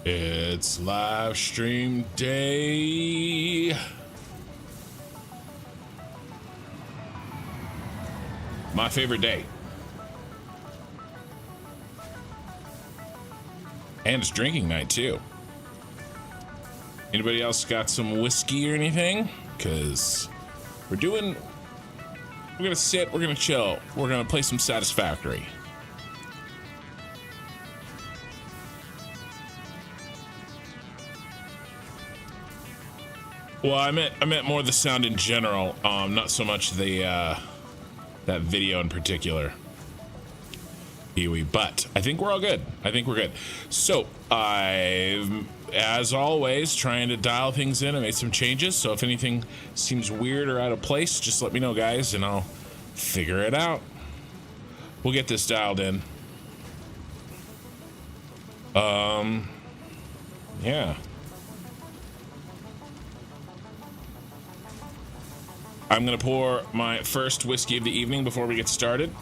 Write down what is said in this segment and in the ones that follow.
It's live stream day. My favorite day. And it's drinking night too. Anybody else got some whiskey or anything? Because we're gonna sit, we're gonna chill, we're gonna play some Satisfactory. Well, I meant more the sound in general, not so much the that video in particular. But I think we're all good. I think we're good. So I've, as always, trying to dial things in and make some changes. So if anything seems weird or out of place, just let me know, guys, and I'll figure it out. We'll get this dialed in. Yeah. I'm gonna pour my first whiskey of the evening before we get started.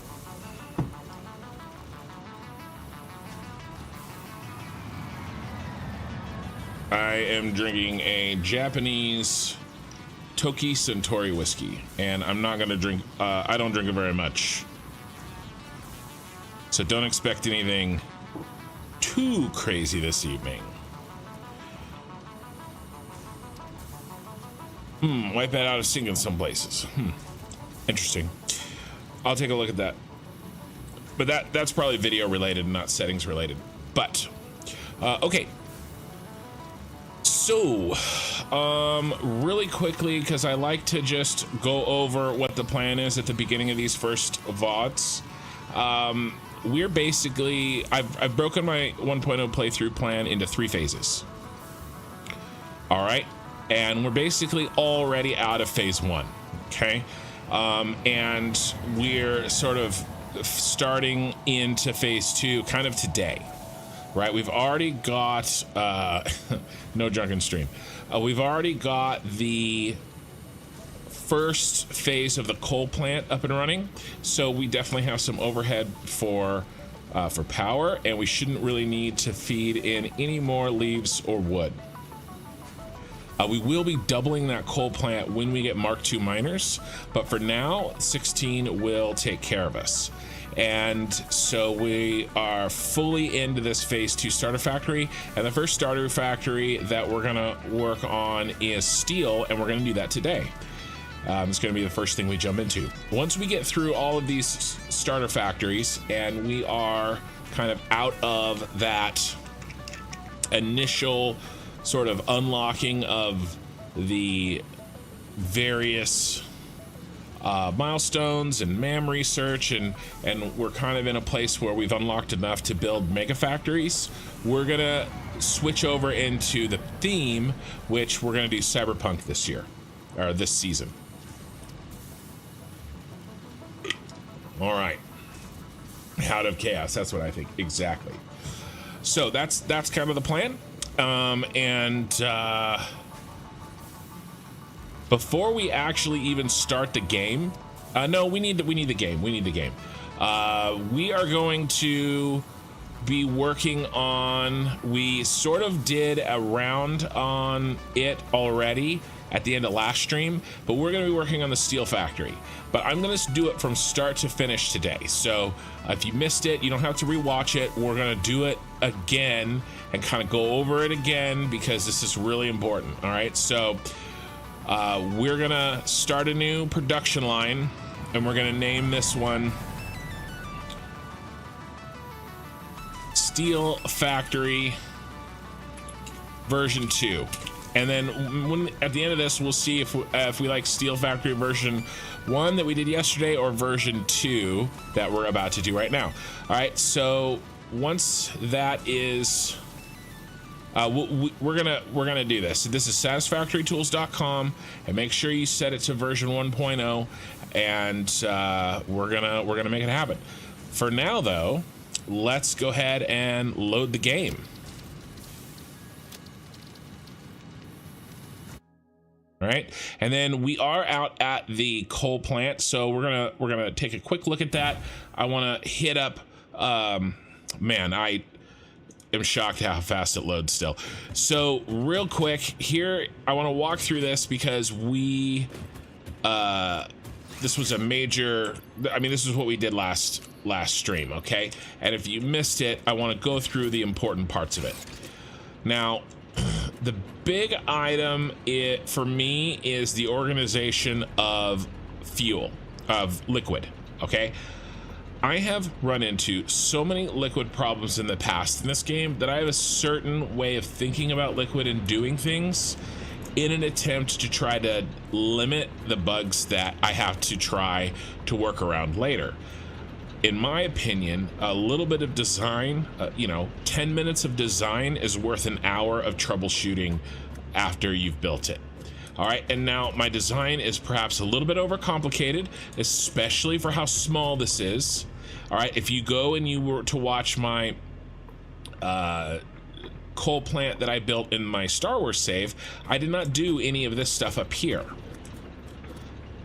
I am drinking a Japanese Toki Suntory whiskey, and I'm not gonna drink, I don't drink it very much. So don't expect anything too crazy this evening. Wipe that out of sync in some places. Interesting. I'll take a look at that. But that's probably video related, not settings related. But, okay. So, really quickly, because I like to just go over what the plan is at the beginning of these first VODs. We're basically, I've broken my 1.0 playthrough plan into 3 phases. All right. And we're basically already out of phase 1, okay? And we're sort of starting into phase 2 kind of today, right? We've already got, no drunken stream. We've already got the first phase of the coal plant up and running. So we definitely have some overhead for power, and we shouldn't really need to feed in any more leaves or wood. We will be doubling that coal plant when we get Mark II miners, but for now, 16 will take care of us. And so we are fully into this phase 2 starter factory, and the first starter factory that we're gonna work on is steel, and we're gonna do that today. It's gonna be the first thing we jump into. Once we get through all of these starter factories and we are kind of out of that initial sort of unlocking of the various milestones and MAM research, and we're kind of in a place where we've unlocked enough to build mega factories, we're gonna switch over into the theme, which we're gonna do cyberpunk this year, or this season. All right, out of chaos, that's what I think, exactly. So that's kind of the plan. Before we actually even start the game, no, we need the game. We are going to be working on, we sort of did a round on it already at the end of last stream, but we're going to be working on the steel factory. But I'm going to do it from start to finish today. So if you missed it, you don't have to rewatch it. We're going to do it again and kind of go over it again because this is really important. All right. So we're going to start a new production line, and we're going to name this one Steel Factory version 2. And then at the end of this, we'll see if we like Steel Factory version 1 that we did yesterday, or version 2 that we're about to do right now. All right, so once that is, we're gonna do this. This is satisfactorytools.com, and make sure you set it to version 1.0, and we're gonna make it happen. For now, though, let's go ahead and load the game. All right, and then we are out at the coal plant, so we're gonna take a quick look at that. I want to hit up, man, am shocked how fast it loads still. So real quick here, I want to walk through this because this was a major, I mean, this is what we did last stream, okay? And if you missed it, I want to go through the important parts of it. Now, the big item for me is the organization of fuel, of liquid, okay? I have run into so many liquid problems in the past in this game that I have a certain way of thinking about liquid and doing things in an attempt to try to limit the bugs that I have to try to work around later. In my opinion, a little bit of design, 10 minutes of design is worth an hour of troubleshooting after you've built it. All right, and now my design is perhaps a little bit overcomplicated, especially for how small this is. All right, if you go and you were to watch my coal plant that I built in my Star Wars save, I did not do any of this stuff up here.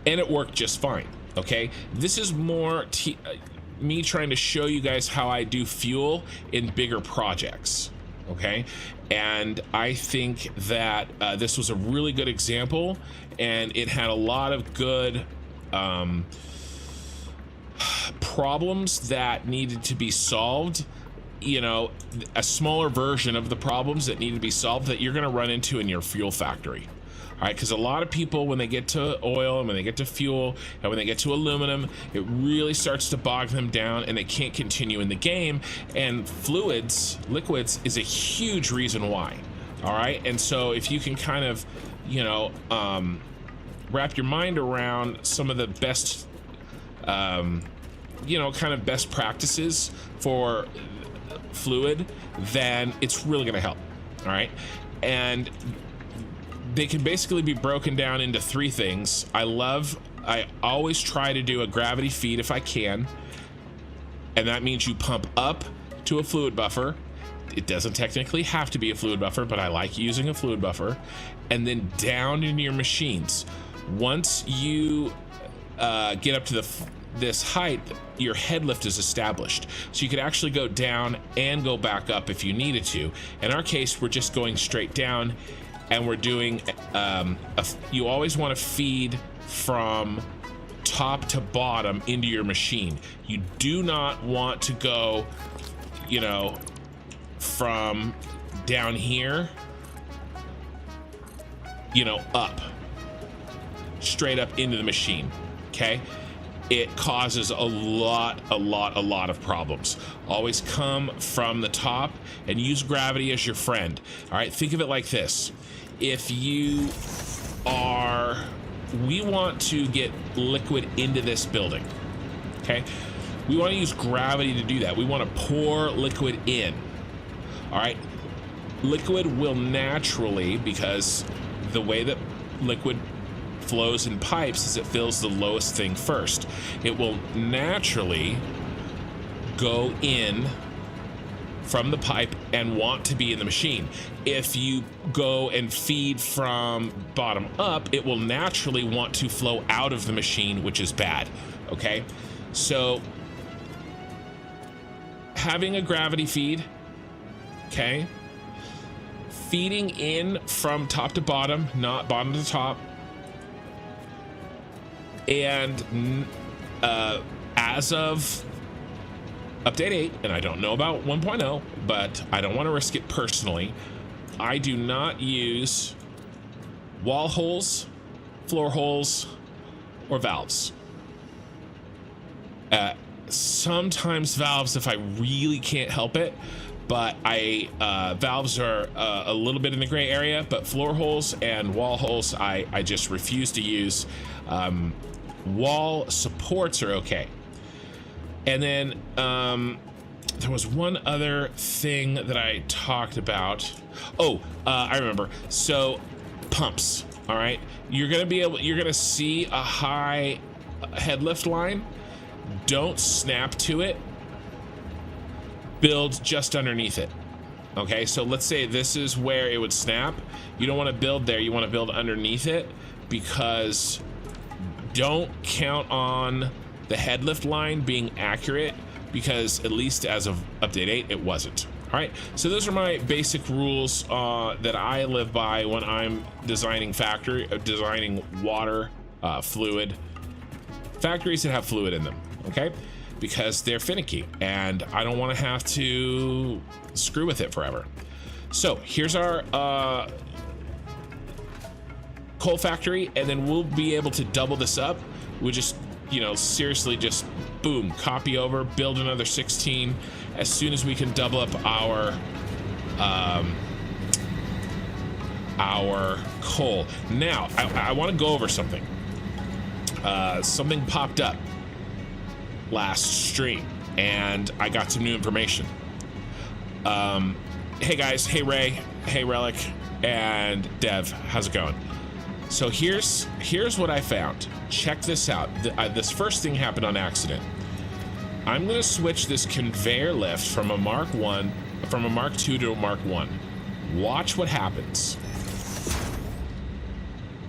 And it worked just fine, okay? This is more me trying to show you guys how I do fuel in bigger projects, okay? And I think that this was a really good example, and it had a lot of good problems that needed to be solved, a smaller version of the problems that need to be solved that you're going to run into in your fuel factory. All right, because a lot of people, when they get to oil and when they get to fuel and when they get to aluminum, it really starts to bog them down and they can't continue in the game. And liquids is a huge reason why. All right, and so if you can kind of, wrap your mind around some of the best, kind of best practices for fluid, then it's really going to help. All right, and they can basically be broken down into three things. I always try to do a gravity feed if I can, and that means you pump up to a fluid buffer. It doesn't technically have to be a fluid buffer, but I like using a fluid buffer, and then down into your machines. Once you get up to this height, your head lift is established, so you could actually go down and go back up if you needed to. In our case, we're just going straight down, and we're doing you always want to feed from top to bottom into your machine. You do not want to go from down here up straight up into the machine. Okay, it causes a lot of problems. Always come from the top and use gravity as your friend. All right, think of it like this. If we want to get liquid into this building, okay? We want to use gravity to do that. We want to pour liquid in, all right? Liquid will naturally, because the way that liquid flows in pipes is it fills the lowest thing first. It will naturally go in from the pipe and want to be in the machine. If you go and feed from bottom up, it will naturally want to flow out of the machine, which is bad. Okay, so having a gravity feed, okay, feeding in from top to bottom, not bottom to top, and as of update 8, and I don't know about 1.0, but I don't want to risk it personally, I do not use wall holes, floor holes, or valves. Sometimes valves if I really can't help it, but valves are a little bit in the gray area, but floor holes and wall holes I just refuse to use. Wall supports are okay. And then there was one other thing that I talked about. I remember. So pumps. All right, you're gonna see a high head lift line. Don't snap to it. Build just underneath it. Okay, so let's say this is where it would snap. You don't want to build there. You want to build underneath it, because don't count on the head lift line being accurate, because at least as of update 8 it wasn't. All All right, so those are my basic rules that I live by when I'm designing designing water, fluid, factories that have fluid in them, okay? Because they're finicky and I don't want to have to screw with it forever. So here's our coal factory, and then we'll be able to double this up. We'll just, you know, seriously just boom, copy over, build another 16 as soon as we can double up our coal. Now, I want to go over something. Something popped up last stream, and I got some new information. Hey guys, hey Ray, hey Relic, and Dev, how's it going? So here's what I found. Check this out. This first thing happened on accident. I'm gonna switch this conveyor lift from a Mark 2 to a Mark 1. Watch what happens.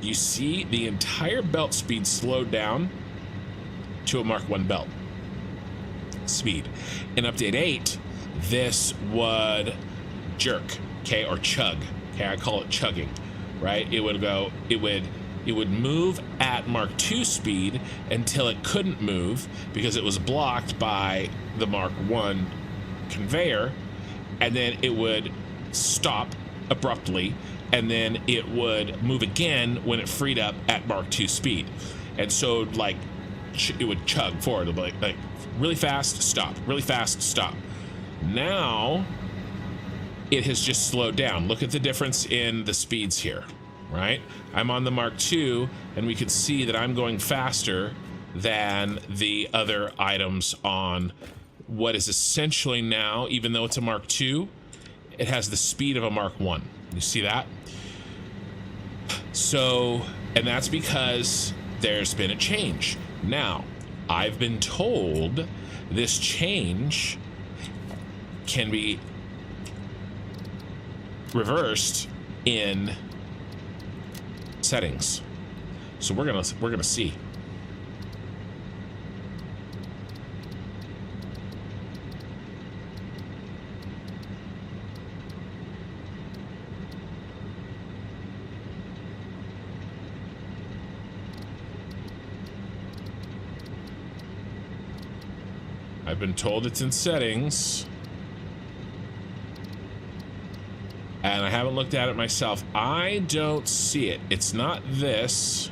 You see the entire belt speed slowed down to a Mark 1 belt speed. In update 8, this would jerk, okay, or chug. Okay, I call it chugging, right? It would move at Mark 2 speed until it couldn't move because it was blocked by the Mark 1 conveyor, and then it would stop abruptly, and then it would move again when it freed up at Mark 2 speed. And so like it would chug forward, like really fast, stop, really fast, stop. Now it has just slowed down. Look at the difference in the speeds here, right? I'm on the Mark II, and we can see that I'm going faster than the other items on what is essentially now, even though it's a Mark II, it has the speed of a Mark I. You see that? So, and that's because there's been a change. Now, I've been told this change can be reversed in settings. So we're gonna see. I've been told it's in settings, and I haven't looked at it myself. I don't see it. It's not this.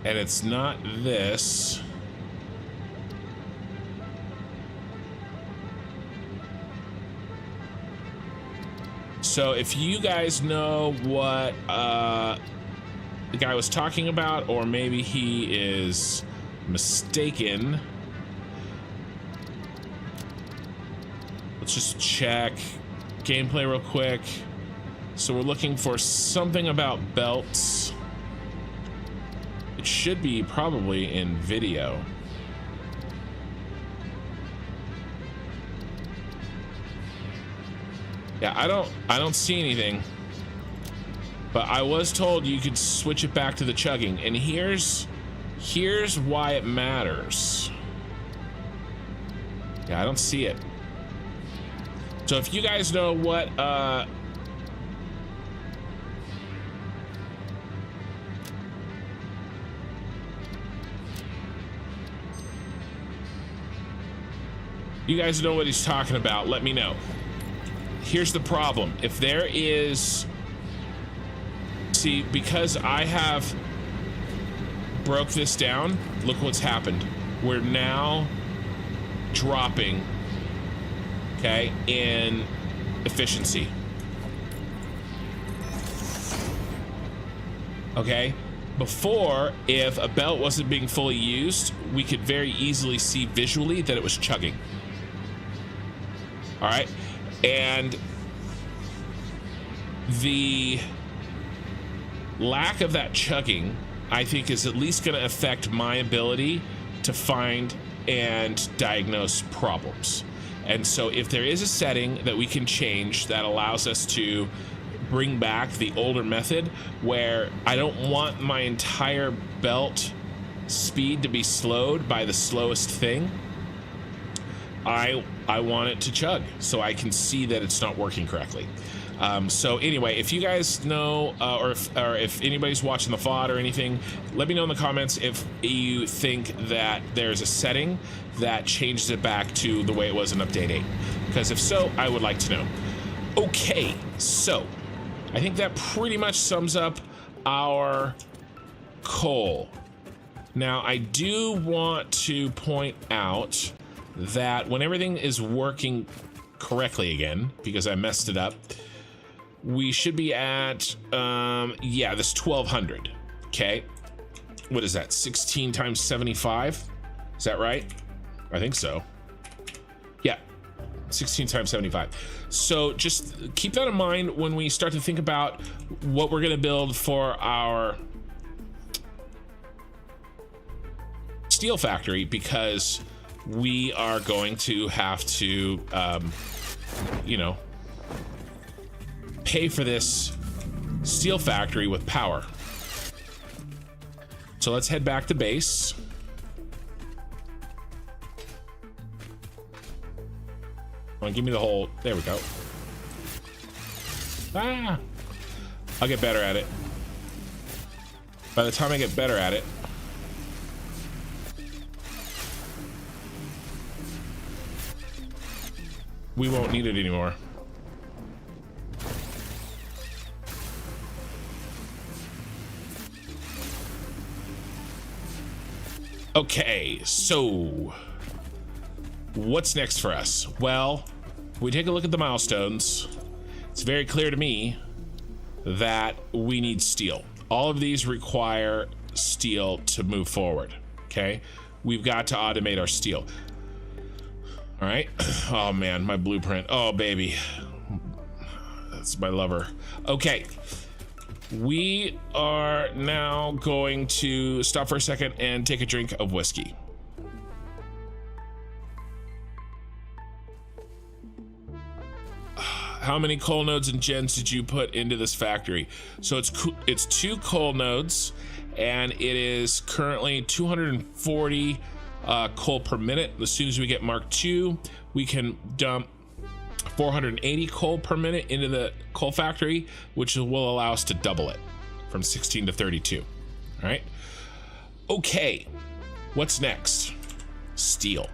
And it's not this. So if you guys know what the guy was talking about, or maybe he is mistaken, let's just check gameplay real quick. So we're looking for something about belts. It should be probably in video. Yeah, I don't see anything. But I was told you could switch it back to the chugging, and here's why it matters. Yeah, I don't see it. So if you guys know what you guys know what he's talking about, let me know. Here's the problem. If there is, see, because I have broke this down, look what's happened. We're now dropping, okay, in efficiency. Okay, before, if a belt wasn't being fully used, we could very easily see visually that it was chugging. All right, and the lack of that chugging, I think, is at least going to affect my ability to find and diagnose problems. And so if there is a setting that we can change that allows us to bring back the older method, where I don't want my entire belt speed to be slowed by the slowest thing, I want it to chug so I can see that it's not working correctly. So anyway, if you guys know, or if anybody's watching the VOD or anything, let me know in the comments if you think that there's a setting that changes it back to the way it was in update 8. Because if so, I would like to know. Okay, so I think that pretty much sums up our coal. Now, I do want to point out that when everything is working correctly again, because I messed it up, we should be at, yeah, this 1200. Okay. What is that? 16 times 75? Is that right? I think so. Yeah. 16 times 75. So just keep that in mind when we start to think about what we're going to build for our steel factory, because we are going to have to, you know, pay for this steel factory with power. So let's head back to base. Come on, give me the whole, there we go. Ah, I'll get better at it. By the time I get better at it, we won't need it anymore. Okay, so what's next for us? Well, we take a look at the milestones. It's very clear to me that we need steel. All of these require steel to move forward. Okay, we've got to automate our steel. All right. Oh man, my blueprint. Oh baby, that's my lover. Okay, we are now going to stop for a second and take a drink of whiskey. How many coal nodes and gens did you put into this factory? So it's 2 coal nodes, and it is currently 240 coal per minute. As soon as we get Mark II, we can dump 480 coal per minute into the coal factory, which will allow us to double it from 16 to 32. All right. Okay. What's next? Steel.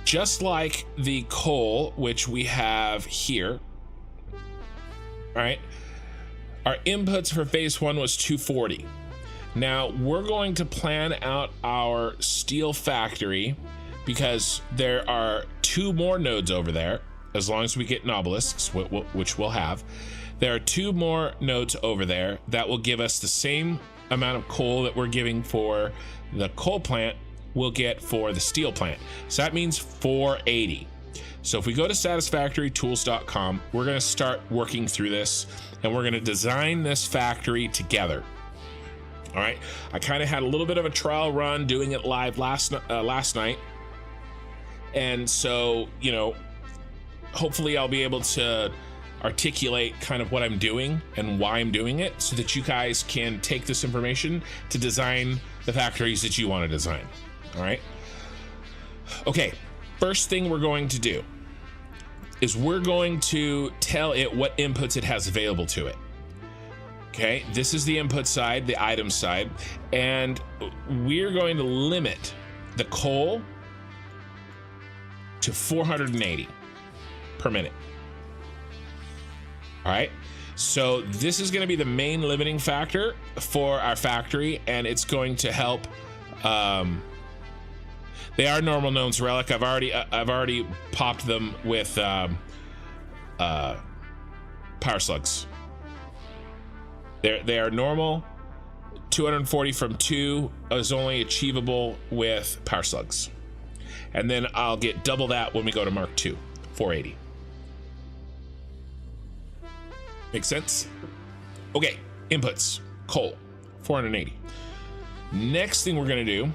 Just like the coal, which we have here. All right. Our inputs for phase 1 was 240. Now we're going to plan out our steel factory because there are 2 more nodes over there. As long as we get obelisks, which we'll have, there are 2 more nodes over there that will give us the same amount of coal that we're giving for the coal plant we'll get for the steel plant. So that means 480. So if we go to satisfactorytools.com, we're going to start working through this, and we're going to design this factory together. All right. I kind of had a little bit of a trial run doing it live last night. And so, you know, hopefully I'll be able to articulate kind of what I'm doing and why I'm doing it, so that you guys can take this information to design the factories that you want to design. All right. Okay. First thing we're going to do is we're going to tell it what inputs it has available to it. Okay. This is the input side, the item side, and we're going to limit the coal to 480 per minute. All right. So this is going to be the main limiting factor for our factory, and it's going to help. They are normal gnomes, Relic. I've already popped them with power slugs. They are normal. 240 from 2 is only achievable with power slugs, and then I'll get double that when we go to Mark II, 480. Make sense? Okay, inputs, coal, 480. Next thing we're gonna do,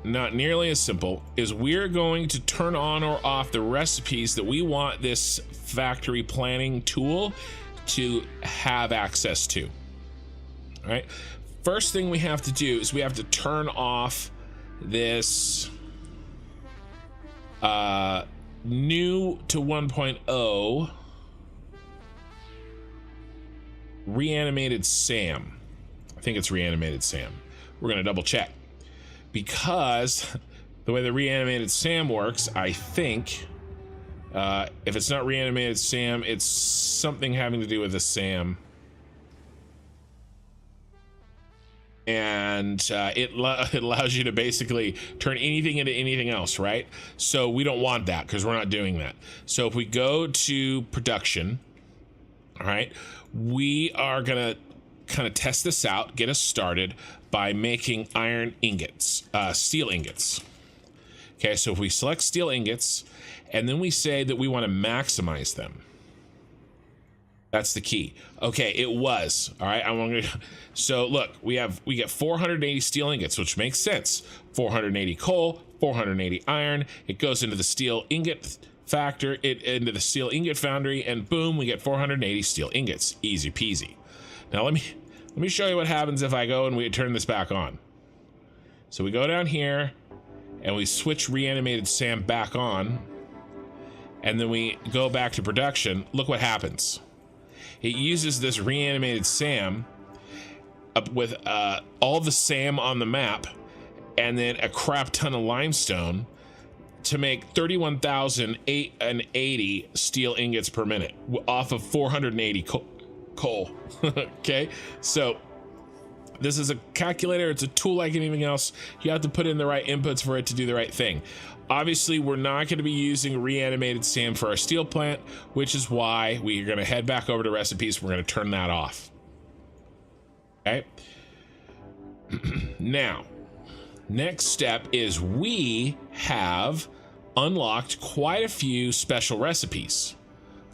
not nearly as simple, is we're going to turn on or off the recipes that we want this factory planning tool to have access to. All right. first thing we have to do is we have to turn off this new to 1.0 reanimated Sam. I think it's reanimated Sam. We're gonna double check, because the way the reanimated Sam works, I think if it's not reanimated Sam, it's something having to do with the Sam. And it allows you to basically turn anything into anything else, right? So we don't want that, because we're not doing that. So if we go to production, all right, we are gonna kind of test this out, get us started by making iron ingots, steel ingots. Okay, so if we select steel ingots, and then we say that we want to maximize them. That's the key. Okay, it was. All right, I'm gonna. So look, we get 480 steel ingots, which makes sense. 480 coal, 480 iron. It goes into the steel ingot factor, into the steel ingot foundry, and boom, we get 480 steel ingots. Easy peasy. Now let me show you what happens if I go and we turn this back on. So we go down here, and we switch reanimated Sam back on, and then we go back to production. Look what happens. It uses this reanimated Sam with all the Sam on the map, and then a crap ton of limestone to make 31,080 steel ingots per minute off of 480 coal. Okay, so this is a calculator. It's a tool like anything else. You have to put in the right inputs for it to do the right thing. Obviously, we're not going to be using reanimated Sam for our steel plant, which is why we're going to head back over to recipes. We're going to turn that off. Okay. Now, next step is we have unlocked quite a few special recipes.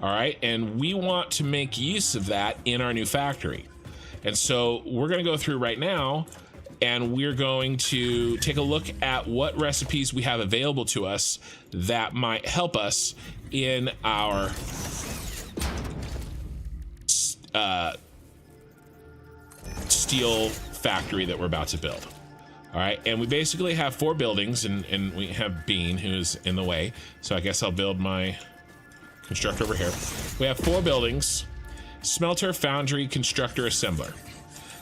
All right, and we want to make use of that in our new factory. And so we're going to go through right now, and we're going to take a look at what recipes we have available to us that might help us in our steel factory that we're about to build. All right, and we basically have 4 buildings, and we have Bean, who's in the way. So I guess I'll build my constructor over here. We have 4 buildings: smelter, foundry, constructor, assembler.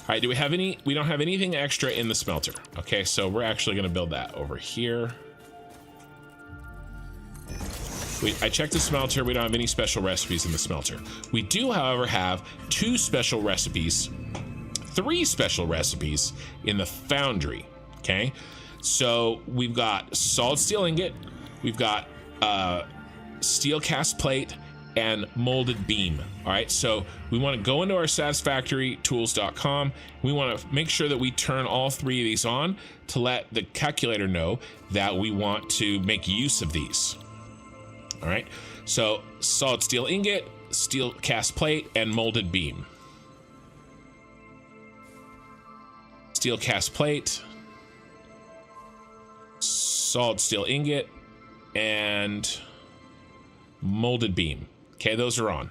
All right, do we have any? We don't have anything extra in the smelter. Okay, so we're actually going to build that over here. I checked the smelter. We don't have any special recipes in the smelter. We do, however, have 2 special recipes, 3 special recipes in the foundry. Okay, so we've got solid steel ingot, we've got steel cast plate, and molded beam. All right, so we want to go into our satisfactorytools.com. We want to make sure that we turn all 3 of these on to let the calculator know that we want to make use of these. All right, so solid steel ingot, steel cast plate, and molded beam. Steel cast plate, solid steel ingot, and molded beam. Okay, those are on.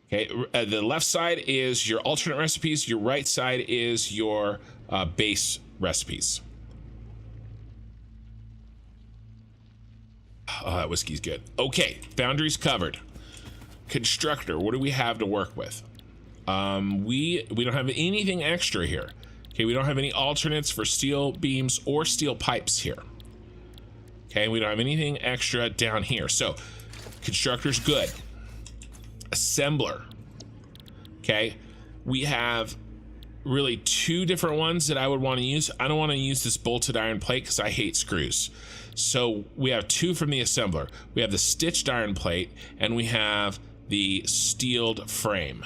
Okay, the left side is your alternate recipes. Your right side is your base recipes. Oh, that whiskey's good. Okay, foundry's covered. Constructor, what do we have to work with? We don't have anything extra here. Okay, we don't have any alternates for steel beams or steel pipes here. Okay, we don't have anything extra down here. So constructor's good. Assembler. Okay, we have really 2 different ones that I would want to use. I don't want to use this bolted iron plate because I hate screws. So we have 2 from the assembler. We have the stitched iron plate, and we have the steeled frame.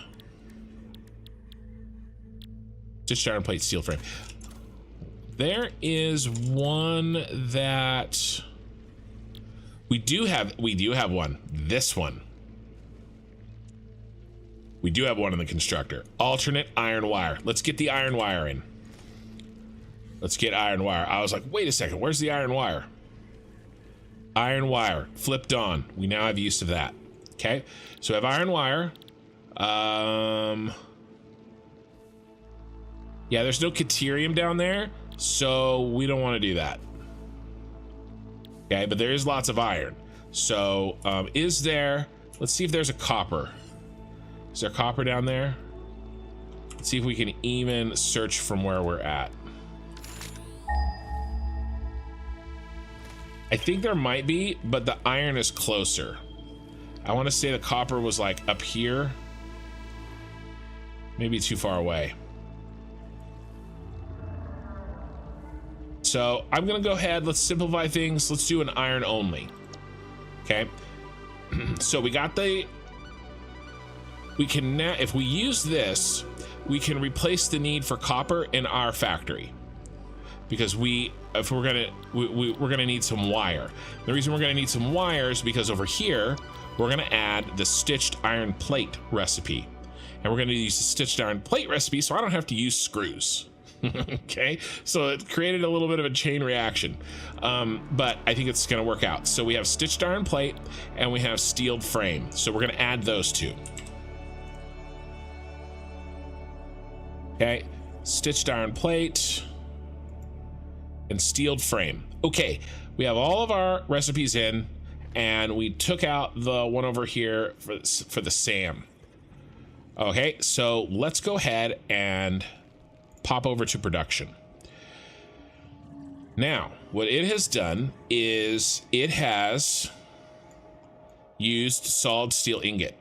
Stitched iron plate, steel frame. There is one that we do have one. This one. We do have one in the constructor. Alternate iron wire. Let's get the iron wire in. Let's get iron wire. I was like, wait a second, where's the iron wire? Iron wire, flipped on. We now have use of that. Okay, so I have iron wire. Yeah, there's no Caterium down there, so we don't want to do that. Okay, but there is lots of iron. So is there, let's see if there's a copper. Is there copper down there? Let's see if we can even search from where we're at. I think there might be, but the iron is closer. I want to say the copper was like up here. Maybe too far away. So I'm gonna go ahead, let's simplify things. Let's do an iron only. Okay. So we got we can now, if we use this, we can replace the need for copper in our factory. Because we're gonna need some wire. The reason we're gonna need some wire is because over here, we're gonna add the stitched iron plate recipe. And we're gonna use the stitched iron plate recipe so I don't have to use screws. Okay, so it created a little bit of a chain reaction, but I think it's gonna work out. So we have stitched iron plate and we have steeled frame. So we're gonna add those two. Okay, stitched iron plate and steeled frame. Okay, we have all of our recipes in, and we took out the one over here for the SAM. Okay, so let's go ahead and pop over to production. Now, what it has done is it has used solid steel ingot.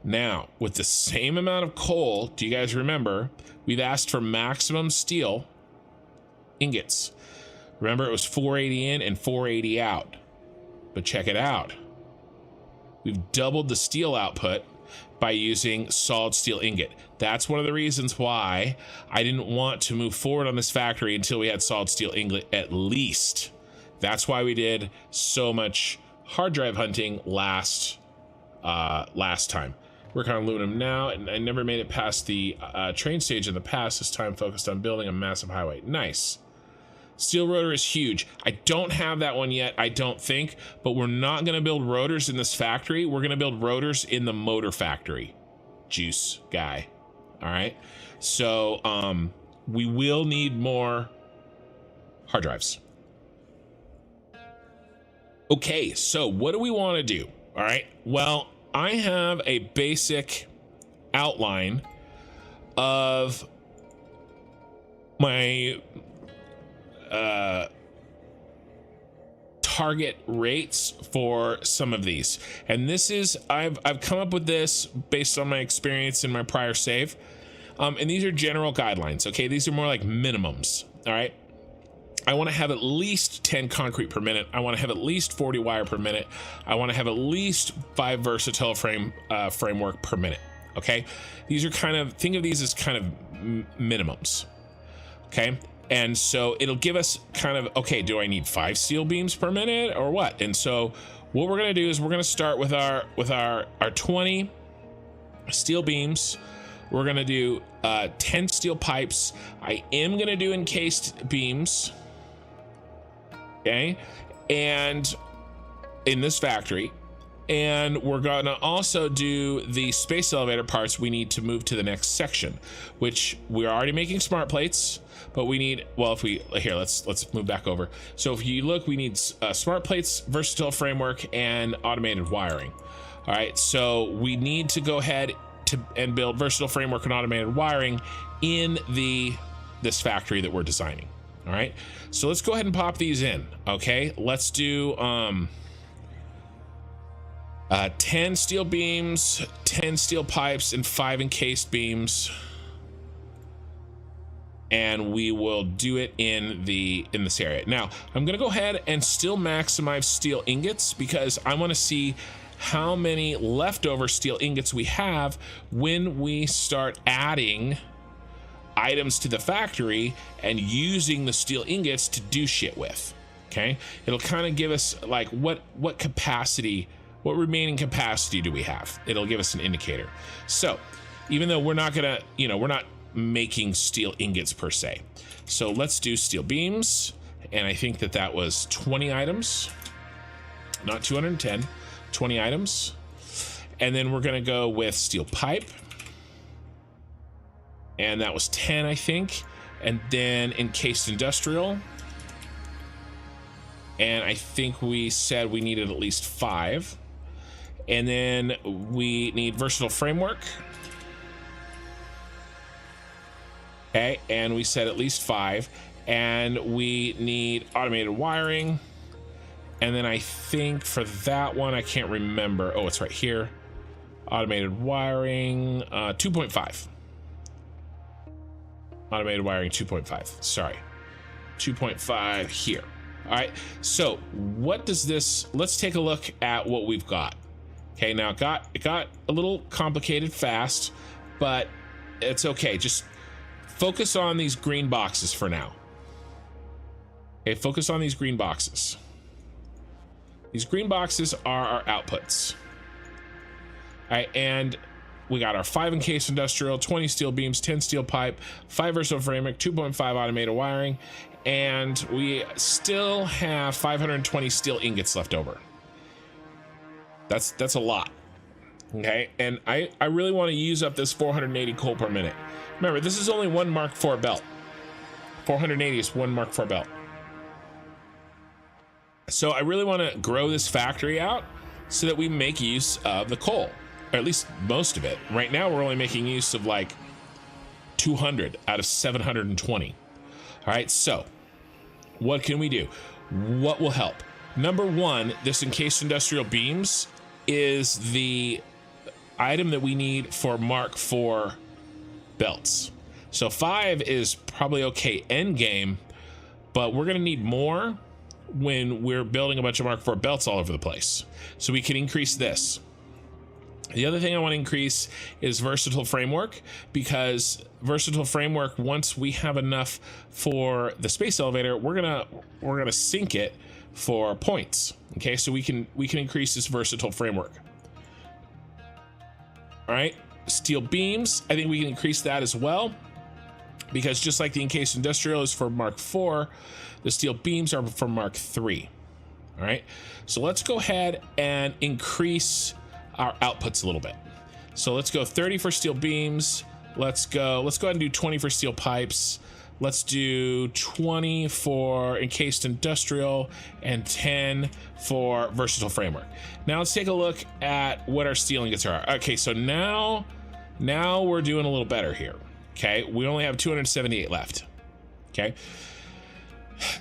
Now, with the same amount of coal, do you guys remember, we've asked for maximum steel ingots. Remember, it was 480 in and 480 out. But check it out. We've doubled the steel output by using solid steel ingot. That's one of the reasons why I didn't want to move forward on this factory until we had solid steel ingot at least. That's why we did so much hard drive hunting last time. Working on aluminum now, and I never made it past the train stage in the past. This time focused on building a massive highway. Nice. Steel rotor is huge. I don't have that one yet, I don't think, but we're not gonna build rotors in this factory. We're gonna build rotors in the motor factory. Juice guy. All right. So we will need more hard drives. Okay, so what do we want to do? All right. Well, I have a basic outline of my target rates for some of these, and this is I've come up with this based on my experience in my prior save, and these are general guidelines. Okay, these are more like minimums. All right, I want to have at least 10 concrete per minute. I want to have at least 40 wire per minute. I want to have at least 5 versatile framework per minute. Okay, these are kind of, think of these as kind of minimums. Okay. And so it'll give us kind of, okay, do I need 5 steel beams per minute or what? And so what we're gonna do is we're gonna start with our 20 steel beams. We're gonna do 10 steel pipes. I am gonna do encased beams, okay? And in this factory, and we're gonna also do the space elevator parts we need to move to the next section, which we're already making smart plates. But we need, well, if we, here, let's move back over. So if you look, we need smart plates, versatile framework, and automated wiring. All right, so we need to go ahead and build versatile framework and automated wiring in this factory that we're designing. All right, so let's go ahead and pop these in. Okay, let's do 10 steel beams, 10 steel pipes, and 5 encased beams. And we will do it in this area. Now, I'm gonna go ahead and still maximize steel ingots because I wanna see how many leftover steel ingots we have when we start adding items to the factory and using the steel ingots to do shit with, okay? It'll kind of give us like what capacity, what remaining capacity do we have? It'll give us an indicator. So even though we're not gonna, we're not making steel ingots per se. So let's do steel beams. And I think that was 20 items, not 210, 20 items. And then we're gonna go with steel pipe. and that was 10, I think. And then encased industrial, and I think we said we needed at least 5. And then we need versatile framework. Okay, and we said at least 5. And we need automated wiring. And then I think for that one, I can't remember. Oh, it's right here. Automated wiring, 2.5. Automated wiring 2.5. Sorry. 2.5 here. All right. So what does this, let's take a look at what we've got. Okay, now it got a little complicated fast, but it's okay. Just focus on these green boxes for now. Okay, focus on these green boxes. These green boxes are our outputs. All right, and we got our 5 encased industrial, 20 steel beams, 10 steel pipe, 5 versatile framework, 2.5 automated wiring, and we still have 520 steel ingots left over. That's a lot. Okay, and I really want to use up this 480 coal per minute. Remember, this is only one Mark IV belt. 480 is one Mark IV belt. So I really want to grow this factory out so that we make use of the coal, or at least most of it. Right now, we're only making use of like 200 out of 720. All right, so what can we do? What will help? Number one, this encased industrial beams is the item that we need for Mark IV belts. So 5 is probably okay end game, but we're gonna need more when we're building a bunch of Mark IV belts all over the place. So we can increase this. The other thing I want to increase is versatile framework, because versatile framework, once we have enough for the space elevator, we're gonna sync it for points. Okay, so we can increase this versatile framework. All right, steel beams, I think we can increase that as well, because just like the encased industrial is for Mark IV, the steel beams are for Mark III. All right, so let's go ahead and increase our outputs a little bit. So let's go 30 for steel beams. Let's go ahead and do 20 for steel pipes. Let's do 20 for encased industrial and 10 for versatile framework. Now let's take a look at what our steel ingots are. Okay, so now we're doing a little better here. Okay, we only have 278 left. Okay,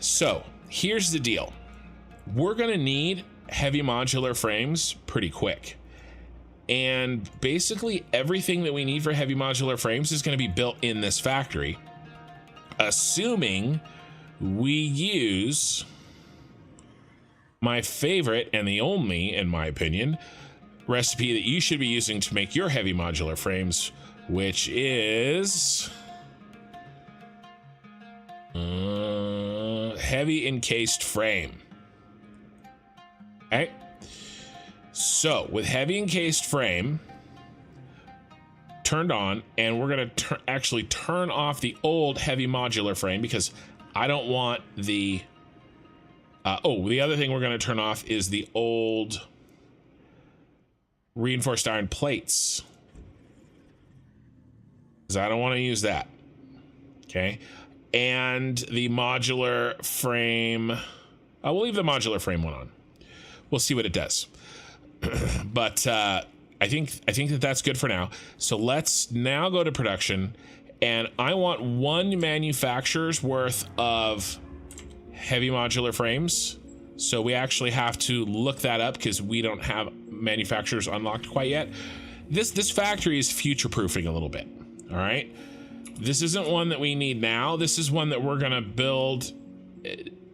so here's the deal. We're gonna need heavy modular frames pretty quick. And basically everything that we need for heavy modular frames is gonna be built in this factory, assuming we use my favorite and the only, in my opinion, recipe that you should be using to make your heavy modular frames, which is heavy encased frame. Okay, so with heavy encased frame turned on, and we're gonna actually turn off the old heavy modular frame, because I don't want the the other thing we're gonna turn off is the old reinforced iron plates, because I don't want to use that. Okay, and the modular frame, we'll leave the modular frame one on. We'll see what it does. But I think that that's good for now. So let's now go to production, and I want one manufacturer's worth of heavy modular frames. So we actually have to look that up, because we don't have manufacturers unlocked quite yet. This factory is future-proofing a little bit. All right, this isn't one that we need now. This is one that we're gonna build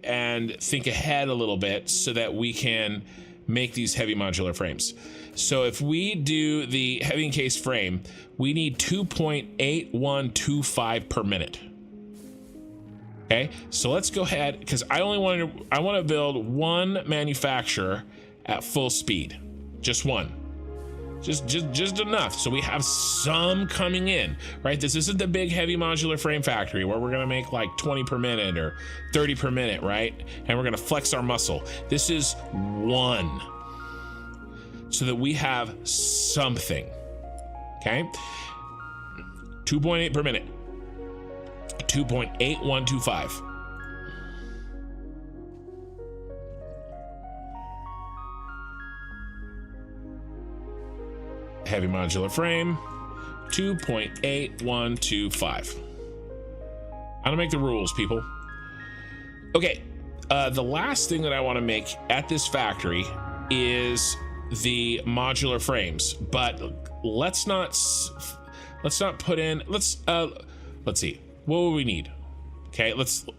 and think ahead a little bit so that we can make these heavy modular frames. So if we do the heavy encased frame, we need 2.8125 per minute. Okay, so let's go ahead, because I want to build one manufacturer at full speed, just one, just enough, so we have some coming in, right? This isn't the big heavy modular frame factory where we're gonna make like 20 per minute or 30 per minute, right? And we're gonna flex our muscle. This is one, so that we have something. Okay, 2.8 per minute. 2.8125. Heavy modular frame, 2.8125. I don't make the rules, people. Okay, the last thing that I want to make at this factory is the modular frames, but let's not put in, let's see, what will we need? Okay, let's go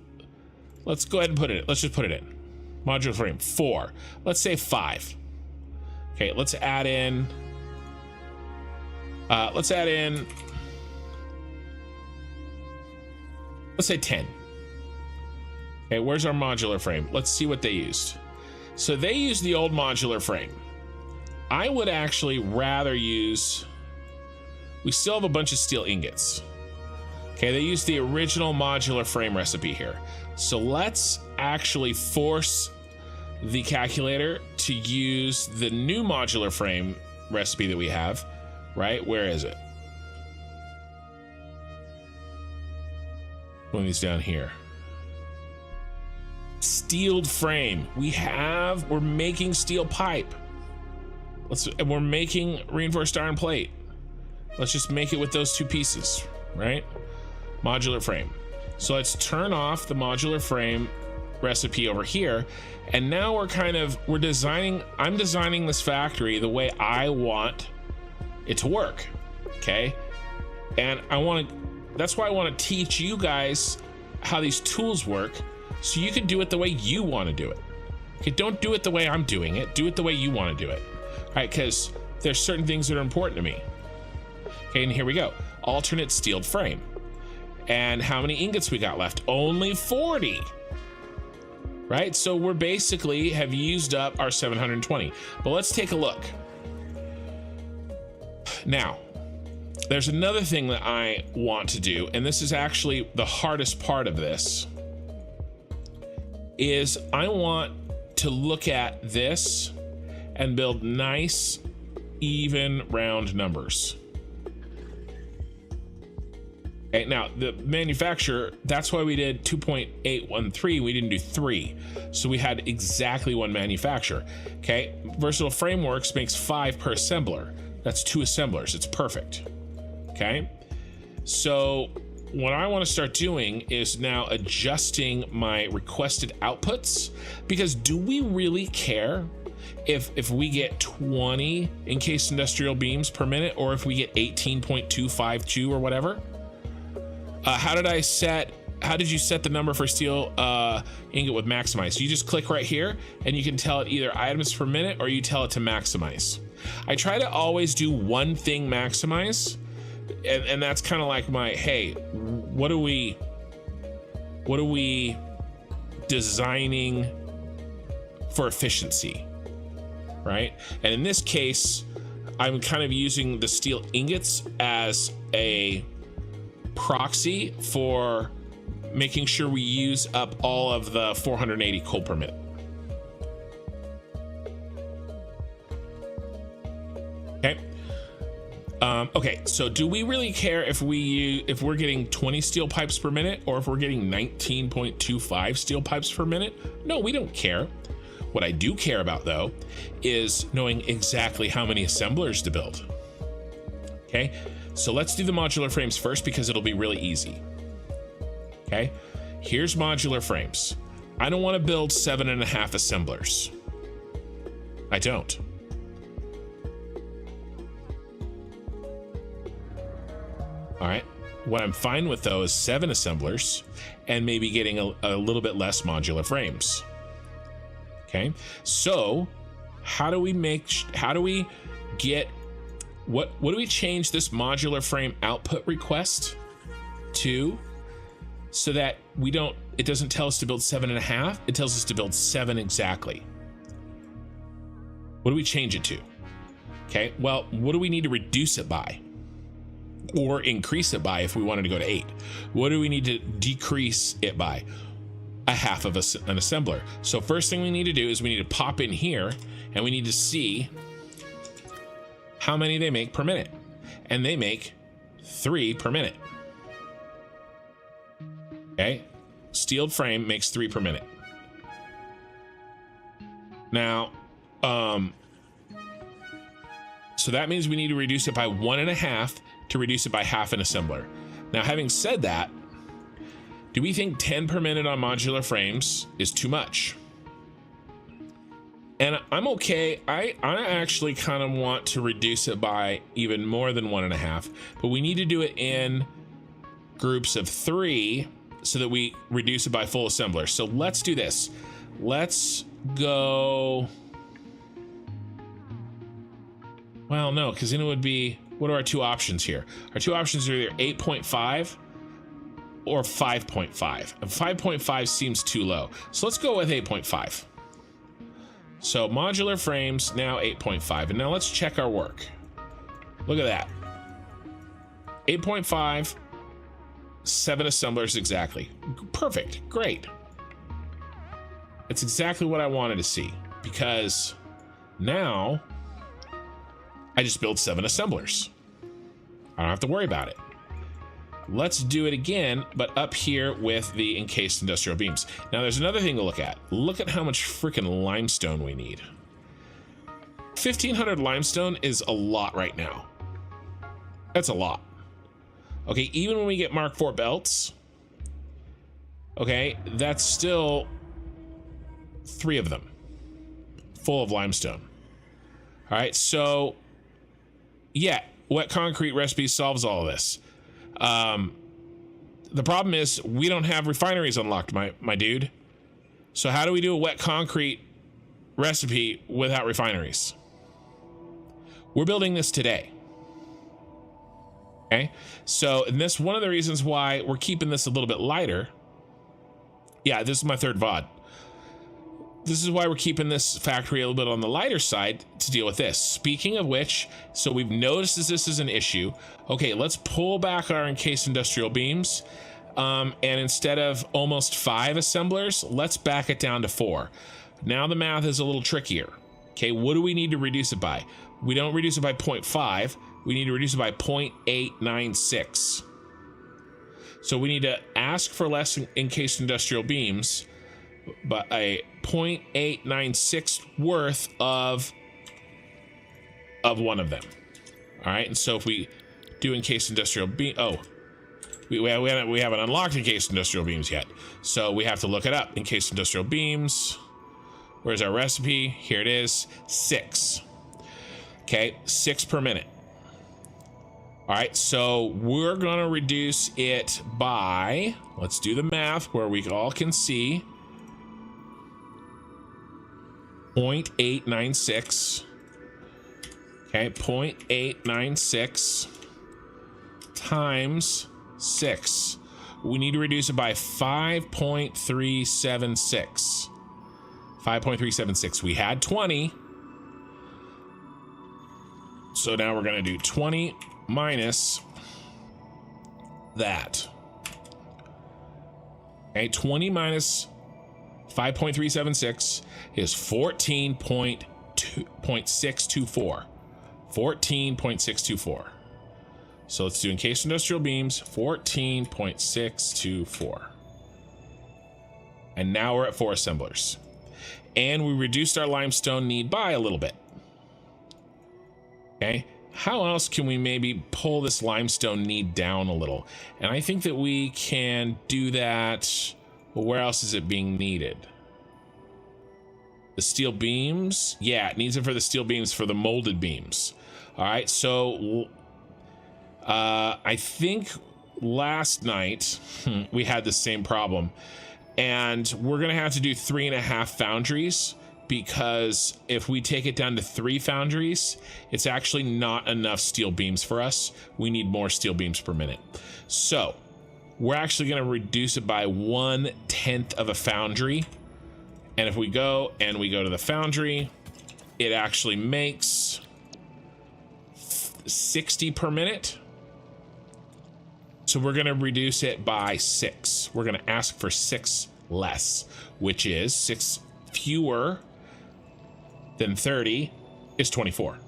ahead and put it in. Let's just put it in. Modular frame 4. Let's say 5. Okay, let's add in let's say 10. Okay, where's our modular frame? Let's see what they used. So they used the old modular frame. I would actually rather use, we still have a bunch of steel ingots. Okay, they used the original modular frame recipe here. So let's actually force the calculator to use the new modular frame recipe that we have, right? Where is it? One of these down here. Steeled frame. We're making steel pipe. We're making reinforced iron plate. Let's just make it with those two pieces, right? Modular frame. So let's turn off the modular frame recipe over here. And now I'm designing this factory the way I want it to work. Okay. And that's why I want to teach you guys how these tools work, so you can do it the way you want to do it. Okay, don't do it the way I'm doing it. Do it the way you want to do it. All right, because there's certain things that are important to me. Okay, and here we go. Alternate steeled frame. And how many ingots we got left? Only 40. Right, so we're basically have used up our 720. But let's take a look. Now, there's another thing that I want to do, and this is actually the hardest part of this, is I want to look at this and build nice, even, round numbers. Okay, now the manufacturer, that's why we did 2.813, we didn't do 3. So we had exactly one manufacturer. Okay, Versatile Frameworks makes 5 per assembler. That's 2 assemblers, it's perfect. Okay, so what I want to start doing is now adjusting my requested outputs, because do we really care if we get 20 encased industrial beams per minute, or if we get 18.252 or whatever? How did you set the number for steel ingot with maximize? So you just click right here and you can tell it either items per minute or you tell it to maximize. I try to always do one thing maximize, and that's kind of like my, hey, what are we designing for efficiency, right? And in this case, I'm kind of using the steel ingots as a proxy for making sure we use up all of the 480 coal per minute. Okay. Okay, so do we really care if we're getting 20 steel pipes per minute or if we're getting 19.25 steel pipes per minute? No, we don't care. What I do care about, though, is knowing exactly how many assemblers to build. Okay, so let's do the modular frames first, because it'll be really easy. Okay, here's modular frames. I don't want to build 7.5 assemblers. I don't. All right, what I'm fine with, though, is 7 assemblers and maybe getting a little bit less modular frames. Okay, so how do we get, what do we change this modular frame output request to, so that it doesn't tell us to build 7.5, it tells us to build 7 exactly? What do we change it to? Okay, well, what do we need to reduce it by? Or increase it by if we wanted to go to 8? What do we need to decrease it by? A half of an assembler. So first thing we need to do is we need to pop in here and we need to see how many they make per minute. And they make 3 per minute. Okay, steeled frame makes 3 per minute. Now, so that means we need to reduce it by 1.5 to reduce it by half an assembler. Now, having said that, do we think 10 per minute on modular frames is too much? And I'm okay. I actually kind of want to reduce it by even more than 1.5, but we need to do it in groups of 3 so that we reduce it by full assembler. So let's do this. Let's go. Well, no, because then it would be, what are our 2 options here? Our 2 options are either 8.5 or 5.5. And 5.5 seems too low. So let's go with 8.5. So modular frames, now 8.5. And now let's check our work. Look at that. 8.5, 7 assemblers exactly. Perfect, great. That's exactly what I wanted to see, because now I just build 7 assemblers. I don't have to worry about it. Let's do it again, but up here with the encased industrial beams. Now there's another thing to look at. Look at how much freaking limestone we need. 1,500 limestone is a lot right now. That's a lot. Okay, even when we get Mark IV belts, okay, that's still 3 of them full of limestone. All right, so yeah, wet concrete recipe solves all of this. The problem is we don't have refineries unlocked, my dude. So how do we do a wet concrete recipe without refineries? We're building this today. Okay, so and this one of the reasons why we're keeping this a little bit lighter. Yeah, this is my 3rd VOD. This is why we're keeping this factory a little bit on the lighter side to deal with this. Speaking of which, so we've noticed this is an issue. Okay, let's pull back our encased industrial beams. And instead of almost 5 assemblers, let's back it down to 4. Now the math is a little trickier. Okay, what do we need to reduce it by? We don't reduce it by 0.5. We need to reduce it by 0.896. So we need to ask for less encased industrial beams, but a 0.896 worth of one of them. All right, and so if we do encased industrial beam, oh, we haven't unlocked encased industrial beams yet, so we have to look it up. Encased industrial beams. Where's our recipe? Here it is. 6. Okay, 6 per minute. All right, so we're gonna reduce it by, let's do the math where we all can see, 0.896. Okay, 0.896 times 6. We need to reduce it by 5.376. 5.376. We had 20. So now we're going to do 20 minus that. Okay, 20 minus 5.376 is 14.624. 14.624. So let's do encased industrial beams, 14.624. And now we're at 4 assemblers. And we reduced our limestone need by a little bit. Okay, how else can we maybe pull this limestone need down a little? And I think that we can do that. Well, where else is it being needed? The steel beams? Yeah, it needs it for the steel beams for the molded beams. All right, so I think last night we had the same problem, and we're gonna have to do 3.5 foundries, because if we take it down to 3 foundries, it's actually not enough steel beams for us. We need more steel beams per minute. So we're actually gonna reduce it by 1/10 of a foundry. And if we go to the foundry, it actually makes 60 per minute. So we're gonna reduce it by 6. We're gonna ask for 6 less, which is 6 fewer than 30 is 24.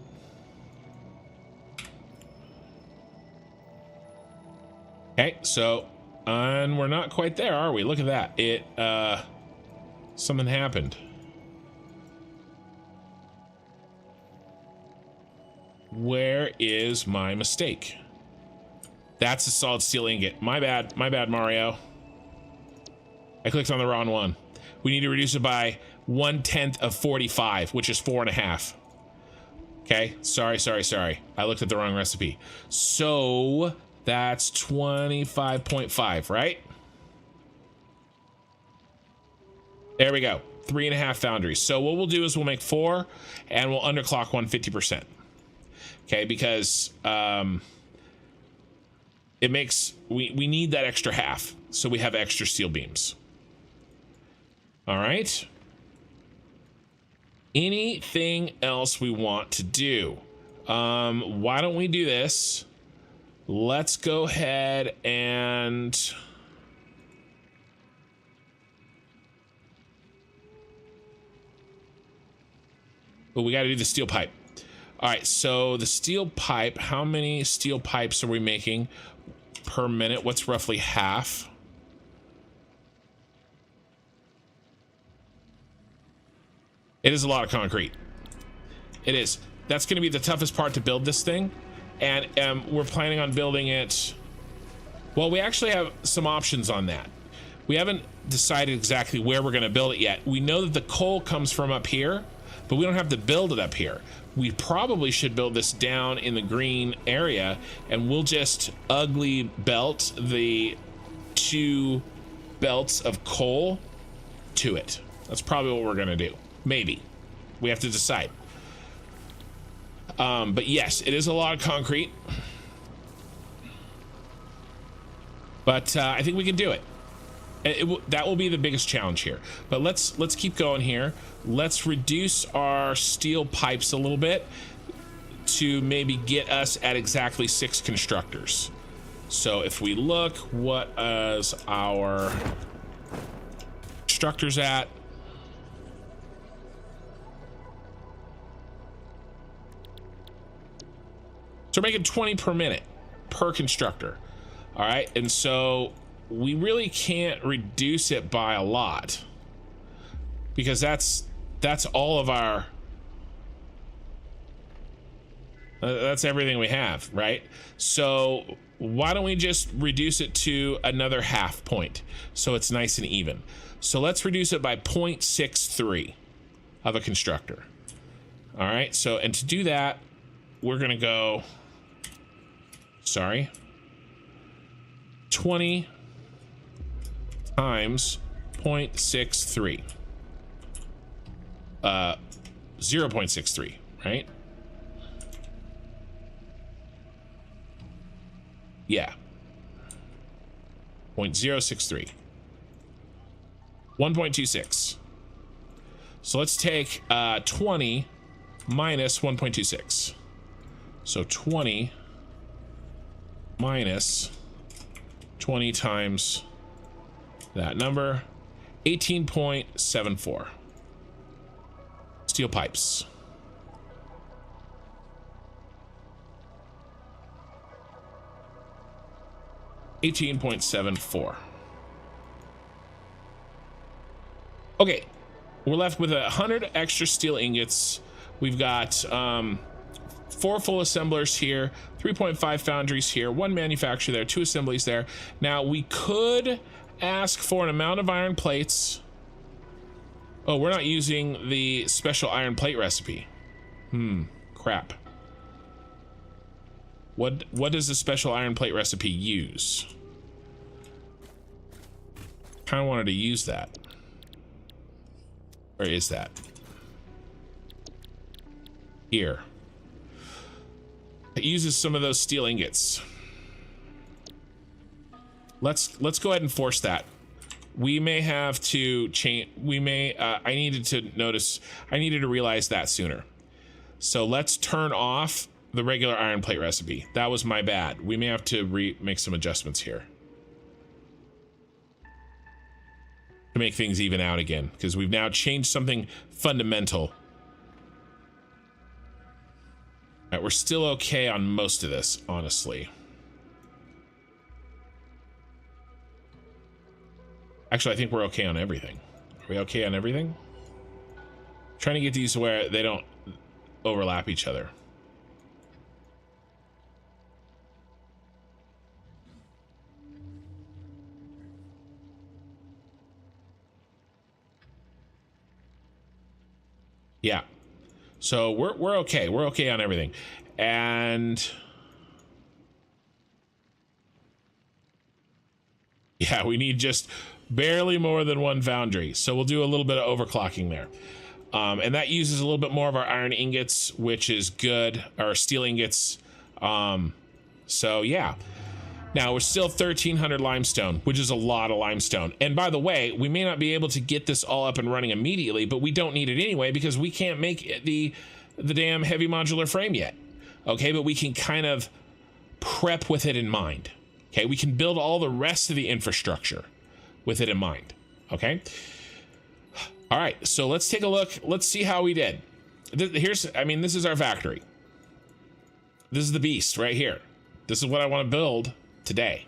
Okay, so, and we're not quite there, are we? Look at that. Something happened. Where is my mistake? That's a solid steel ingot. My bad, Mario. I clicked on the wrong one. We need to reduce it by 1/10 of 45, which is 4.5. Okay, sorry. I looked at the wrong recipe. So that's 25.5, right? There we go. 3.5 foundries. So what we'll do is we'll make 4 and we'll underclock 150%. Okay, because it makes, we need that extra half. So we have extra steel beams. All right. Anything else we want to do? Why don't we do this? Let's go ahead and we got to do the steel pipe. All right, so the steel pipe, how many steel pipes are we making per minute? What's roughly half? It is a lot of concrete. It is. That's going to be the toughest part to build this thing. And we're planning on building it. Well, we actually have some options on that. We haven't decided exactly where we're going to build it yet. We know that the coal comes from up here, but we don't have to build it up here. We probably should build this down in the green area, and we'll just ugly belt the 2 belts of coal to it. That's probably what we're going to do. Maybe. We have to decide. But yes, it is a lot of concrete. But I think we can do it. That will be the biggest challenge here. But let's keep going here. Let's reduce our steel pipes a little bit to maybe get us at exactly 6 constructors. So if we look, what is our constructors at? So we're making 20 per minute per constructor. All right, and so we really can't reduce it by a lot because that's all of our that's everything we have, right? So why don't we just reduce it to another half point so it's nice and even? So let's reduce it by 0.63 of a constructor. All right, so and to do that, we're gonna go, sorry, 20 times 0.63, 0.63, right? Yeah, 0.063, 1.26. So let's take 20 minus 1.26. So 20 minus 20 times that number, 18.74 steel pipes. $18.74. Okay, we're left with 100 extra steel ingots. We've got 4 full assemblers here, 3.5 foundries here, 1 manufacturer there, 2 assemblies there. Now we could ask for an amount of iron plates. Oh, we're not using the special iron plate recipe. Crap. What does the special iron plate recipe use? Kind of wanted to use that. Or is that? Here. It uses some of those steel ingots. Let's go ahead and force that. We may have to change. We may. I needed to realize that sooner. So let's turn off the regular iron plate recipe. That was my bad. We may have to make some adjustments here to make things even out again, because we've now changed something fundamental. All right, we're still okay on most of this, honestly. Actually, I think we're okay on everything. Are we okay on everything? Trying to get these where they don't overlap each other. Yeah. So we're okay. We're okay on everything. And yeah, we need just barely more than one foundry. So we'll do a little bit of overclocking there. And that uses a little bit more of our iron ingots, which is good, or steel ingots. So yeah. Now we're still 1300 limestone, which is a lot of limestone. And by the way, we may not be able to get this all up and running immediately, but we don't need it anyway because we can't make the damn heavy modular frame yet. Okay, but we can kind of prep with it in mind. Okay, we can build all the rest of the infrastructure with it in mind. Okay. All right, so let's take a look. Let's see how we did. This is our factory. This is the beast right here. This is what I want to build today.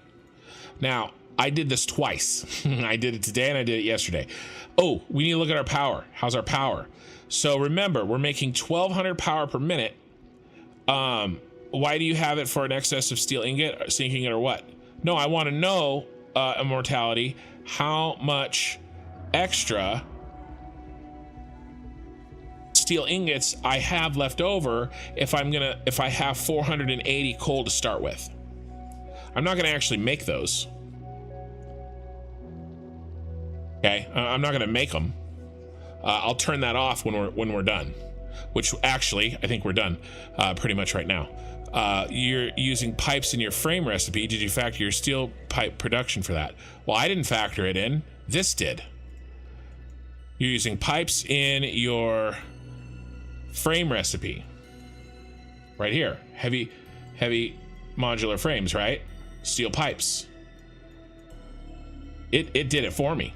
Now, I did this twice. I did it today and I did it yesterday. Oh, we need to look at our power. How's our power? So remember, we're making 1200 power per minute. Why do you have it for an excess of steel ingot, sinking it, or what? No, I want to know, Immortality, how much extra steel ingots I have left over if I have 480 coal to start with. I'm not gonna actually make those. Okay, I'm not gonna make them. I'll turn that off when we're done. Which actually, I think we're done pretty much right now. You're using pipes in your frame recipe. Did you factor your steel pipe production for that? Well, I didn't factor it in. This did. You're using pipes in your frame recipe. Right here. Heavy modular frames, right? Steel pipes. It did it for me.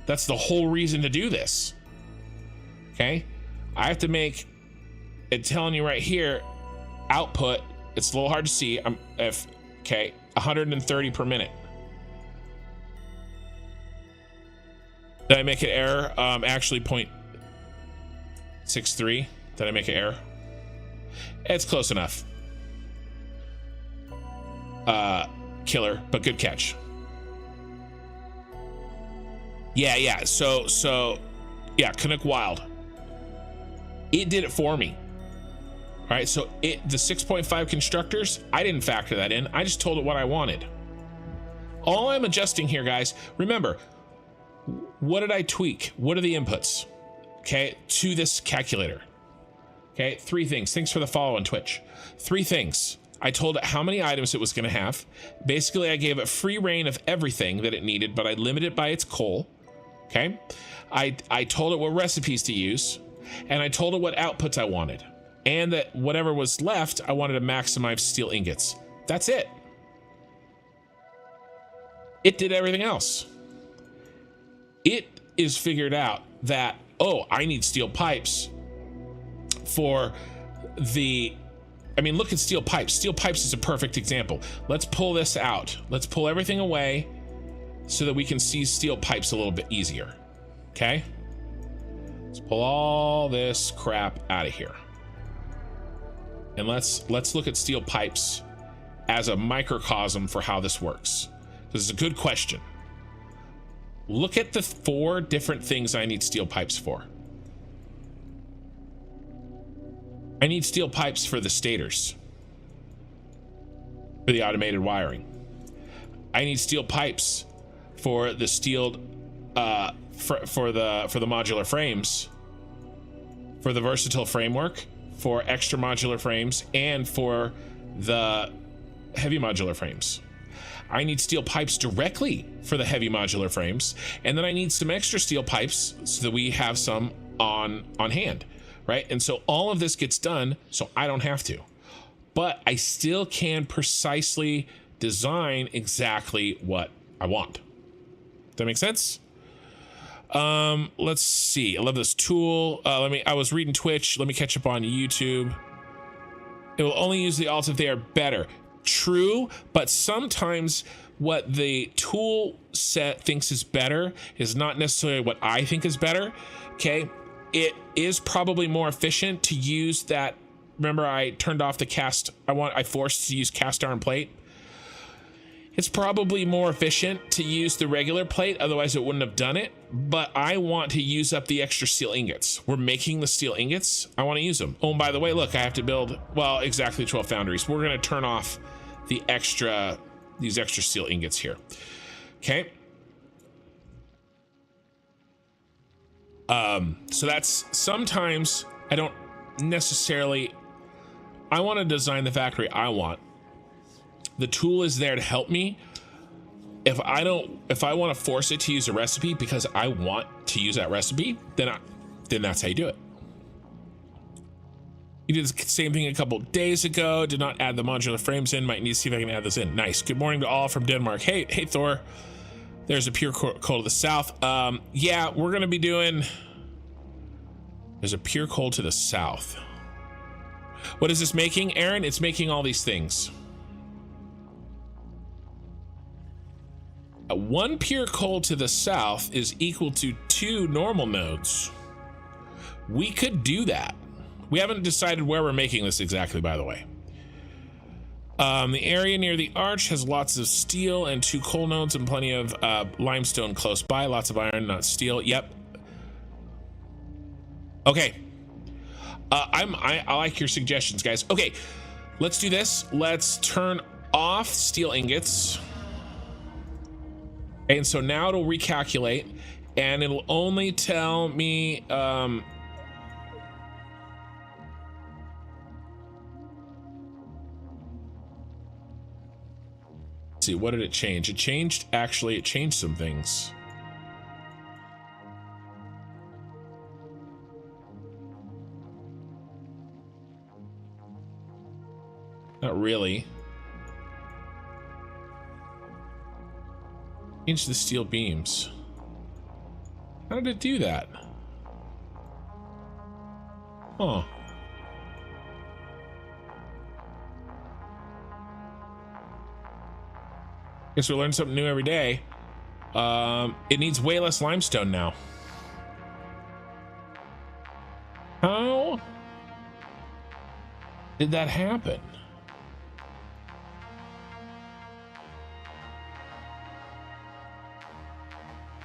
That's the whole reason to do this. Okay? I have to make it telling you right here output. It's a little hard to see. 130 per minute. Did I make an error? Actually 0.63. Did I make an error? It's close enough. Killer, but good catch. Yeah. So yeah, Canuck Wild. It did it for me. All right, so the 6.5 constructors, I didn't factor that in. I just told it what I wanted. All I'm adjusting here, guys, remember, what did I tweak? What are the inputs, okay, to this calculator? Okay, 3 things. Thanks for the follow on Twitch. 3 things. I told it how many items it was going to have. Basically, I gave it free reign of everything that it needed, but I limited it by its coal. Okay, I told it what recipes to use, and I told it what outputs I wanted, and that whatever was left, I wanted to maximize steel ingots. That's it. It did everything else. It is figured out that, oh, I need steel pipes for the, look at steel pipes. Steel pipes is a perfect example. Let's pull this out. Let's pull everything away so that we can see steel pipes a little bit easier. Okay? Let's pull all this crap out of here. And let's look at steel pipes as a microcosm for how this works. This is a good question. Look at the 4 different things I need steel pipes for. I need steel pipes for the stators, for the automated wiring. I need steel pipes for the steel, for the modular frames, for the versatile framework, for extra modular frames, and for the heavy modular frames. I need steel pipes directly for the heavy modular frames, and then I need some extra steel pipes so that we have some on hand, right? And so all of this gets done so I don't have to, but I still can precisely design exactly what I want. Does that make sense? Let's see. I love this tool. I was reading Twitch. Let me catch up on YouTube. It will only use the alts if they are better. true, but sometimes what the tool set thinks is better is not necessarily what I think is better. Okay, it is probably more efficient to use that. Remember, I turned off the cast. I forced to use cast iron plate. It's probably more efficient to use the regular plate, otherwise it wouldn't have done it. But I want to use up the extra steel ingots. We're making the steel ingots. I want to use them. Oh, and by the way, look, I have to build, well, exactly 12 foundries. We're going to turn off these extra steel ingots here. Okay. So that's, sometimes I don't necessarily, I want to design the factory I want. The tool is there to help me. If I want to force it to use a recipe because I want to use that recipe, then that's how you do it. You did the same thing a couple days ago. Did not add the modular frames in. Might need to see if I can add this in. Nice. Good morning to all from Denmark. Hey Thor. There's a pure coal to the south. Yeah, we're gonna be doing. There's a pure coal to the south. What is this making, Aaron? It's making all these things. One pure coal to the south is equal to 2 normal nodes. We could do that. We haven't decided where we're making this exactly, by the way. The area near the arch has lots of steel and 2 coal nodes and plenty of limestone close by. Lots of iron, not steel. Yep. Okay. I like your suggestions, guys. Okay, let's do this. Let's turn off steel ingots. And so now it'll recalculate and it'll only tell me let's see, what did it change? It changed some things. Not really. Change the steel beams. How did it do that? Huh. Guess we learn something new every day. It needs way less limestone now. How did that happen?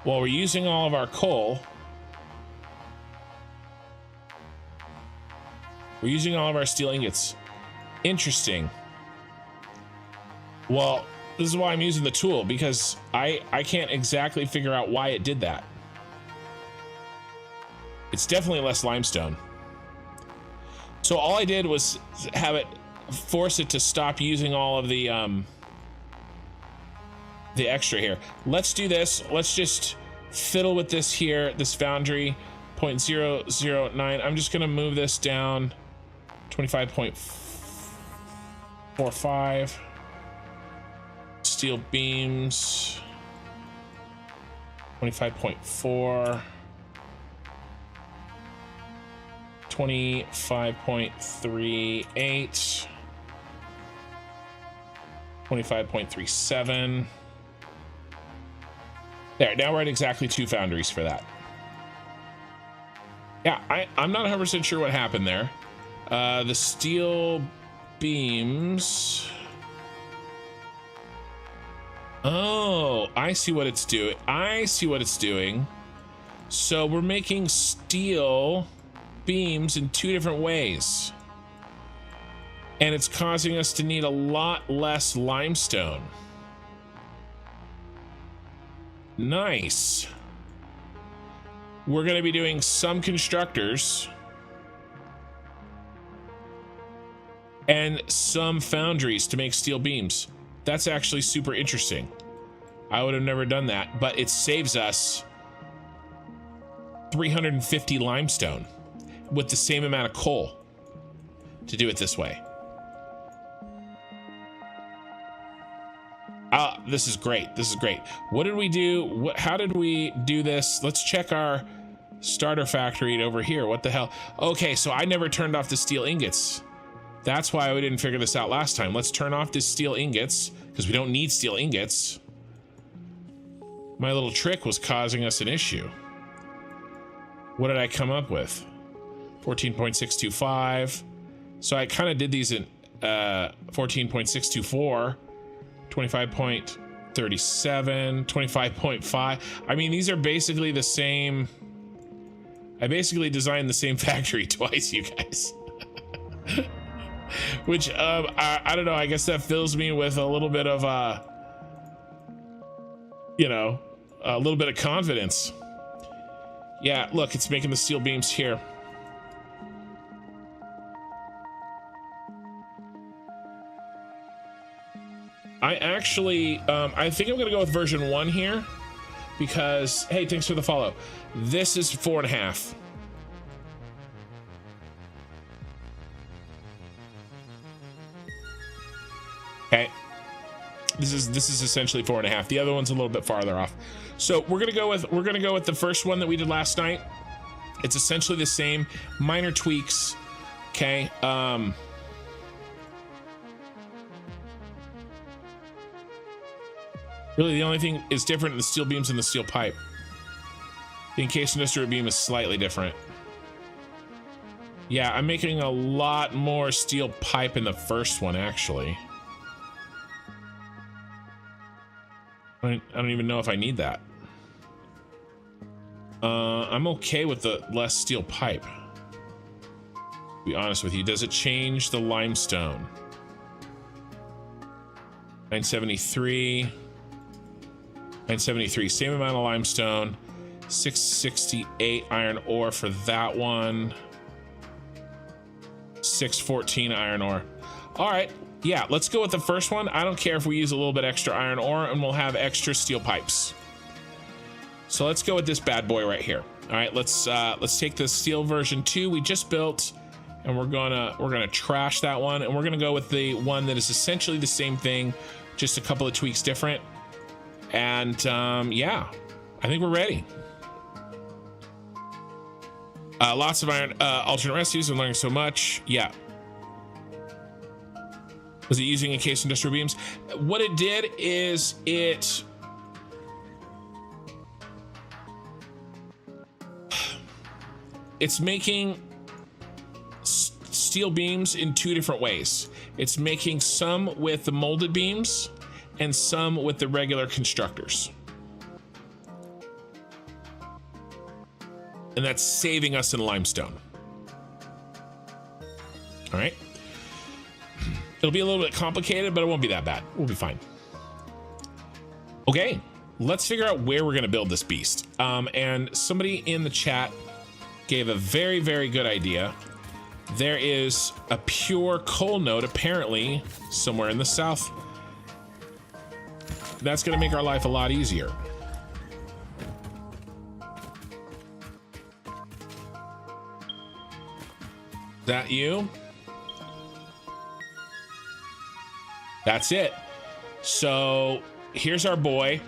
Well, we're using all of our coal. We're using all of our steel ingots. Interesting. Well, this is why I'm using the tool, because I can't exactly figure out why it did that. It's definitely less limestone. So all I did was have it force it to stop using all of the extra here. Let's do this. Let's just fiddle with this here, this foundry 0.009. I'm just gonna move this down 25.45. Steel beams 25.4, 25.38, 25.37. There, now we're at exactly 2 foundries for that. Yeah, I'm not 100% sure what happened there. The steel beams. Oh, I see what it's doing. I see what it's doing. So we're making steel beams in 2 different ways. And it's causing us to need a lot less limestone. Nice. We're going to be doing some constructors and some foundries to make steel beams. That's actually super interesting. I would have never done that, but it saves us 350 limestone with the same amount of coal to do it this way. This is great. This is great. What did we do? How did we do this? Let's check our starter factory over here. What the hell? Okay, so I never turned off the steel ingots. That's why we didn't figure this out last time. Let's turn off this steel ingots, because we don't need steel ingots. My little trick was causing us an issue. What did I come up with? 14.625. So I kind of did these in 14.624, 25.37, 25.5. I mean, these are basically the same. I basically designed the same factory twice, you guys. Which, I don't know, I guess that fills me with a little bit of, you know, a little bit of confidence. Yeah, look, it's making the steel beams here. I actually, I think I'm gonna go with version 1 here because, hey, thanks for the follow. This is 4.5. Okay. This is essentially 4.5. The other one's a little bit farther off. So we're gonna go with the first one that we did last night. It's essentially the same, minor tweaks. Okay. Really, the only thing is different in the steel beams and the steel pipe. The encased industrial beam is slightly different. Yeah, I'm making a lot more steel pipe in the first one, actually. I don't even know if I need that. I'm okay with the less steel pipe. To be honest with you, does it change the limestone? 973. 973, same amount of limestone. 668 iron ore for that one. 614 iron ore. All right, yeah, let's go with the first one. I don't care if we use a little bit extra iron ore, and we'll have extra steel pipes. So let's go with this bad boy right here. All right, let's take the steel version 2 we just built, and we're gonna trash that one, and we're gonna go with the one that is essentially the same thing, just a couple of tweaks different. And yeah, I think we're ready. Lots of iron alternate recipes. I'm learning so much. Yeah. Was it using encased industrial beams? What it did is it's making steel beams in 2 different ways. It's making some with the molded beams and some with the regular constructors. And that's saving us in limestone. All right. It'll be a little bit complicated, but it won't be that bad. We'll be fine. Okay, let's figure out where we're gonna build this beast. And somebody in the chat gave a very, very good idea. There is a pure coal node apparently somewhere in the south. That's gonna make our life a lot easier. That you? That's it. So here's our boy.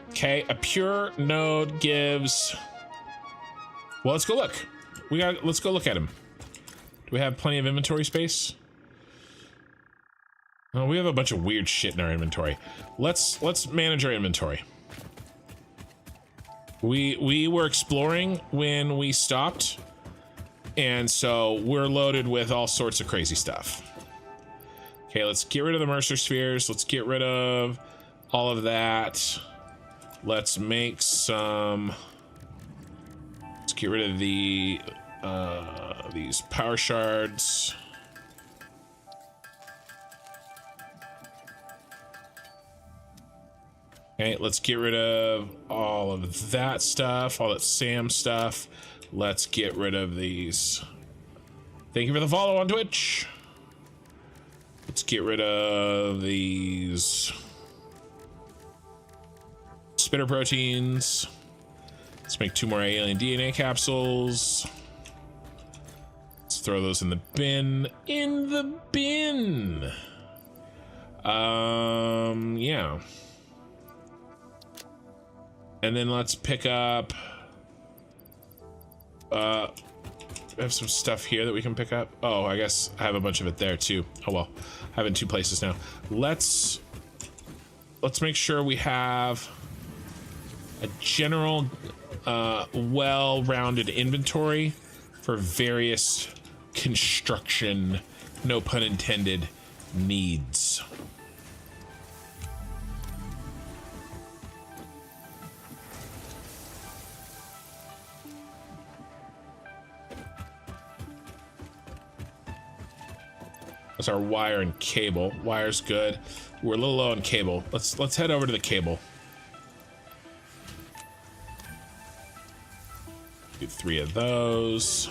Okay, a pure node gives. Well, let's go look. Let's go look at him. Do we have plenty of inventory space? Oh, we have a bunch of weird shit in our inventory. Let's manage our inventory. We were exploring when we stopped, and so we're loaded with all sorts of crazy stuff. Okay, let's get rid of the Mercer spheres. Let's get rid of all of that. Let's make some. Let's get rid of the these power shards. Okay, let's get rid of all of that stuff, all that SAM stuff. Let's get rid of these. Thank you for the follow on Twitch. Let's get rid of these spitter proteins. Let's make 2 more alien DNA capsules. Let's throw those in the bin. In the bin. Yeah. And then let's pick up have some stuff here that we can pick up. Oh, I guess I have a bunch of it there too. Oh well, I have it in 2 places now. Let's make sure we have a general well-rounded inventory for various construction, no pun intended, needs. That's our wire and cable. Wire's good. We're a little low on cable. Let's head over to the cable. Do 3 of those.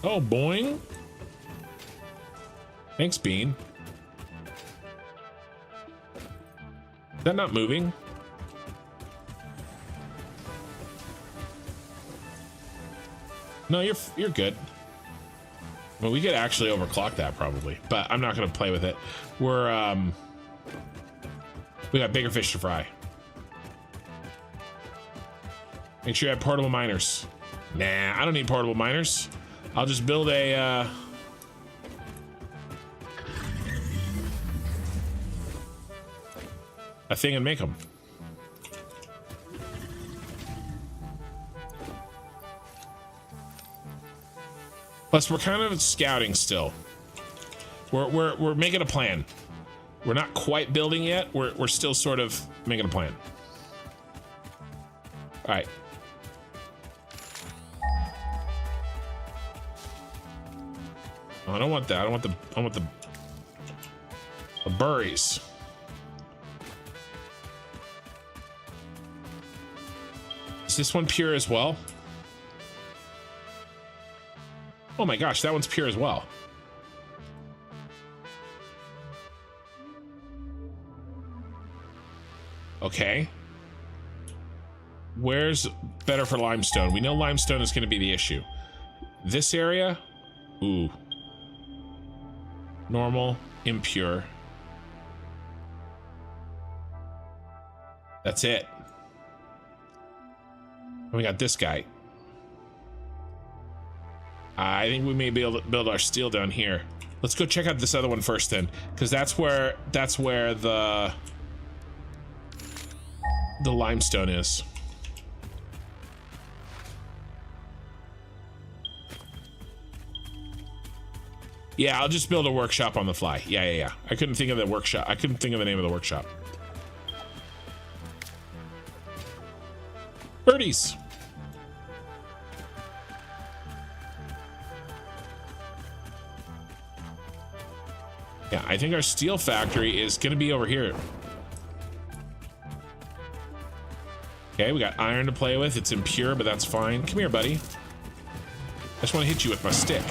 Oh, boing. Thanks, Bean. Is that not moving? No, you're good. Well, we could actually overclock that probably, but I'm not gonna play with it. We got bigger fish to fry. Make sure you have portable miners. Nah, I don't need portable miners. I'll just build a thing and make them. Plus, we're kind of scouting still. We're making a plan. We're not quite building yet. We're still sort of making a plan. All right. Oh, I don't want that. I want the burries. Is this one pure as well? Oh my gosh, that one's pure as well. Okay. Where's better for limestone? We know limestone is going to be the issue. This area? Ooh. Normal, impure. That's it. And we got this guy. I think we may be able to build our steel down here. Let's go check out this other one first then, because that's where the limestone is. Yeah, I'll just build a workshop on the fly. Yeah. I couldn't think of the workshop. I couldn't think of the name of the workshop. Birdies. Yeah, I think our steel factory is gonna be over here. Okay, we got iron to play with. It's impure, but that's fine. Come here, buddy. I just want to hit you with my stick.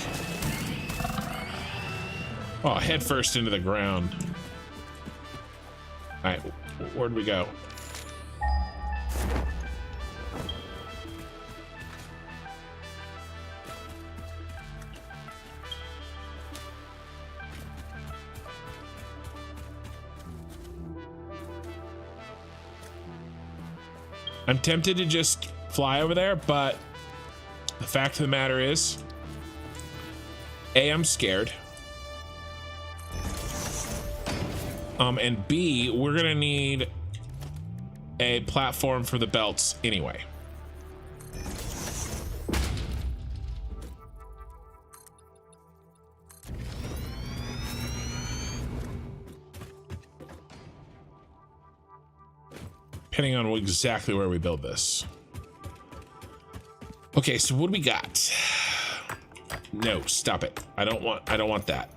Oh, head first into the ground. All right, where'd we go? I'm tempted to just fly over there, but the fact of the matter is, A, I'm scared. And B, we're gonna need a platform for the belts anyway. Depending on exactly where we build this. Okay, so what do we got? No, stop it. I don't want that.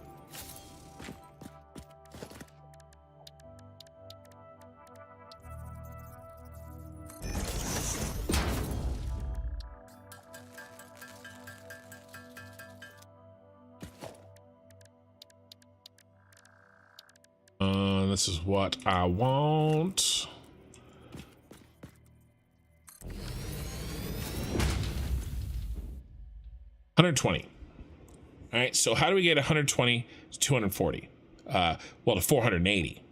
This is what I want. $120. All right, so how do we get 120 to 240? Well, to 480.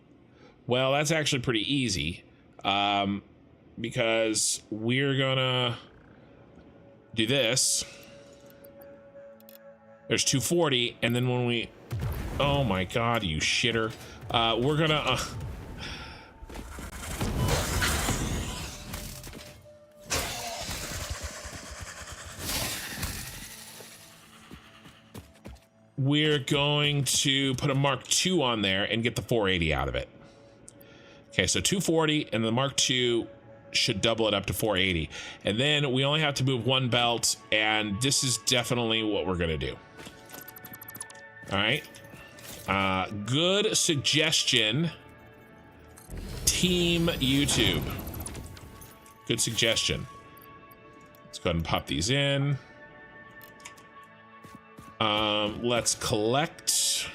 Well, that's actually pretty easy, because we're gonna do this. There's 240, and then when we, oh my god, you shitter, we're gonna we're going to put a Mark II on there and get the 480 out of it. Okay, so 240, and the Mark II should double it up to 480. And then we only have to move one belt, and this is definitely what we're gonna do. All right, good suggestion, Team YouTube. Good suggestion. Let's go ahead and pop these in. Let's collect.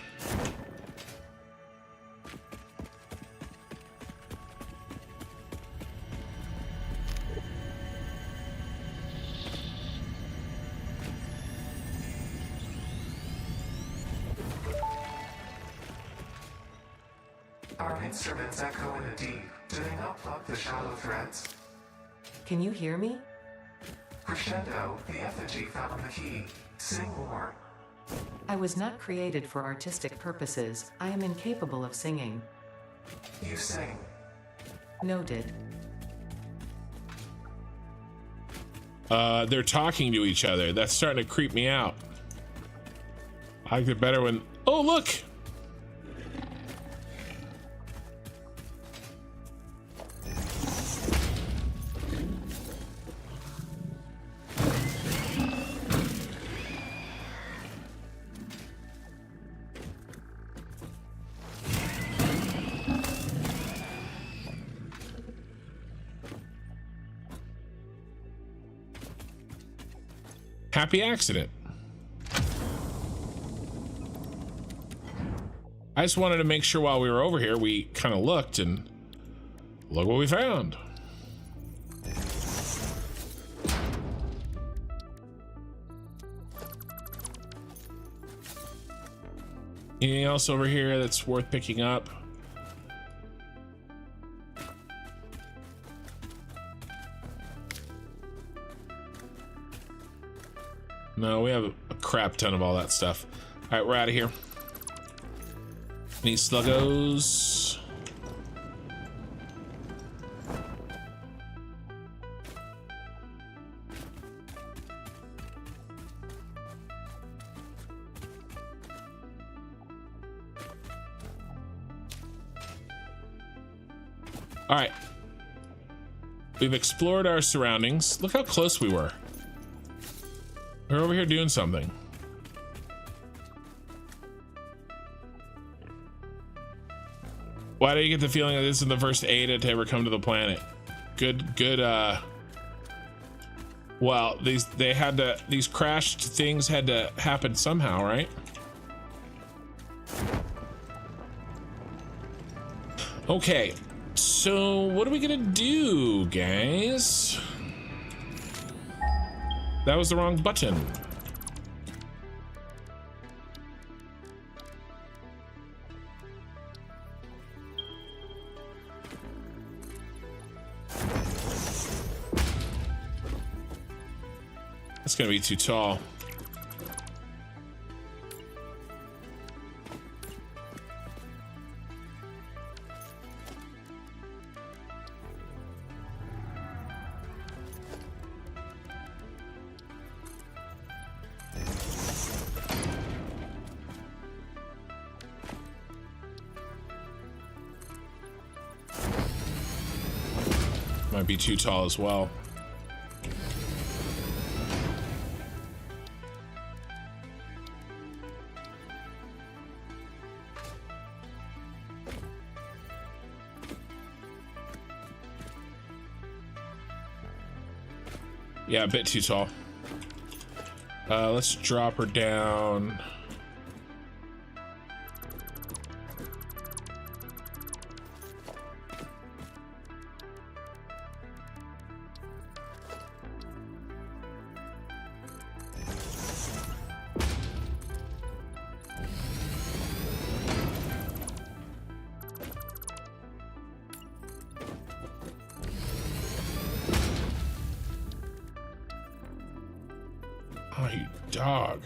Our instruments echo in the deep. Do they not plug the shallow threads? Can you hear me? Crescendo, the effigy found the key. Sing more. I was not created for artistic purposes. I am incapable of singing. You sing. Noted. They're talking to each other. That's starting to creep me out. I like it better when, oh look! Happy accident. I just wanted to make sure while we were over here, we kind of looked and look what we found. Anything else over here that's worth picking up? No, we have a crap ton of all that stuff. All right, we're out of here. Any sluggos? All right. We've explored our surroundings. Look how close we were. We're over here doing something. Why do you get the feeling that this is the first Ada to ever come to the planet? Good, well, these crashed things had to happen somehow, right? Okay, so what are we gonna do, guys? That was the wrong button. That's gonna be too tall. Might be too tall as well. Yeah, a bit too tall. Let's drop her down. Oh, you dog.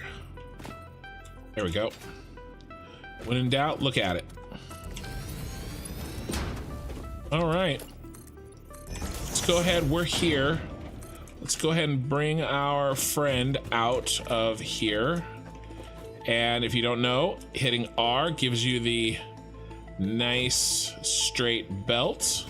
There we go. When in doubt, look at it. All right. Let's go ahead. We're here. Let's go ahead and bring our friend out of here. And if you don't know, hitting R gives you the nice straight belt.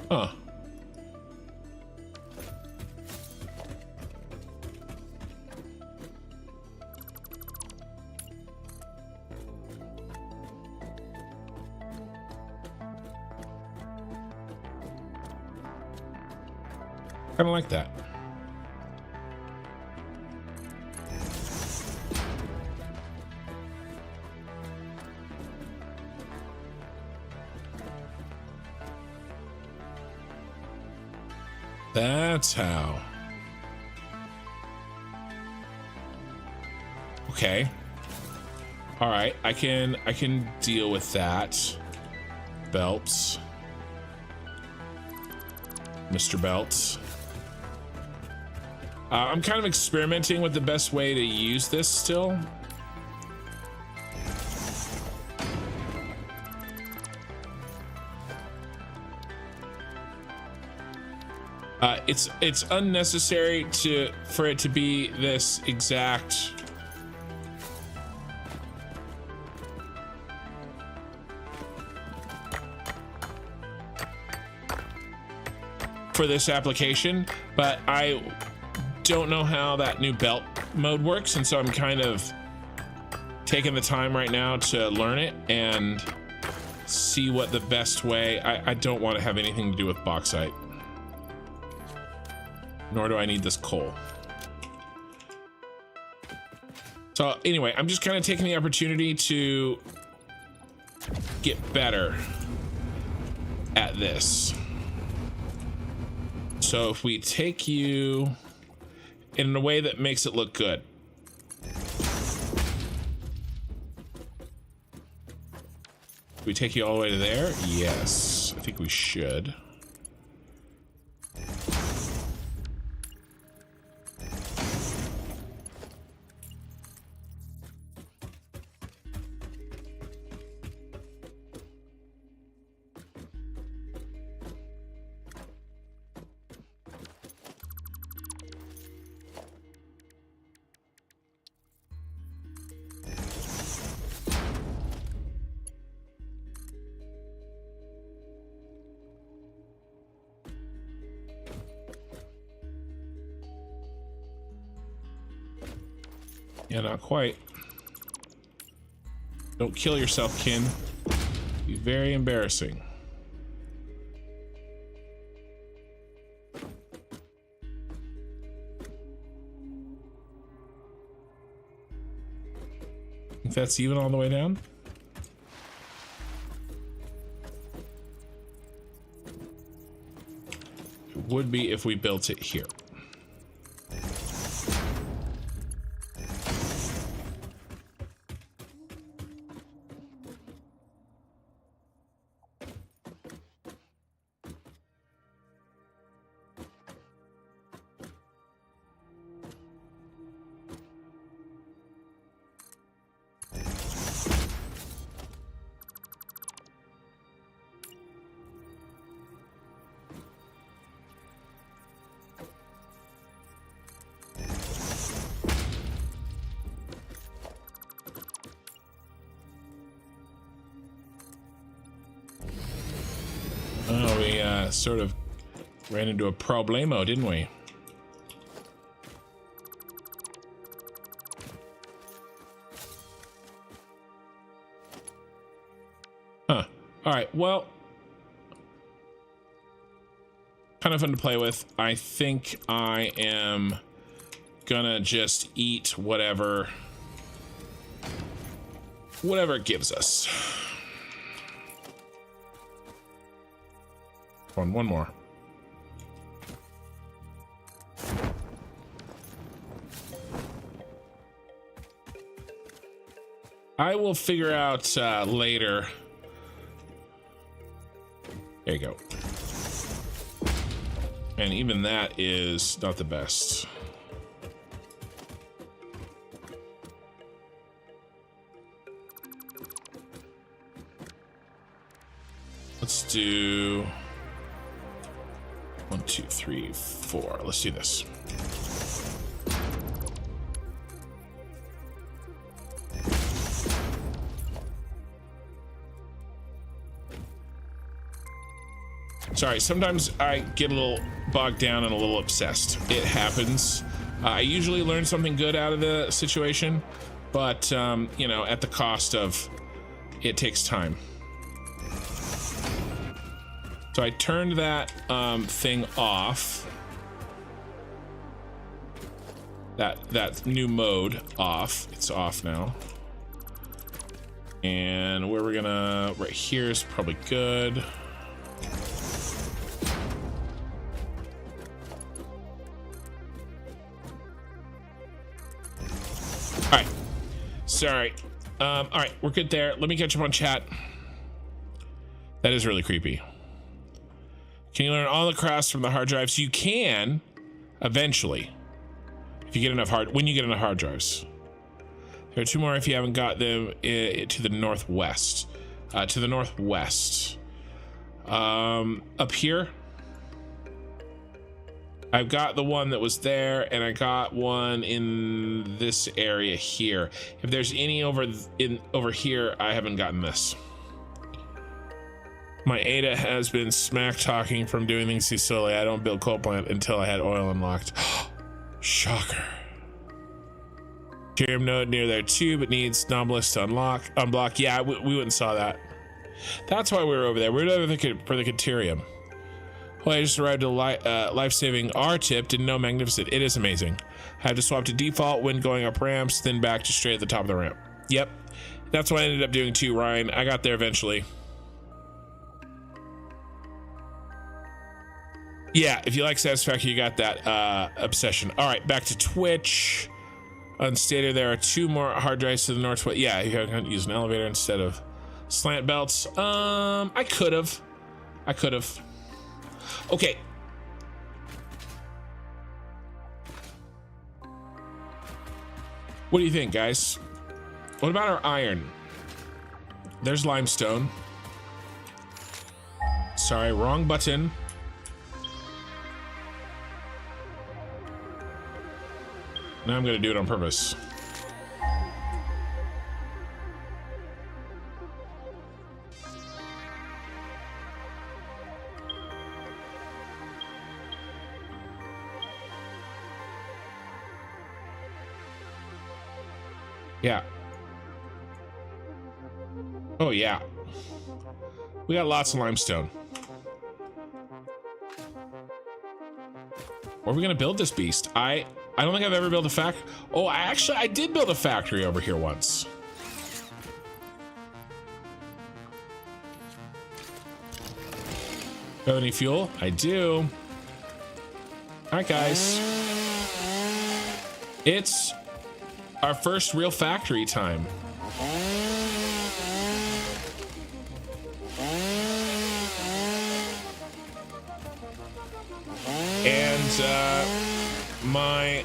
Huh. Kind of like that. That's how. Okay. All right, I can deal with that. Belts. Mr. Belts. I'm kind of experimenting with the best way to use this still. It's unnecessary for it to be this exact. For this application, but I don't know how that new belt mode works, and so I'm kind of taking the time right now to learn it and see what the best way. I don't want to have anything to do with bauxite. Nor do I need this coal. So anyway, I'm just kind of taking the opportunity to get better at this. So if we take you in a way that makes it look good. We take you all the way to there? Yes, I think we should. Yeah, not quite. Don't kill yourself, kin. Be very embarrassing. Think that's even all the way down? It would be if we built it here. Oh, we sort of ran into a problemo, didn't we? Huh. All right, well, kind of fun to play with. I think I am gonna just eat whatever it gives us. one more. I will figure out later. There you go. And even that is not the best. Let's do 1, 2, 3, 4. Let's do this. Sorry, sometimes I get a little bogged down and a little obsessed. It happens. I usually learn something good out of the situation, but you know, at the cost of it takes time. So I turned that thing off. That new mode off. It's off now. And where we're gonna, right here is probably good. All right, sorry. All right, we're good there. Let me catch up on chat. That is really creepy. Can you learn all the crafts from the hard drives? You can, eventually, if you get enough when you get enough hard drives. There are 2 more if you haven't got them to the northwest. To the northwest. Up here. I've got the one that was there, and I got one in this area here. If there's any over here, I haven't gotten this. My Ada has been smack talking from doing things too slowly. I don't build coal plant until I had oil unlocked. Shocker. Ethereum node near there too, but needs Nobilis to unblock. Yeah, we wouldn't saw that. That's why we were over there. We were over for the Caterium. Well, I just arrived at life-saving R-tip. Didn't know magnificent. It is amazing. I had to swap to default when going up ramps, then back to straight at the top of the ramp. Yep. That's what I ended up doing too, Ryan. I got there eventually. Yeah, if you like Satisfactory, you got that obsession. All right, back to Twitch. Unstated, there are 2 more hard drives to the northwest. Yeah, you can use an elevator instead of slant belts. I could have. Okay. What do you think, guys? What about our iron? There's limestone. Sorry, wrong button. Now I'm gonna do it on purpose. Yeah. Oh yeah. We got lots of limestone. Where are we gonna build this beast? I don't think I've ever built a factory. Oh, I did build a factory over here once. Have any fuel? I do. All right, guys. It's our first real factory time. And my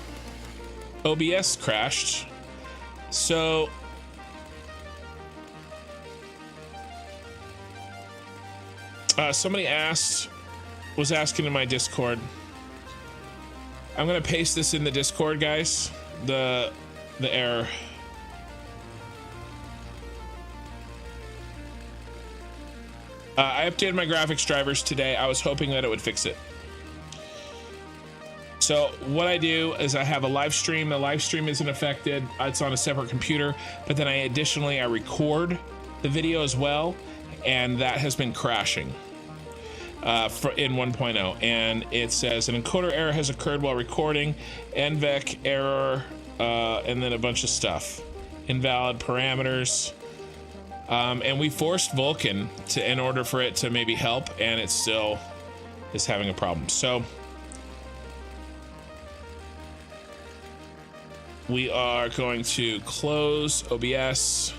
OBS crashed. So somebody was asking in my Discord. I'm gonna paste this in the Discord, guys. The error. I updated my graphics drivers today. I was hoping that it would fix it. So what I do is I have a live stream. The live stream isn't affected. It's on a separate computer, but then I record the video as well, and that has been crashing in 1.0. And it says an encoder error has occurred while recording, NVEC error, and then a bunch of stuff, invalid parameters. And we forced Vulkan in order for it to maybe help, and it's still is having a problem. So we are going to close OBS,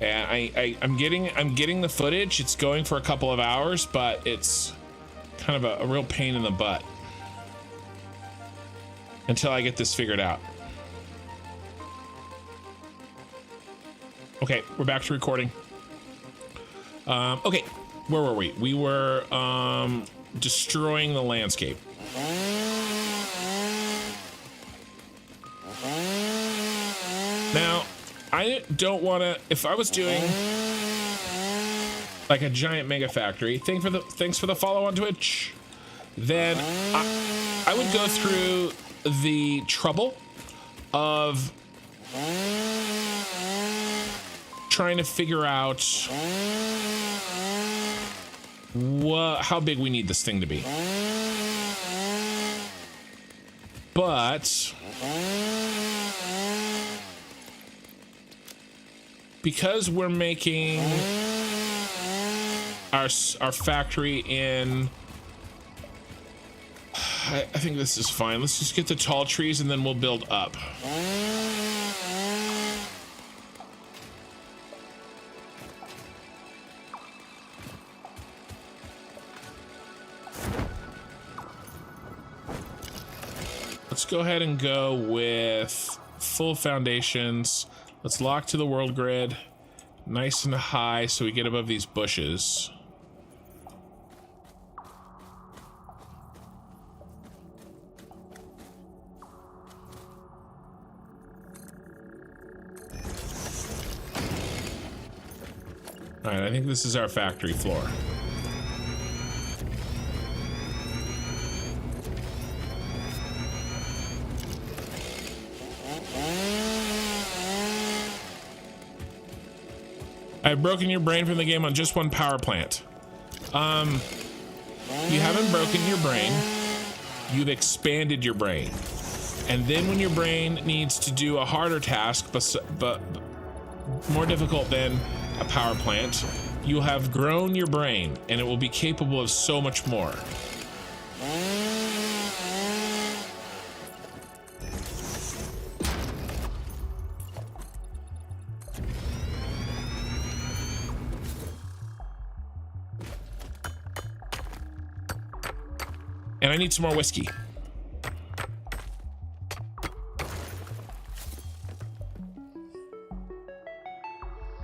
and I'm getting the footage. It's going for a couple of hours, but it's kind of a real pain in the butt until I get this figured out. Okay, we're back to recording. Okay, where were we? We were destroying the landscape. Now, I don't want to. If I was doing like a giant mega factory, thanks for the follow on Twitch, then I would go through the trouble of trying to figure out how big we need this thing to be. But because we're making our factory in, I think this is fine. Let's just get the tall trees and then we'll build up. Let's go ahead and go with full foundations. Let's lock to the world grid nice and high so we get above these bushes. All right, I think this is our factory floor. I've broken your brain from the game on just one power plant. You haven't broken your brain. You've expanded your brain. And then when your brain needs to do a harder task, but more difficult than a power plant, you have grown your brain and it will be capable of so much more. And I need some more whiskey.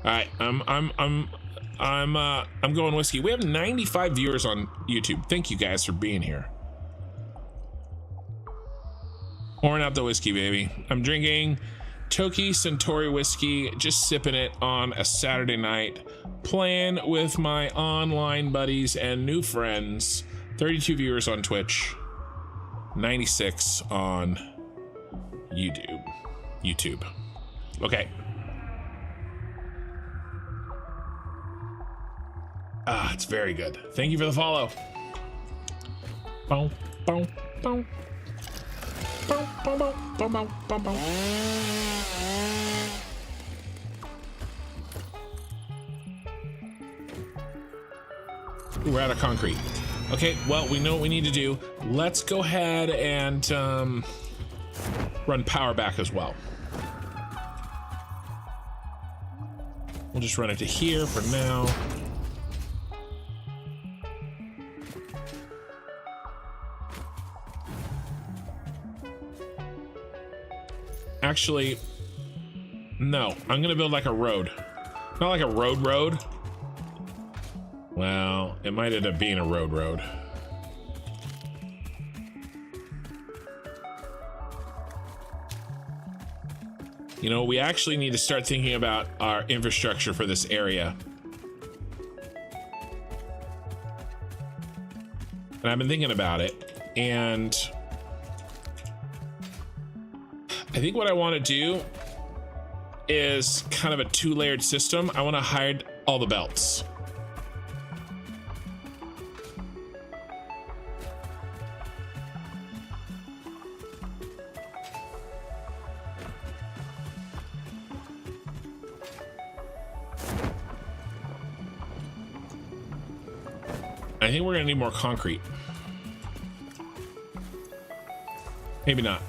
All right, I'm going whiskey. We have 95 viewers on YouTube. Thank you guys for being here. Pouring out the whiskey, baby. I'm drinking Toki Centauri whiskey, just sipping it on a Saturday night, playing with my online buddies and new friends. 32 viewers on Twitch, 96 on YouTube. Okay. It's very good. Thank you for the follow. Bow, bow, bow. Bow, bow, bow, bow, bow, bow, bow. Ooh, we're out of concrete. Okay, well, we know what we need to do. Let's go ahead and run power back as well. We'll just run it to here for now. Actually, no, I'm gonna build like a road. Not like a road. Well, it might end up being a road. You know, we actually need to start thinking about our infrastructure for this area. And I've been thinking about it, and I think what I want to do is kind of a two-layered system. I want to hide all the belts. I think we're gonna need more concrete. Maybe not.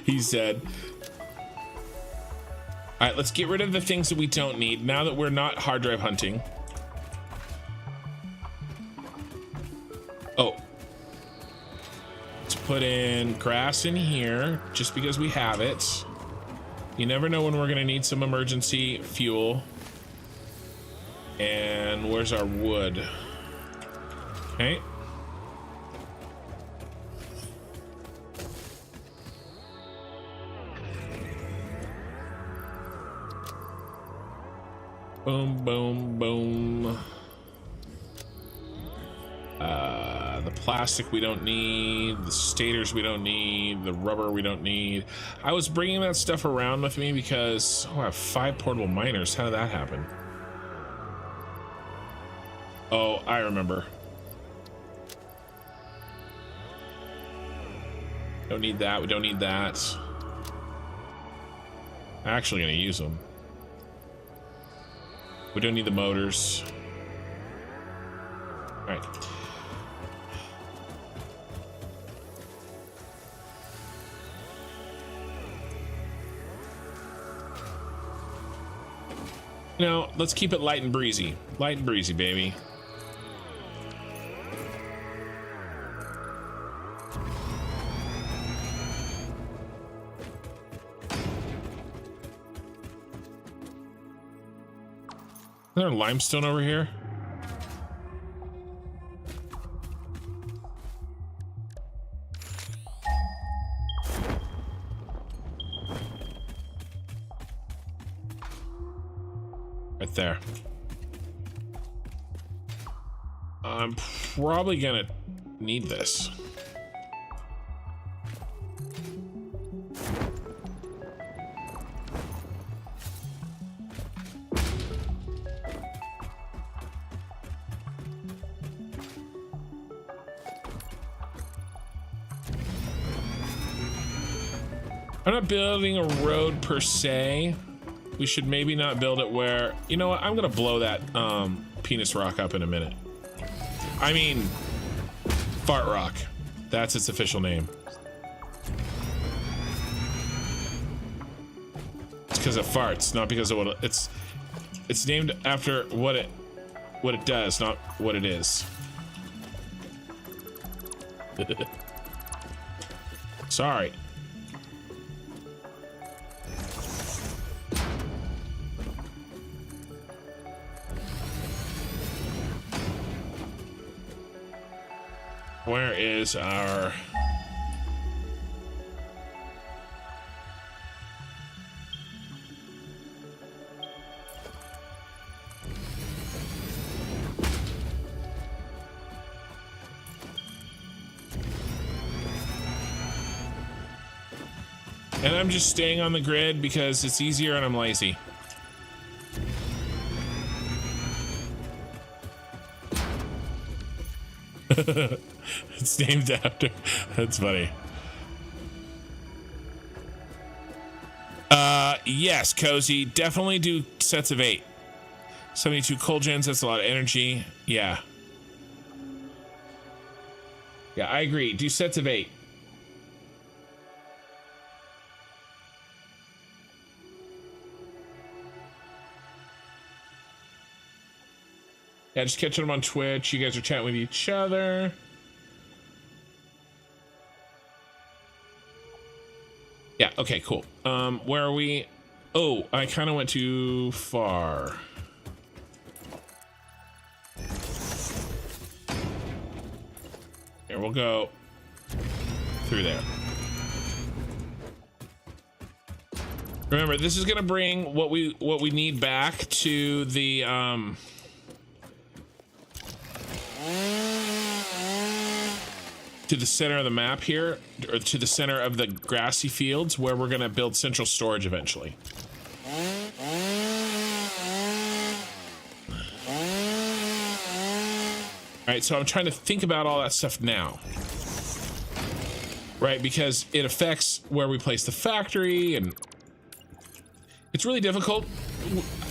He said. All right, let's get rid of the things that we don't need now that we're not hard drive hunting. Oh. Let's put in grass in here just because we have it. You never know when we're gonna need some emergency fuel. And where's our wood? Okay. Boom, boom, boom. The plastic we don't need, the stators we don't need, the rubber we don't need. I was bringing that stuff around with me because I have 5 portable miners. How did that happen? Oh, I remember. Don't need that. We don't need that. I'm actually gonna use them. We don't need the motors. All right. You know, let's keep it light and breezy. Light and breezy, baby. Is there limestone over here? Right there. I'm probably gonna need this. I'm not building a road per se. We should maybe not build it where, you know what, I'm gonna blow that penis rock up in a minute. I mean, fart rock. That's its official name. It's because it farts, not because of what it's named after what it does, not what it is. Sorry. Where is our... And I'm just staying on the grid because it's easier and I'm lazy. It's named after. That's funny. Yes, Cozy. Definitely do sets of 8. 72 coal gens, that's a lot of energy. Yeah. Yeah, I agree. Do sets of 8. Yeah, just catching them on Twitch. You guys are chatting with each other. Yeah, okay, cool. Where are we? Oh, I kind of went too far. Here, we'll go through there. Remember, this is gonna bring what we need back to the center of the map here, or to the center of the grassy fields where we're gonna build central storage eventually. All right, so I'm trying to think about all that stuff now, right? Because it affects where we place the factory, and it's really difficult,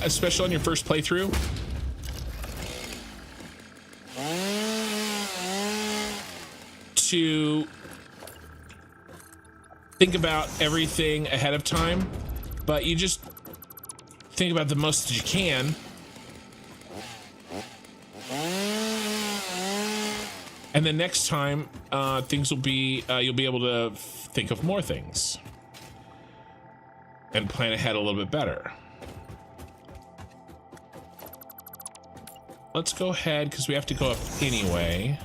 especially on your first playthrough. to think about everything ahead of time, but you just think about the most that you can. And then next time, things will be, you'll be able to think of more things and plan ahead a little bit better. Let's go ahead, because we have to go up anyway.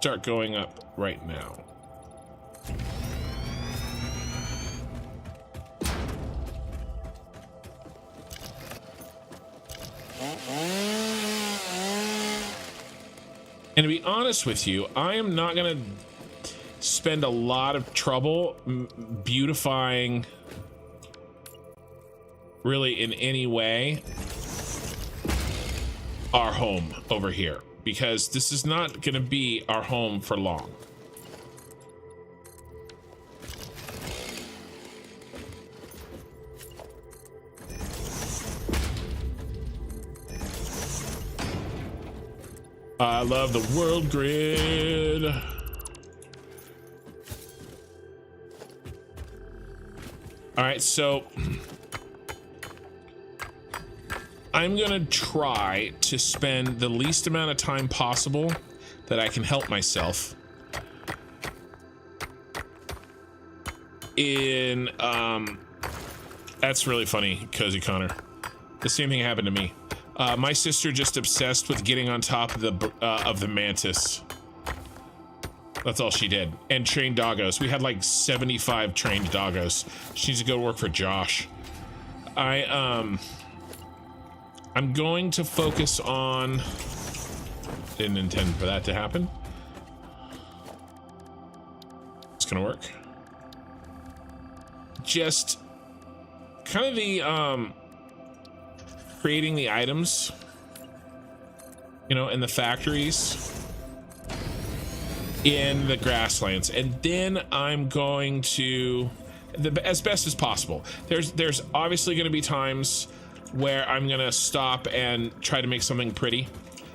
Start going up right now. And to be honest with you, I am not going to spend a lot of trouble beautifying really in any way our home over here, because this is not going to be our home for long. I love the world grid. All right, so I'm gonna try to spend the least amount of time possible that I can help myself in, that's really funny, Cozy Connor. The same thing happened to me. My sister just obsessed with getting on top of the mantis. That's all she did. And trained doggos. We had like 75 trained doggos. She needs to go work for Josh. I'm going to focus on... Didn't intend for that to happen. It's gonna work. Just kind of the, creating the items, you know, in the factories, in the grasslands, and then I'm going to, as best as possible. There's obviously going to be times where I'm going to stop and try to make something pretty,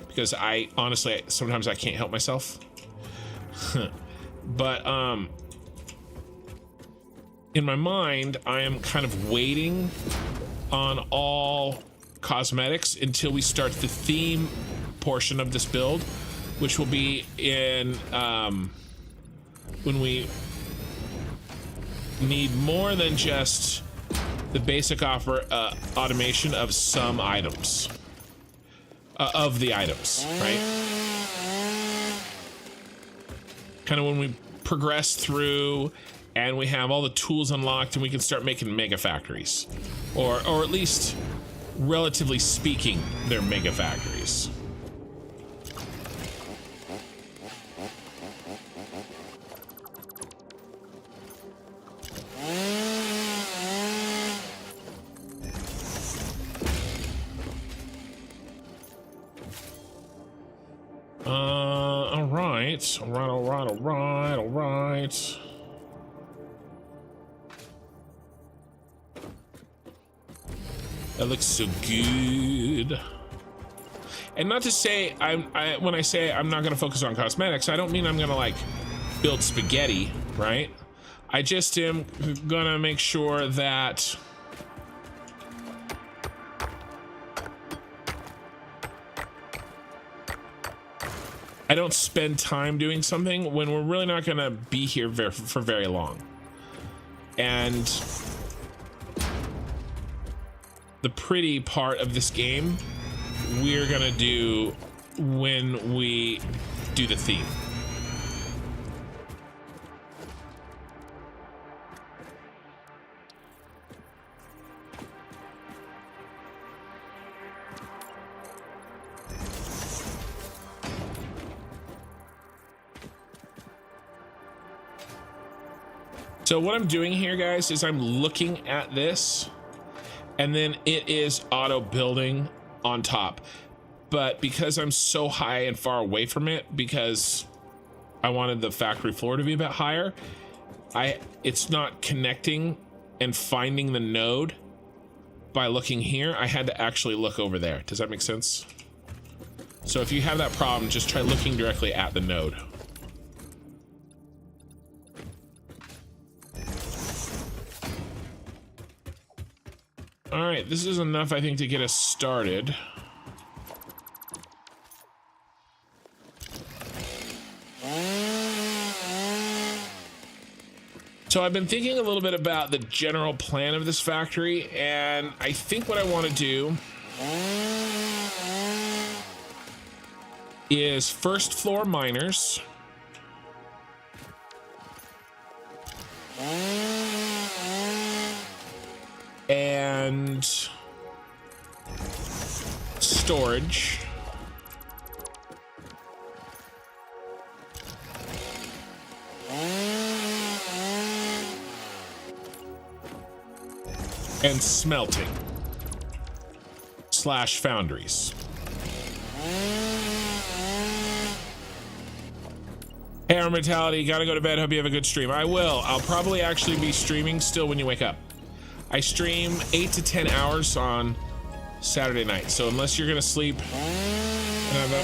because I honestly sometimes I can't help myself. But in my mind, I am kind of waiting on all cosmetics until we start the theme portion of this build, which will be in when we need more than just the basic automation of some items, of the items, right? Kind of when we progress through and we have all the tools unlocked and we can start making mega factories, or at least, relatively speaking, they're mega factories. All right. That looks so good. And not to say when I say I'm not gonna focus on cosmetics, I don't mean I'm gonna like build spaghetti, right? I just am gonna make sure that I don't spend time doing something when we're really not gonna be here for very long. And the pretty part of this game we're gonna do when we do the theme. So what I'm doing here, guys, is I'm looking at this, and then it is auto building on top. But because I'm so high and far away from it, because I wanted the factory floor to be a bit higher, it's not connecting and finding the node by looking here. I had to actually look over there. Does that make sense? So if you have that problem, just try looking directly at the node. All right, this is enough, I think, to get us started. So I've been thinking a little bit about the general plan of this factory, and I think what I want to do is first floor miners. And storage. And smelting / foundries. Hey, our mentality, gotta go to bed. Hope you have a good stream. I will. I'll probably actually be streaming still when you wake up. I stream 8 to 10 hours on Saturday night. So unless you're gonna sleep, and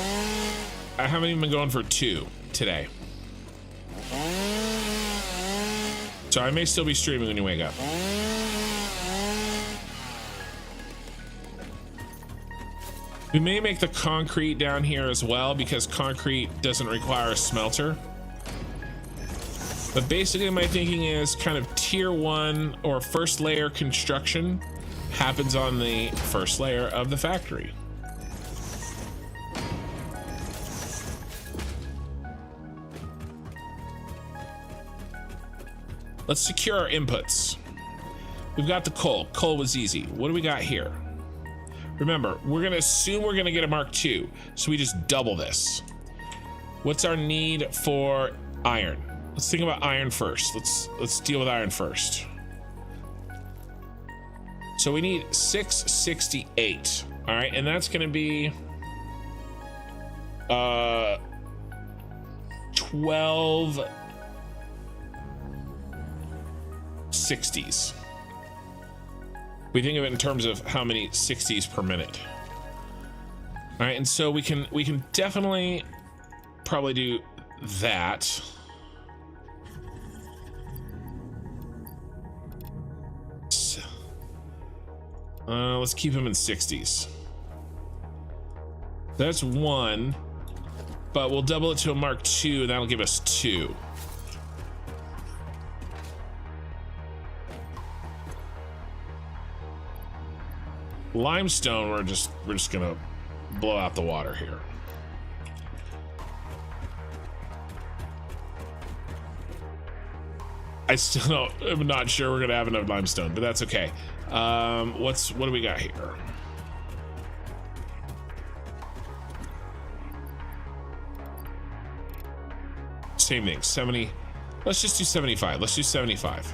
I haven't even been going for 2 today. So I may still be streaming when you wake up. We may make the concrete down here as well because concrete doesn't require a smelter. But basically my thinking is kind of tier 1 or first layer construction happens on the first layer of the factory. Let's secure our inputs. We've got the coal. Coal was easy. What do we got here? Remember, we're gonna assume we're gonna get a Mark II, so we just double this. What's our need for iron? Let's think about iron first. Let's deal with iron first. So we need 668. All right, and that's gonna be 12 60s. We think of it in terms of how many 60s per minute. All right, and so we can definitely probably do that. Let's keep them in 60s. That's 1, but we'll double it to a Mark II, and that'll give us 2. Limestone, we're just gonna blow out the water here. I'm not sure we're gonna have enough limestone, but that's okay. What do we got here? Same thing, 70. Let's just do 75. Let's do 75.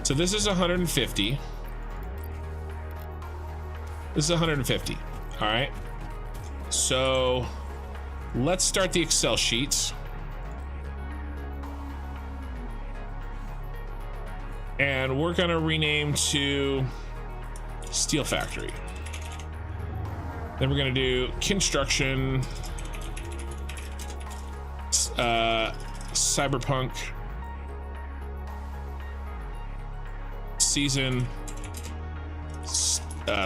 So this is 150. This is 150. All right. So let's start the Excel sheets. And we're gonna rename to Steel Factory. Then we're gonna do construction, cyberpunk, season,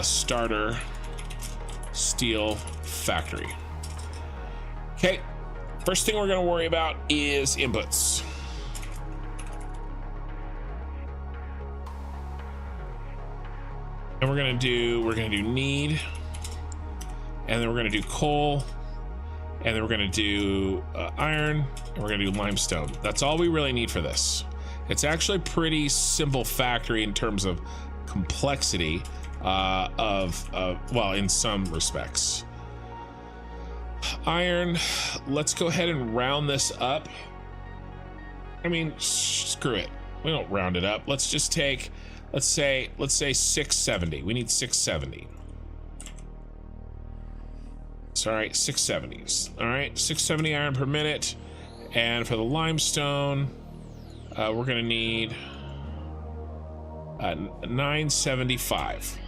starter, Steel Factory. Okay, first thing we're gonna worry about is inputs. And we're gonna do need, and then we're gonna do coal, and then we're gonna do iron, and we're gonna do limestone. That's all we really need for this. It's actually a pretty simple factory in terms of complexity, well, in some respects. Iron, let's go ahead and round this up. I mean, screw it. We don't round it up. Let's just take, let's say 670. We need 670. Sorry, 670s. All right, 670 iron per minute. And for the limestone, we're gonna need 975.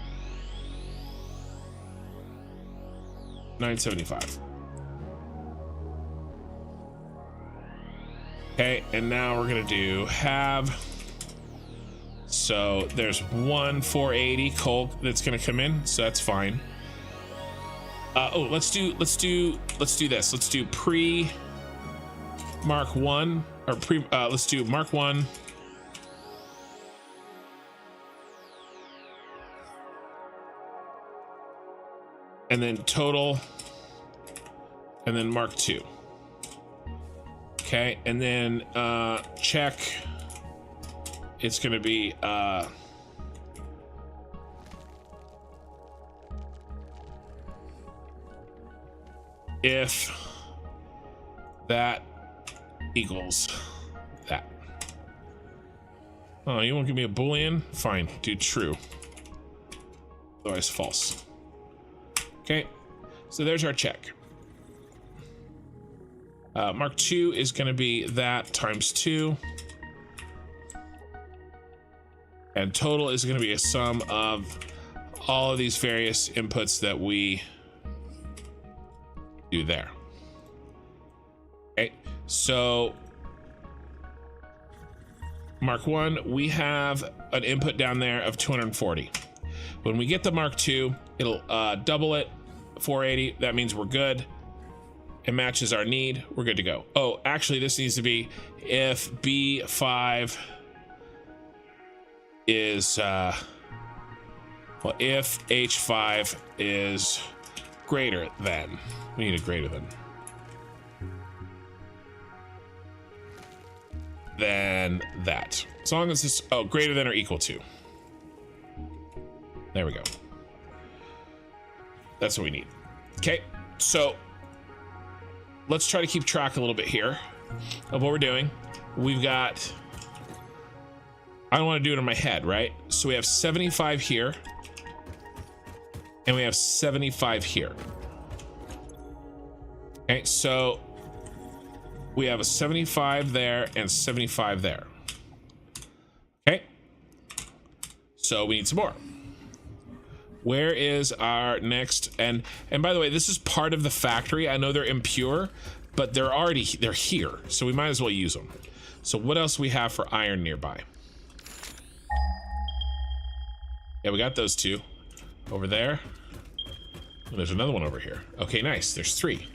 975. Okay, and now we're gonna do have. So there's one 480 coal that's gonna come in, so that's fine. Oh, let's do this. Let's do pre Mark 1 or pre. Let's do Mark 1. And then total, and then Mark 2. Okay, and then check. It's gonna be if that equals that. Oh, you won't give me a Boolean? Fine, do true. Otherwise false. Okay, so there's our check. Mark 2 is going to be that times 2. And total is going to be a sum of all of these various inputs that we do there. Okay, so Mark 1, we have an input down there of 240. When we get the Mark 2, it'll double it, 480. That means we're good. It matches our need. We're good to go. Oh, actually, this needs to be if B5 is, well, if H5 is greater than, we need a greater than that. As long as it's, oh, greater than or equal to. There we go. That's what we need. Okay, so let's try to keep track a little bit here of what we're doing. We've got, I don't want to do it in my head, right? So we have 75 here and we have 75 here. Okay, so we have a 75 there and 75 there. Okay, so we need some more. Where is our next? And by the way, this is part of the factory. I know they're impure, but they're here, so we might as well use them. So what else do we have for iron nearby? Yeah, we got those two over there. And there's another one over here. Okay, nice. There's 3.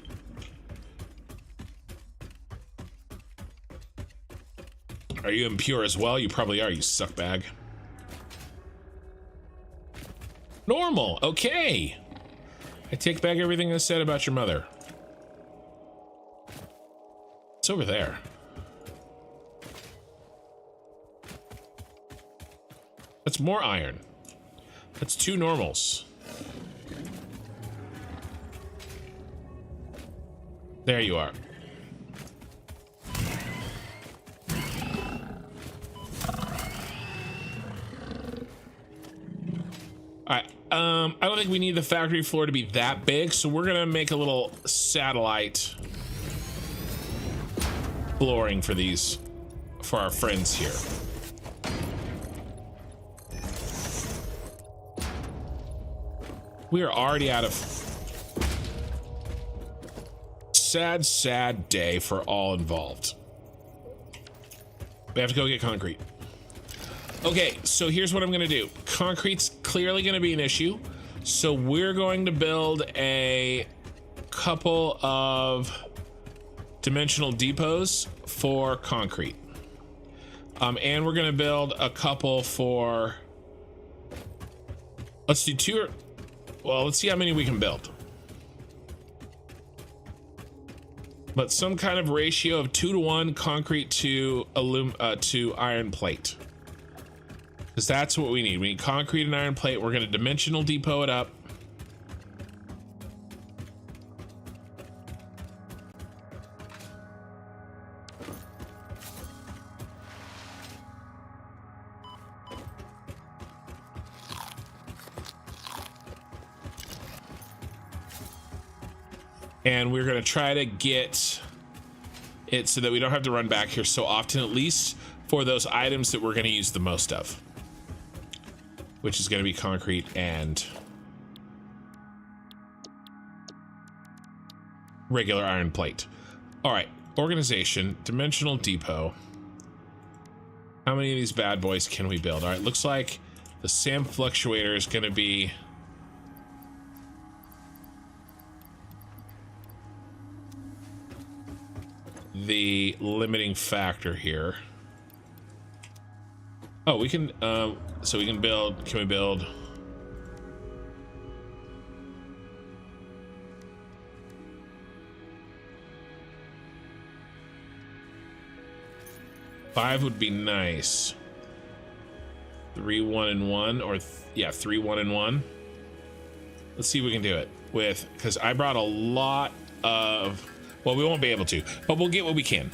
Are you impure as well? You probably are, you suck bag. Normal, okay. I take back everything I said about your mother. It's over there. That's more iron. That's 2 normals. There you are. I don't think we need the factory floor to be that big, so we're gonna make a little satellite flooring for these, for our friends here. We are already out of. Sad, sad day for all involved. We have to go get concrete. Okay, so here's what I'm gonna do. Concrete's clearly gonna be an issue, so we're going to build a couple of dimensional depots for concrete. And we're gonna build a couple for, let's do 2, well, let's see how many we can build. But some kind of ratio of 2-to-1 concrete to iron plate. Because that's what we need. We need concrete and iron plate. We're going to dimensional depot it up. And we're going to try to get it so that we don't have to run back here so often, at least for those items that we're going to use the most of, which is going to be concrete and regular iron plate. All right, organization, dimensional depot. How many of these bad boys can we build? All right, looks like the SAM fluctuator is going to be the limiting factor here. Oh, we can, so we can build, can we build? Five would be nice. 3, 1, and 1, or yeah, 3, 1, and 1. Let's see if we can do it with, because I brought a lot of, well, we won't be able to, but we'll get what we can.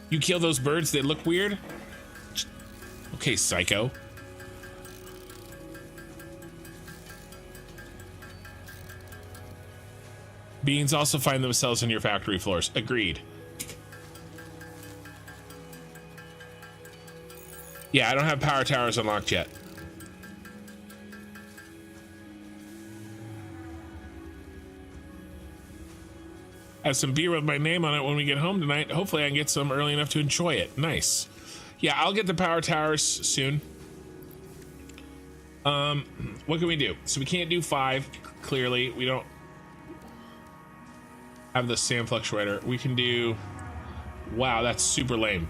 You kill those birds, they look weird. Okay, psycho. Beans also find themselves in your factory floors. Agreed. Yeah, I don't have power towers unlocked yet. I have some beer with my name on it when we get home tonight. Hopefully I can get some early enough to enjoy it. Nice. Yeah, I'll get the power towers soon. What can we do? So we can't do 5, clearly. We don't have the SAM fluctuator. We can do, wow, that's super lame.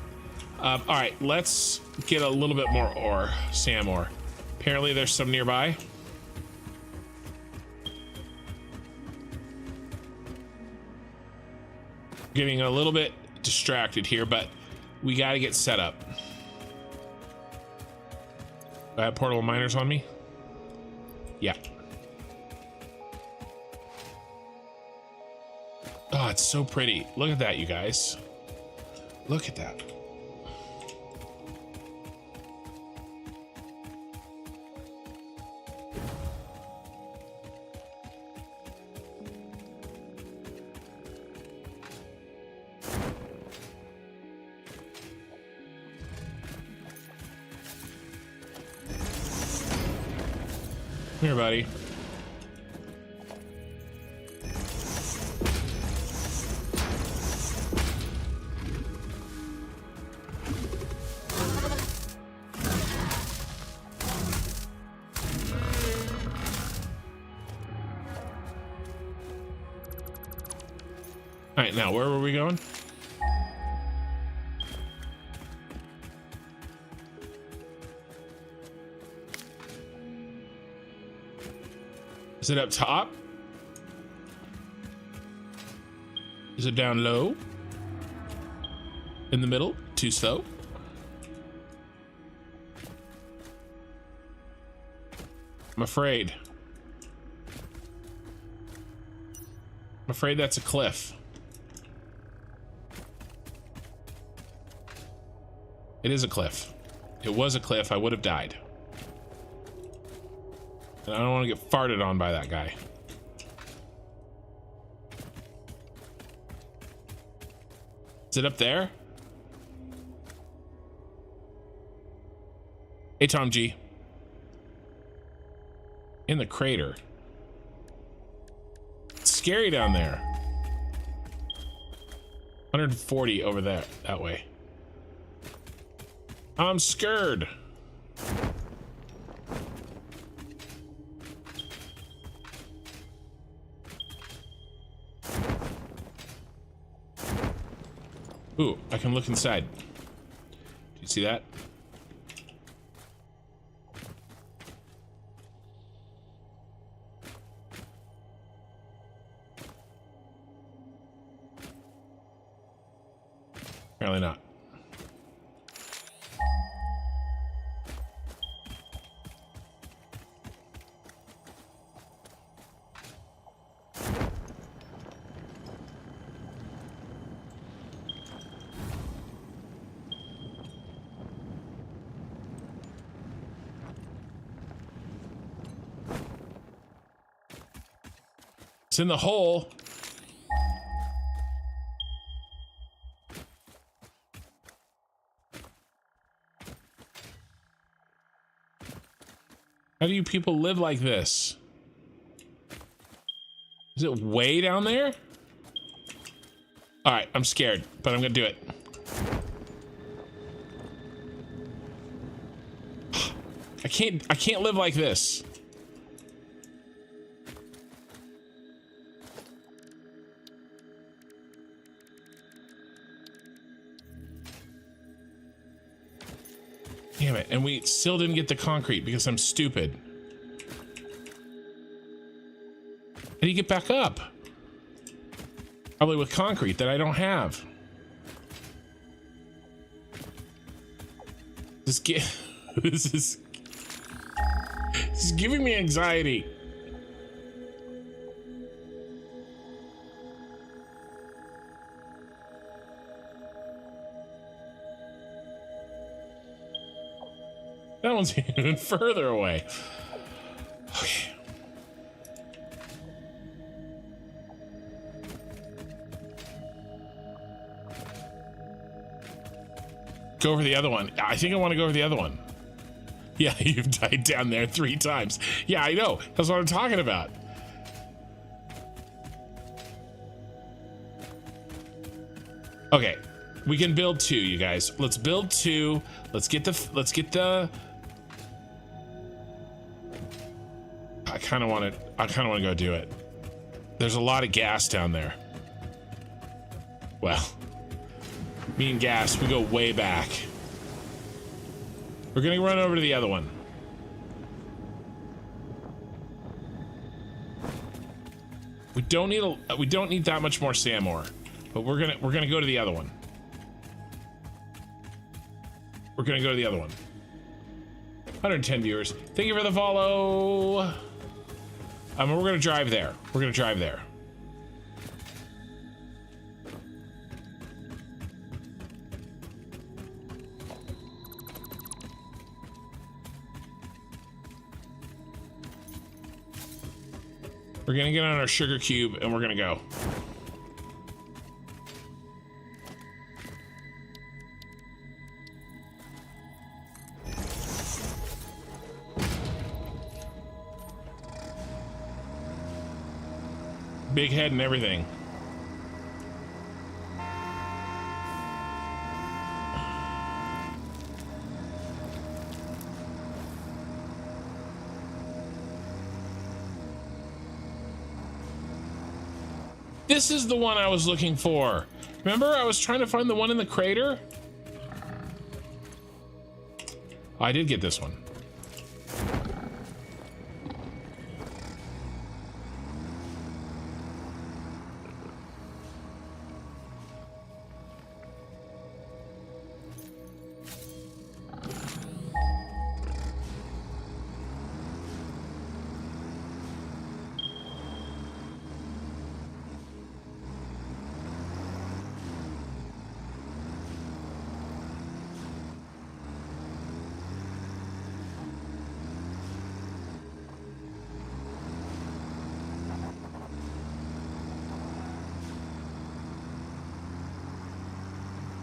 All right, let's get a little bit more ore, SAM ore. Apparently there's some nearby. Getting a little bit distracted here, but we got to get set up. I have portable miners on me. Yeah. Oh, it's so pretty. Look at that, you guys. Look at that. Here, buddy. All right, now where were we going? Is it up top? Is it down low? In the middle? Too slow? I'm afraid. I'm afraid that's a cliff. It is a cliff. It was a cliff. I would have died. And I don't want to get farted on by that guy. Is it up there? Hey, Tom G. In the crater. It's scary down there. 140 over there, that way. I'm scared. Ooh, I can look inside. Do you see that? Apparently not. It's in the hole. How do you people live like this? Is it way down there? All right, I'm scared, but I'm gonna do it. I can't live like this. Damn it, and we still didn't get the concrete because I'm stupid. How do you get back up? Probably with concrete that I don't have. This is giving me anxiety. That one's even further away. Okay. Go over the other one. I think I want to go over the other one. Yeah, you've died down there 3 times. Yeah, I know. That's what I'm talking about. Okay, we can build 2, you guys. Let's build 2. Let's get the. I kind of want to go do it. There's a lot of gas down there. Well, me and gas, we go way back. We're gonna run over to the other one. We don't need that much more sand ore, but we're gonna go to the other one. We're gonna go to the other one. 110 viewers. Thank you for the follow. We're gonna drive there. We're gonna drive there. We're gonna get on our sugar cube and we're gonna go. Big head and everything. This is the one I was looking for. Remember, I was trying to find the one in the crater? Oh, I did get this one.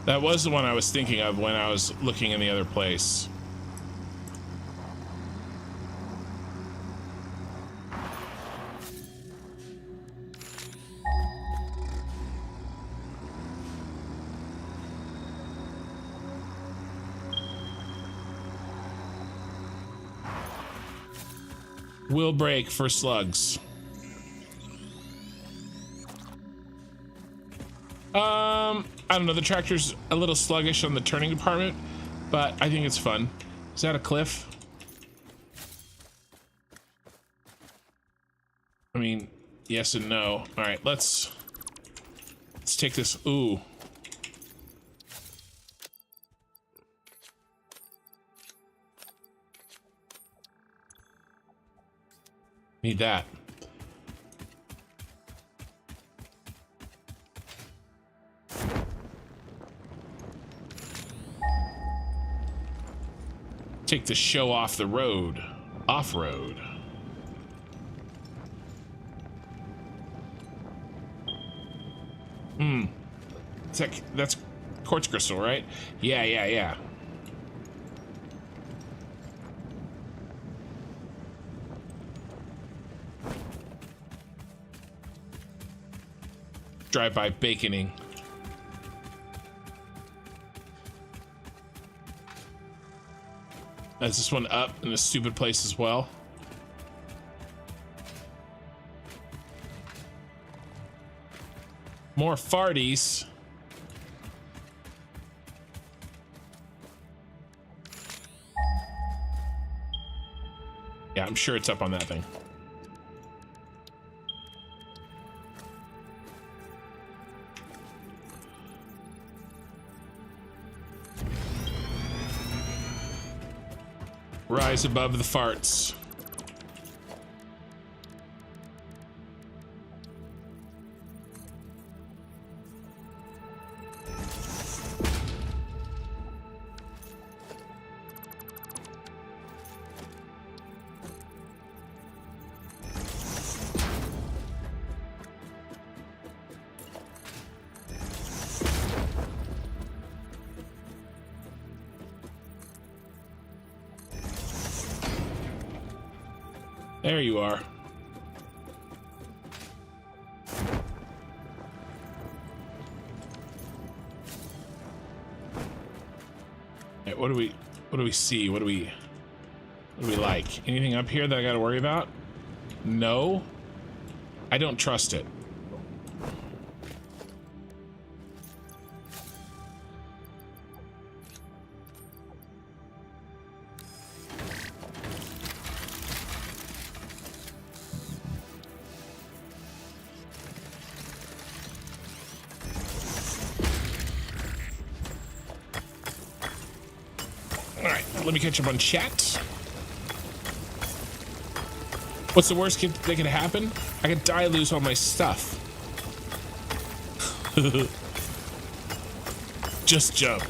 That was the one I was thinking of when I was looking in the other place. Will break for slugs. I don't know, the tractor's a little sluggish on the turning department, but I think it's fun. Is that a cliff? I mean, yes and no. All right, let's take this. Ooh. Need that. Take the show off the road. Off-road. That's quartz crystal, right? Yeah. drive-by baconing. Is this one up in a stupid place as well? More farties. Yeah, I'm sure it's up on that thing. Rise above the farts. There you are. Right, what do we see? What do we like? Anything up here that I gotta worry about? No. I don't trust it. Let me catch up on chat. What's the worst that could happen? I could die, lose all my stuff. Just jump.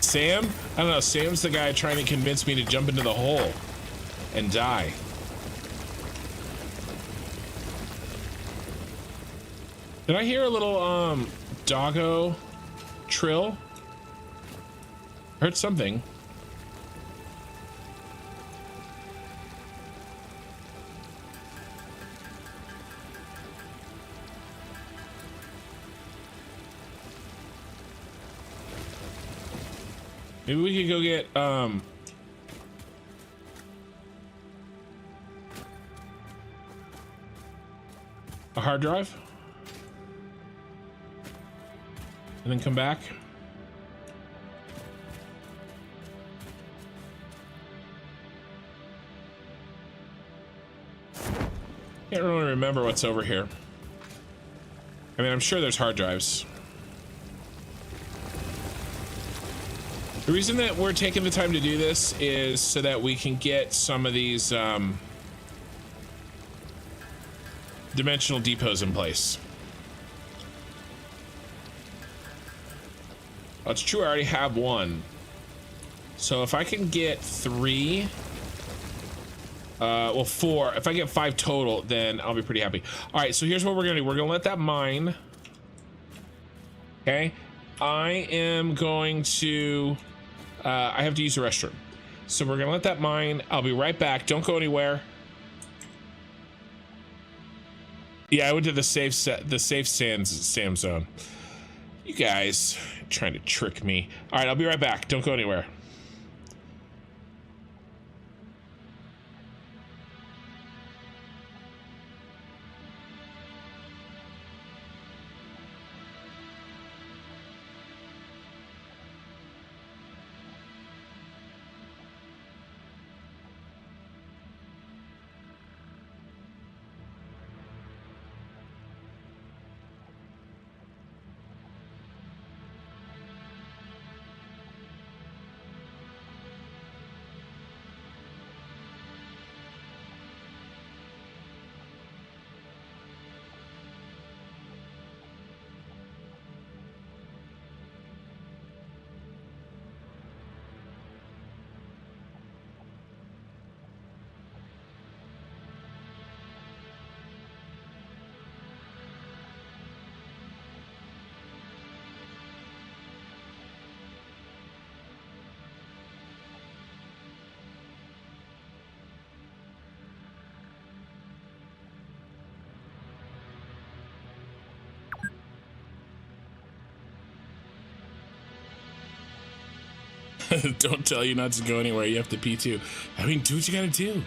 Sam? I don't know. Sam's the guy trying to convince me to jump into the hole and die. Did I hear a little doggo trill? Heard something. Maybe we could go get a hard drive and then come back. Can't really remember what's over here. I mean, I'm sure there's hard drives. The reason that we're taking the time to do this is so that we can get some of these dimensional depots in place. Well, it's true, I already have one. So if I can get 3, well 4, if I get 5 total, then I'll be pretty happy. All right, so here's what we're gonna do. We're gonna let that mine. Okay, I am going to I have to use the restroom, so we're gonna let that mine. I'll be right back. Don't go anywhere. Yeah, I went to the safe Sam zone. You guys are trying to trick me. All right, I'll be right back. Don't go anywhere. Don't tell you not to go anywhere. You have to pee too. I mean, do what you gotta do.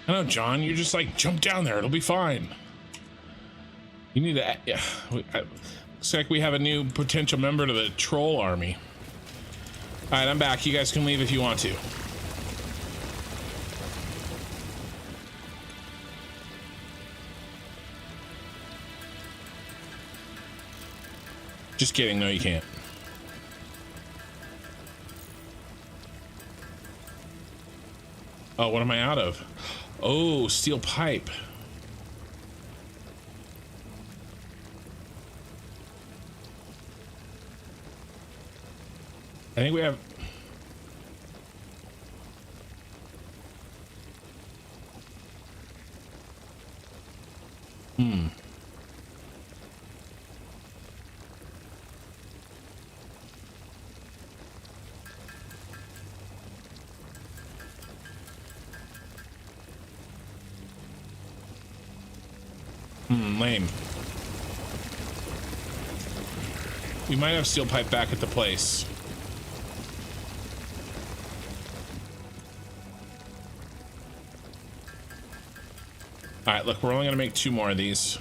I know, John. You're just like, jump down there. It'll be fine. You need to. Yeah. Looks like we have a new potential member to the troll army. All right, I'm back. You guys can leave if you want to. Just kidding. No, you can't. Oh, what am I out of? Oh, steel pipe. I think we have... lame. We might have steel pipe back at the place. All right, look, we're only gonna make 2 more of these.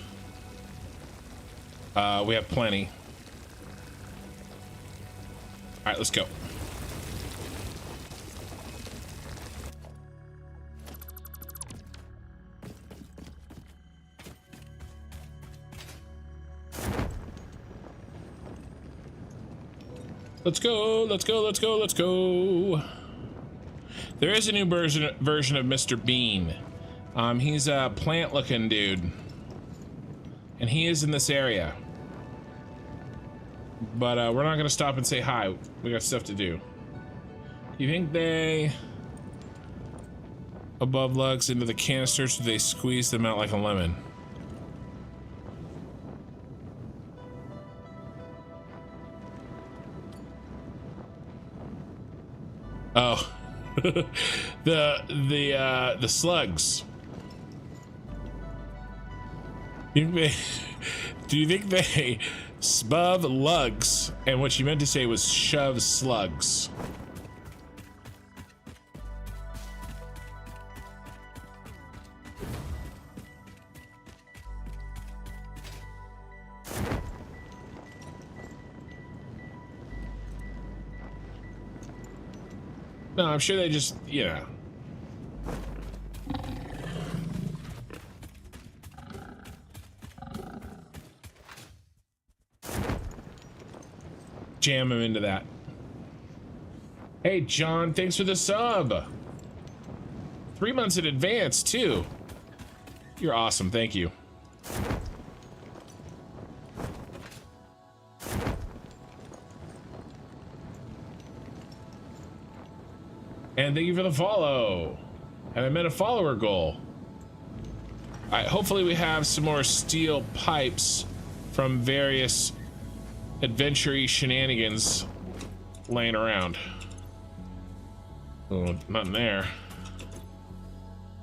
We have plenty. All right, let's go. Let's go, let's go, let's go, let's go. There is a new version of Mr. Bean. He's a plant-looking dude. And he is in this area. But we're not gonna stop and say hi. We got stuff to do. You think they... above lugs into the canisters, or they squeeze them out like a lemon? Oh, the slugs. Do you think they spub lugs? And what she meant to say was shove slugs. No, I'm sure they just, you know. Jam him into that. Hey, John, thanks for the sub. 3 months in advance, too. You're awesome, thank you. And thank you for the follow. And I met a follower goal. All right, hopefully we have some more steel pipes from various adventure-y shenanigans laying around. Oh, not in there.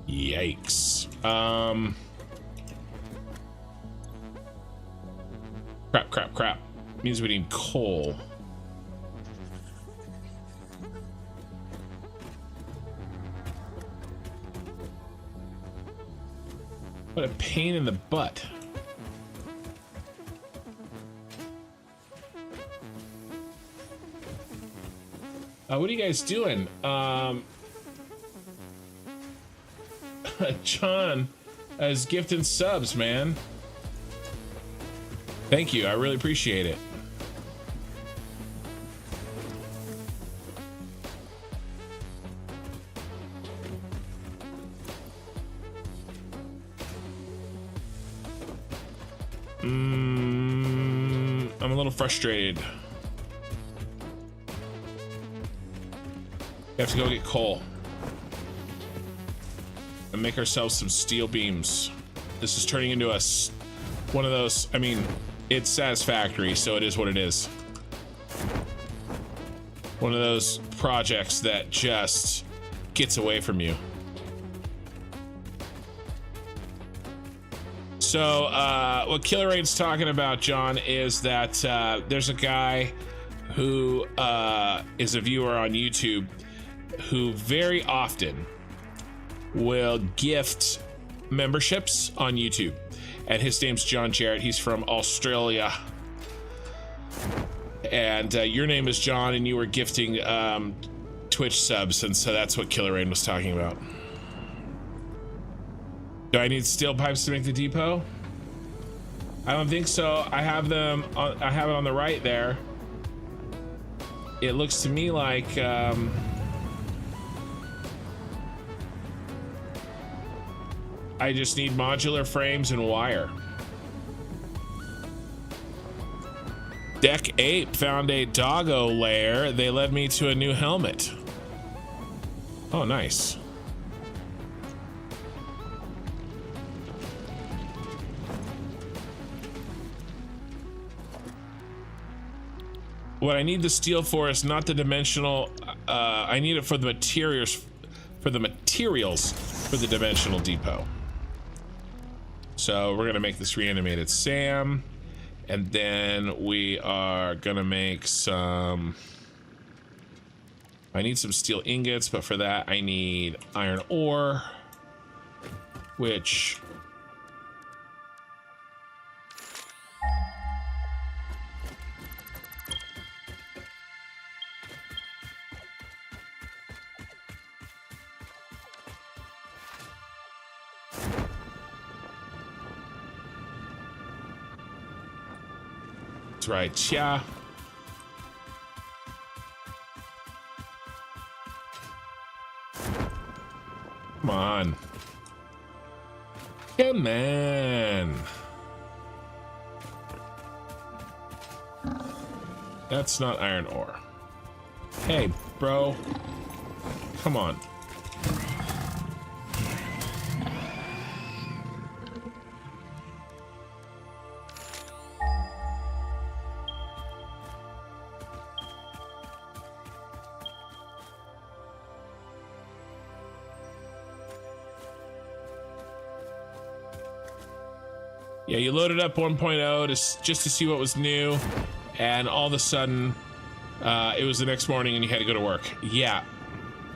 Yikes. Crap. Means we need coal. What a pain in the butt. What are you guys doing? John is gifting subs, man. Thank you. I really appreciate it. I'm a little frustrated. We have to go get coal and make ourselves some steel beams. This is turning into one of those. I mean, it's Satisfactory, so it is what it is. One of those projects that just gets away from you. So what Killer Raid's talking about, John, is that there's a guy who is a viewer on YouTube who very often will gift memberships on YouTube. And his name's John Jarrett. He's from Australia. And your name is John, and you were gifting Twitch subs, and so that's what Killer Rain was talking about. Do I need steel pipes to make the depot? I don't think so. I have them on, I have it on the right there. It looks to me like I just need modular frames and wire. Deck Ape found a doggo lair. They led me to a new helmet. Oh, nice. What I need the steel for is not the dimensional. I need it for the materials, for the dimensional depot. So we're gonna make this reanimated Sam, and then we are gonna make some. I need some steel ingots, but for that I need iron ore, which. That's right, yeah. Come on. Come on. That's not iron ore. Hey, bro. Come on. Yeah, you loaded up 1.0 just to see what was new, and all of a sudden, it was the next morning and you had to go to work. Yeah,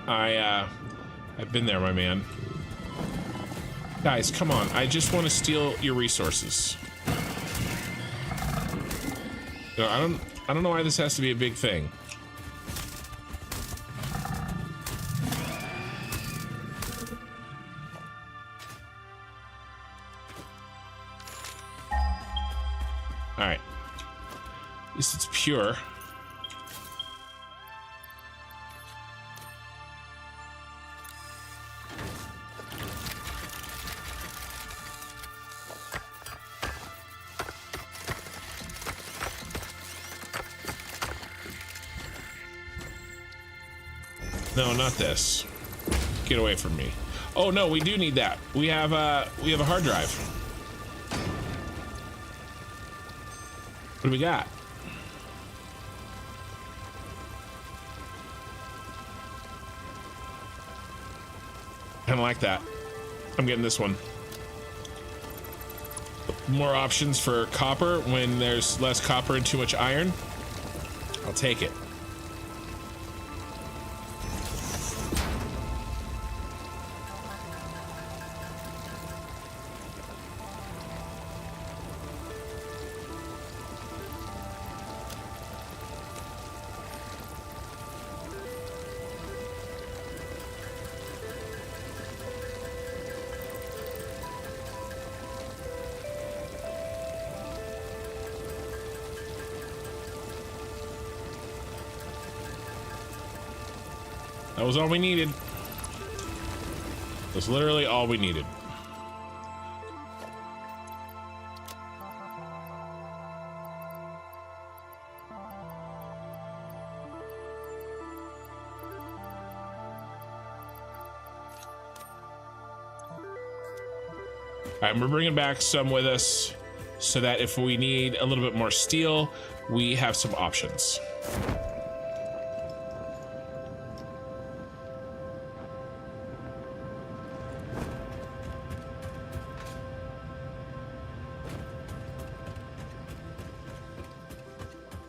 I've been there, my man. Guys, come on! I just want to steal your resources. No, I don't know why this has to be a big thing. Alright. At least it's pure. No, not this. Get away from me. Oh no, we do need that. We have a hard drive. What do we got? Kind of like that. I'm getting this one. More options for copper when there's less copper and too much iron. I'll take it. That was all we needed. That's literally all we needed. All right, we're bringing back some with us so that if we need a little bit more steel, we have some options.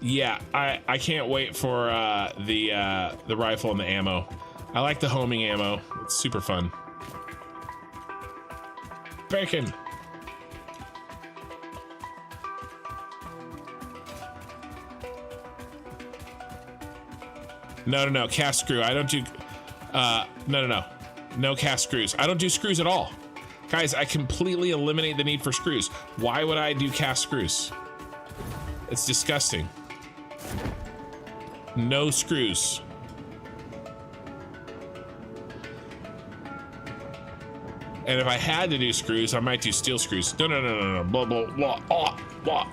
Yeah, I can't wait for the rifle and the ammo. I like the homing ammo. It's super fun. Bacon. No, cast screw. I don't do, no cast screws. I don't do screws at all. Guys, I completely eliminate the need for screws. Why would I do cast screws? It's disgusting. No screws. And if I had to do screws, I might do steel screws. No, blah, blah, blah, blah, blah.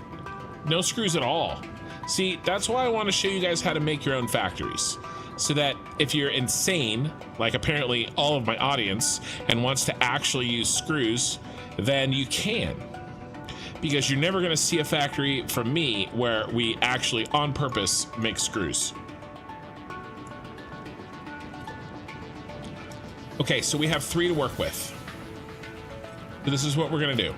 No screws at all. See, that's why I want to show you guys how to make your own factories. So that if you're insane, like apparently all of my audience, and wants to actually use screws, then you can. Because you're never gonna see a factory from me where we actually on purpose make screws. Okay, so we have 3 to work with. This is what we're gonna do.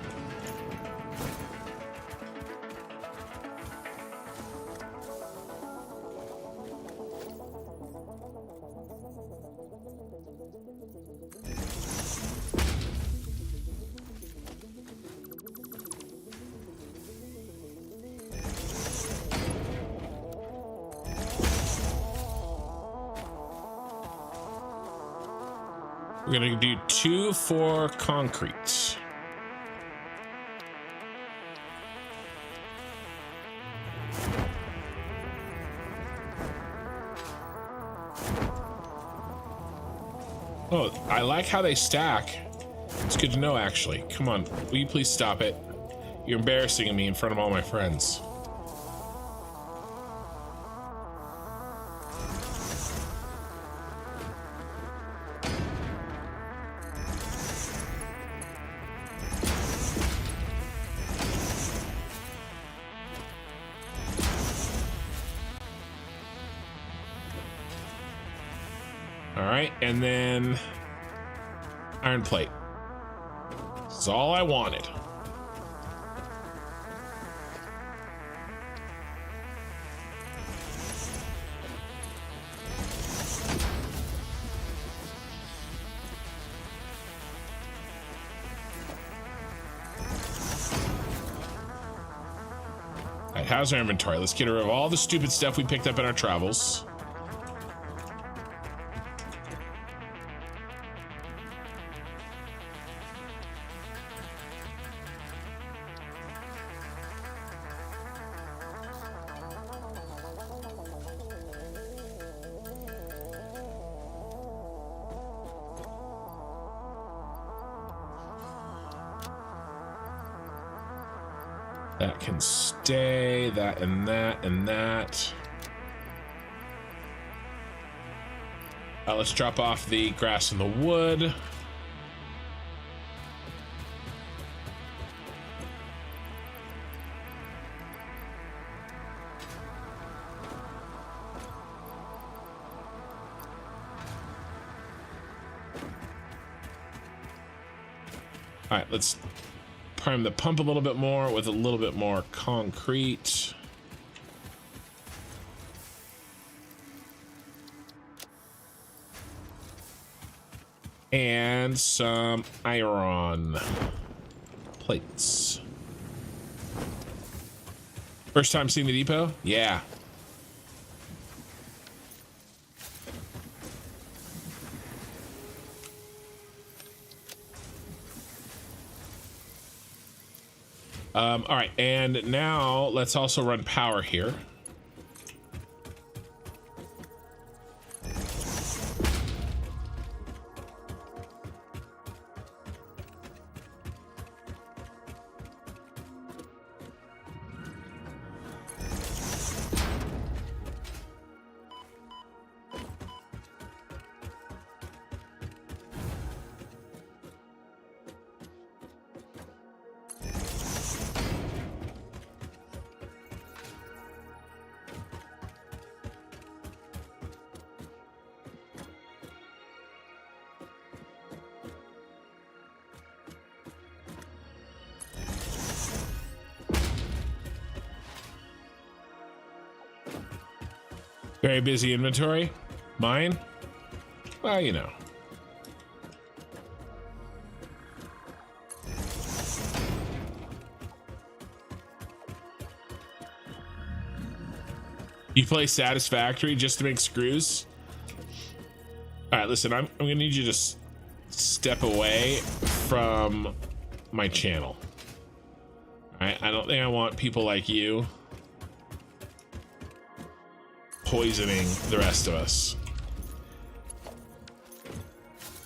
We're gonna do 2 for concrete. Oh, I like how they stack. It's good to know, actually. Come on, will you please stop it? You're embarrassing me in front of all my friends. And then iron plate. That's all I wanted. All right, how's our inventory? Let's get rid of all the stupid stuff we picked up in our travels. That can stay, that and that and that. Let's drop off the grass and the wood. All right, let's prime the pump a little bit more with a little bit more concrete. And some iron plates. First time seeing the depot? Yeah. All right, and now let's also run power here. Very busy inventory. Mine? Well, you know. You play Satisfactory just to make screws? All right, listen, I'm gonna need you to step away from my channel. All right, I don't think I want people like you poisoning the rest of us.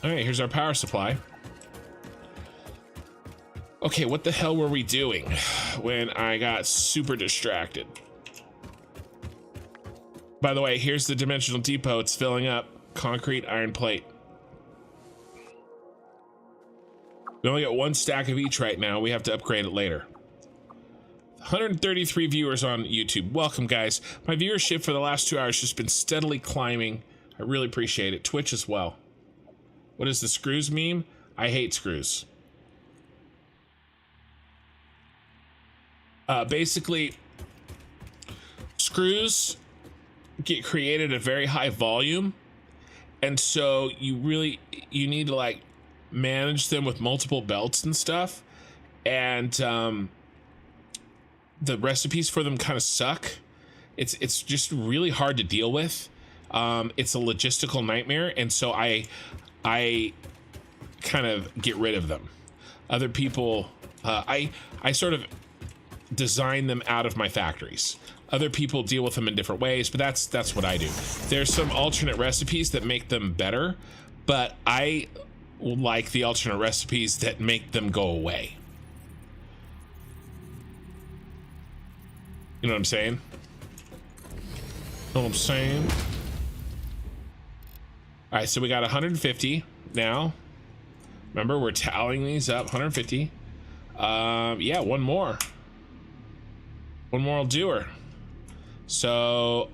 All right, here's our power supply. Okay, what the hell were we doing when I got super distracted? By the way, here's the dimensional depot. It's filling up. Concrete, iron plate. We only got one stack of each right now. We have to upgrade it later. 133 viewers on YouTube. Welcome, guys. My viewership for the last 2 hours has just been steadily climbing. I really appreciate it. Twitch as well. What is the screws meme? I hate screws. Basically, screws get created at a very high volume, and so you need to like manage them with multiple belts and stuff, and the recipes for them kind of suck. It's just really hard to deal with. It's a logistical nightmare, and so I kind of get rid of them. Other people, I sort of design them out of my factories. Other people deal with them in different ways, but that's what I do. There's some alternate recipes that make them better, but I like the alternate recipes that make them go away. You know what I'm saying? Know what I'm saying? All right, so we got 150 now. Remember, we're tallying these up. 150. Yeah, one more. One more will do her. So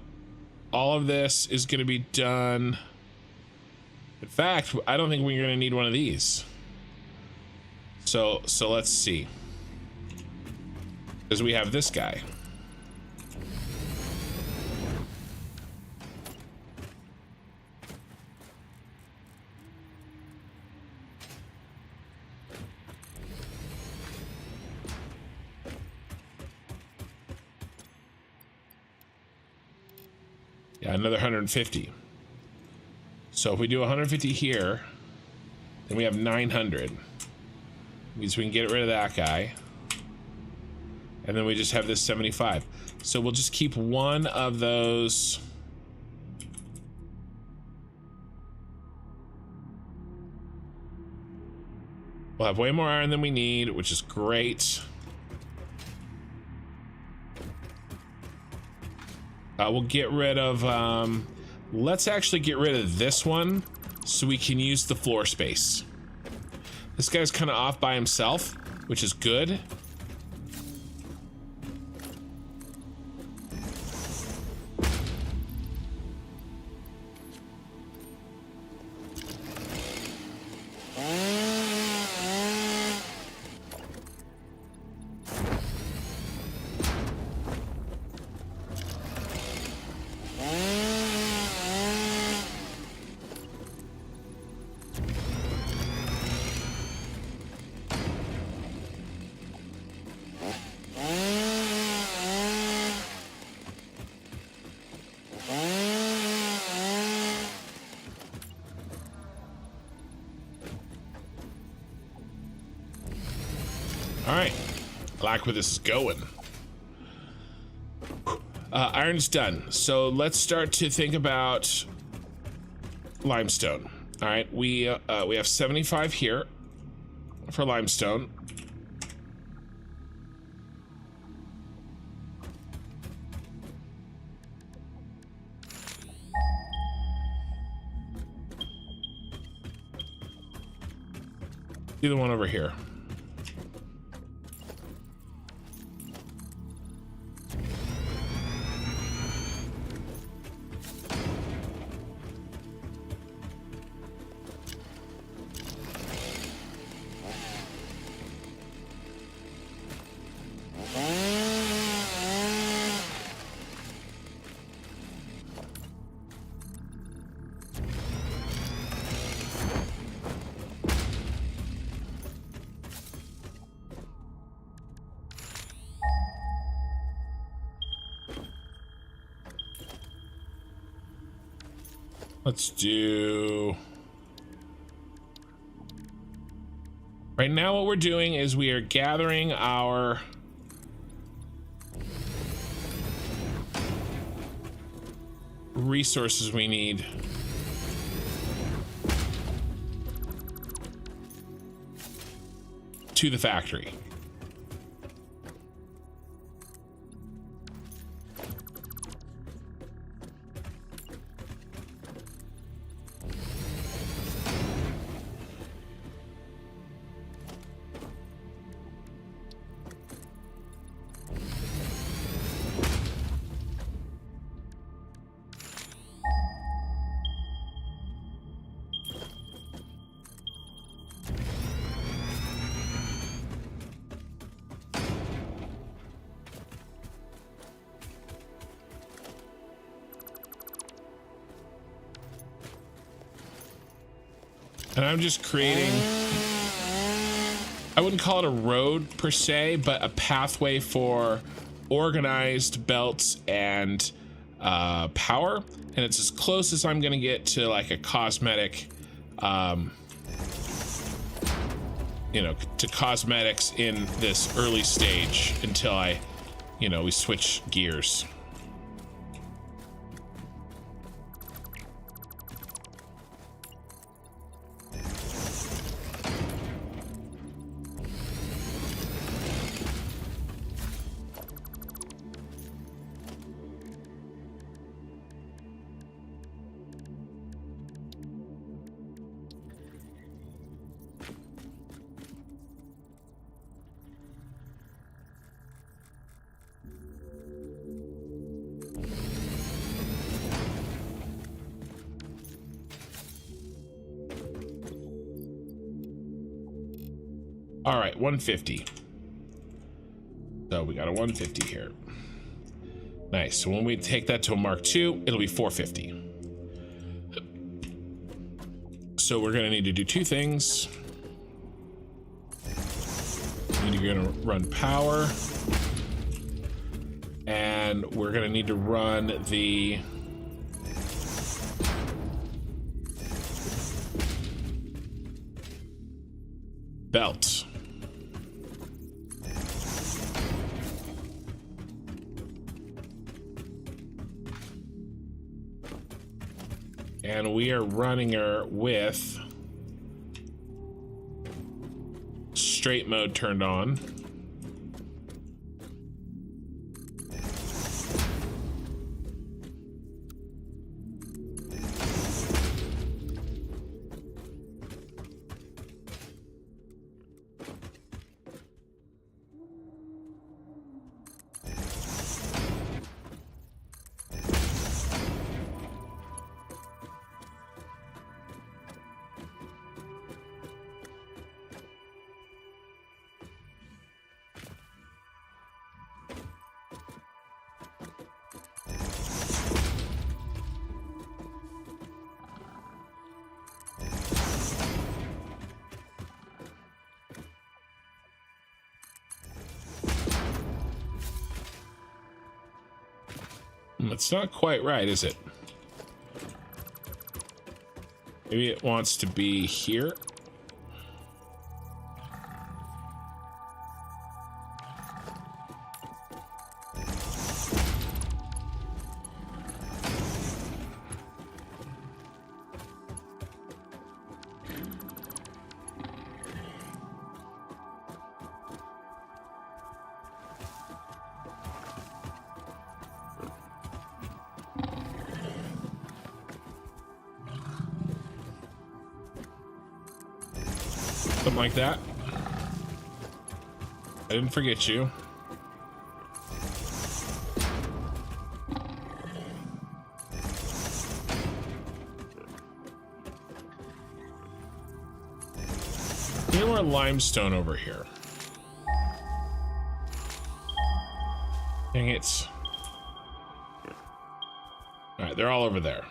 all of this is going to be done. In fact, I don't think we're going to need one of these. So let's see. Because we have this guy. Yeah, another 150. So if we do 150 here, then we have 900. Means we can get rid of that guy. And then we just have this 75. So we'll just keep one of those. We'll have way more iron than we need, which is great. We'll get rid of, let's actually get rid of this one so we can use the floor space. This guy's kind of off by himself, which is good. Where this is going. Iron's done, so let's start to think about limestone. All right, we have 75 here for limestone. Do the one over here. Let's do... Right now what we're doing is we are gathering our resources we need. To the factory. And I'm just creating, I wouldn't call it a road per se, but a pathway for organized belts and power. And it's as close as I'm gonna get to like a cosmetic, you know, to cosmetics in this early stage until I, you know, we switch gears. All right, 150. So we got a 150 here. Nice. So when we take that to a Mark II, it'll be 450. So we're gonna need to do two things. We're gonna run power, and we're gonna need to run the belt. And we are running her with straight mode turned on. It's not quite right, is it? Maybe it wants to be here. Something like that. I didn't forget you. Any more limestone over here? Dang it. All right, they're all over there.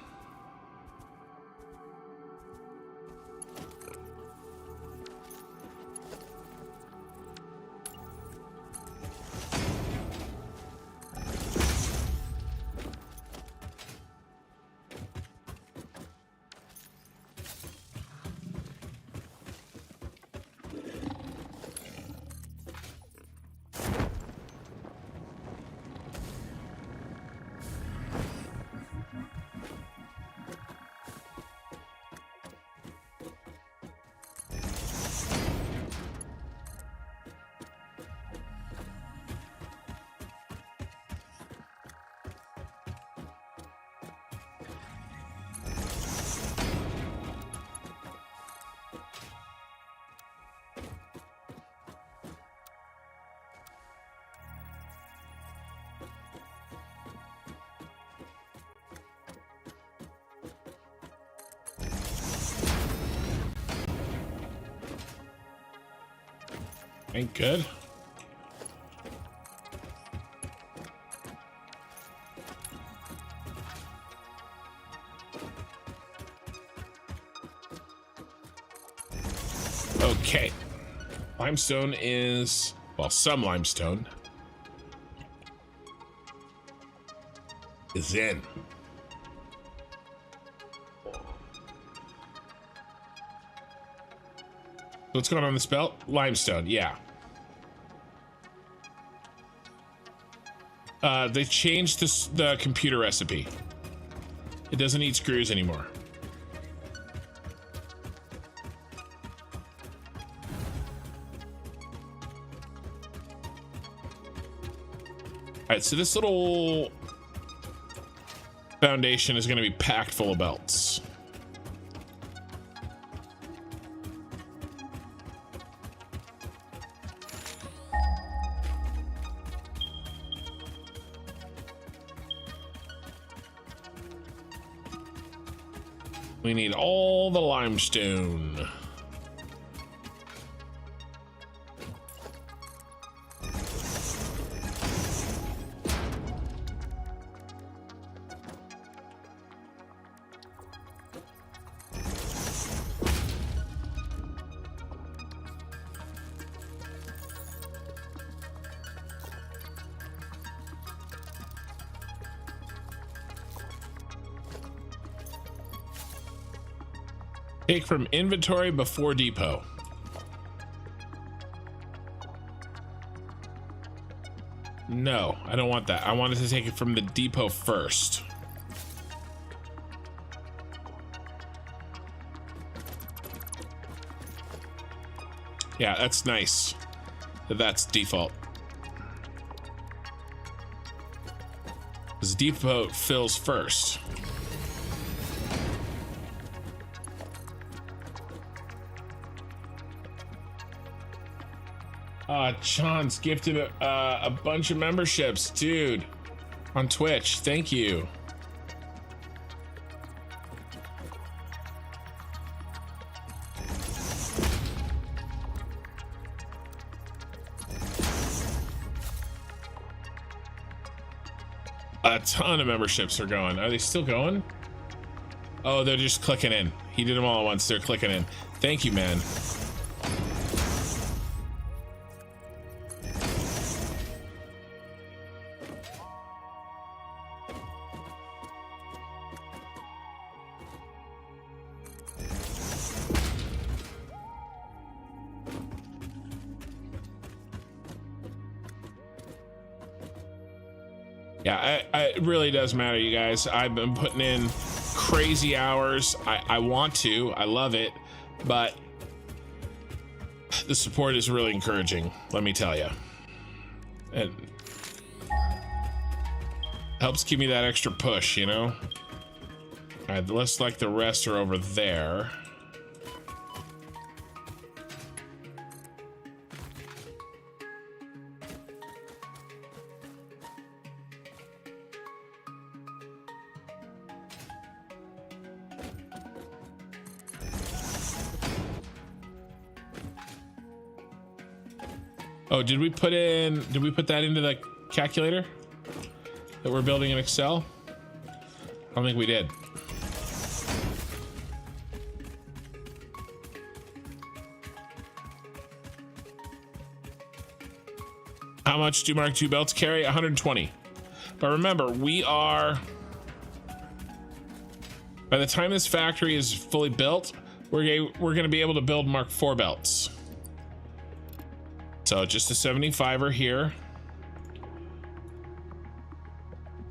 Ain't good. Okay. Limestone is, well, some limestone is in. What's going on this belt? Limestone, yeah. They changed the computer recipe. It doesn't need screws anymore. All right, so this little foundation is going to be packed full of belts. We need all the limestone. Take from inventory before depot. No, I don't want that. I wanted to take it from the depot first. Yeah, that's nice. That's default. This depot fills first. Chance gifted a bunch of memberships, dude, on Twitch. Thank you. A ton of memberships are going. Are they still going? Oh, they're just clicking in. He did them all at once. They're clicking in. Thank you, man. Yeah, it really does matter, you guys. I've been putting in crazy hours. I want to. I love it. But the support is really encouraging, let me tell you. It helps give me that extra push, you know? All right, looks like the rest are over there. Oh, did we put that into the calculator that we're building in Excel? I don't think we did. How much do Mark II belts carry? 120. But remember, we are, by the time this factory is fully built, we're going to be able to build Mark IV belts. So just a 75er here.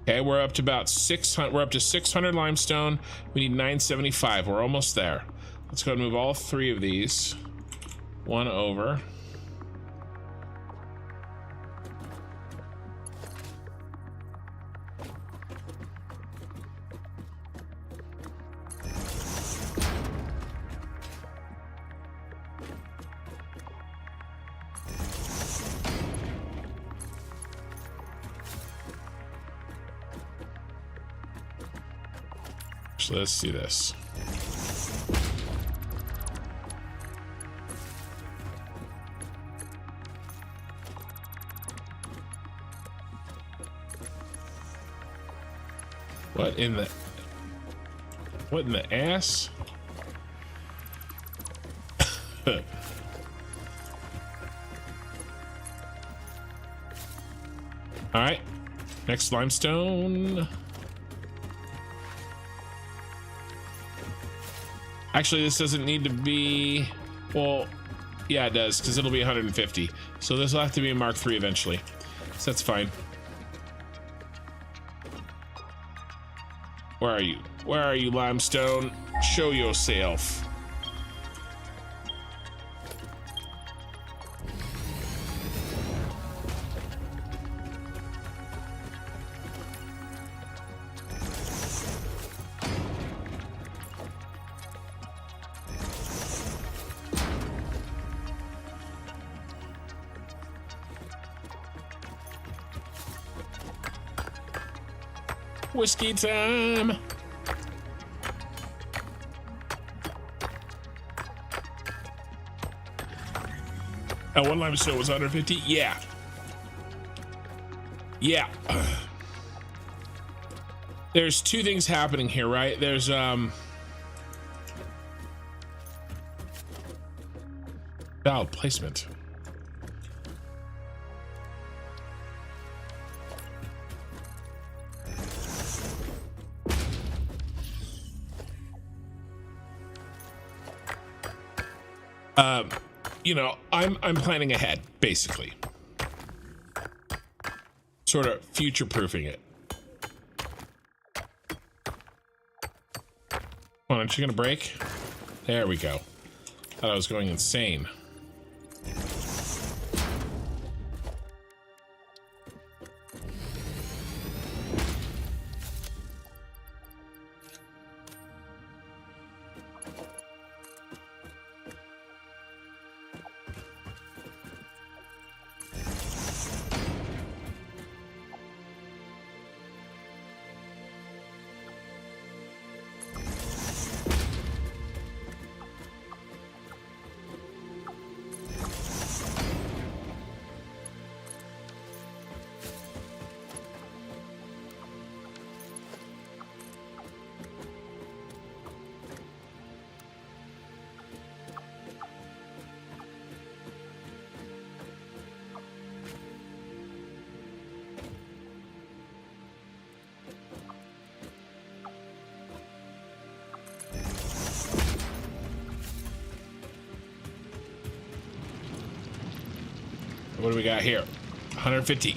Okay, we're up to about 600. We're up to 600 limestone. We need 975. We're almost there. Let's go ahead and move all three of these. One over. So let's see this. What in the... What in the ass? All right, next limestone. Actually, this doesn't need to be, well, yeah, it does, because it'll be 150. So this will have to be a Mark III eventually. So that's fine. Where are you? Where are you, limestone? Show yourself. Whiskey time. Oh, one limestone was 150. Yeah. Yeah. There's two things happening here, right? There's valid placement. You know, I'm planning ahead, basically. Sort of future-proofing it. Come on, aren't you gonna break? There we go. Thought I was going insane. What do we got here? 150.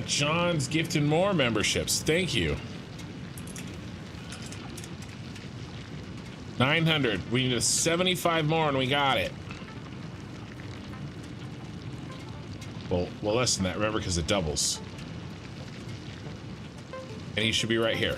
John's gifted more memberships. Thank you. 900. We need a 75 more and we got it. Well, less than that, remember, because it doubles. And he should be right here.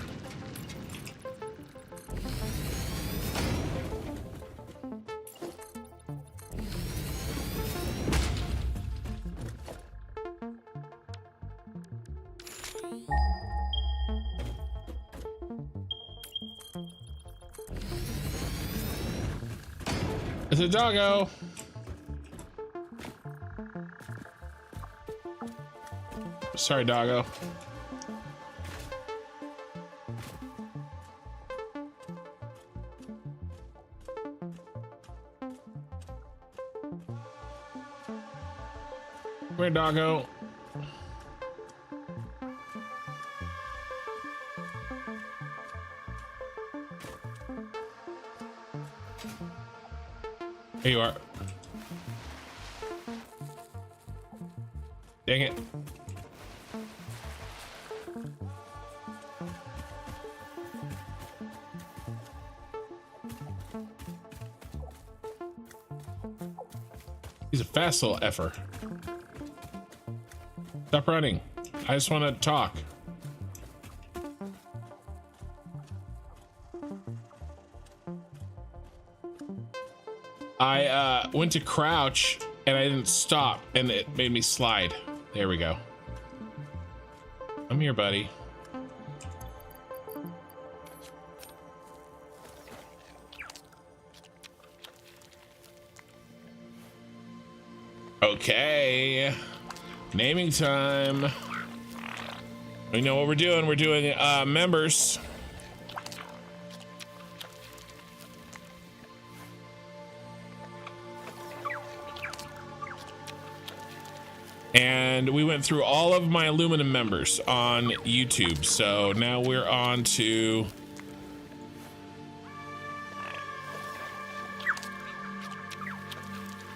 It's a doggo. Sorry, doggo. Where, doggo? Here you are. Dang it. He's a fast little effer. Stop running. I just want to talk. I went to crouch and I didn't stop and it made me slide. There we go. I'm here, buddy. Okay. Naming time. We know what we're doing. We're doing members. And we went through all of my Lumen members on YouTube. So now we're on to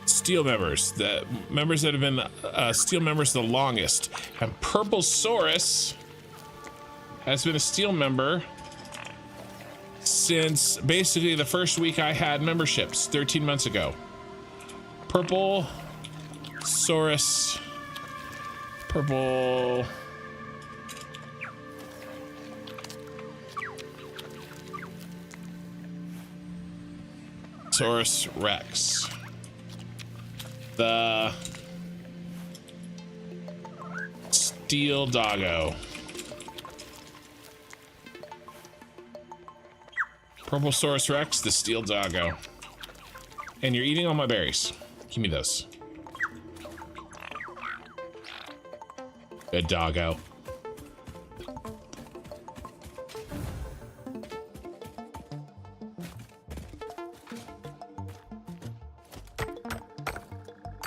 Steel members, the members that have been Steel members the longest. And Purple Saurus has been a Steel member since basically the first week I had memberships 13 months ago. Purple Saurus. Purple Saurus Rex. The Steel Doggo. Purple Saurus Rex, the Steel Doggo. And you're eating all my berries. Give me those. Good doggo.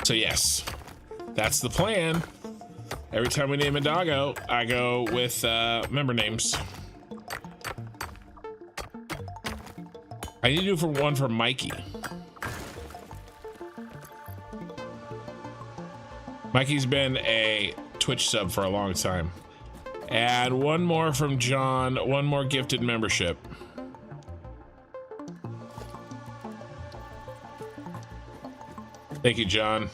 So yes, that's the plan. Every time we name a doggo, I go with member names. I need to do one for Mikey. Mikey's been a Twitch sub for a long time. And one more from John, one more gifted membership. Thank you, John.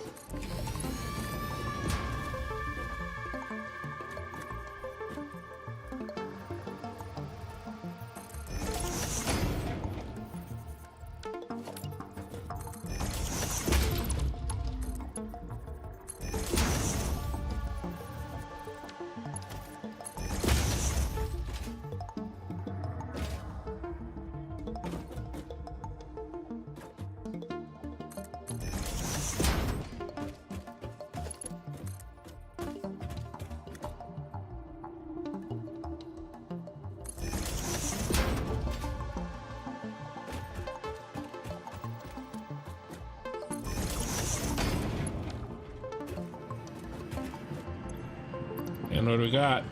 And what do we got?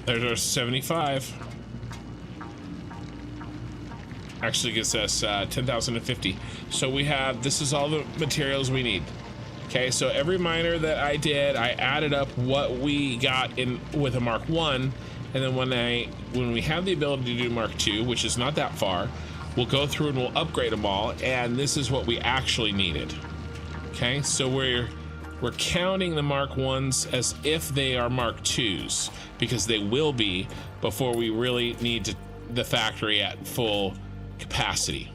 There's our 75. Actually gets us 10,050. So we have, this is all the materials we need. Okay, so every miner that I did, I added up what we got in with a Mark 1, and then when we have the ability to do Mark 2, which is not that far, we'll go through and we'll upgrade them all, and this is what we actually needed. Okay, so we're counting the Mark 1s as if they are Mark 2s, because they will be before we really need the factory at full capacity.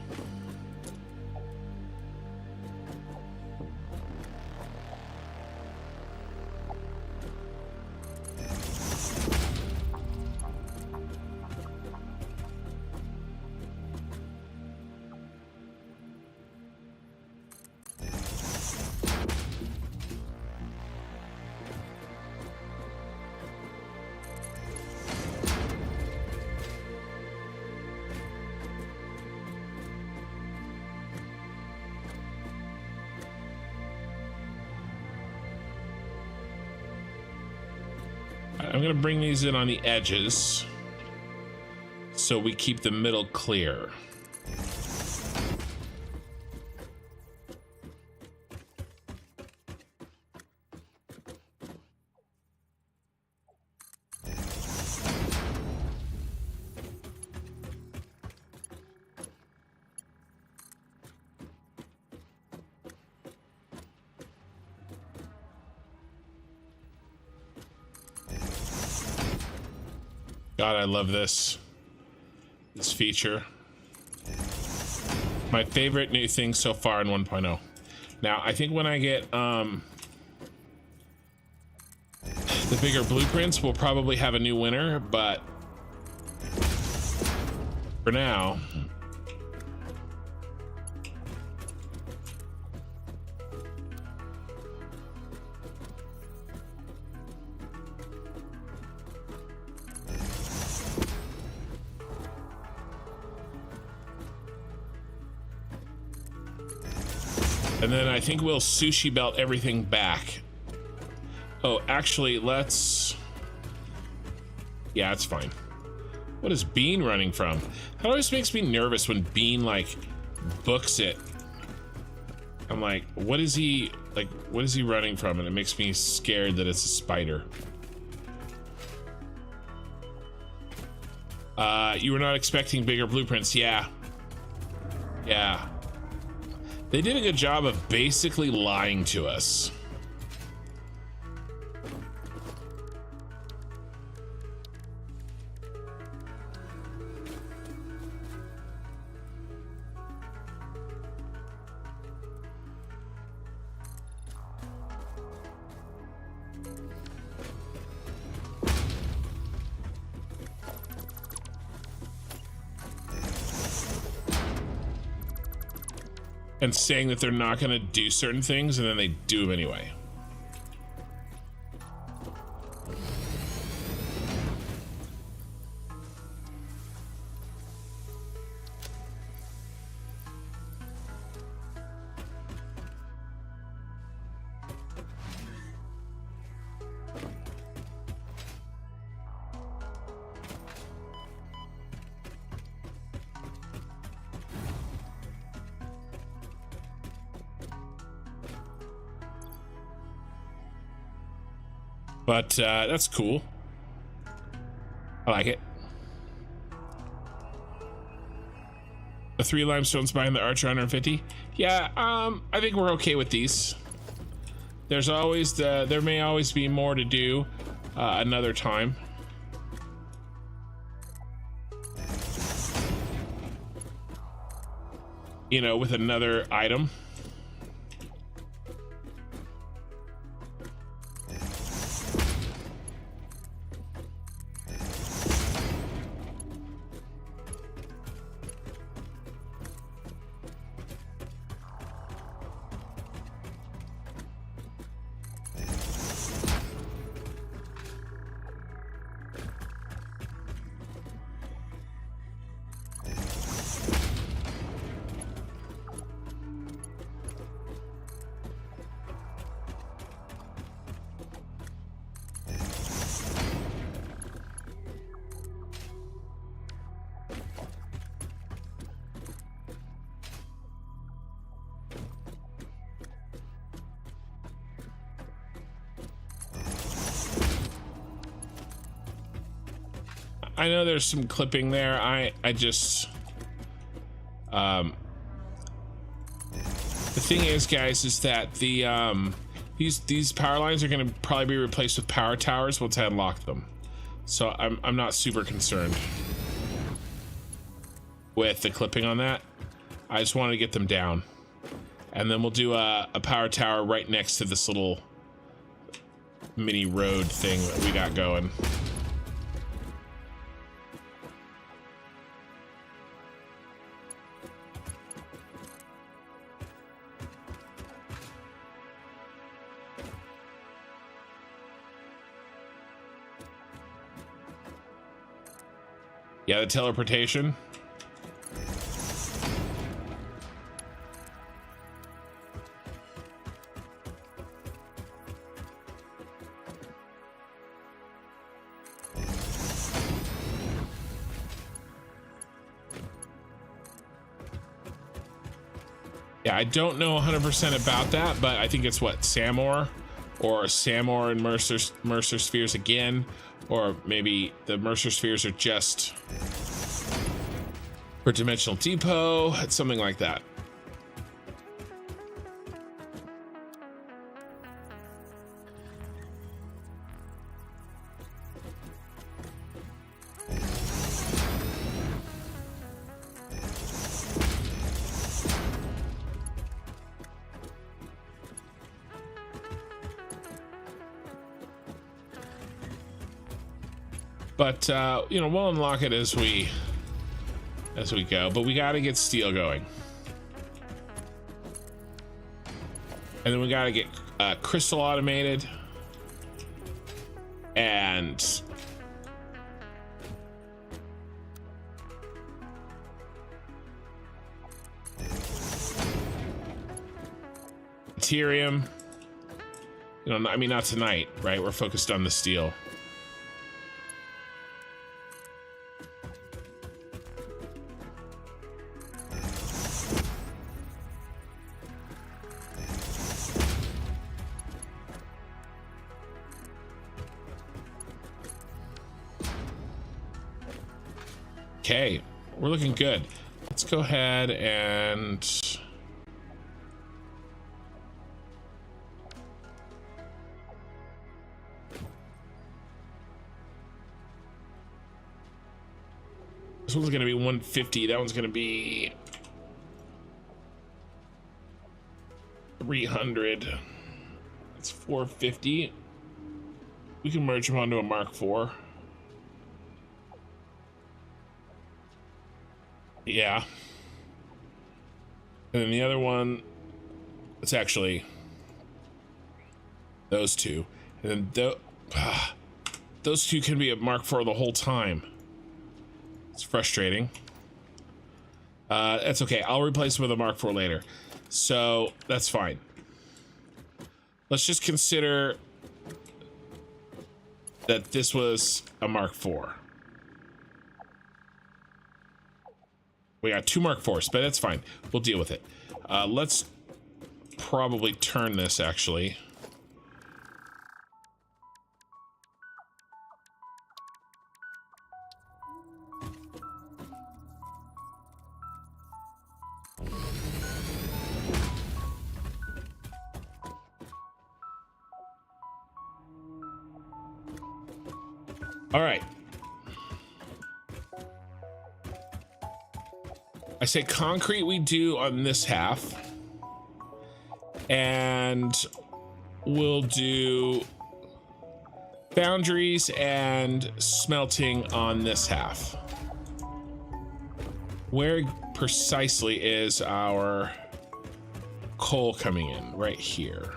I'm going to bring these in on the edges so we keep the middle clear. God, I love this feature. My favorite new thing so far in 1.0. Now, I think when I get the bigger blueprints, we'll probably have a new winner, but for now, And then I think we'll sushi belt everything back. Oh, actually, let's... Yeah, it's fine. What is Bean running from? That always makes me nervous when Bean, like, books it. I'm like, what is he running from? And it makes me scared that it's a spider. You were not expecting bigger blueprints. Yeah. Yeah. They did a good job of basically lying to us. And saying that they're not going to do certain things, and then they do them anyway. But that's cool. I like it. The 3 limestones behind the Archer 150. Yeah, I think we're okay with these. There's always there may always be more to do another time. You know, with another item. I know there's some clipping there. I just the thing is, guys, is that the these power lines are going to probably be replaced with power towers once I unlock them. So I'm not super concerned with the clipping on that. I just wanted to get them down, and then we'll do a power tower right next to this little mini road thing that we got going. Yeah, the teleportation. Yeah, I don't know 100% about that, but I think it's what, Samor? Or Samor and Mercer spheres again? Or maybe the Mercer spheres are just for Dimensional Depot, something like that. But you know, we'll unlock it as we go, but we got to get steel going, and then we got to get crystal automated, and deuterium. You know, I mean, not tonight, right? We're focused on the steel. Okay, we're looking good. Let's go ahead and this one's gonna be 150. That one's gonna be 300. It's 450. We can merge them onto a Mark IV. Yeah. And then the other one, it's actually those two. And then those two can be a Mark IV the whole time. It's frustrating. That's okay. I'll replace them with a Mark IV later. So that's fine. Let's just consider that this was a Mark IV. We got two Mark IVs, but that's fine. We'll deal with it. Let's probably turn this, actually. All right. I say concrete we do on this half, and we'll do foundries and smelting on this half. Where precisely is our coal coming in? Right here.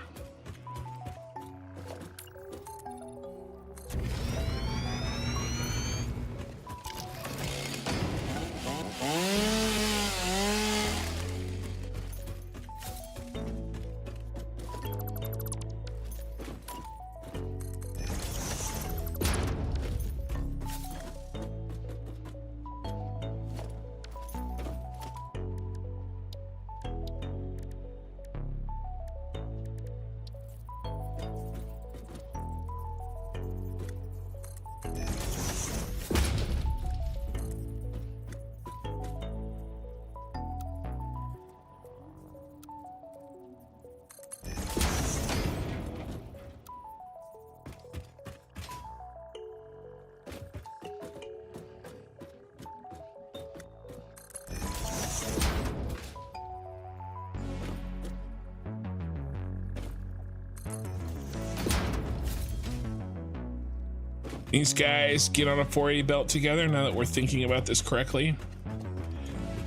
These guys get on a 480 belt together now that we're thinking about this correctly.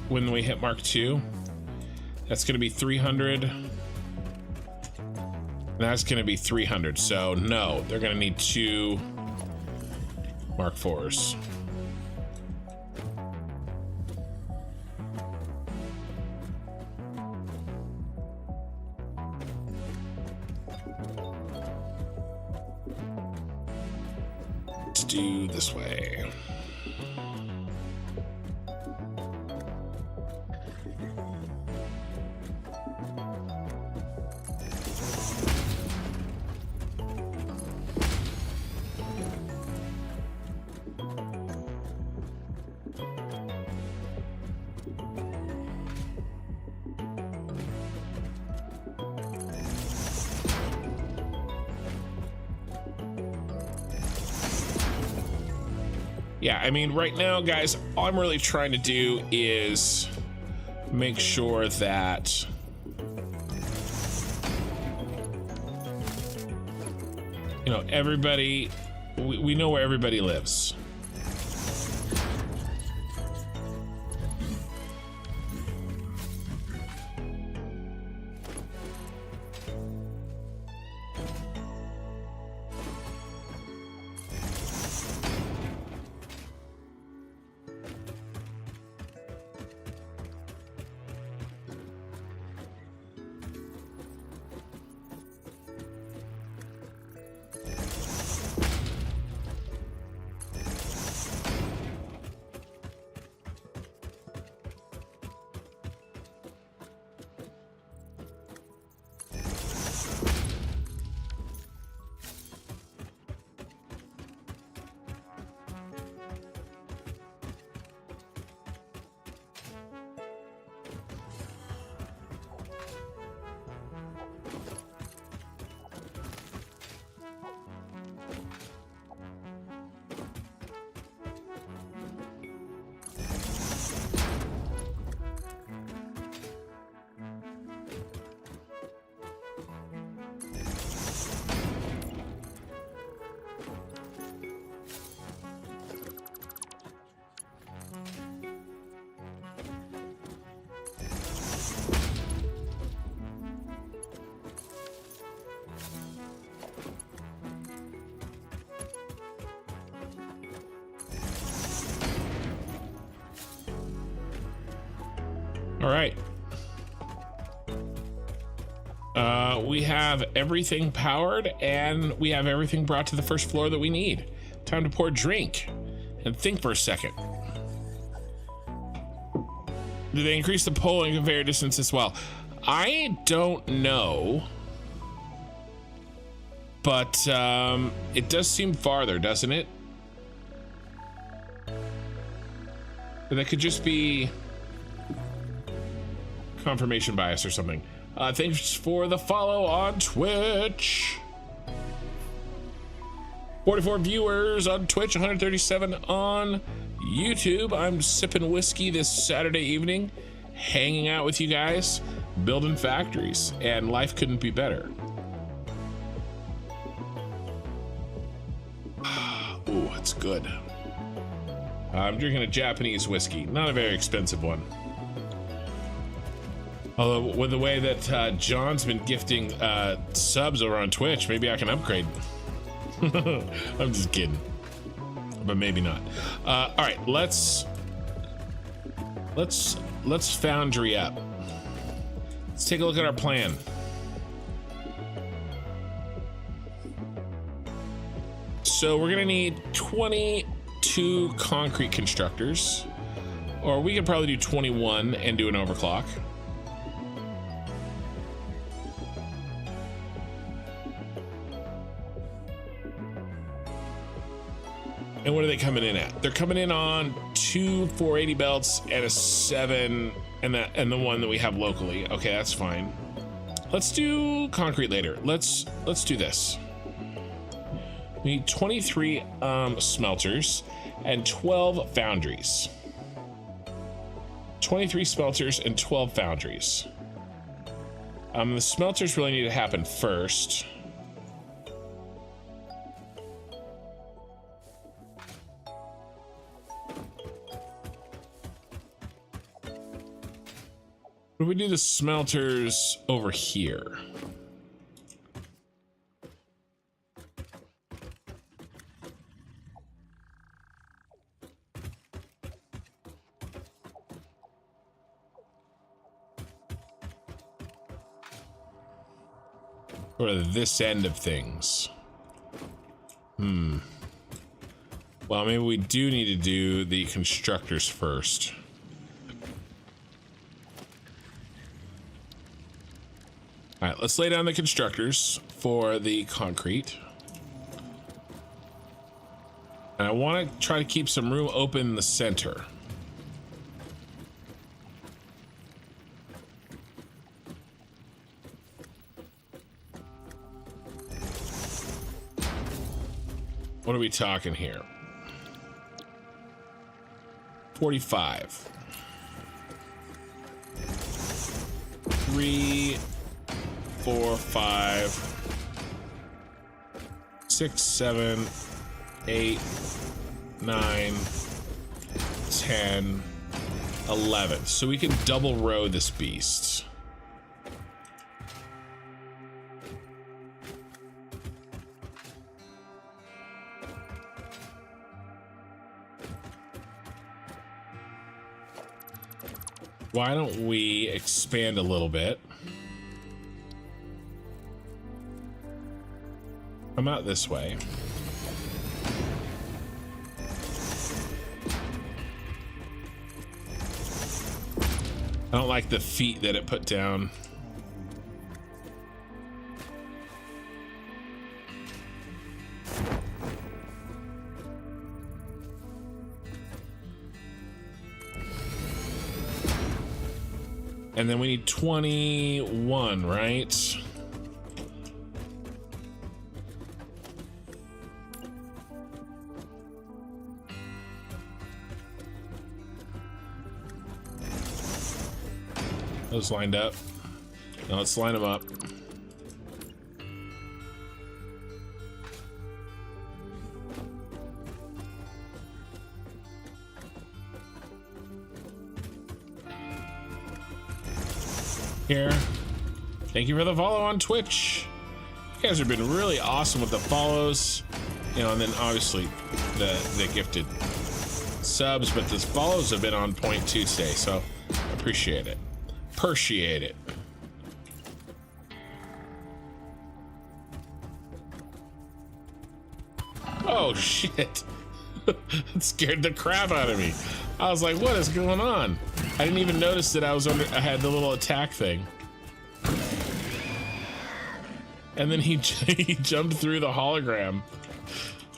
When we hit Mark II, that's going to be 300. And that's going to be 300. So no, they're going to need two Mark IVs. Do this way. Yeah, I mean, right now, guys, all I'm really trying to do is make sure that you know, everybody, we know where everybody lives. All right. We have everything powered and we have everything brought to the first floor that we need. Time to pour a drink and think for a second. Do they increase the polling conveyor distance as well? I don't know. But it does seem farther, doesn't it? But that could just be confirmation bias or something. Thanks for the follow on Twitch. 44 viewers on Twitch, 137 on YouTube. I'm sipping whiskey this Saturday evening, hanging out with you guys, building factories, and life couldn't be better. Ooh, it's good. I'm drinking a Japanese whiskey, not a very expensive one. Although with the way that John's been gifting subs over on Twitch, maybe I can upgrade. I'm just kidding, but maybe not. All right, let's foundry up. Let's take a look at our plan. So we're gonna need 22 concrete constructors, or we could probably do 21 and do an overclock. And what are they coming in at? They're coming in on 2 480 belts and a 7 and the one that we have locally. Okay, that's fine. Let's do concrete later. Let's do this. We need 23 smelters and 12 foundries. 23 smelters and 12 foundries. The smelters really need to happen first. What if we do the smelters over here? Or this end of things. Well, maybe we do need to do the constructors first. All right, let's lay down the constructors for the concrete. And I want to try to keep some room open in the center. What are we talking here? 45. 3, 4, 5, 6, 7, 8, 9, 10, 11. So we can double row this beast. Why don't we expand a little bit? Come out this way. I don't like the feet that it put down. And then we need 21, right? Those lined up. Now let's line them up. Here. Thank you for the follow on Twitch. You guys have been really awesome with the follows, you know, and then obviously the gifted subs, but the follows have been on point too today, so I appreciate it. Appreciate it. Oh shit. It scared the crap out of me. I was like, what is going on? I didn't even notice that I had the little attack thing. And then he jumped through the hologram.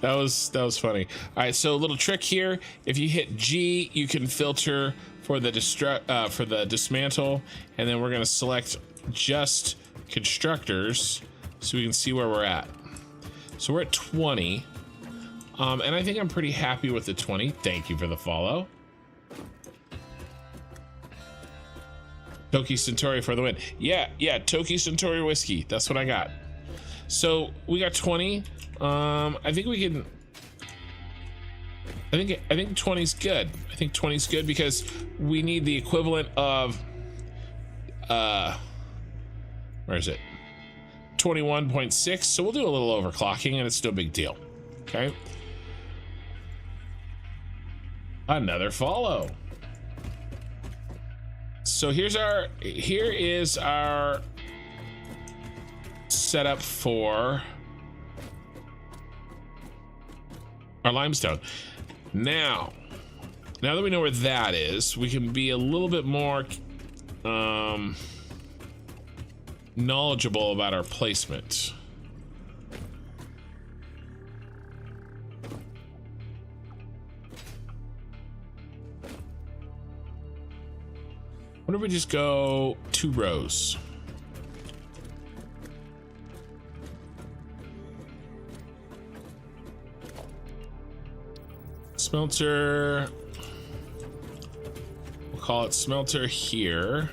That was funny. All right, so a little trick here. If you hit G, you can filter for the dismantle, and then we're gonna select just constructors so we can see where we're at. So we're at 20. And I think I'm pretty happy with the 20. Thank you for the follow. Toki Centauri for the win. Yeah, Toki Centauri whiskey. That's what I got. So we got 20. I think we can. I think 20's good. I think 20's good because we need the equivalent of where is it? 21.6. So we'll do a little overclocking, and it's no big deal. Okay. Another follow. So here is our setup for our limestone. Now that we know where that is, we can be a little bit more knowledgeable about our placement. What if we just go 2 rows? Smelter. We'll call it smelter here.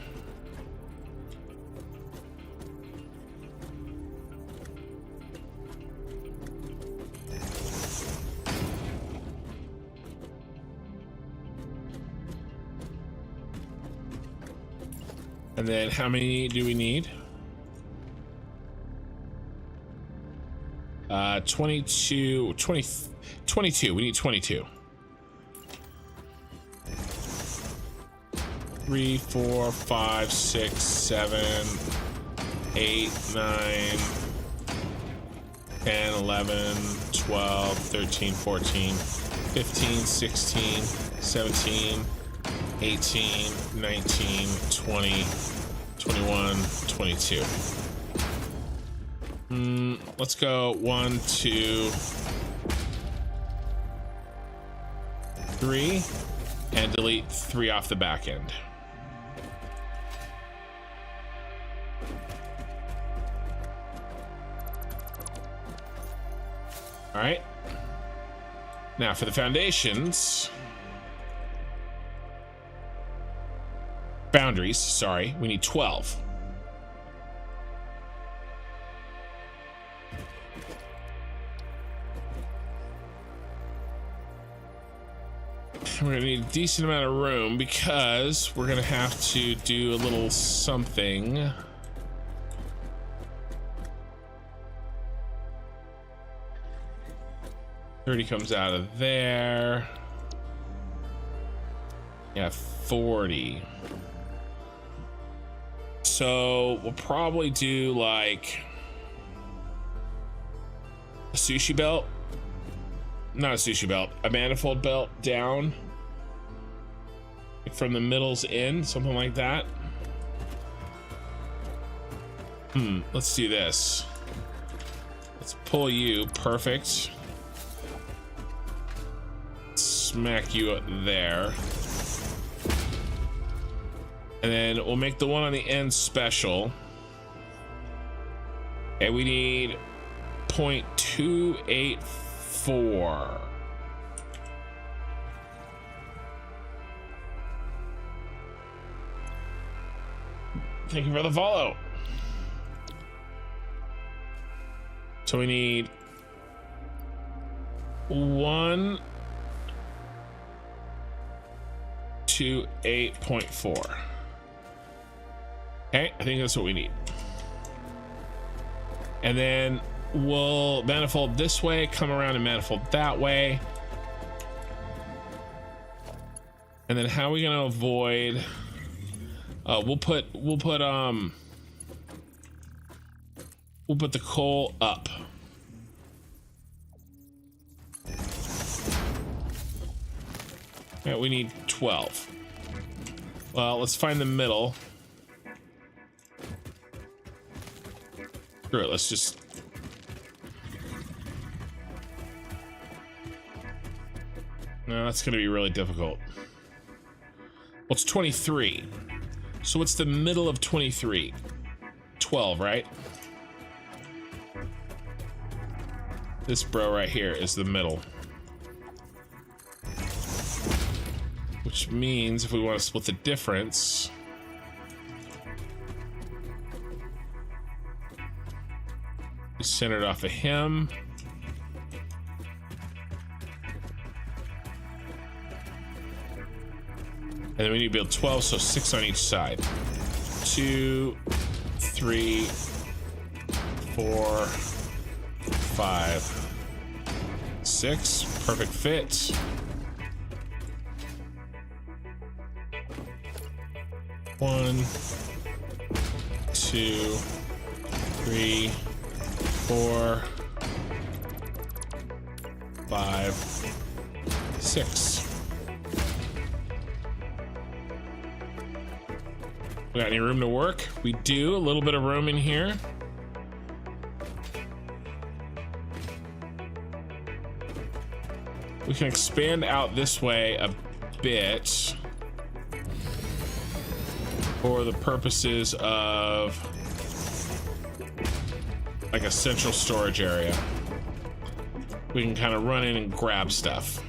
And then how many do we need? 22. We need 22. 3, 4, 5, 6, 7, 8, 9, 10, 11, 12, 13, 14, 15, 16, 17, 18, 19, 20, 21, 22. Let's go 1, 2, 3, and delete 3 off the back end. All right. Now for the foundations. Boundaries, sorry, we need 12. We're gonna need a decent amount of room because we're gonna have to do a little something. $30 comes out of there. Yeah, 40. So we'll probably do like a sushi belt. Not a sushi belt, a manifold belt down from the middles in, something like that. Let's do this. Let's pull you, perfect. Smack you there. And then we'll make the one on the end special. And we need 0.284. Thank you for the follow. So we need 128.4. Okay, I think that's what we need. And then we'll manifold this way, come around and manifold that way. And then how are we going to avoid We'll put the coal up. Yeah, we need 12. Well, let's find the middle. Screw it, let's just... No, that's gonna be really difficult. Well, it's 23. So what's the middle of 23? 12, right? This bro right here is the middle. Which means if we want to split the difference, we center it off of him. And then we need to build 12, so 6 on each side. 2, 3, 4, 5, 6. Perfect fit. One, 2, 3, 4, 5, 6. We got any room to work? We do. A little bit of room in here. We can expand out this way a bit for the purposes of like a central storage area. We can kind of run in and grab stuff.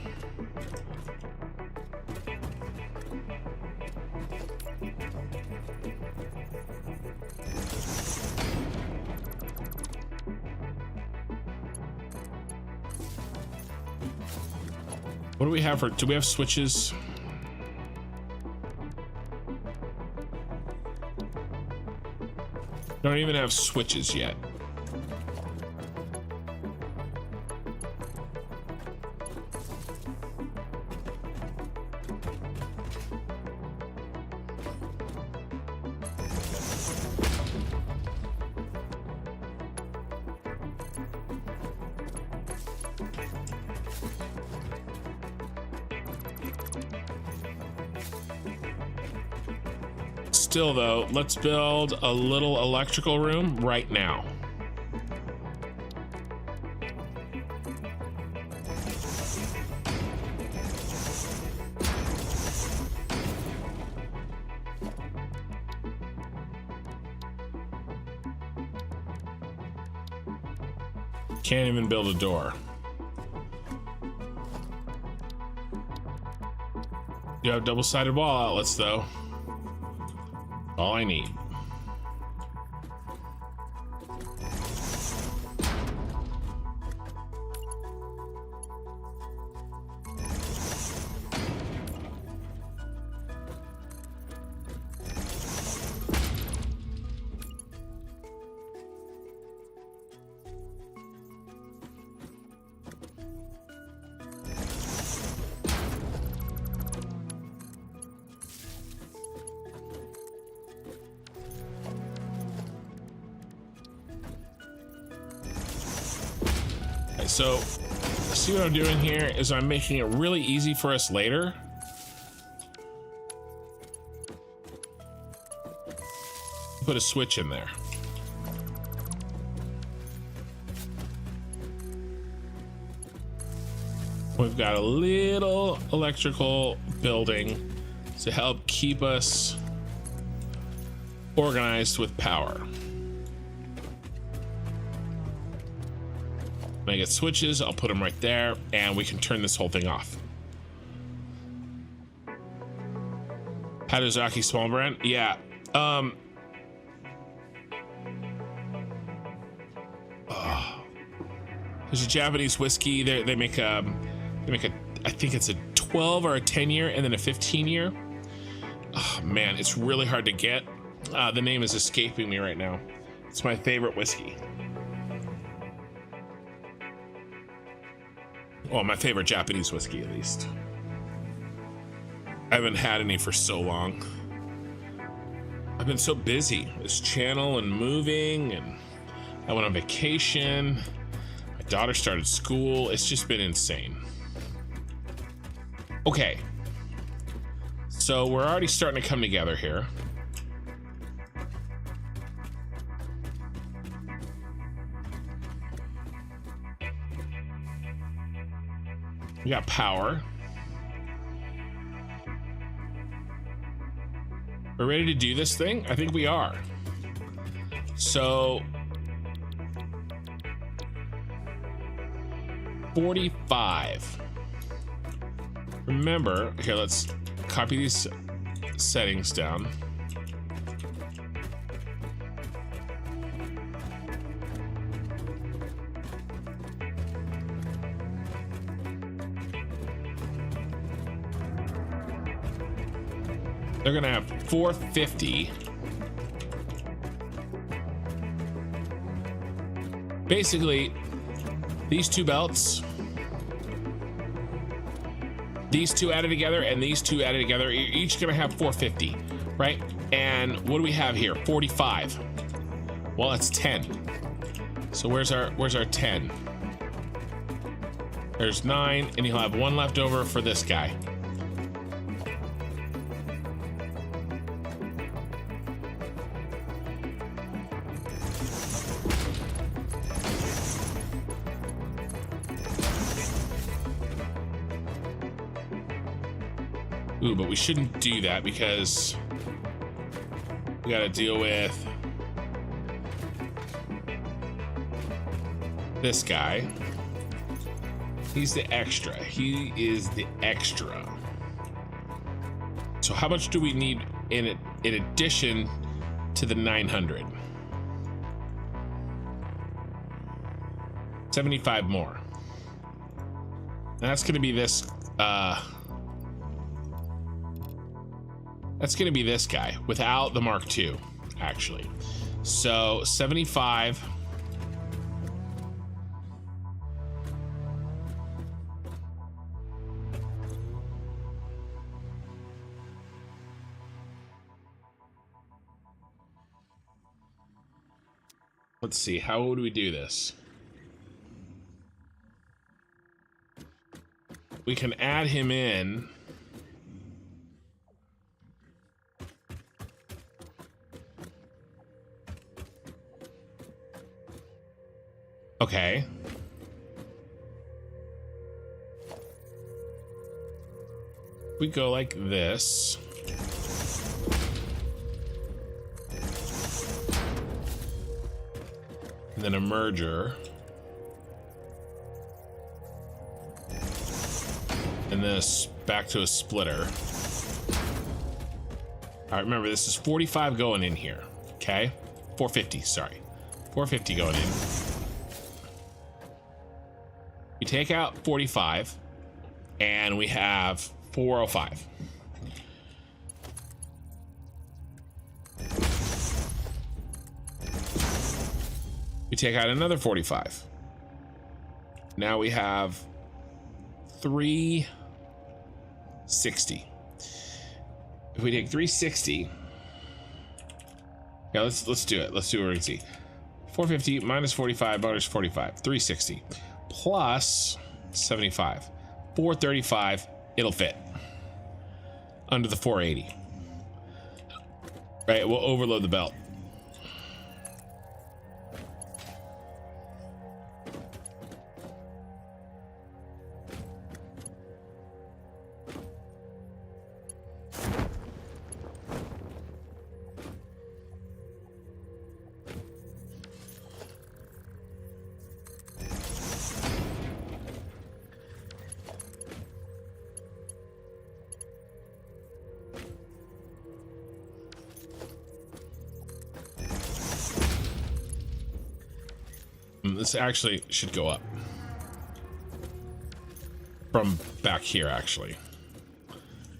What do we have for, do we have switches? Don't even have switches yet. Still though, let's build a little electrical room right now. Can't even build a door. You have double-sided wall outlets though. All I need. So, see what I'm doing here is I'm making it really easy for us later. Put a switch in there. We've got a little electrical building to help keep us organized with power. When I get switches, I'll put them right there, and we can turn this whole thing off. Hadozaki small brand? Yeah. There's a Japanese whiskey. They make a, I think it's a 12 or a 10 year, and then a 15 year. Oh man, it's really hard to get. The name is escaping me right now. It's my favorite whiskey. Well, my favorite Japanese whiskey, at least. I haven't had any for so long. I've been so busy. This channel and moving, and I went on vacation. My daughter started school. It's just been insane. Okay. So we're already starting to come together here. We got power. We're ready to do this thing? I think we are. So 45. Remember, here, let's copy these settings down. They're gonna have 450. Basically, these two belts, these two added together, and these two added together, you're each gonna have 450, right? And what do we have here? 45. Well, it's 10. So where's our 10? There's 9, and you'll have 1 left over for this guy. Ooh, but we shouldn't do that because we gotta deal with this guy. He's the extra. He is the extra. So how much do we need in addition to the 900? 75 more. And that's gonna be this that's gonna be this guy without the Mark II, actually. So 75. Let's see, how would we do this? We can add him in. Okay. We go like this. And then a merger. And then back to a splitter. All right, remember this is 45 going in here, okay? 450, sorry. 450 going in. We take out 45 and we have 405. We take out another 45. Now we have 360. If we take 360, yeah, let's do it. Let's do what we can see. 450 minus 45 minus 45, 360 plus 75, 435. It'll fit under the 480. Right, we'll overload the belt. This actually should go up from back here, actually,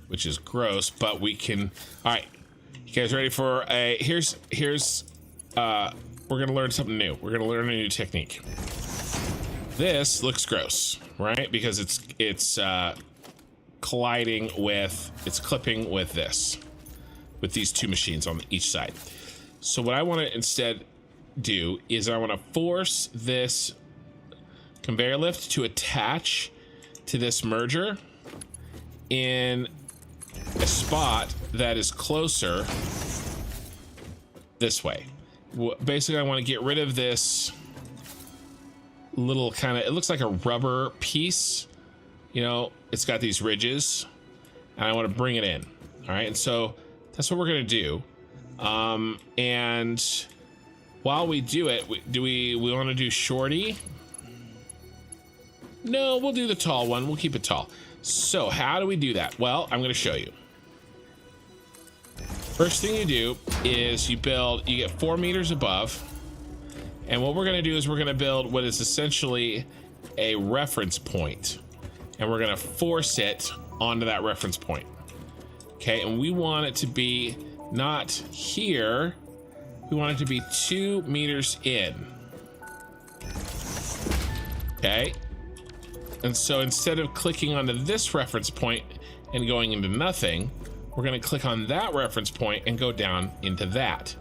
which is gross, but we can. All right, you guys ready for a here's we're gonna learn something new. We're gonna learn a new technique. This looks gross, right? Because it's colliding with, it's clipping with this. with these two machines on each side. So what I want to instead do is I want to force this conveyor lift to attach to this merger in a spot that is closer this way. Basically, I want to get rid of this little kind of, it looks like a rubber piece, you know, it's got these ridges, and I want to bring it in. All right, and so that's what we're gonna do. And while we do it, we want to do shorty? No, we'll do the tall one. We'll keep it tall. So how do we do that? Well, I'm going to show you. First thing you do is you get 4 meters above. And what we're going to do is we're going to build what is essentially a reference point. And we're going to force it onto that reference point. Okay, and we want it to be not here. We want it to be 2 meters in. Okay. And so instead of clicking onto this reference point and going into nothing, we're going to click on that reference point and go down into that.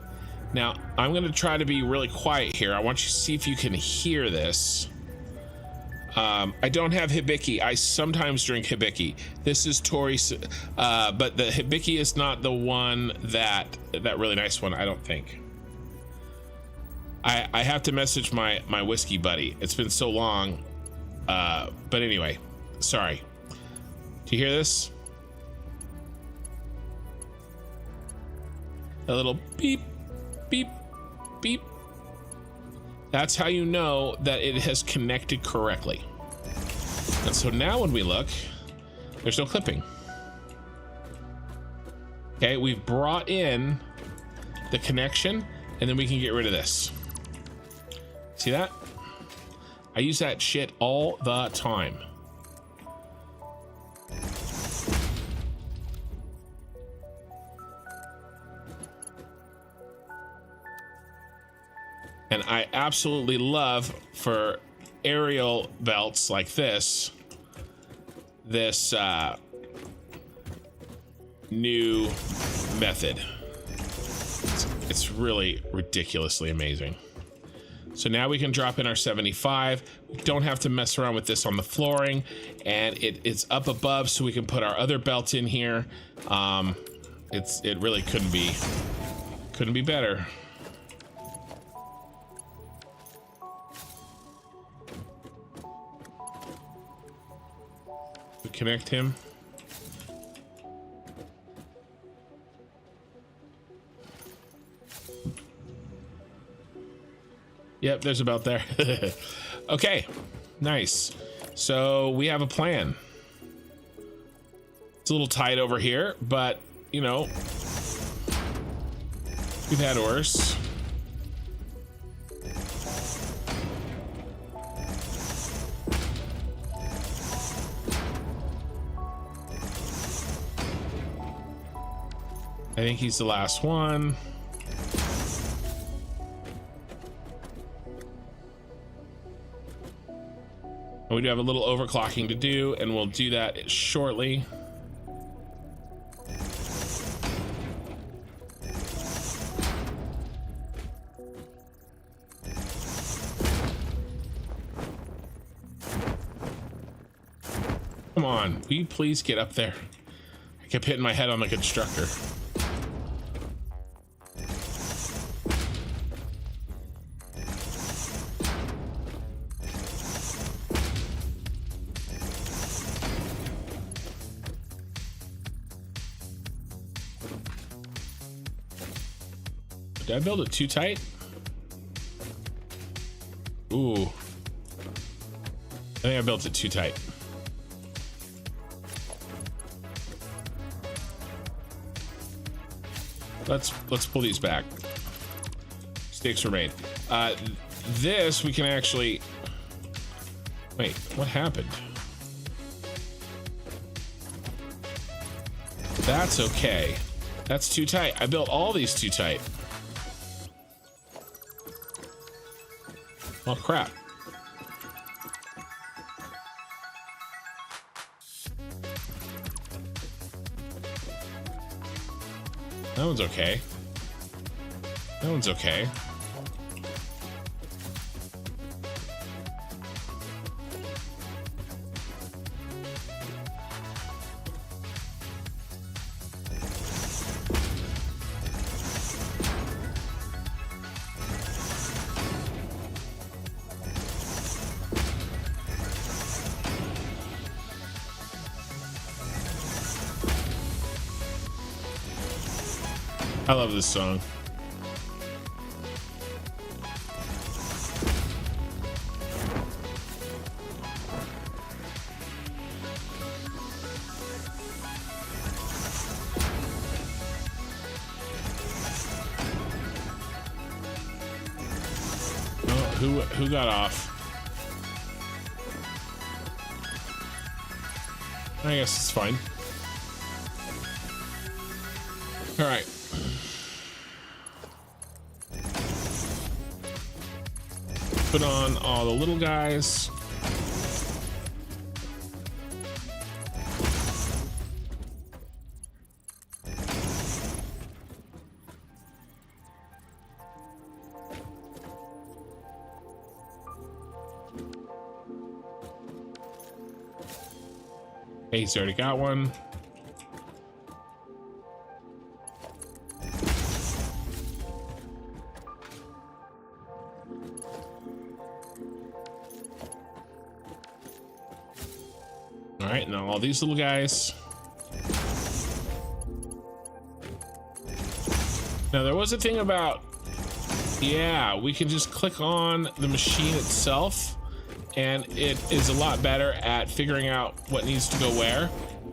Now, I'm going to try to be really quiet here. I want you to see if you can hear this. I don't have hibiki. I sometimes drink hibiki. This is Tori, but the hibiki is not the one that really nice one, I don't think. I have to message my whiskey buddy. It's been so long. But anyway, sorry. Do you hear this? A little beep, beep, beep. That's how you know that it has connected correctly. And so now when we look, there's no clipping. Okay, we've brought in the connection, and then we can get rid of this. See that? I use that shit all the time. And I absolutely love for aerial belts like this new method. It's really ridiculously amazing. So now we can drop in our 75. We don't have to mess around with this on the flooring, and it's up above, so we can put our other belt in here. It really couldn't be better. We connect him. Yep, there's a belt there. Okay, nice. So we have a plan. It's a little tight over here, but you know, we've had worse. I think he's the last one. We do have a little overclocking to do, and we'll do that shortly. Come on, will you please get up there? I kept hitting my head on the constructor. Did I build it too tight? Ooh. I think I built it too tight. Let's pull these back. Mistakes were made. This we can actually... Wait, what happened? That's okay. That's too tight. I built all these too tight. Well, crap. That one's okay. That one's okay. I love this song. Oh, who got off? I guess it's fine. All right. Put on all the little guys. Hey, he's already got one. All right, now all these little guys. Now there was a thing about, yeah, we can just click on the machine itself and it is a lot better at figuring out what needs to go where.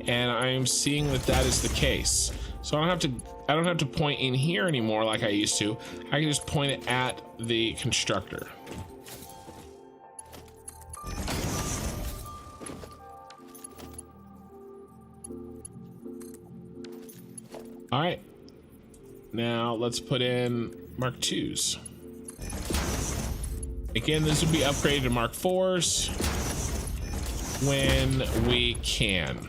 And I'm seeing that that is the case. So I don't have to point in here anymore like I used to. I can just point it at the constructor. All right, now let's put in Mark IIs. Again, this would be upgraded to Mark IVs when we can.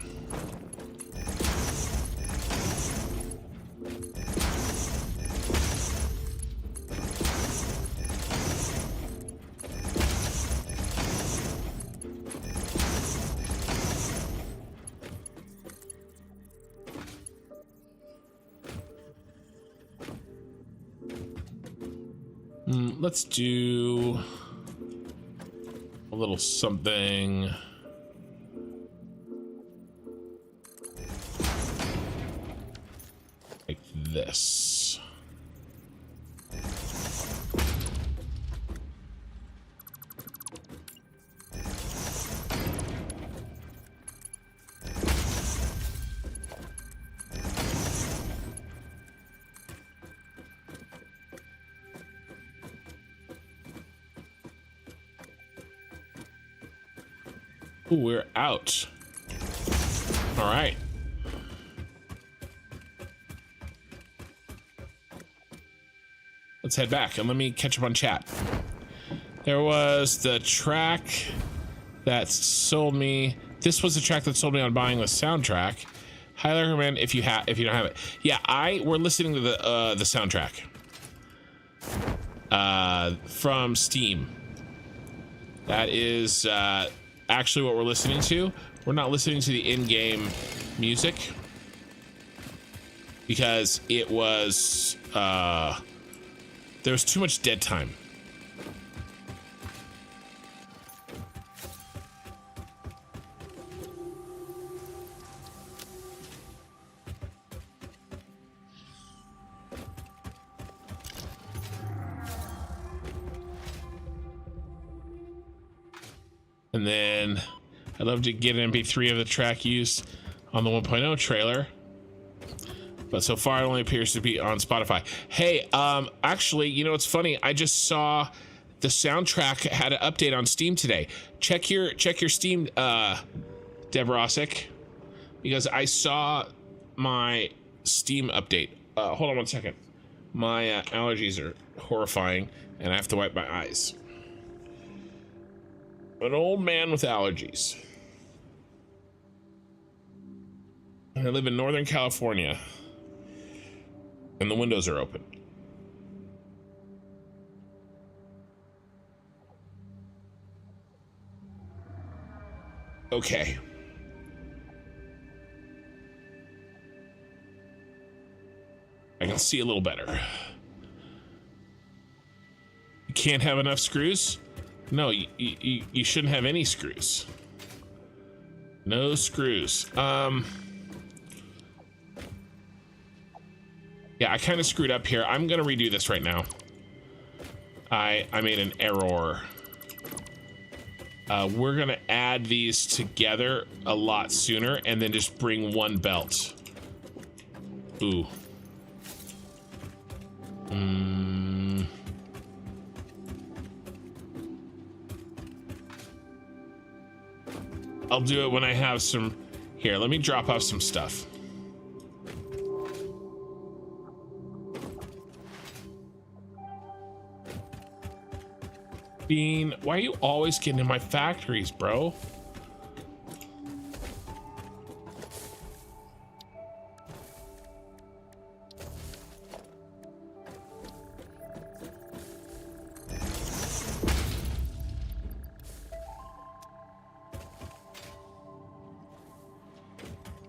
Let's do a little something like this. Ooh, we're out. All right. Let's head back and let me catch up on chat. There was the track that sold me. This was the track that sold me on buying the soundtrack. Highly recommend if you don't have it. Yeah, we're listening to the soundtrack from Steam. That is actually what we're listening to. We're not listening to the in-game music because it was there was too much dead time. And then I'd love to get an MP3 of the track used on the 1.0 trailer. But so far it only appears to be on Spotify. Hey, actually, you know what's funny? I just saw the soundtrack had an update on Steam today. Check your Steam, Debrosik, because I saw my Steam update. Hold on one second. My allergies are horrifying, and I have to wipe my eyes. An old man with allergies. I live in Northern California. And the windows are open. Okay. I can see a little better. You can't have enough screws? No, you shouldn't have any screws. No screws. Yeah, I kind of screwed up here. I'm gonna redo this right now. I made an error. We're gonna add these together a lot sooner and then just bring one belt. Ooh. I'll do it when I have some. Here, let me drop off some stuff. Bean, why are you always getting in my factories, bro?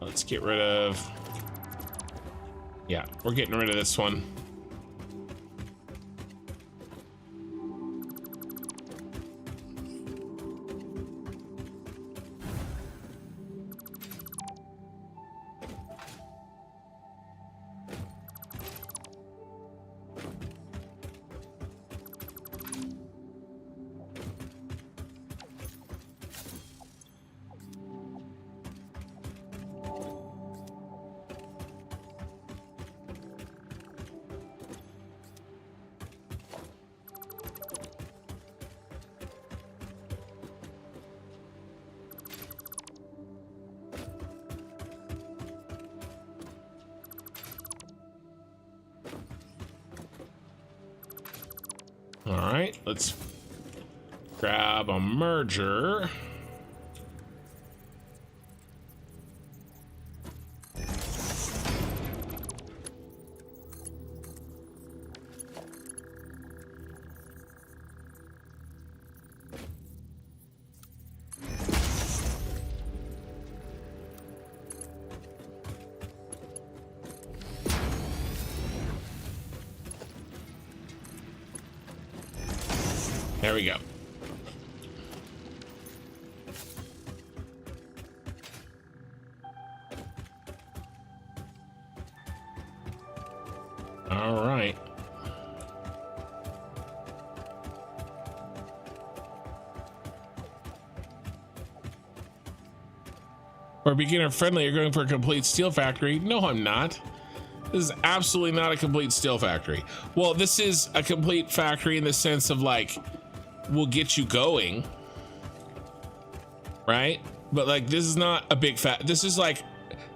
Let's get rid of. Yeah, we're getting rid of this one. All right, let's grab a merger. There we go. All right. For beginner friendly, you're going for a complete steel factory. No, I'm not. This is absolutely not a complete steel factory. Well, this is a complete factory in the sense of like, we'll get you going, right? But like, this is not a big this is like,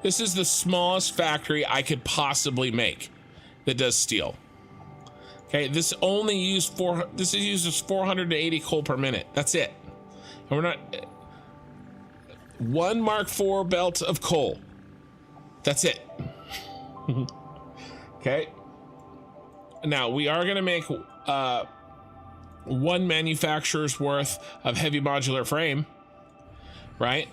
this is the smallest factory I could possibly make that does steel. Okay, this only used this uses 480 coal per minute. That's it. And we're not one Mark IV belt of coal. That's it. Okay. Now we are gonna make one manufacturer's worth of heavy modular frame, right?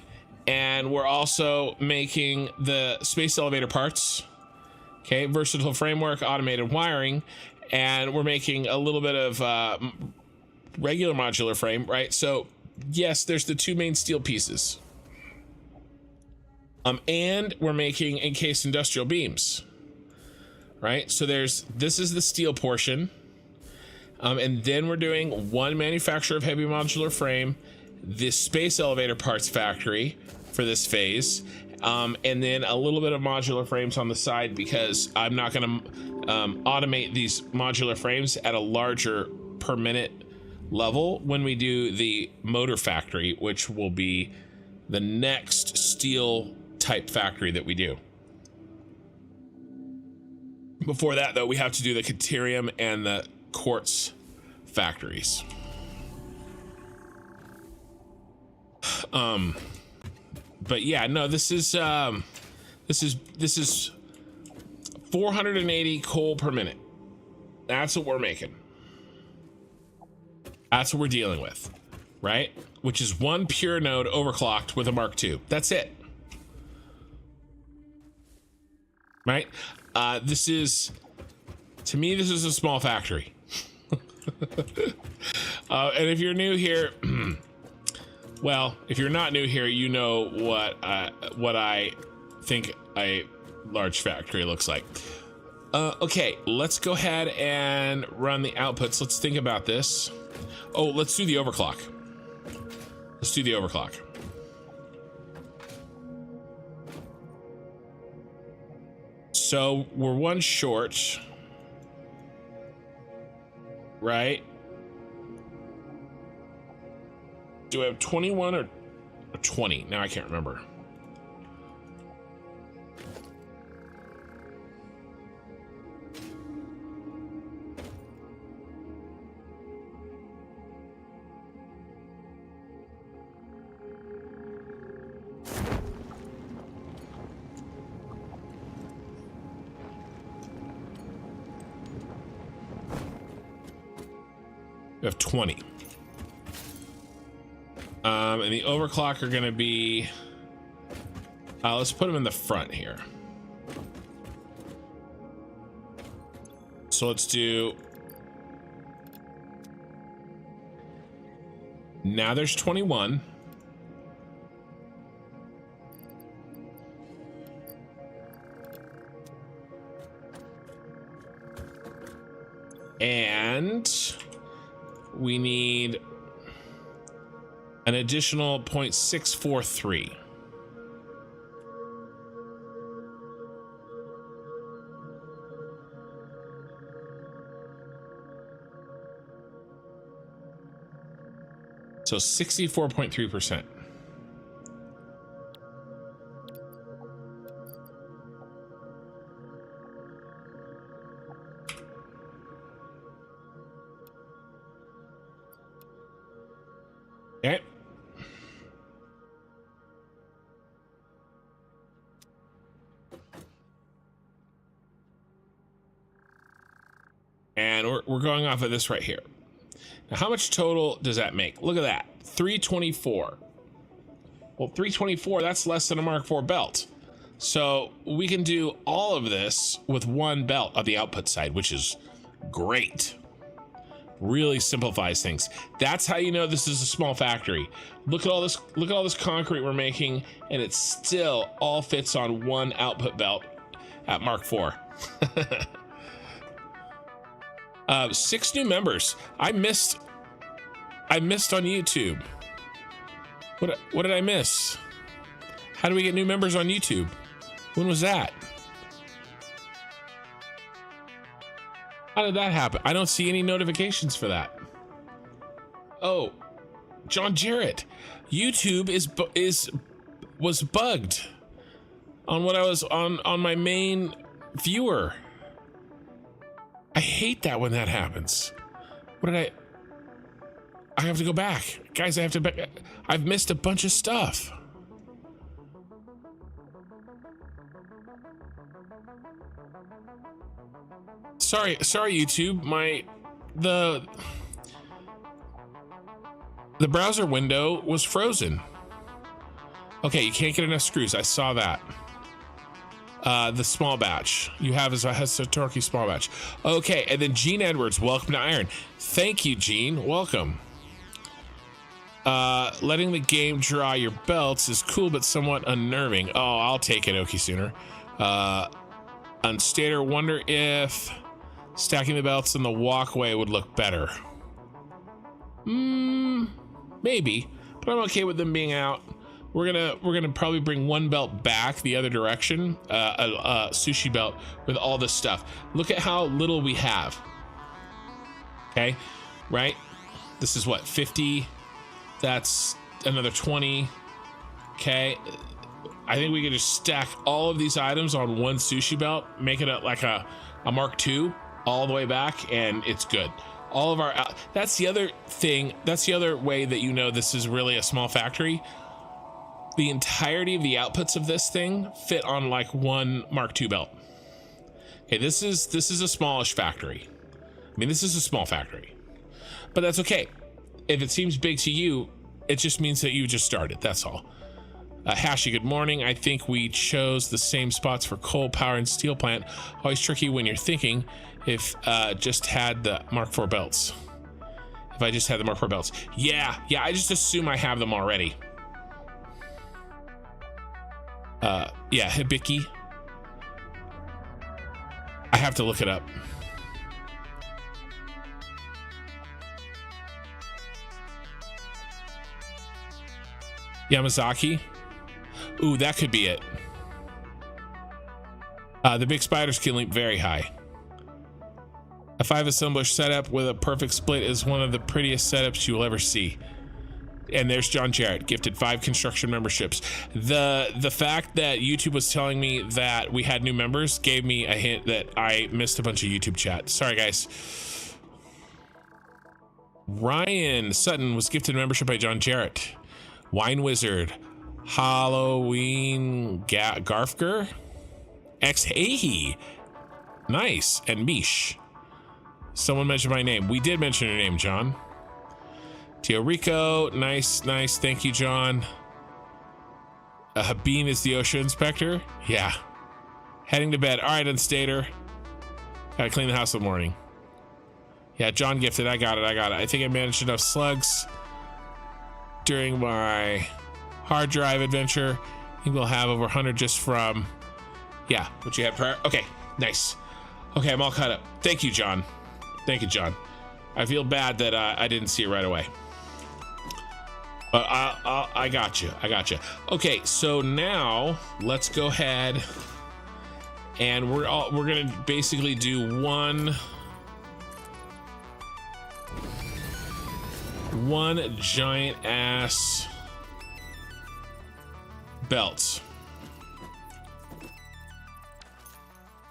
And we're also making the space elevator parts, okay, versatile framework, automated wiring, and we're making a little bit of regular modular frame, right? So yes, there's the two main steel pieces, and we're making encased industrial beams, right? So this is the steel portion. And then we're doing one manufacturer of heavy modular frame, this space elevator parts factory for this phase, and then a little bit of modular frames on the side because I'm not going to automate these modular frames at a larger per minute level when we do the motor factory, which will be the next steel type factory that we do. Before that, though, we have to do the Caterium and the quartz factories. But yeah, no, this is 480 coal per minute. That's what we're making. That's what we're dealing with, right? Which is one pure node overclocked with a Mark II. That's it. Right? This is, to me, this is a small factory. And if you're new here, well, if you're not new here, you know what I think a large factory looks like. Okay, let's go ahead and run the outputs. Let's think about this. Oh, let's do the overclock. Let's do the overclock. So we're one short, right? Do I have 21 or 20? Now I can't remember. We have 20. And the overclock are going to be, let's put them in the front here. So let's do, now there's 21. And we need an additional 0.643. So 64.3%. Okay. And we're going off of this right here. Now, how much total does that make? Look at that, 324. Well, 324, that's less than a Mark IV belt. So we can do all of this with one belt on the output side, which is great. Really simplifies things. That's how you know this is a small factory. Look at all this concrete we're making, and it still all fits on one output belt at Mark IV. 6 new members. I missed on YouTube. What did I miss? How do we get new members on YouTube? When was that? How did that happen? I don't see any notifications for that. Oh, John Jarrett. YouTube was bugged on what I was on my main viewer. I hate that when that happens. What did I have to go back. Guys, I've missed a bunch of stuff. Sorry, YouTube. The browser window was frozen. Okay, you can't get enough screws. I saw that. The small batch you have is a Satisfactory small batch. Okay, and then Gene Edwards, welcome to Iron. Thank you, Gene. Welcome. Letting the game draw your belts is cool, but somewhat unnerving. Oh, I'll take it, Okie Sooner. Unstater, wonder if stacking the belts in the walkway would look better. Maybe, but I'm okay with them being out. We're gonna probably bring one belt back the other direction, a sushi belt with all this stuff. Look at how little we have. Okay, right? This is what, 50? That's another 20. Okay, I think we could just stack all of these items on one sushi belt, make it like a Mark II all the way back, and it's good. All of our, that's the other thing, that's the other way that you know this is really a small factory. The entirety of the outputs of this thing fit on like one Mark II belt. Hey, this is a smallish factory. I mean, this is a small factory, but that's okay. If it seems big to you, it just means that you just started. That's all. Hashi, good morning. I think we chose the same spots for coal power and steel plant. Always tricky when you're thinking if just had the Mark IV belts. If I just had the Mark IV belts. Yeah, I just assume I have them already. Yeah, Hibiki. I have to look it up. Yamazaki. Ooh, that could be it. The big spiders can leap very high. A 5 assembler setup with a perfect split is one of the prettiest setups you will ever see. And there's John Jarrett, gifted 5 construction memberships. The fact that YouTube was telling me that we had new members gave me a hint that I missed a bunch of YouTube chat. Sorry, guys. Ryan Sutton was gifted a membership by John Jarrett. Wine Wizard, Halloween Garfger, X Hahi, nice, and Mish. Someone mentioned my name. We did mention your name, John. Tio Rico, nice. Thank you, John. Habeen is the OSHA inspector. Yeah. Heading to bed. All right, Unstater. Gotta clean the house in the morning. Yeah, John gifted. I got it. I think I managed enough slugs during my hard drive adventure. I think we'll have over 100 just from, yeah, what you had prior. Okay, nice. Okay, I'm all caught up. Thank you, John. I feel bad that I didn't see it right away. But I got you. Okay, so now let's go ahead and we're gonna basically do one giant ass belt,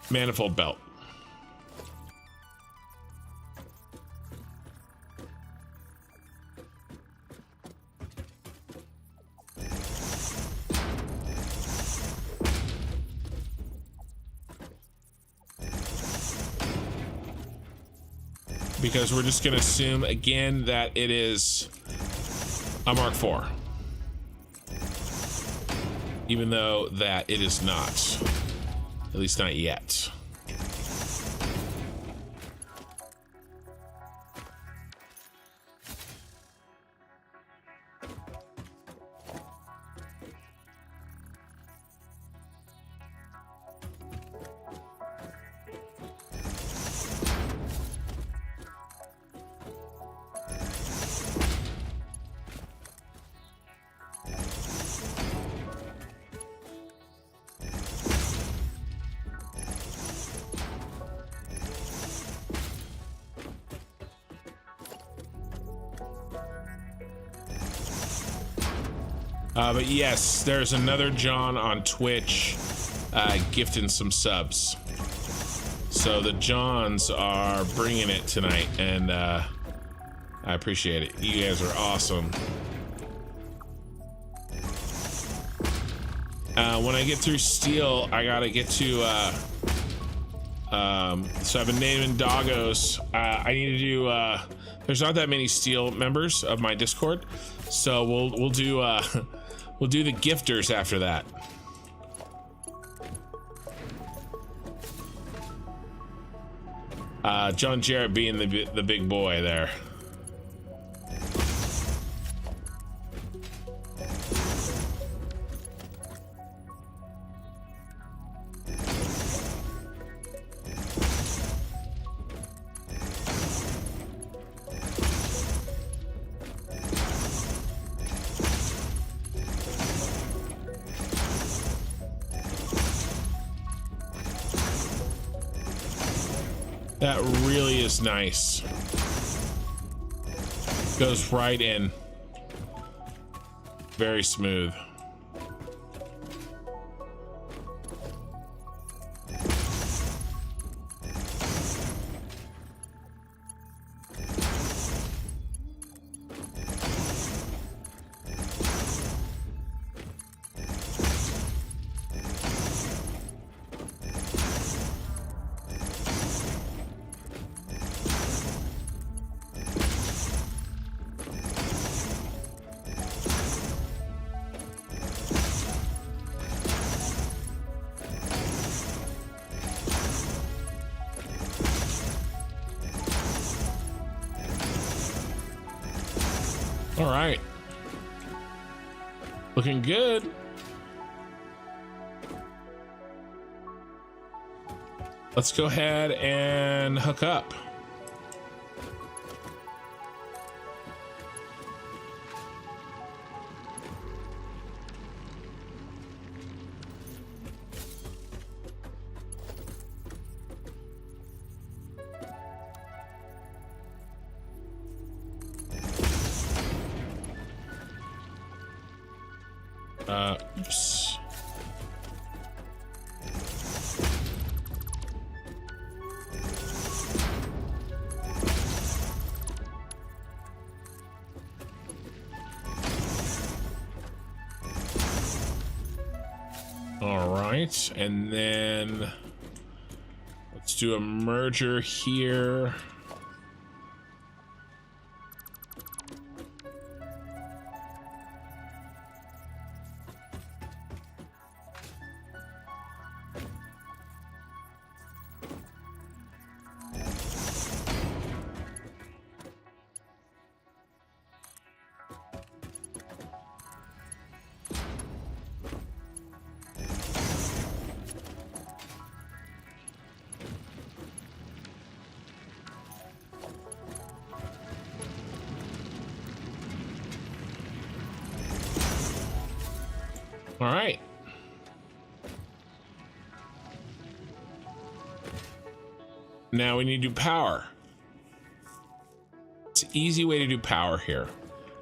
manifold belt. Because we're just going to assume again that it is a Mark IV, even though that it is not, at least not yet. But yes, there's another John on Twitch gifting some subs. So the Johns are bringing it tonight, and I appreciate it. You guys are awesome. When I get through steel, I gotta get to so I've been naming doggos. I need to do there's not that many steel members of my Discord, so we'll do we'll do the gifters after that. John Jarrett being the big boy there. That really is nice. Goes right in. Very smooth. All right. Looking good. Let's go ahead and hook up. Oops. All right, and then let's do a merger here. All right. Now we need to do power. It's an easy way to do power here.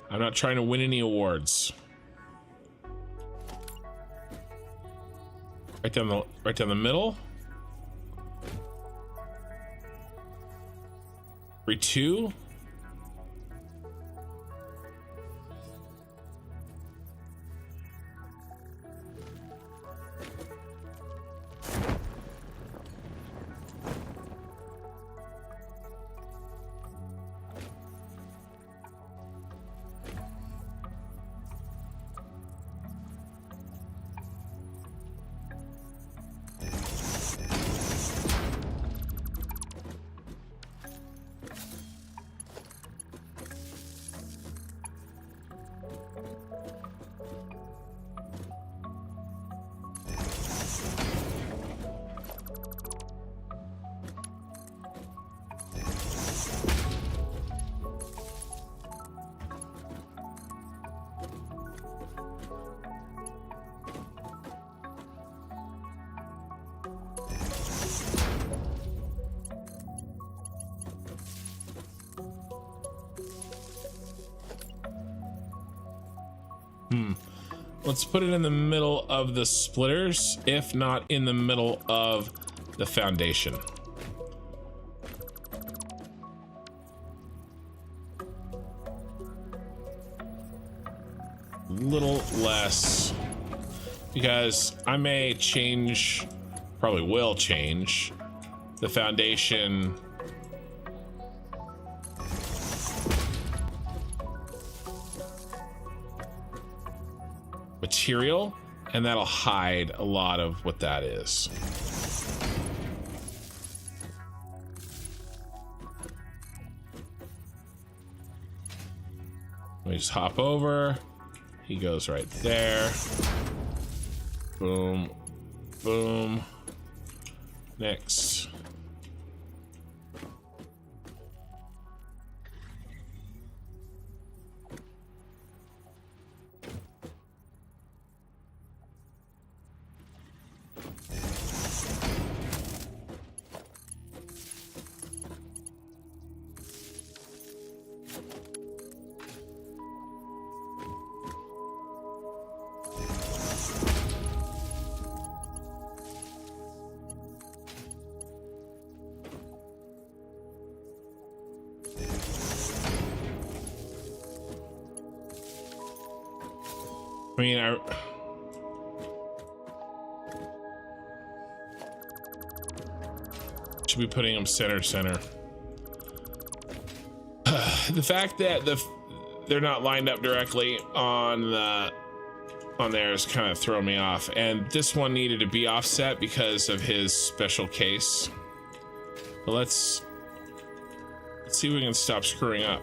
I'm not trying to win any awards. Right down the middle. 3-2. Let's put it in the middle of the splitters, if not in the middle of the foundation. Little less, because I may change, probably will change the foundation material, and that'll hide a lot of what that is. Let me just hop over. He goes right there. Boom, boom. Next. I mean, I should be putting them center. The fact that they're not lined up directly on there is kind of throwing me off, and this one needed to be offset because of his special case. But let's see if we can stop screwing up.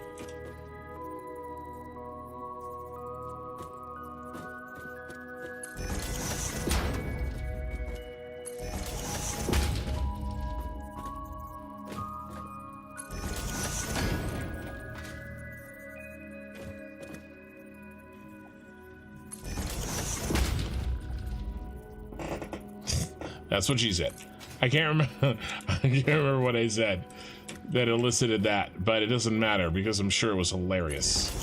That's what she said. I can't remember. I can't remember what I said that elicited that, but it doesn't matter because I'm sure it was hilarious.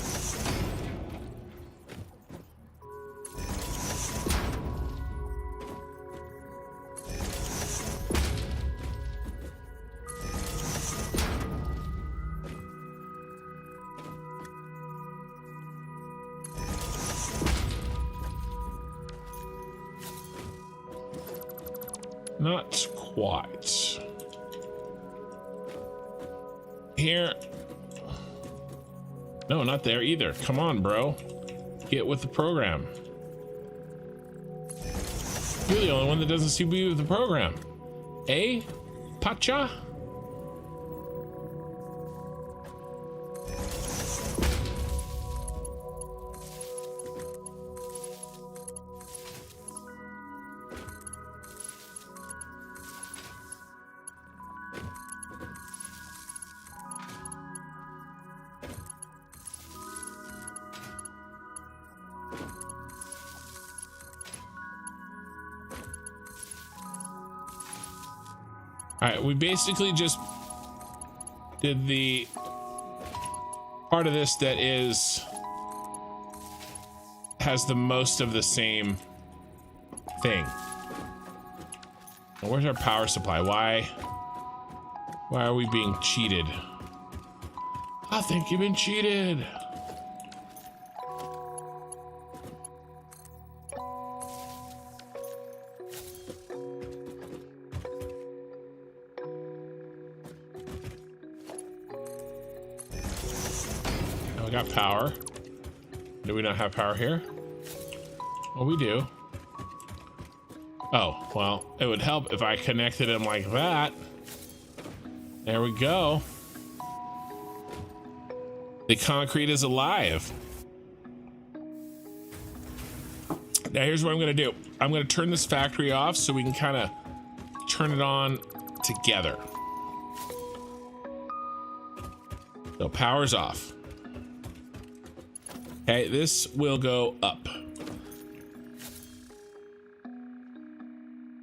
Not quite. Here. No, not there either. Come on, bro. Get with the program. You're the only one that doesn't seem to be with the program. Eh? Pacha? All right, we basically just did the part of this that has the most of the same thing. Where's our power supply? Why are we being cheated? I think you've been cheated. We got power. Do we not have power here? Well, we do. Oh, well, it would help if I connected them like that. There we go. The concrete is alive. Now here's what I'm gonna do. I'm gonna turn this factory off so we can kind of turn it on together. So power's off. Okay, this will go up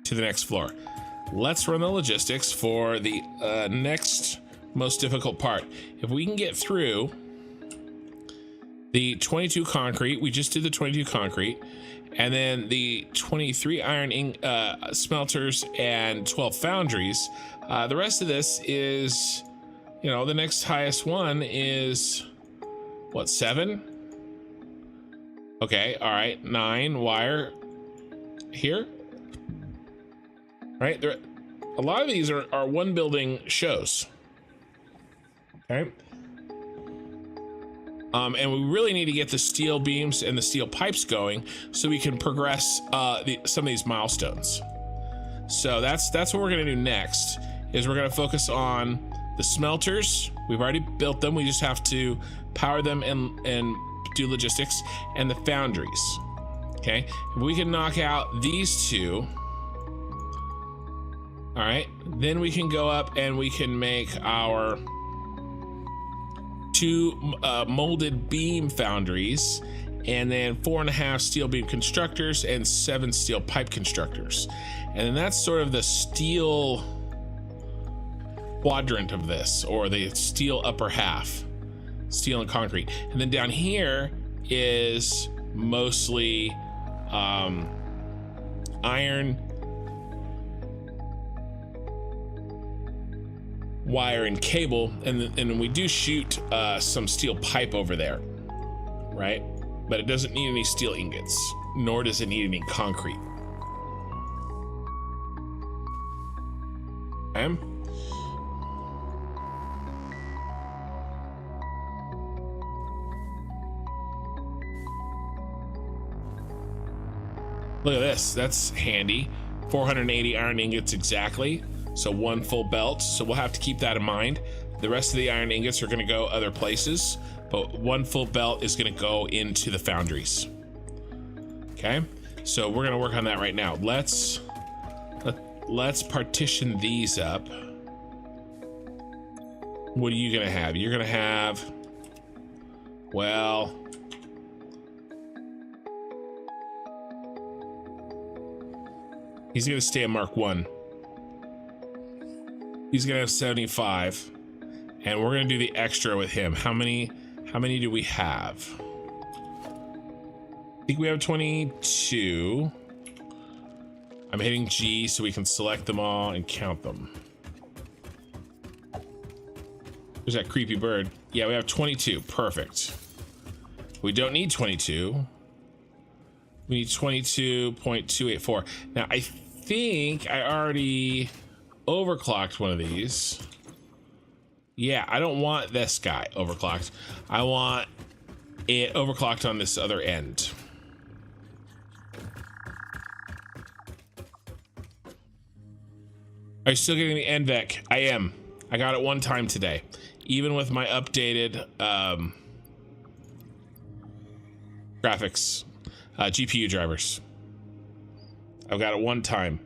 to the next floor. Let's run the logistics for the next most difficult part. If we can get through the 22 concrete, we just did the 22 concrete, and then the 23 iron smelters and 12 foundries. The rest of this is, you know, the next highest one is what, 7? Okay, all right, 9 wire here. Right, there. A lot of these are one building shows. Okay. And we really need to get the steel beams and the steel pipes going so we can progress some of these milestones. So that's what we're gonna do next. Is we're gonna focus on the smelters. We've already built them. We just have to power them and do logistics, and the foundries. Okay, if we can knock out these two, all right, then we can go up and we can make our 2 molded beam foundries, and then 4.5 steel beam constructors and 7 steel pipe constructors. And then that's sort of the steel quadrant of this, or the steel upper half. Steel and concrete. And then down here is mostly iron, wire, and cable, and we do shoot some steel pipe over there, right? But it doesn't need any steel ingots, nor does it need any concrete. Okay. Look at this, that's handy. 480 iron ingots exactly. So 1 full belt, so we'll have to keep that in mind. The rest of the iron ingots are gonna go other places, but 1 full belt is gonna go into the foundries. Okay, so we're gonna work on that right now. Let's partition these up. What are you gonna have? You're gonna have, well, He's gonna stay at Mark 1. He's gonna have 75. And we're gonna do the extra with him. How many do we have? I think we have 22. I'm hitting G so we can select them all and count them. There's that creepy bird. Yeah, we have 22. Perfect. We don't need 22. We need 22.284. Now, I think I already overclocked one of these. Yeah, I don't want this guy overclocked. I want it overclocked on this other end. Are you still getting the NVEC? I am. I got it one time today. Even with my updated graphics, GPU drivers. I've got it one time.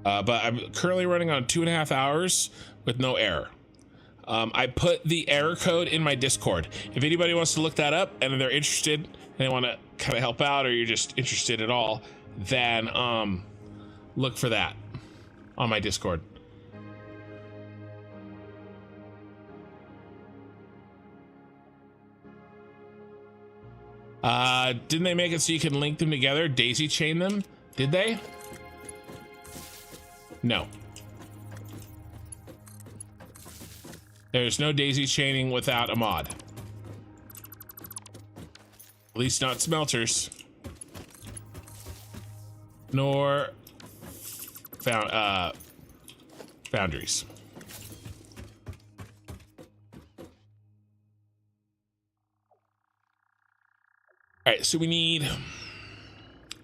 But I'm currently running on 2.5 hours with no error. I put the error code in my Discord. If anybody wants to look that up and they're interested and they want to kind of help out, or you're just interested at all, then look for that on my Discord. Didn't they make it so you can link them together, daisy chain them? Did they? No. There's no daisy chaining without a mod. At least not smelters. Nor foundries. All right, so we need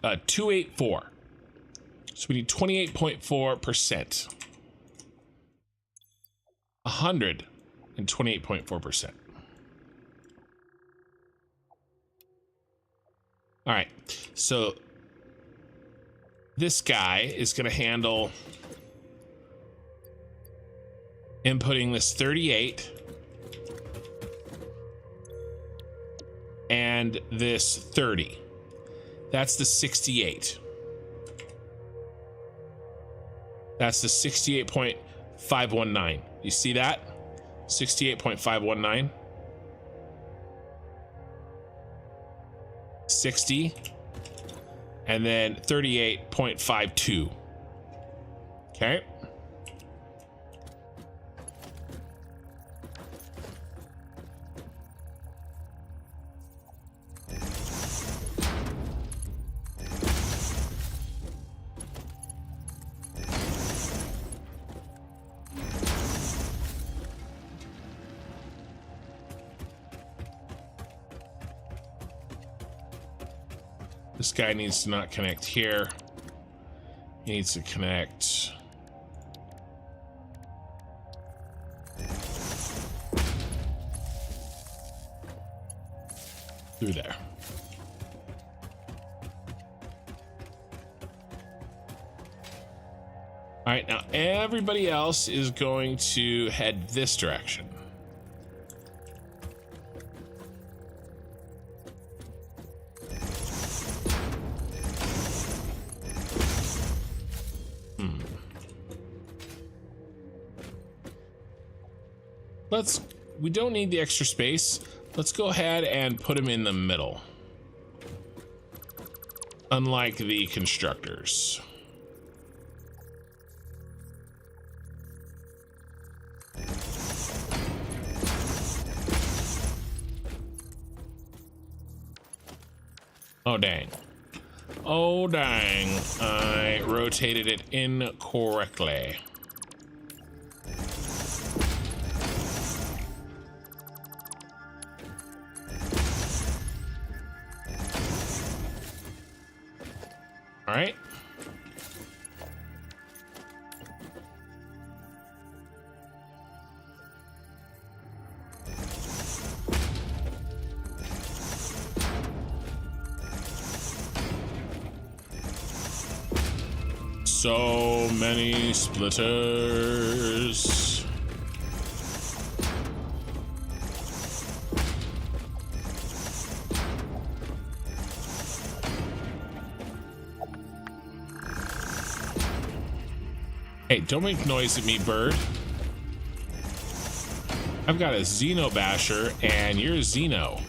284. So we need 28.4%. 128.4%. All right, so this guy is going to handle inputting this 38 and this 30. That's the 68. That's the 68.519. You see that? 68.519. 60. And then 38.52. Okay. This guy needs to not connect here. He needs to connect through there. All right, now everybody else is going to head this direction. We don't need the extra space. Let's go ahead and put them in the middle. Unlike the constructors. Oh, dang. Oh, dang. I rotated it incorrectly. All right. So many splitters. Hey, don't make noise at me, bird. I've got a Xeno basher, and you're Xeno.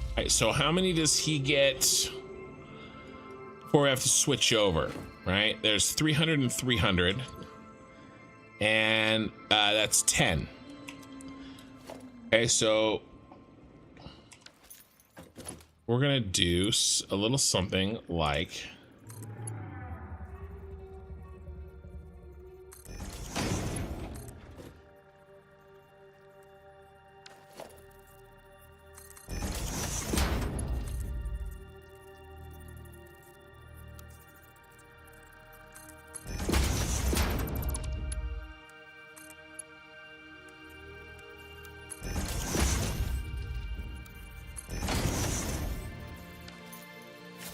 All right, so how many does he get before we have to switch over? Right, there's 300 and 300, and that's 10. Okay, so we're gonna do a little something like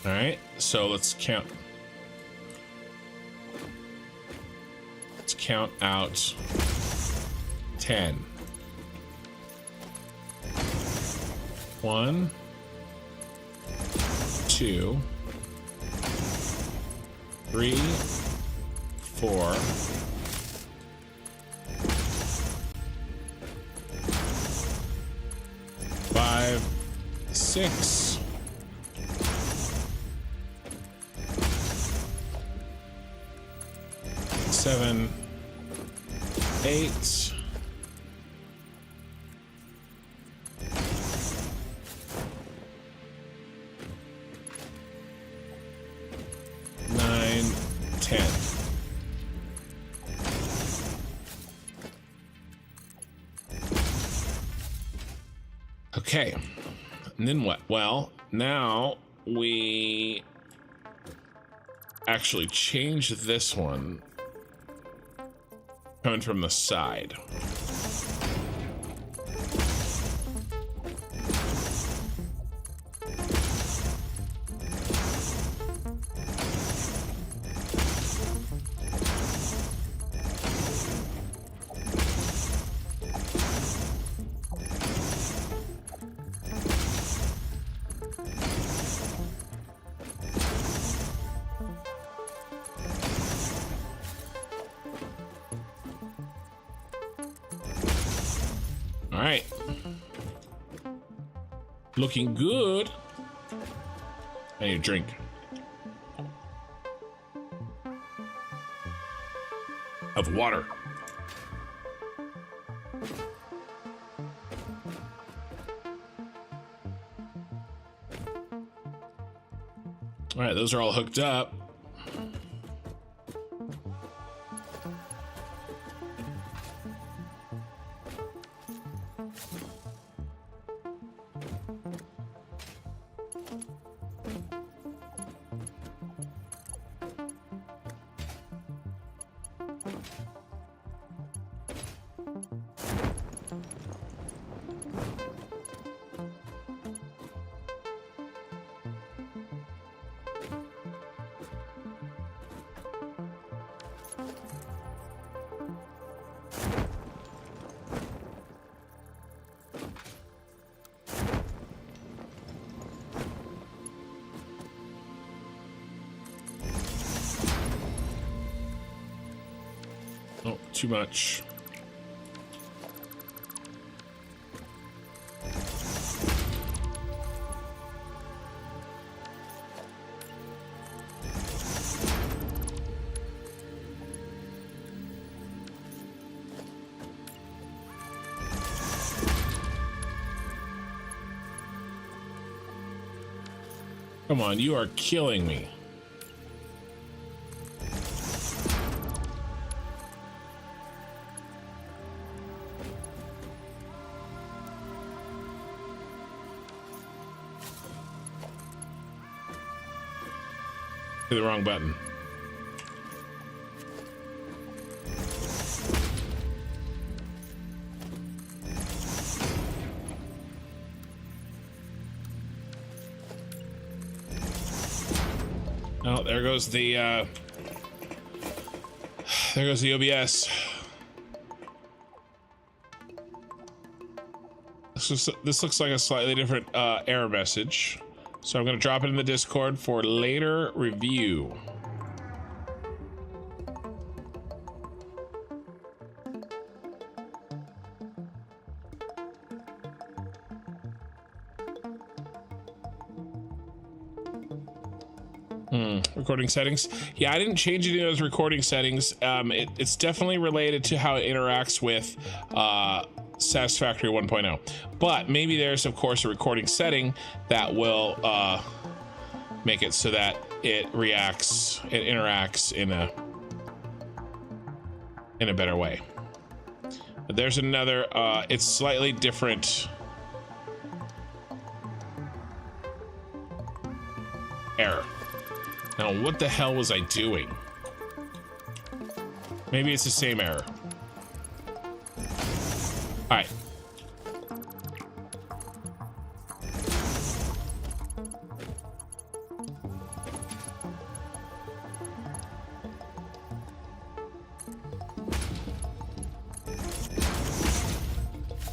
all right, so let's count. Let's count out 10. 1, 2, 3, 4, 5, 6. 7, 8, 9, 10. Okay, and then what? Well, now we actually change this one coming from the side. All right. Looking good. I need a drink. Of water. All right, those are all hooked up. Oh, too much. Come on, you are killing me. Hit the wrong button. Oh, there goes the OBS. this looks like a slightly different error message. So I'm going to drop it in the Discord for later review. Recording settings. Yeah, I didn't change any of those recording settings. It's definitely related to how it interacts with Satisfactory 1.0. But maybe there's, of course, a recording setting that will make it so that it interacts in a better way. But there's another, it's slightly different error. Now, what the hell was I doing? Maybe it's the same error. All right.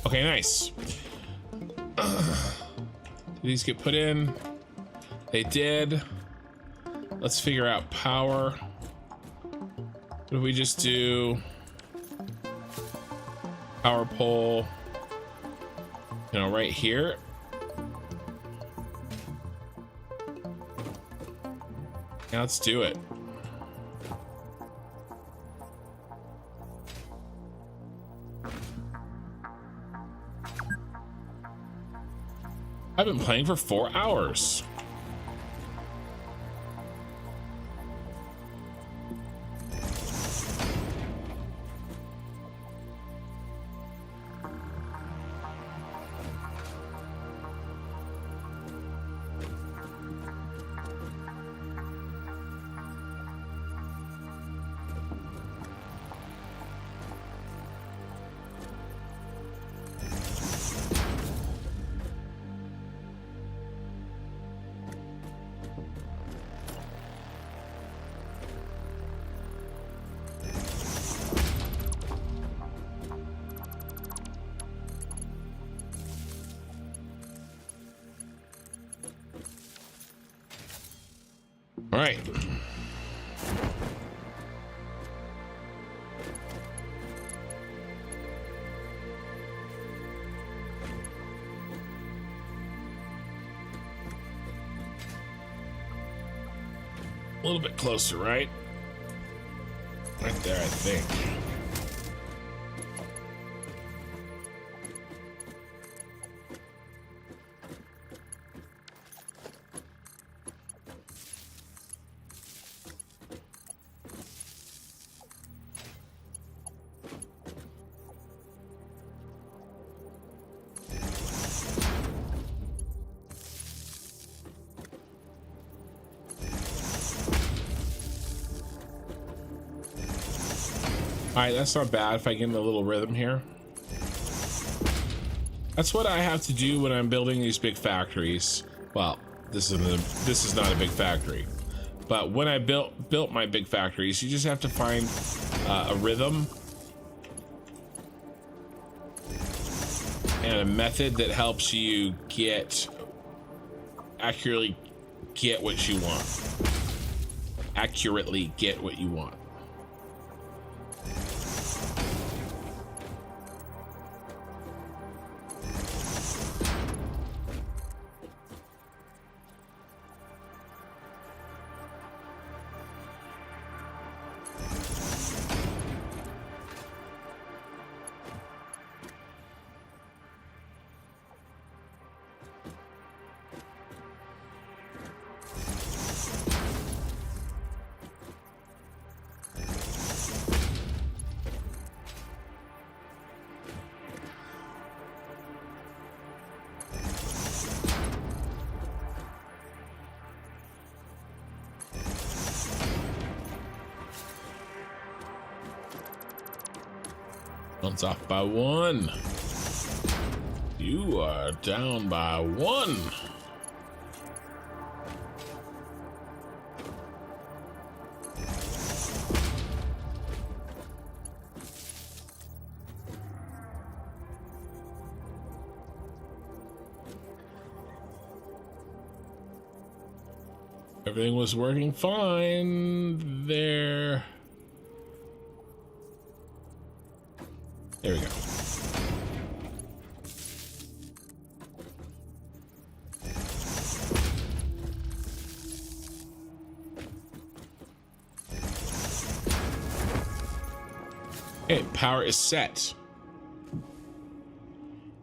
Okay, nice. Did these get put in? They did. Let's figure out power. What if we just do power pole, you know, right here? Yeah, let's do it. I've been playing for 4 hours. All right. A little bit closer, right? Right there, I think. All right, that's not bad if I get in a little rhythm here. That's what I have to do when I'm building these big factories. Well, this is not a big factory, but when I built my big factories, you just have to find a rhythm and a method that helps you accurately get what you want. Accurately get what you want. One's off by 1. You are down by 1. Everything was working fine there. There we go. Okay, power is set.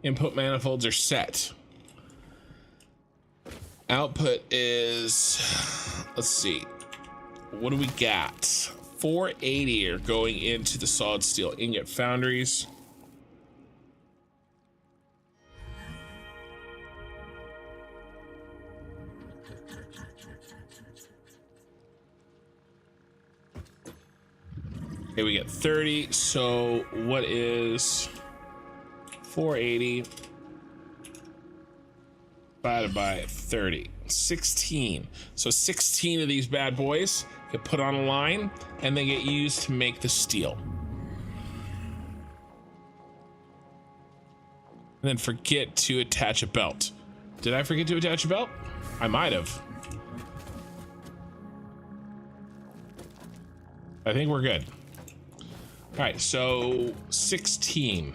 Input manifolds are set. Output is, let's see, what do we got? 480 are going into the solid steel ingot foundries. Okay, we get 30. So what is 480 divided by 30? 16. So 16 of these bad boys get put on a line and they get used to make the steel. And then forget to attach a belt. Did I forget to attach a belt? I might have. I think we're good. All right, so 16.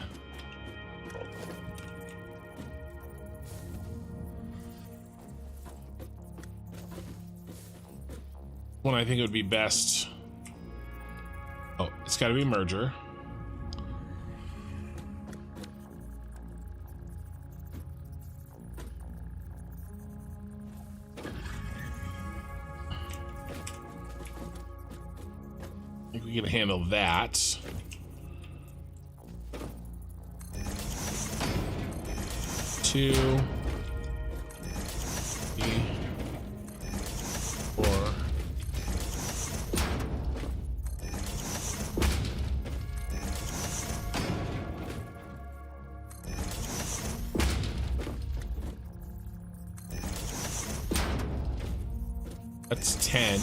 One I think it would be best. Oh, it's got to be merger. I think we can handle that. Two, three, four. That's 10.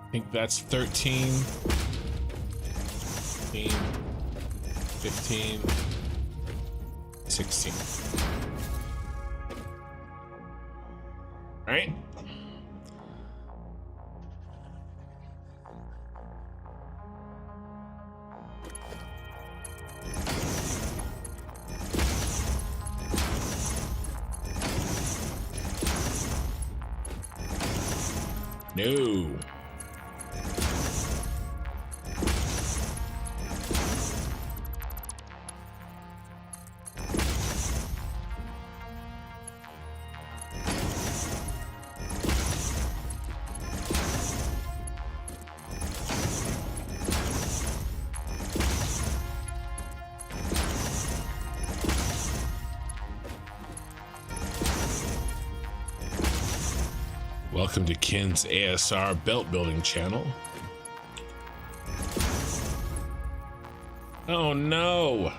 I think that's 13, 15, 15, 16. All right. No. Welcome to Ken's ASR belt building channel. Oh no!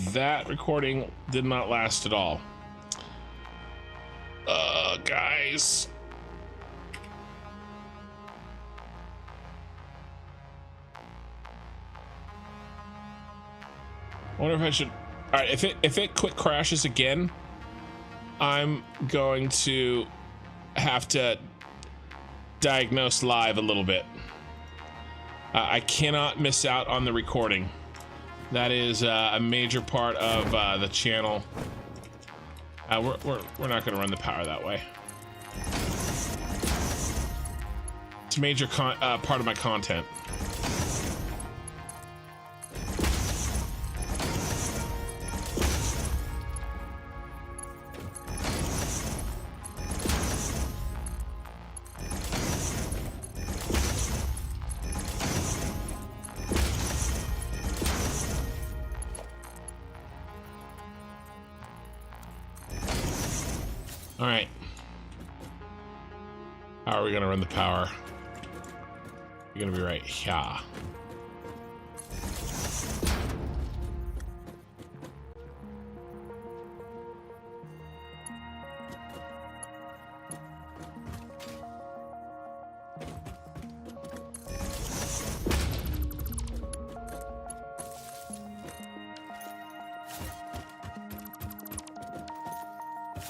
That recording did not last at all. Guys. I wonder if I should. All right, if it quick crashes again, I'm going to have to diagnose live a little bit. I cannot miss out on the recording. That is a major part of the channel. We're not going to run the power that way. It's a major part of my content. All right. How are we gonna run the power? You're gonna be right here.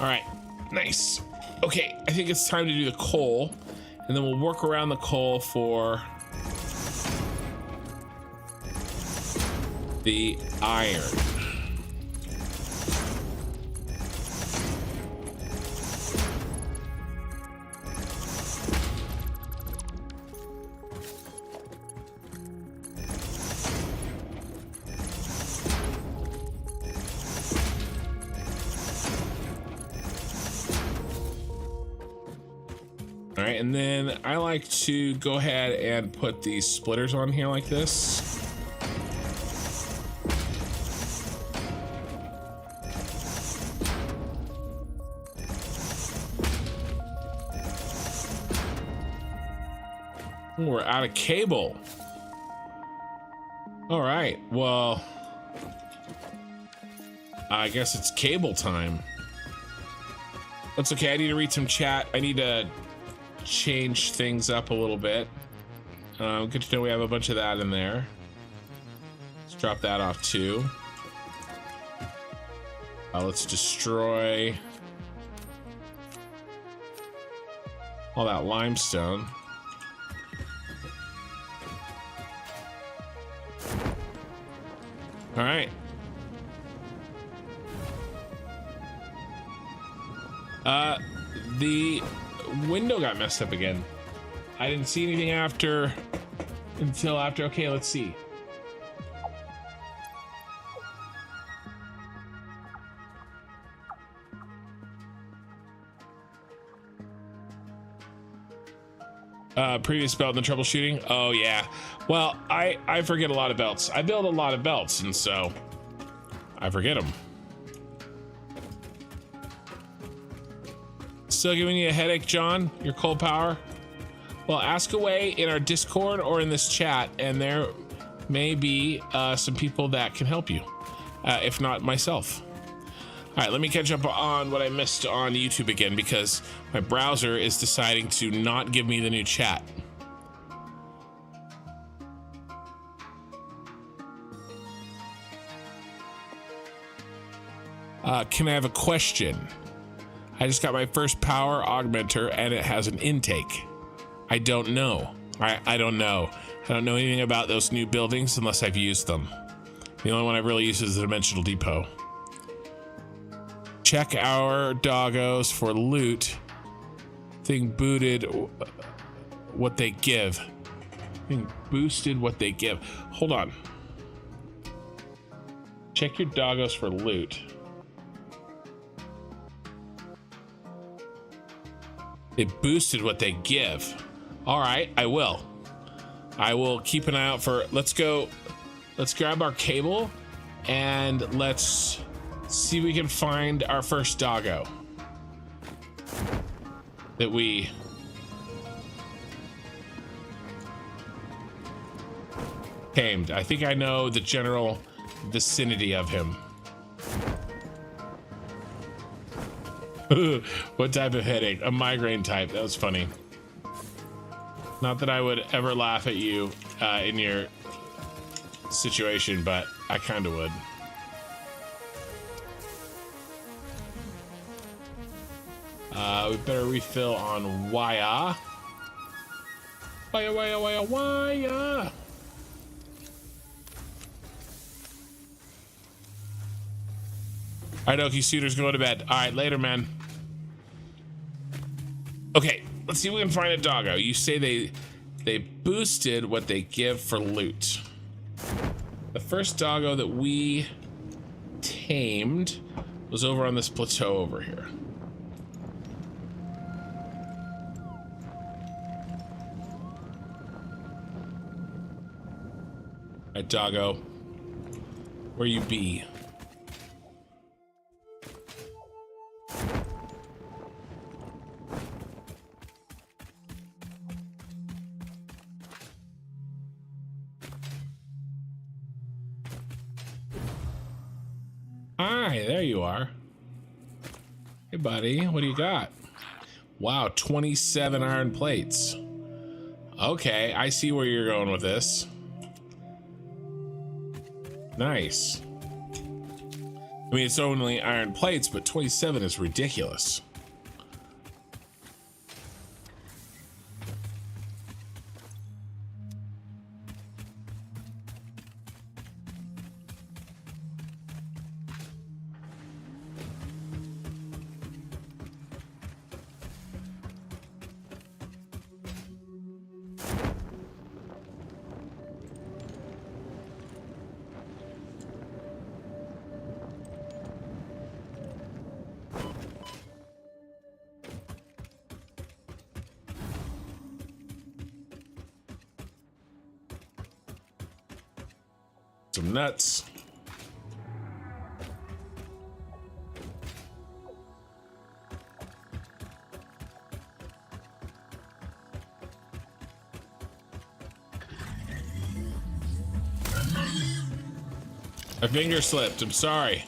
All right, nice. Okay, I think it's time to do the coal, and then we'll work around the coal for the iron. All right, and then I like to go ahead and put these splitters on here like this. We're out of cable. All right, well, I guess it's cable time. That's okay, I need to read some chat. I need to change things up a little bit. Good to know we have a bunch of that in there. Let's drop that off too. Let's destroy all that limestone. All right. The window got messed up again. I didn't see anything until after. Okay, let's see. Previous belt and the troubleshooting. Oh yeah. Well, I forget a lot of belts. I build a lot of belts, and so I forget them. Still giving you a headache, John? Your coal power? Well, ask away in our Discord or in this chat, and there may be some people that can help you, if not myself. All right, let me catch up on what I missed on YouTube again, because my browser is deciding to not give me the new chat. Can I have a question? I just got my first power augmenter and it has an intake. I don't know. I don't know. I don't know anything about those new buildings unless I've used them. The only one I've really used is the Dimensional Depot. Check our doggos for loot. Thing booted what they give. Thing boosted what they give. Hold on. Check your doggos for loot. It boosted what they give. All right, I will. I will keep an eye out for. Let's go. Let's grab our cable and let's see if we can find our first doggo that we tamed. I think I know the general vicinity of him. What type of headache? A migraine type. That was funny. Not that I would ever laugh at you in your situation, but I kind of would. We better refill on wire. Wire. All right, Okie Suitor's going to bed. All right, later, man. Okay, let's see if we can find a doggo. You say they boosted what they give for loot. The first doggo that we tamed was over on this plateau over here. All right, doggo, where you be? Hi, there you are. Hey, buddy, what do you got? Wow, 27 iron plates. Okay, I see where you're going with this. Nice. I mean, it's only iron plates, but 27 is ridiculous. Some nuts. My finger slipped. I'm sorry.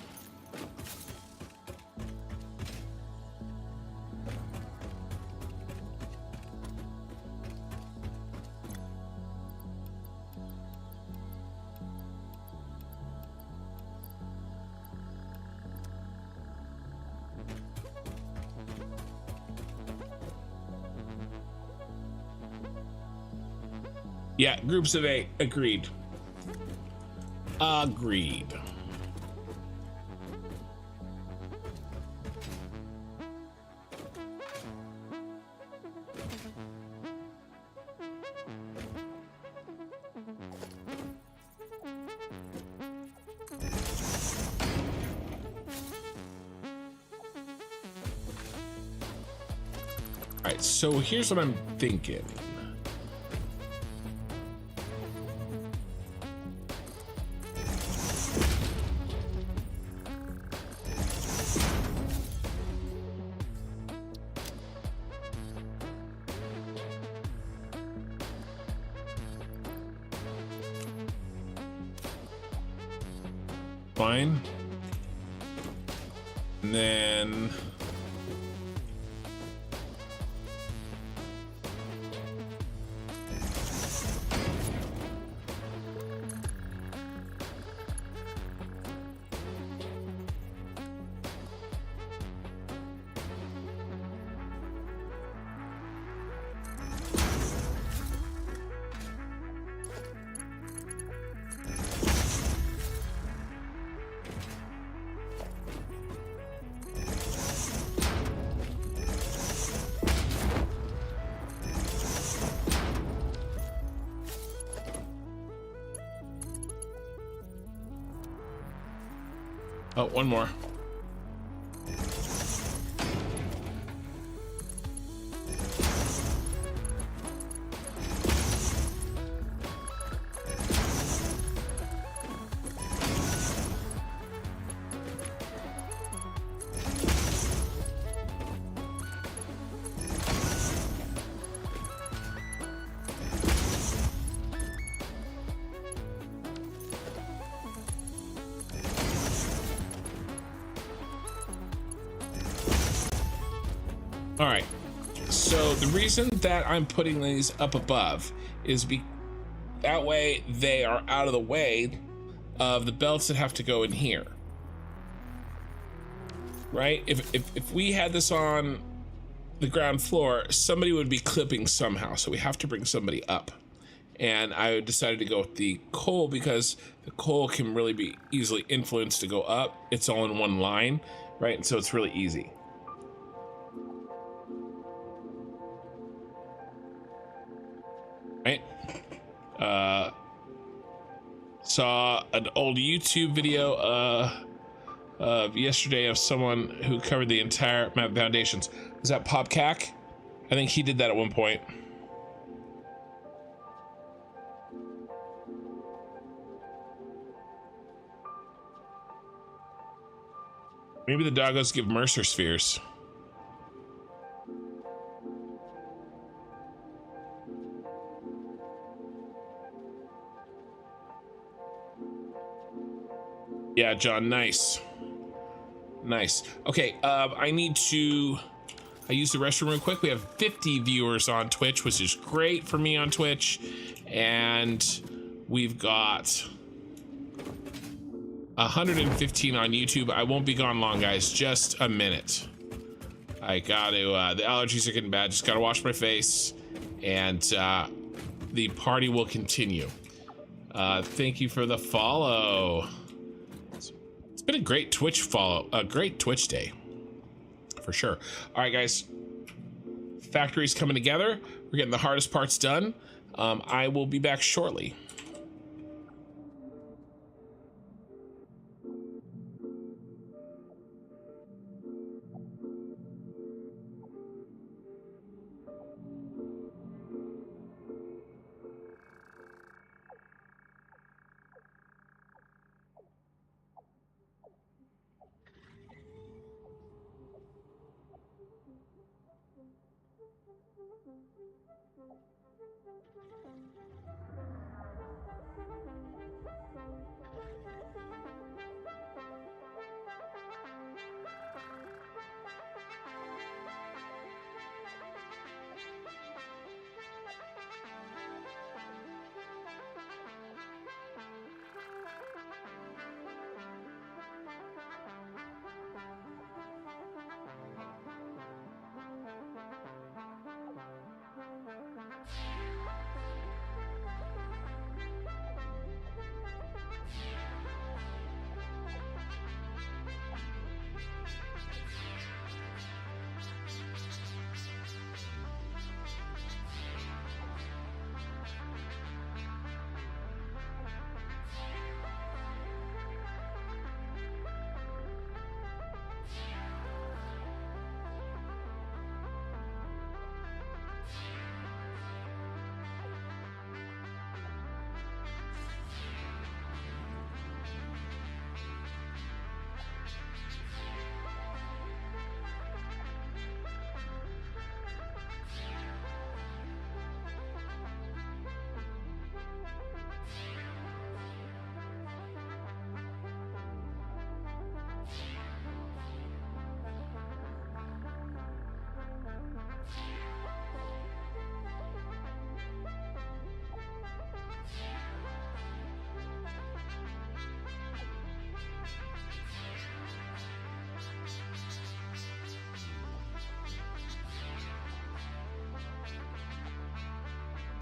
Yeah, groups of 8. Agreed. Agreed. All right, so here's what I'm thinking. Fine. And then oh, one more. All right, so the reason that I'm putting these up above is that way they are out of the way of the belts that have to go in here, right? If we had this on the ground floor, somebody would be clipping somehow, so we have to bring somebody up. And I decided to go with the coal because the coal can really be easily influenced to go up. It's all in one line, right? And so it's really easy. Right? Saw an old YouTube video of yesterday of someone who covered the entire map foundations. Was that PopCac? I think he did that at one point. Maybe the doggos give Mercer spheres. Yeah, John, nice. Nice. Okay, I use the restroom real quick. We have 50 viewers on Twitch, which is great for me on Twitch. And we've got 115 on YouTube. I won't be gone long, guys. Just a minute. I gotta, the allergies are getting bad. Just gotta wash my face, and the party will continue. Thank you for the follow. It's been a great Twitch follow, a great Twitch day, for sure. All right, guys. Factory's coming together. We're getting the hardest parts done. I will be back shortly.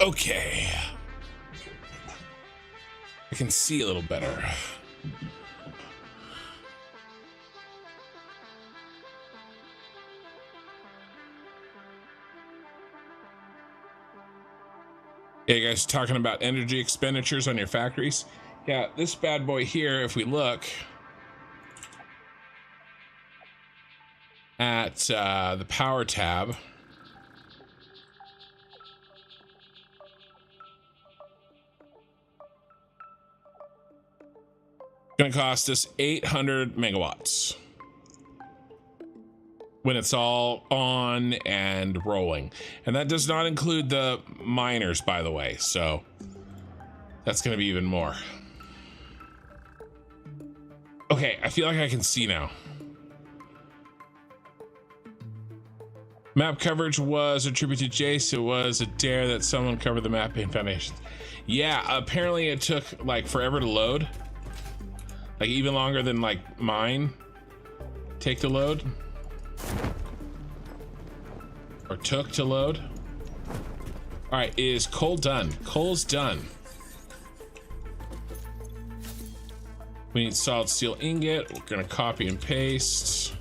Okay. I can see a little better. Hey guys, talking about energy expenditures on your factories. Yeah, this bad boy here, if we look at the power tab, going to cost us 800 megawatts when it's all on and rolling. And that does not include the miners, by the way. So that's going to be even more. Okay, I feel like I can see now. Map coverage was attributed to Jace. It was a dare that someone covered the map in Foundations. Yeah, apparently it took like forever to load. Like even longer than like mine take to load. Or took to load. All right, is coal done? Coal's done. We need solid steel ingot. We're gonna copy and paste.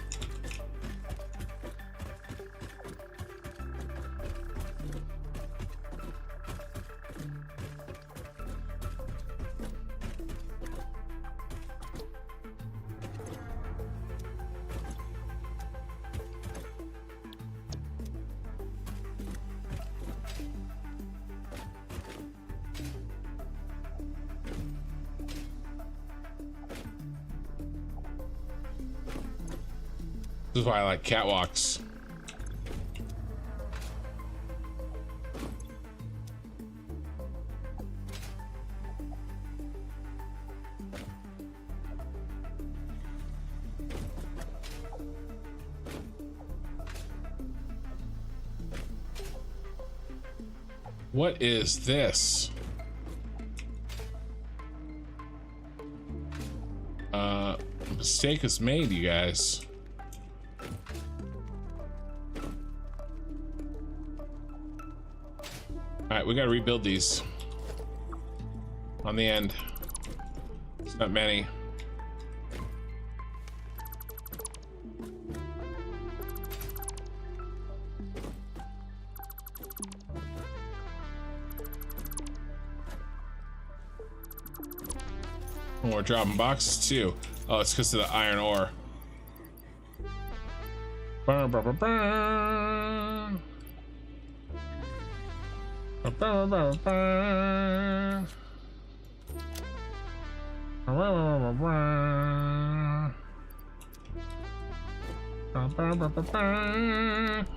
This is why I like catwalks. What is this? A mistake is made, you guys. All right, we gotta rebuild these on the end. It's not many. Oh, we're dropping boxes too. Oh, it's because of the iron ore. Burn, burn, burn, burn. Burn, burn, burn, burn. Burn, burn, burn, burn, burn, burn.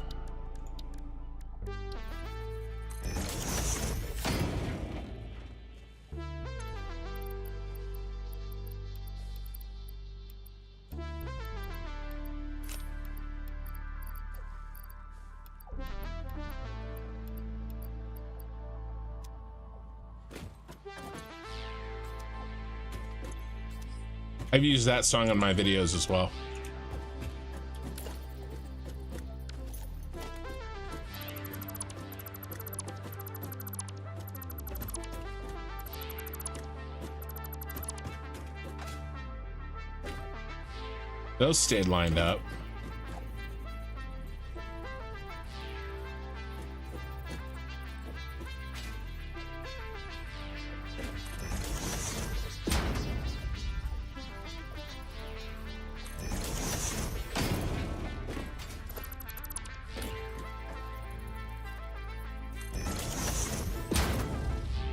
I've used that song on my videos as well. Those stayed lined up.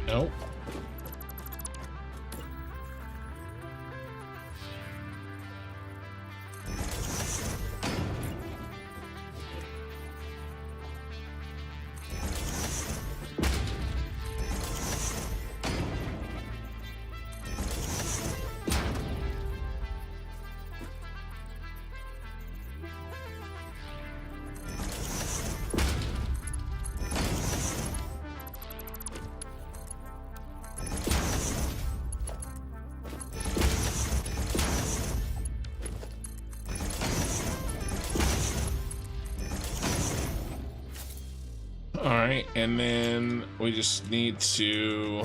Nope. All right, and then we just need to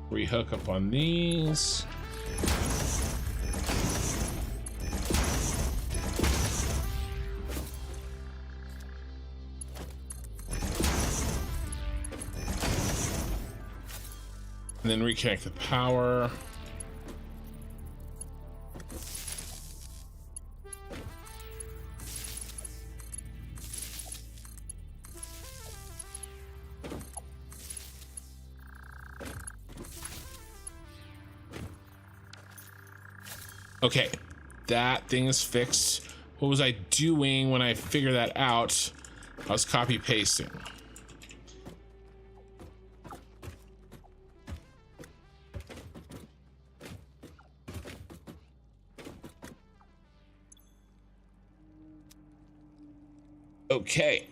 rehook up on these. And then reconnect the power. Okay, that thing is fixed. What was I doing when I figured that out? I was copy pasting. Okay.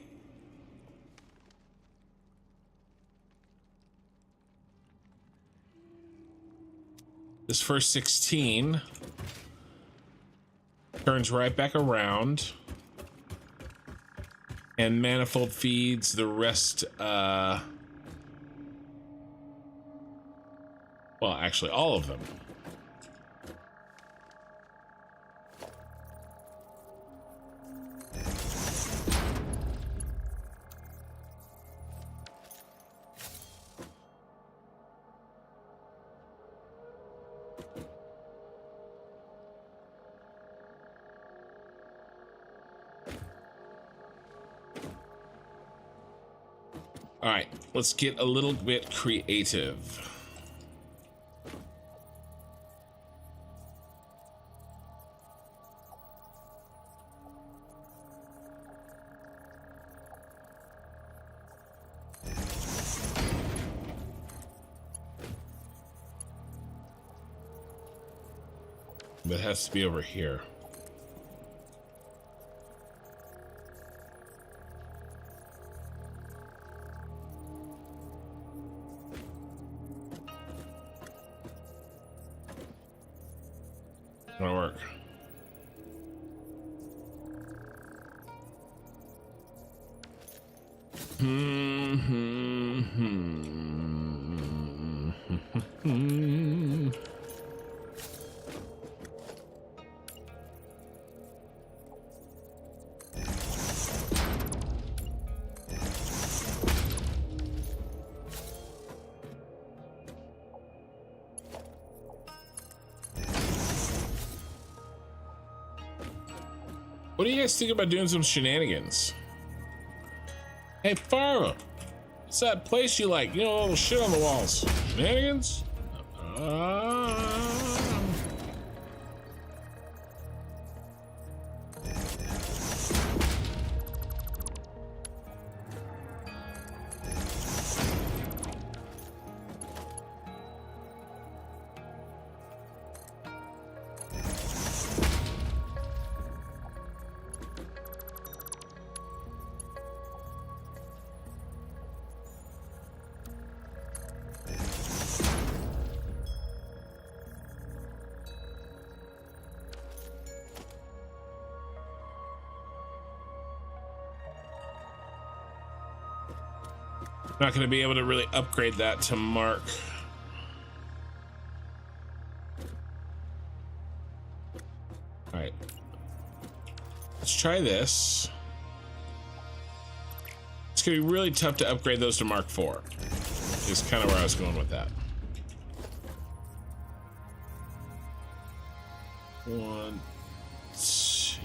This first 16 turns right back around and manifold feeds the rest. Well, actually all of them. All right, let's get a little bit creative. But it has to be over here. Gonna work. What do you guys think about doing some shenanigans? Hey, Farva, what's that place you like? You know, all the shit on the walls. Shenanigans? Not going to be able to really upgrade that to Mark. All right. Let's try this. It's going to be really tough to upgrade those to Mark IV. Is kind of where I was going with that. One, two.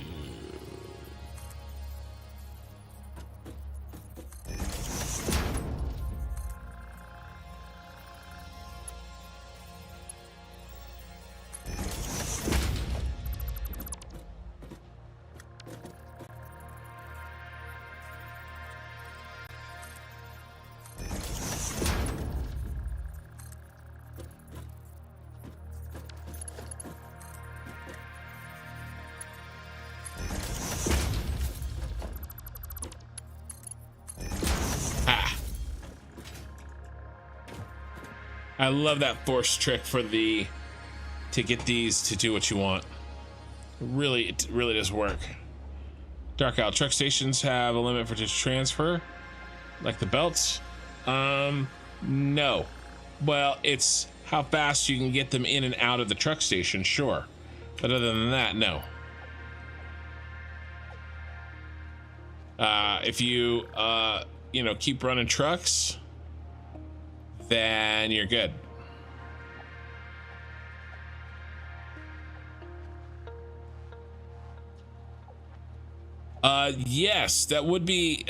I love that force trick for the to get these to do what you want. It really does work. Dark Isle truck stations have a limit for just transfer, like the belts. No. Well, it's how fast you can get them in and out of the truck station, sure. But other than that, no. If you you know, keep running trucks, then you're good. Yes, that would be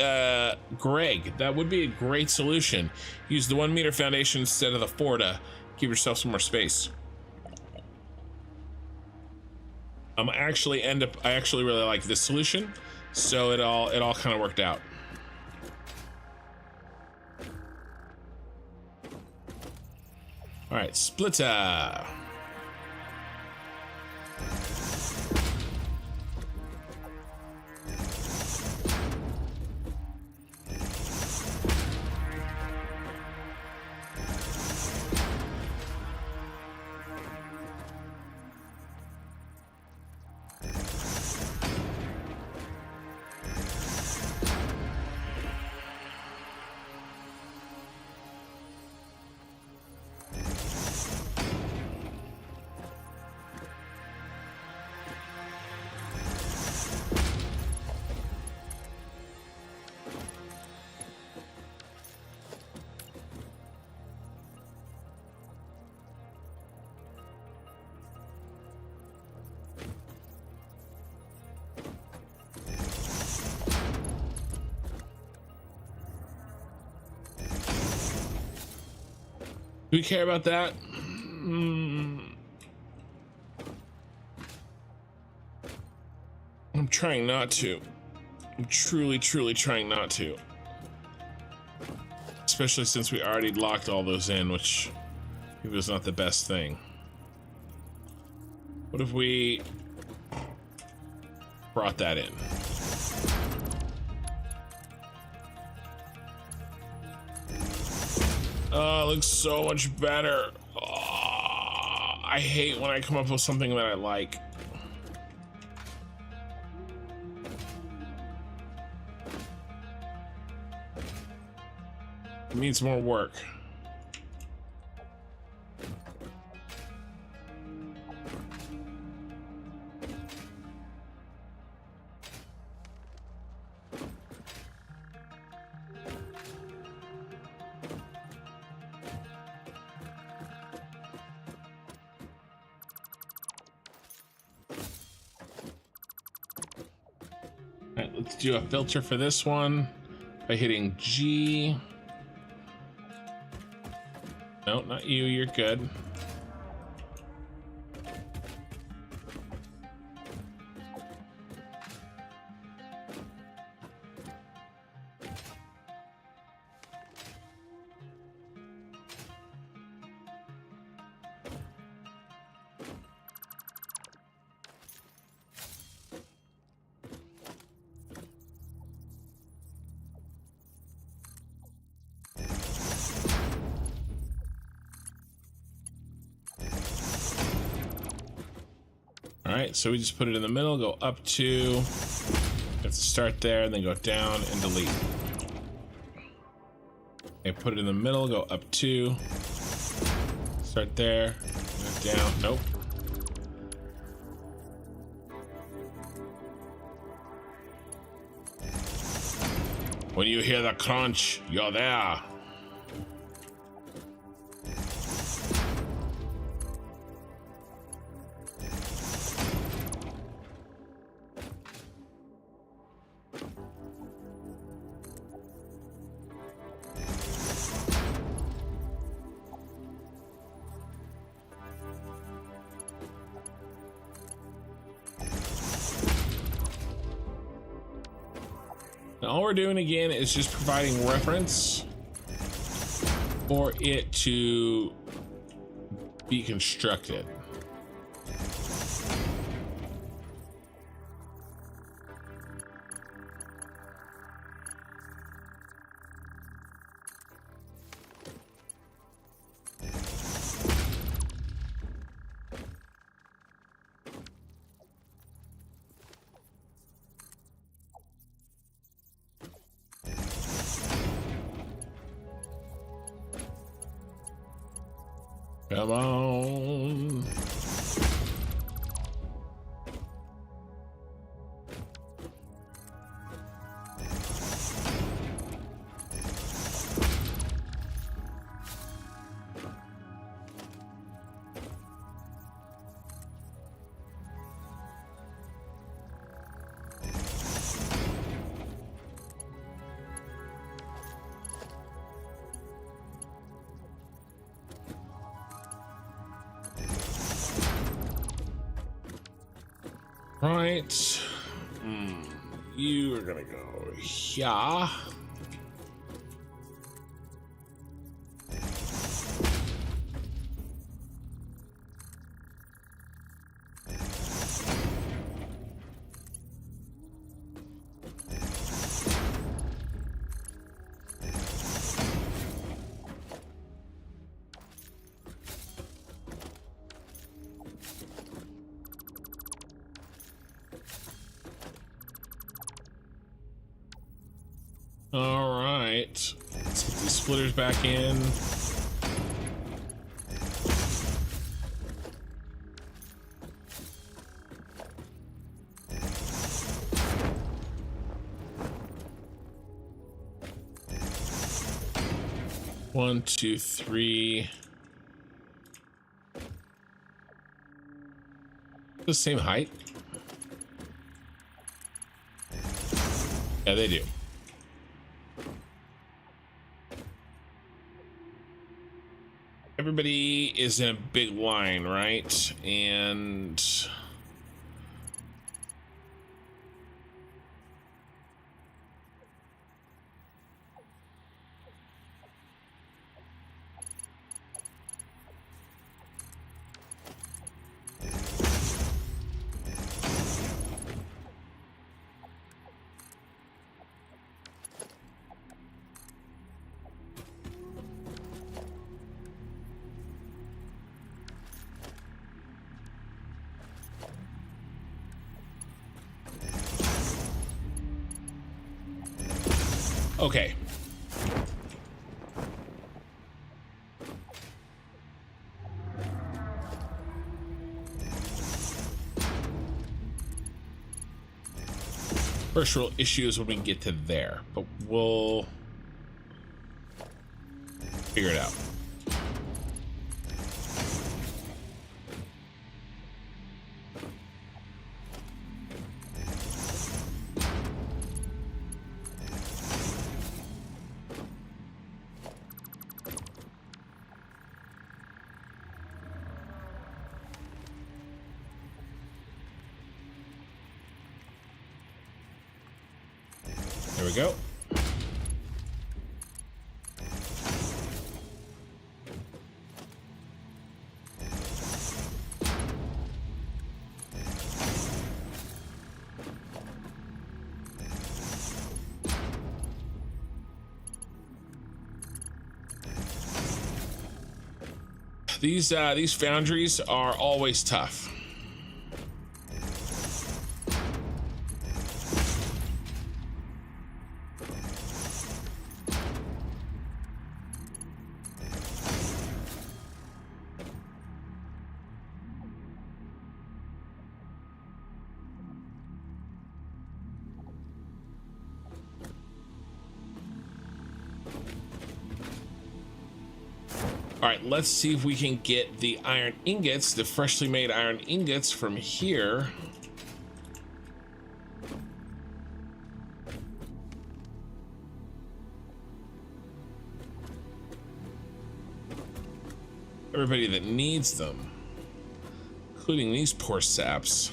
Greg. That would be a great solution. Use the 1 meter foundation instead of the 4 to give yourself some more space. I actually really like this solution, so it all kind of worked out. All right, splitter. Do we care about that? I'm trying not to. I'm truly trying not to. Especially since we already locked all those in, which maybe was not the best thing. What if we brought that in? Oh, it looks so much better. Oh, I hate when I come up with something that I like. It needs more work. All right, let's do a filter for this one by hitting G. No, not you. You're good. All right, so we just put it in the middle, go up 2. Have to start there, and then go down and delete. Okay, put it in the middle, go up 2. Start there, go down. Nope. When you hear the crunch, you're there. Now, all we're doing again is just providing reference for it to be constructed. Come on. Right. You are gonna go here. All right, let's get these splitters back in. One, two, three. The same height? Yeah, they do. Everybody is in a big line, right? And okay. First real issue is when we get to there, but we'll figure it out. There we go. These foundries are always tough. All right, let's see if we can get the iron ingots, the freshly made iron ingots from here. Everybody that needs them, including these poor saps.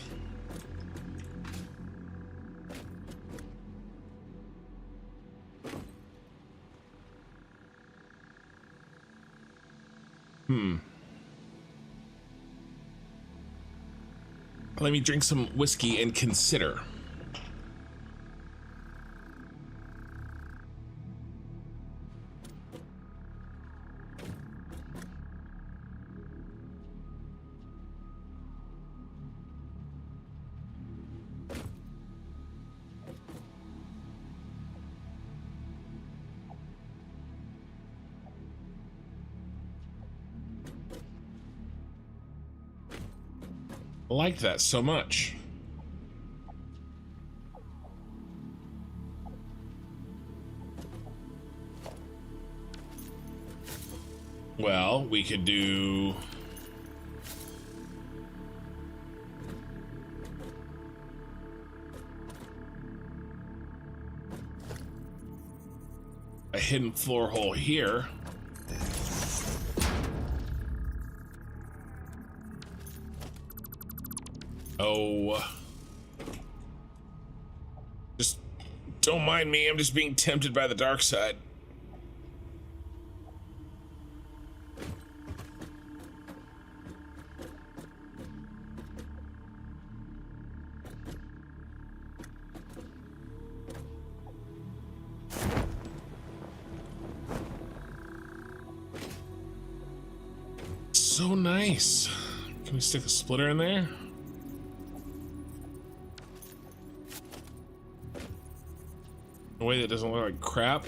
Let me drink some whiskey and consider. I like that so much. Well, we could do a hidden floor hole here. Oh, just don't mind me. I'm just being tempted by the dark side. So nice. Can we stick a splitter in there? A way that doesn't look like crap.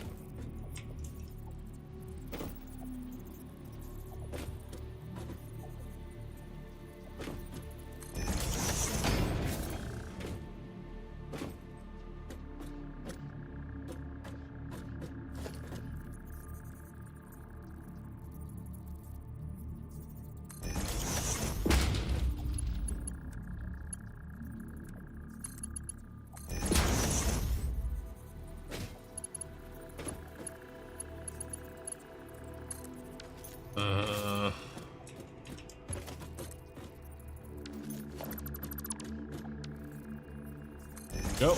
Go.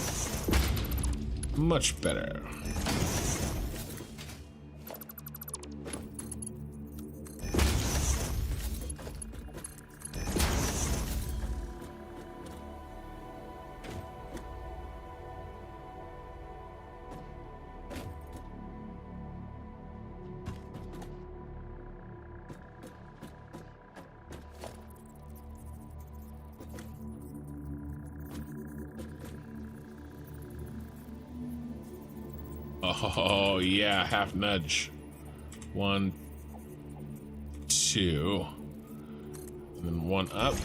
Much better. Oh, yeah, half nudge. 1, 2. And then 1 up.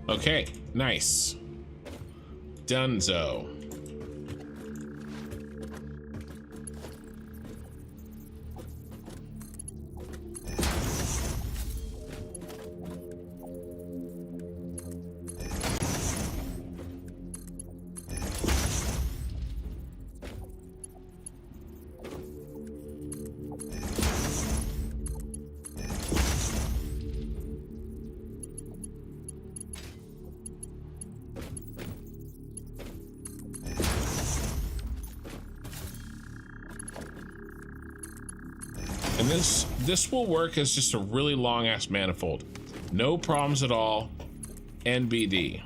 Okay, nice. Dunzo. And this will work as just a really long ass manifold. No problems at all. NBD.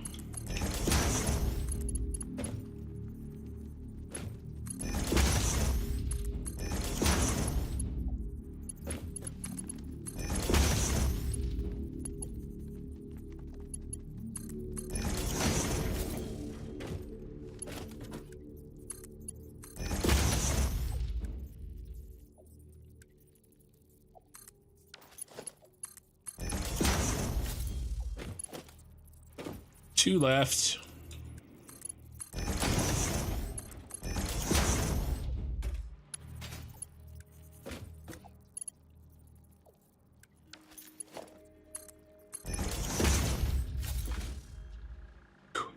Two left.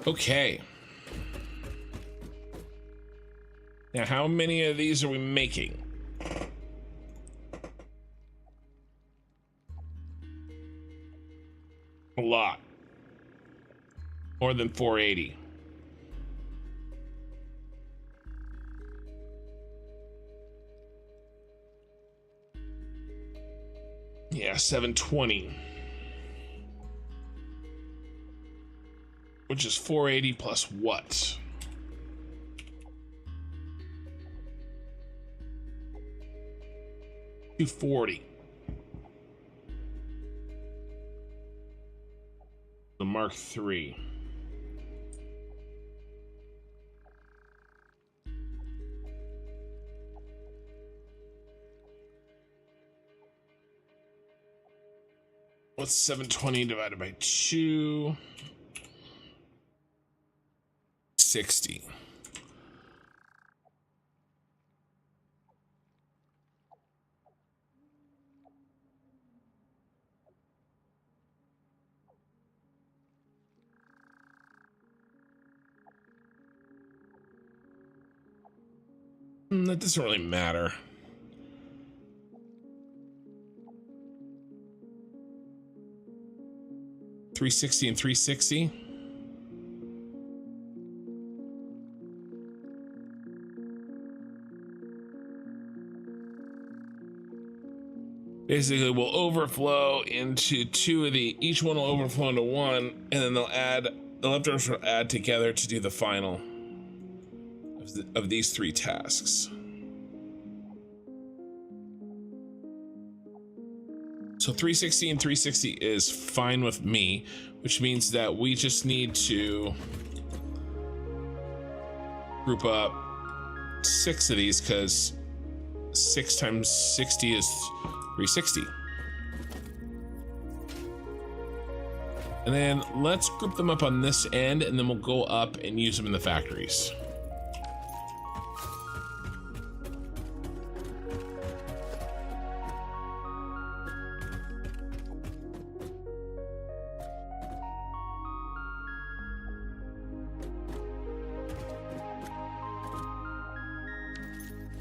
Okay. Now, how many of these are we making? A lot. More than 480. Yeah, 720. Which is 480 plus what? $240. The Mark III. What's 720 divided by 2? 60. That doesn't really matter. $360 and $360. Basically, we'll overflow into two of the. Each one will overflow into one, and then they'll add. The leftovers will add together to do the final of these three tasks. So 360 and 360 is fine with me, which means that we just need to group up 6 of these, because 6 times 60 is 360. And then let's group them up on this end, and then we'll go up and use them in the factories.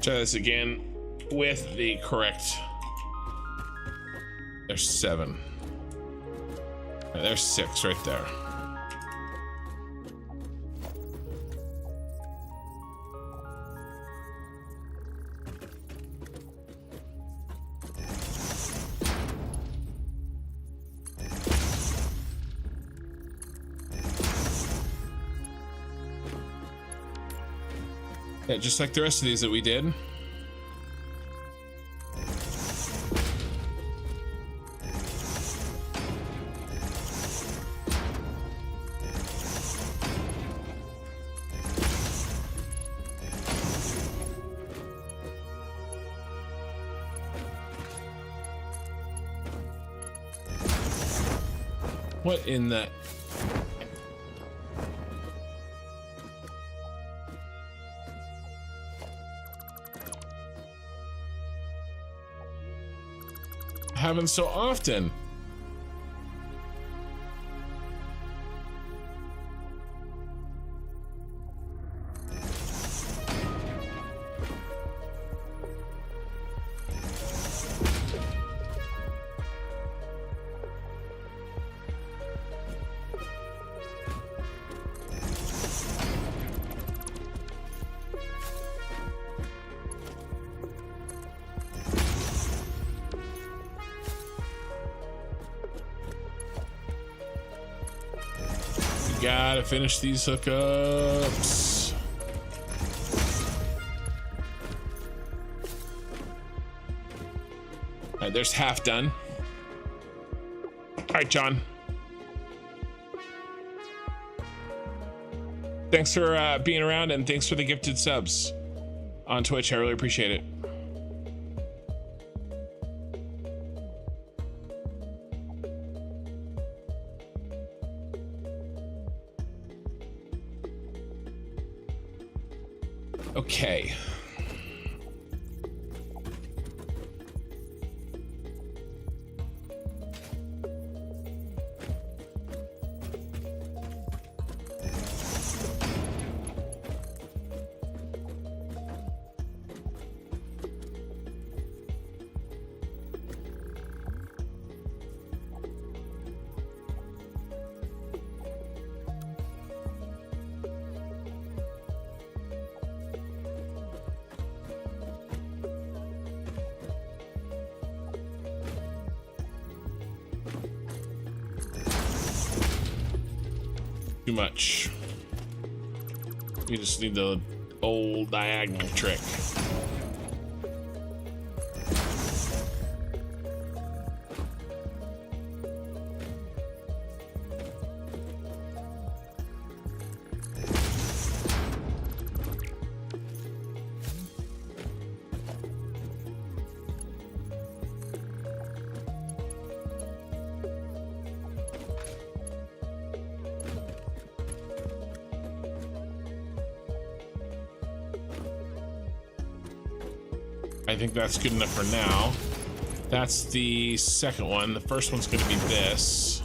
Try this again with the correct. There's 7. There's 6 right there. Yeah, just like the rest of these that we did. What in the happens so often. Gotta finish these hookups. All right, there's half done. All right, John. Thanks for being around, and thanks for the gifted subs on Twitch. I really appreciate it. Okay. Too much. You just need the old diagonal trick. I think that's good enough for now. That's the second one. The first one's going to be this.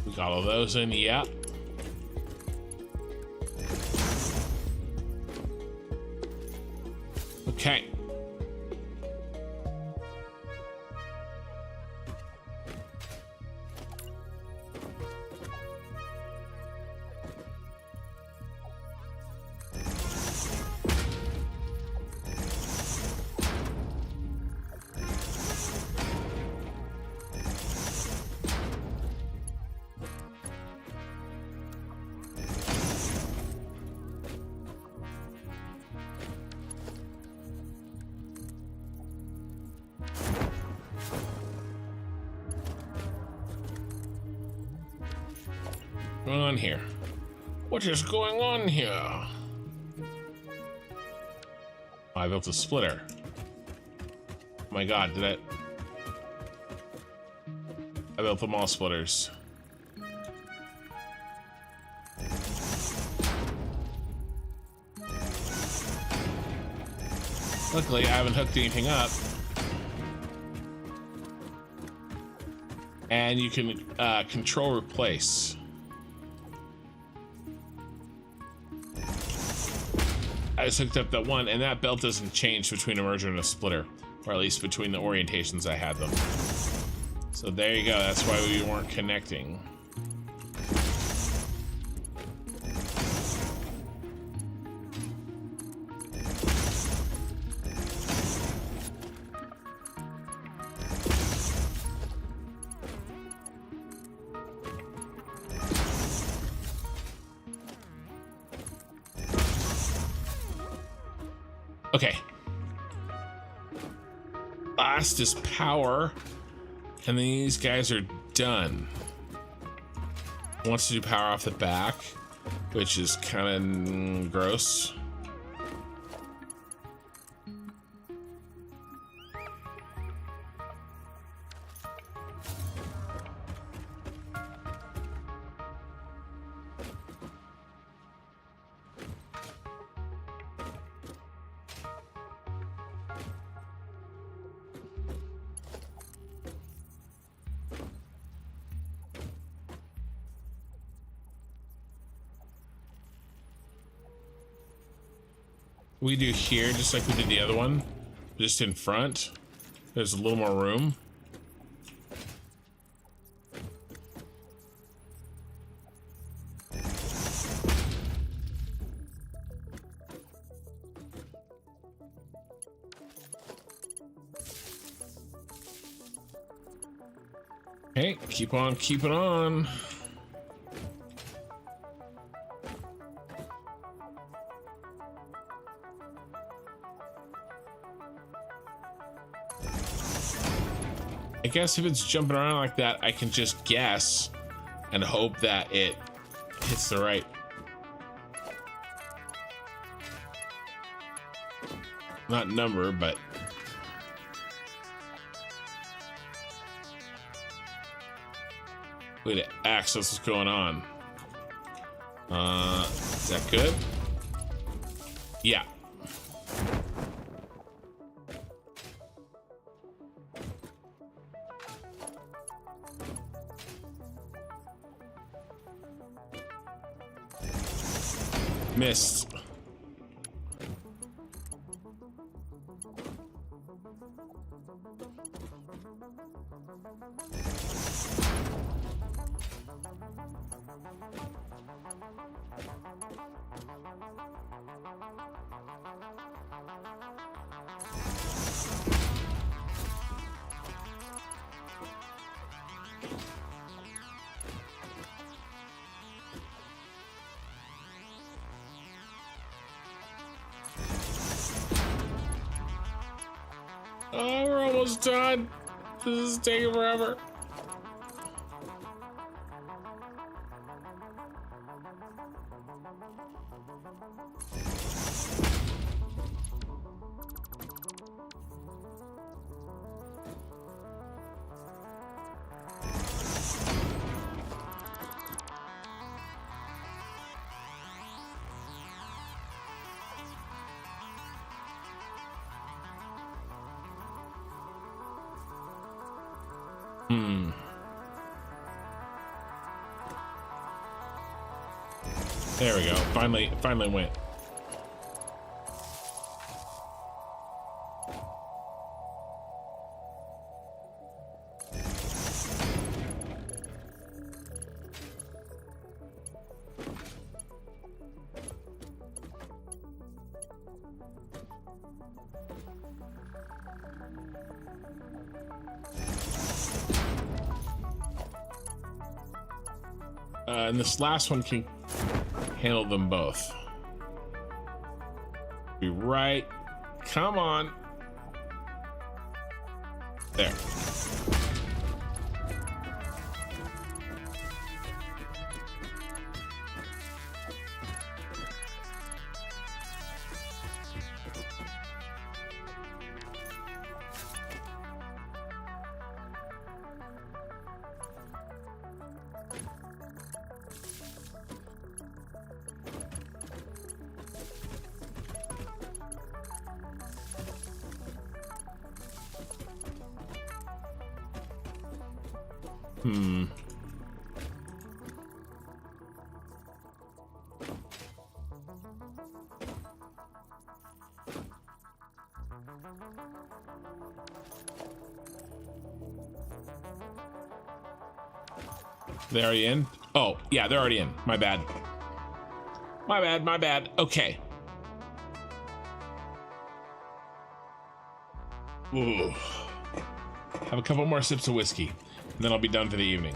We got all those in, yeah. Okay. Going on here? What is going on here? Oh, I built a splitter. Oh my god, did I built them all splitters. Luckily, I haven't hooked anything up. And you can control replace. I just hooked up that one, and that belt doesn't change between a merger and a splitter, or at least between the orientations I had them. So there you go, that's why we weren't connecting. Okay. Last is power, and these guys are done. Wants to do power off the back, which is kind of gross. We do here, just like we did the other one, just in front. There's a little more room. Okay, keep on keeping on. I guess if it's jumping around like that, I can just guess and hope that it hits the right. Not number, but way to access what's going on. Is that good? Yeah. Missed. Oh, we're almost done. This is taking forever. There we go. Finally went. And this last one can handle them both. Be right. Come on. There. They're already in? Oh, yeah, they're already in. My bad. My bad. Okay. Ooh. Have a couple more sips of whiskey, and then I'll be done for the evening.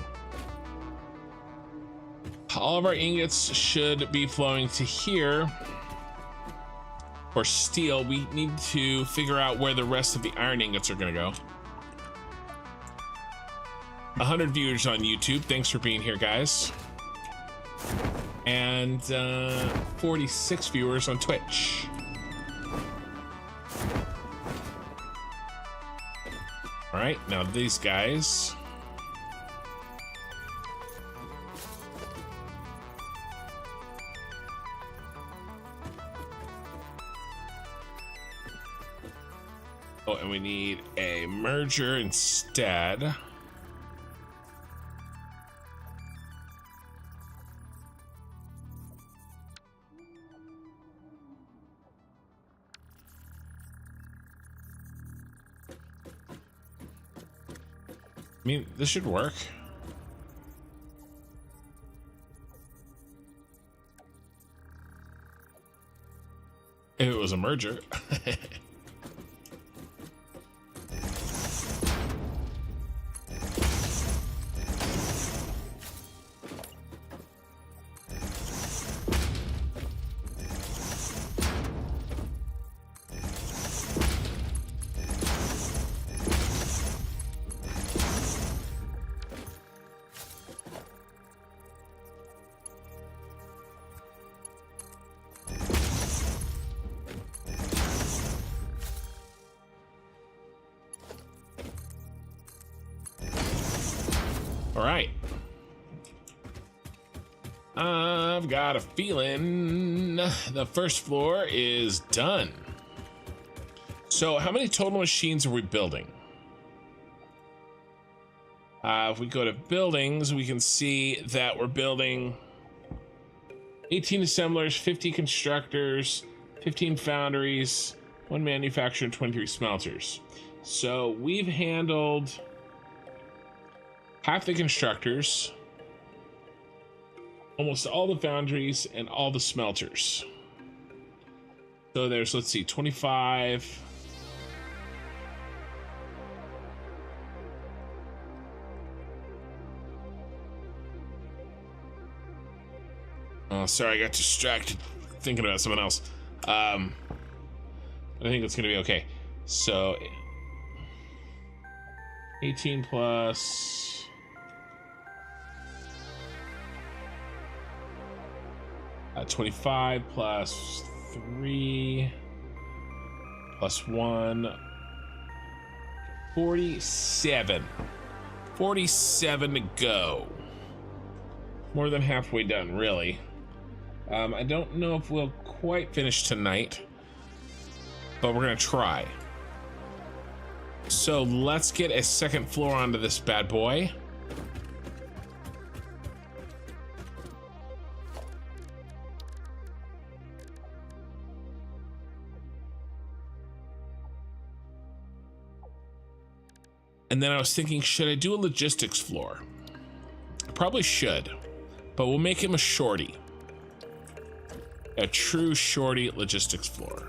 All of our ingots should be flowing to here. For steel, we need to figure out where the rest of the iron ingots are gonna go. 100 viewers on YouTube. Thanks for being here, guys. And 46 viewers on Twitch. All right, now these guys. Oh, and we need a merger instead. I mean, this should work. If it was a merger. All right. I've got a feeling the first floor is done. So how many total machines are we building? If we go to buildings, we can see that we're building 18 assemblers, 50 constructors, 15 foundries, 1 manufacturer, and 23 smelters. So we've handled half the constructors, almost all the foundries, and all the smelters. So there's, let's see, 25. Oh, sorry, I got distracted thinking about something else. I think it's gonna be okay. So 18 plus 25 plus 3 plus 1, 47. 47 to go. More than halfway done, really. I don't know if we'll quite finish tonight, but we're gonna try. So let's get a second floor onto this bad boy. And then I was thinking, should I do a logistics floor? I probably should, but we'll make him a shorty. A true shorty logistics floor.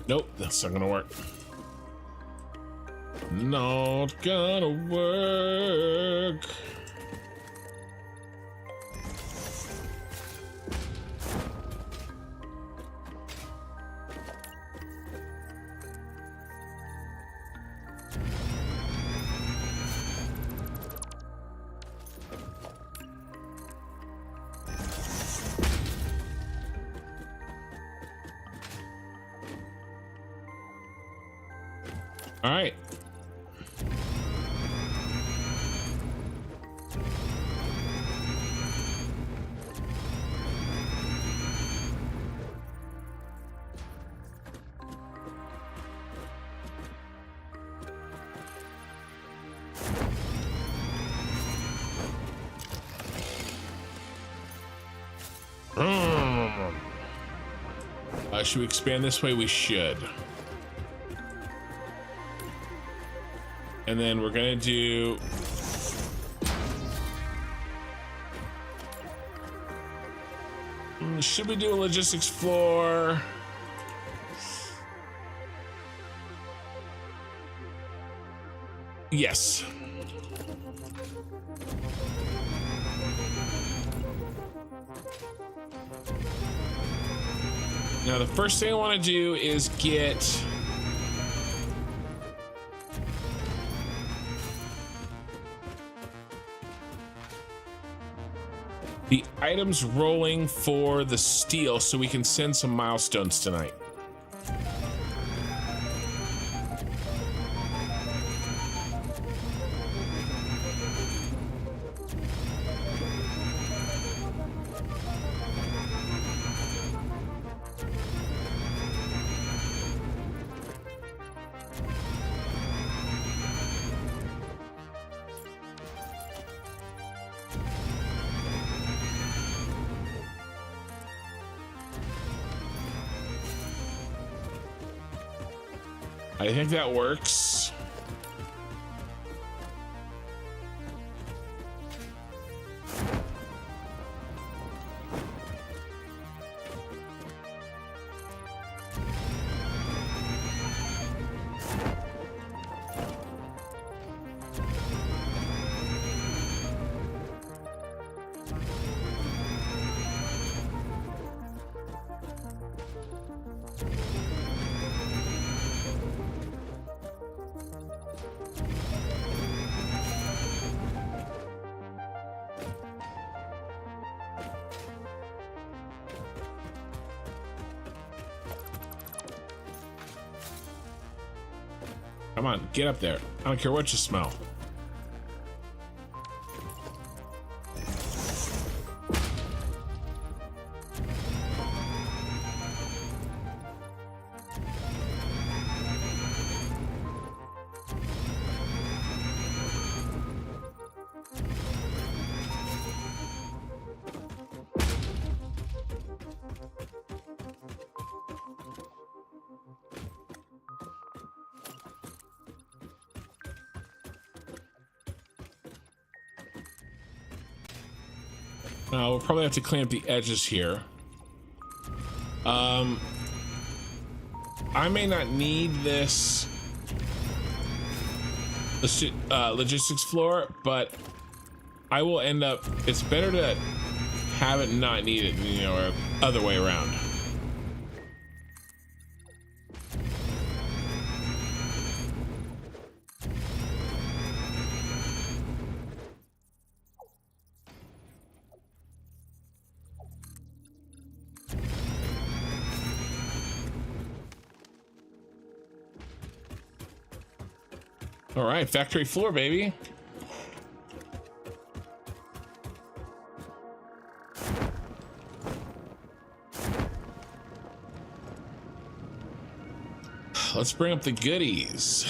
Nope, that's not gonna work. Not gonna work. All right. Should we expand this way? We should. And then we're gonna do should we do a logistics floor? Yes. Now the first thing I want to do is get the items rolling for the steel so we can send some milestones tonight. I think that works. Come on, get up there. I don't care what you smell. We'll probably have to clean up the edges here. I may not need this logistics floor, but I will end up, it's better to have it not need it, you know, or other way around. All right, factory floor, baby. Let's bring up the goodies.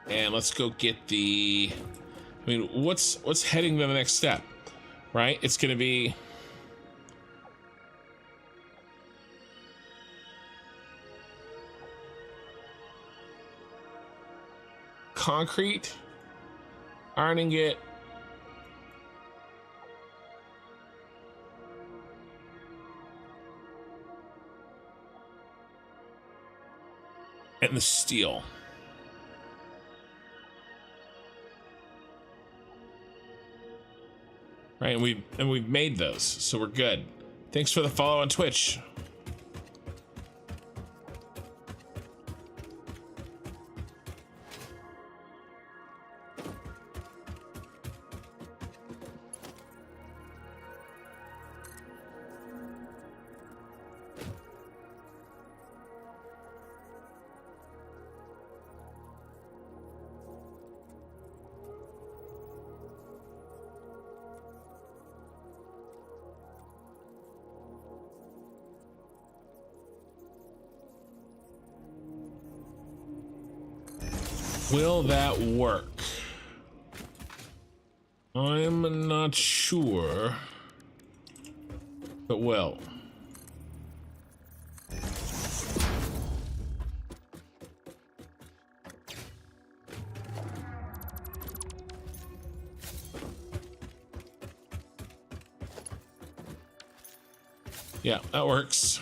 And let's go get the, I mean, what's heading to the next step, right? It's gonna be concrete, iron ingot, and the steel. Right, and we've made those, so we're good. Thanks for the follow on Twitch. Will that work? I'm not sure, but will. Yeah, that works.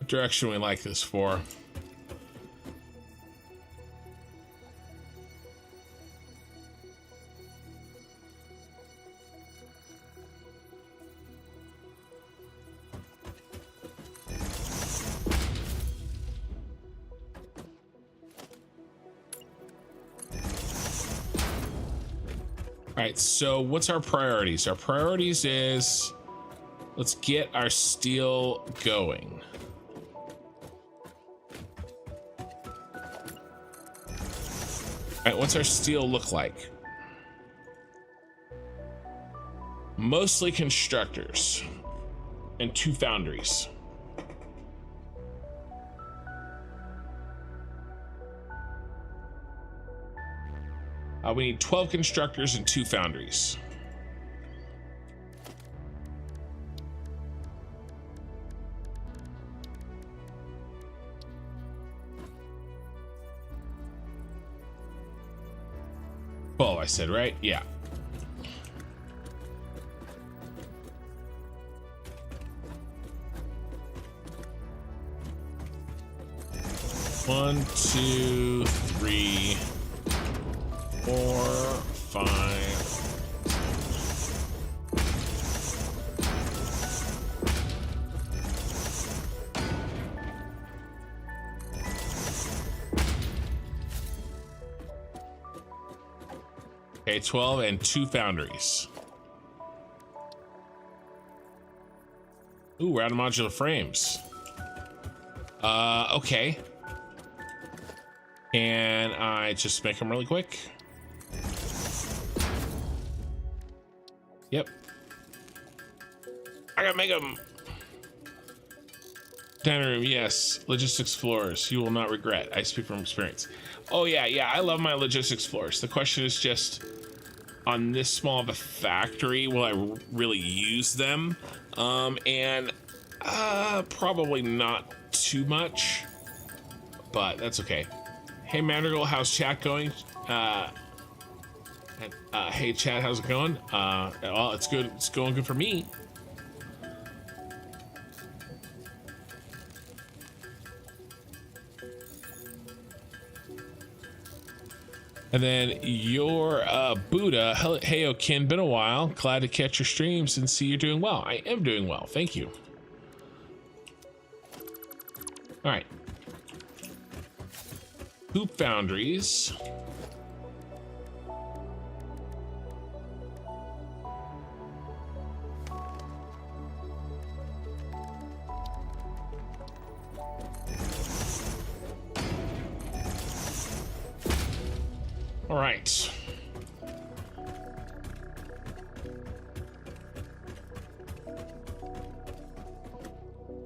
Direction we like this for. All right, so what's our priorities? Our priorities is, Let's get our steel going. All right, what's our steel look like? Mostly constructors and 2 foundries. We need 12 constructors and 2 foundries. Oh, I said, right? Yeah. One, 2, 3, 4, 5. Okay, 12 and 2 foundries. Ooh, we're out of modular frames. Okay. Can I just make them really quick? Yep. I gotta make them. Dining room, yes. Logistics floors, you will not regret. I speak from experience. Oh yeah, I love my logistics floors. The question is just, on this small of a factory, will I really use them? Probably not too much, but that's okay. Hey Madrigal, how's chat going? Hey chat, how's it going? Well, it's good. It's going good for me. And then your Buddha, hey Okin, been a while. Glad to catch your streams and see you're doing well. I am doing well, thank you. All right. Hoop foundries. All right.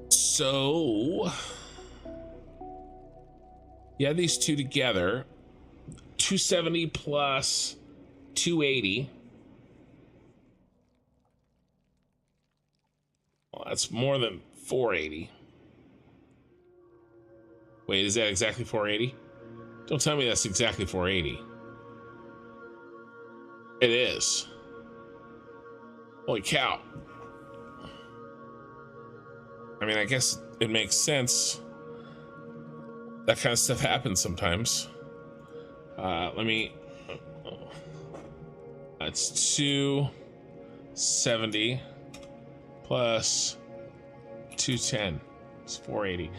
So, yeah, these two together, 270 plus 280. Well, that's more than 480. Wait, is that exactly 480? Don't tell me that's exactly 480. It is. Holy cow. I mean, I guess it makes sense. That kind of stuff happens sometimes. Let me... That's 270 plus 210. It's 480.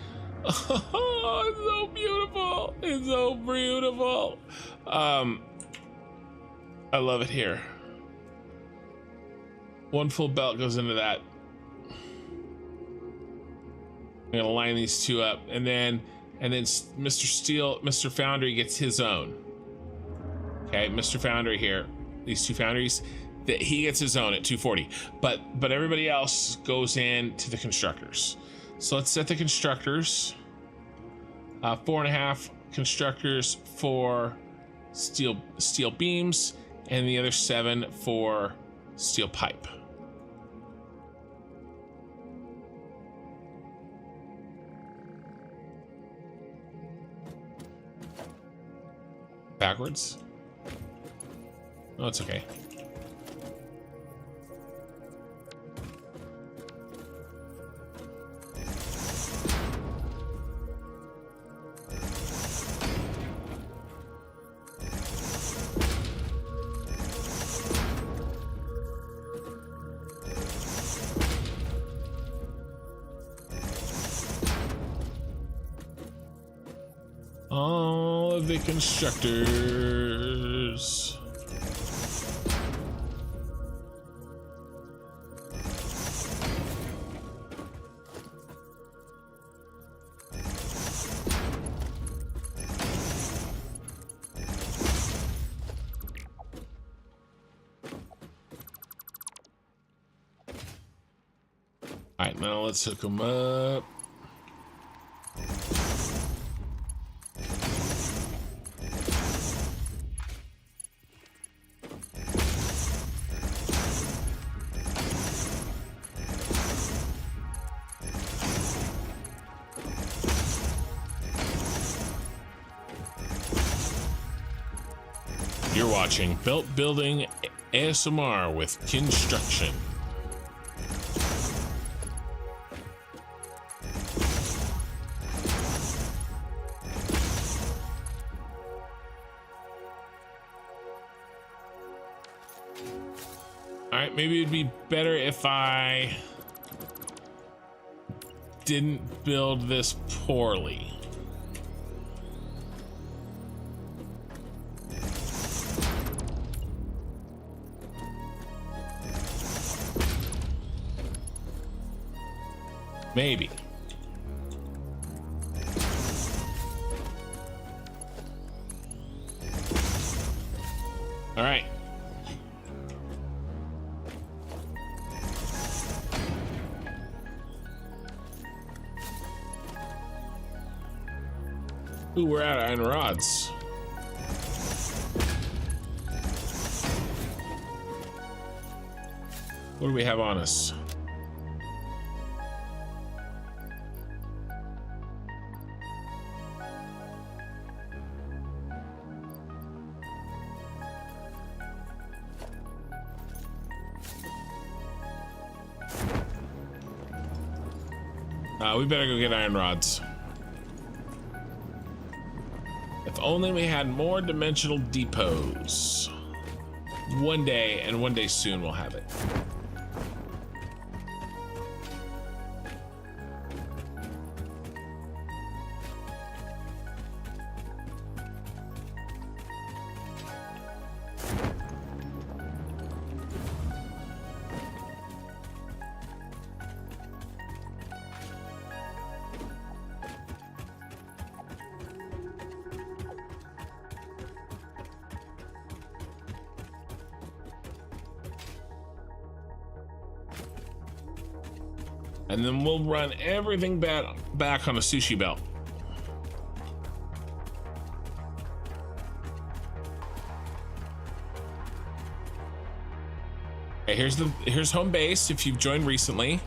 Oh, it's so beautiful. It's so beautiful. I love it here. One full belt goes into that. I'm gonna line these two up, and then Mr. Foundry gets his own. Okay, Mr. Foundry here. These 2 foundries, that he gets his own at 240. But everybody else goes in to the constructors. So let's set the constructors. 4.5 constructors for steel beams, and the other 7 for steel pipe. Backwards? Oh, it's okay. All of the constructors. All right, now let's hook them up. You're watching Belt Building ASMR with Construction. All right, maybe it'd be better if I didn't build this poorly. Maybe. All right. Ooh, we're out of iron rods. What do we have on us? We better go get iron rods. If only we had more dimensional depots. One day, and one day soon, we'll have it. And then we'll run everything back on a sushi belt. Okay, here's home base if you've joined recently.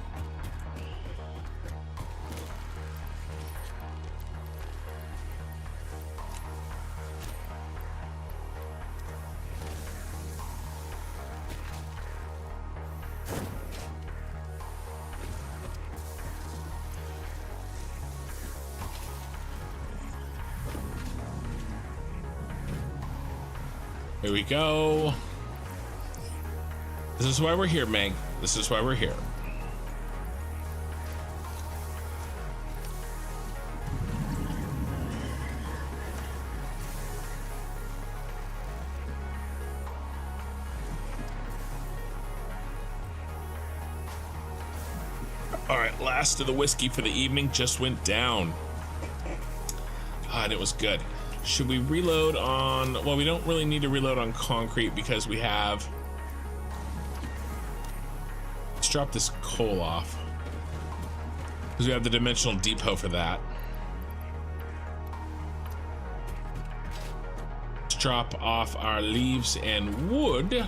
Here we go. This is why we're here, Meg. This is why we're here. All right, last of the whiskey for the evening just went down. And it was good. Should we reload on... Well, we don't really need to reload on concrete because we have... Let's drop this coal off. Because we have the dimensional depot for that. Let's drop off our leaves and wood.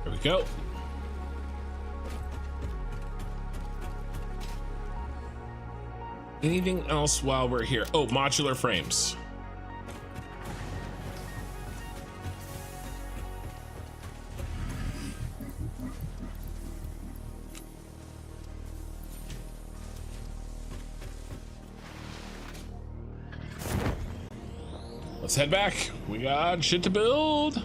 There we go. Anything else while we're here? Oh, modular frames. Let's head back. We got shit to build.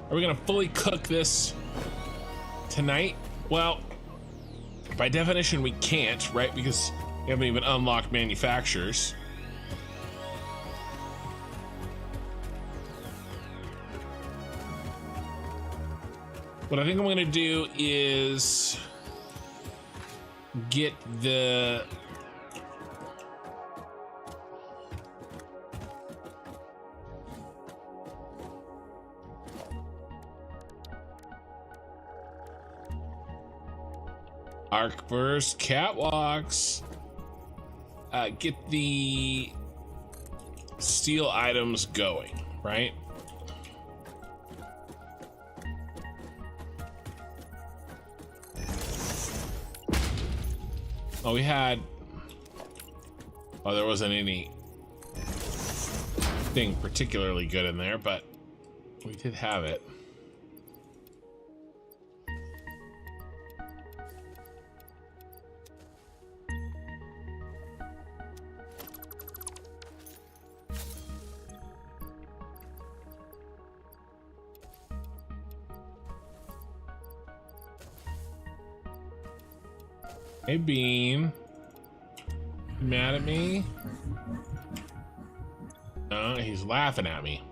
Are we gonna fully cook this tonight? Well, by definition we can't, right? Because We haven't even unlocked manufacturers. What I think I'm going to do is get the arc burst catwalks, get the steel items going, right? Oh, we had, oh, there wasn't anything particularly good in there, but we did have it. Hey, Bean. Mad at me? He's laughing at me.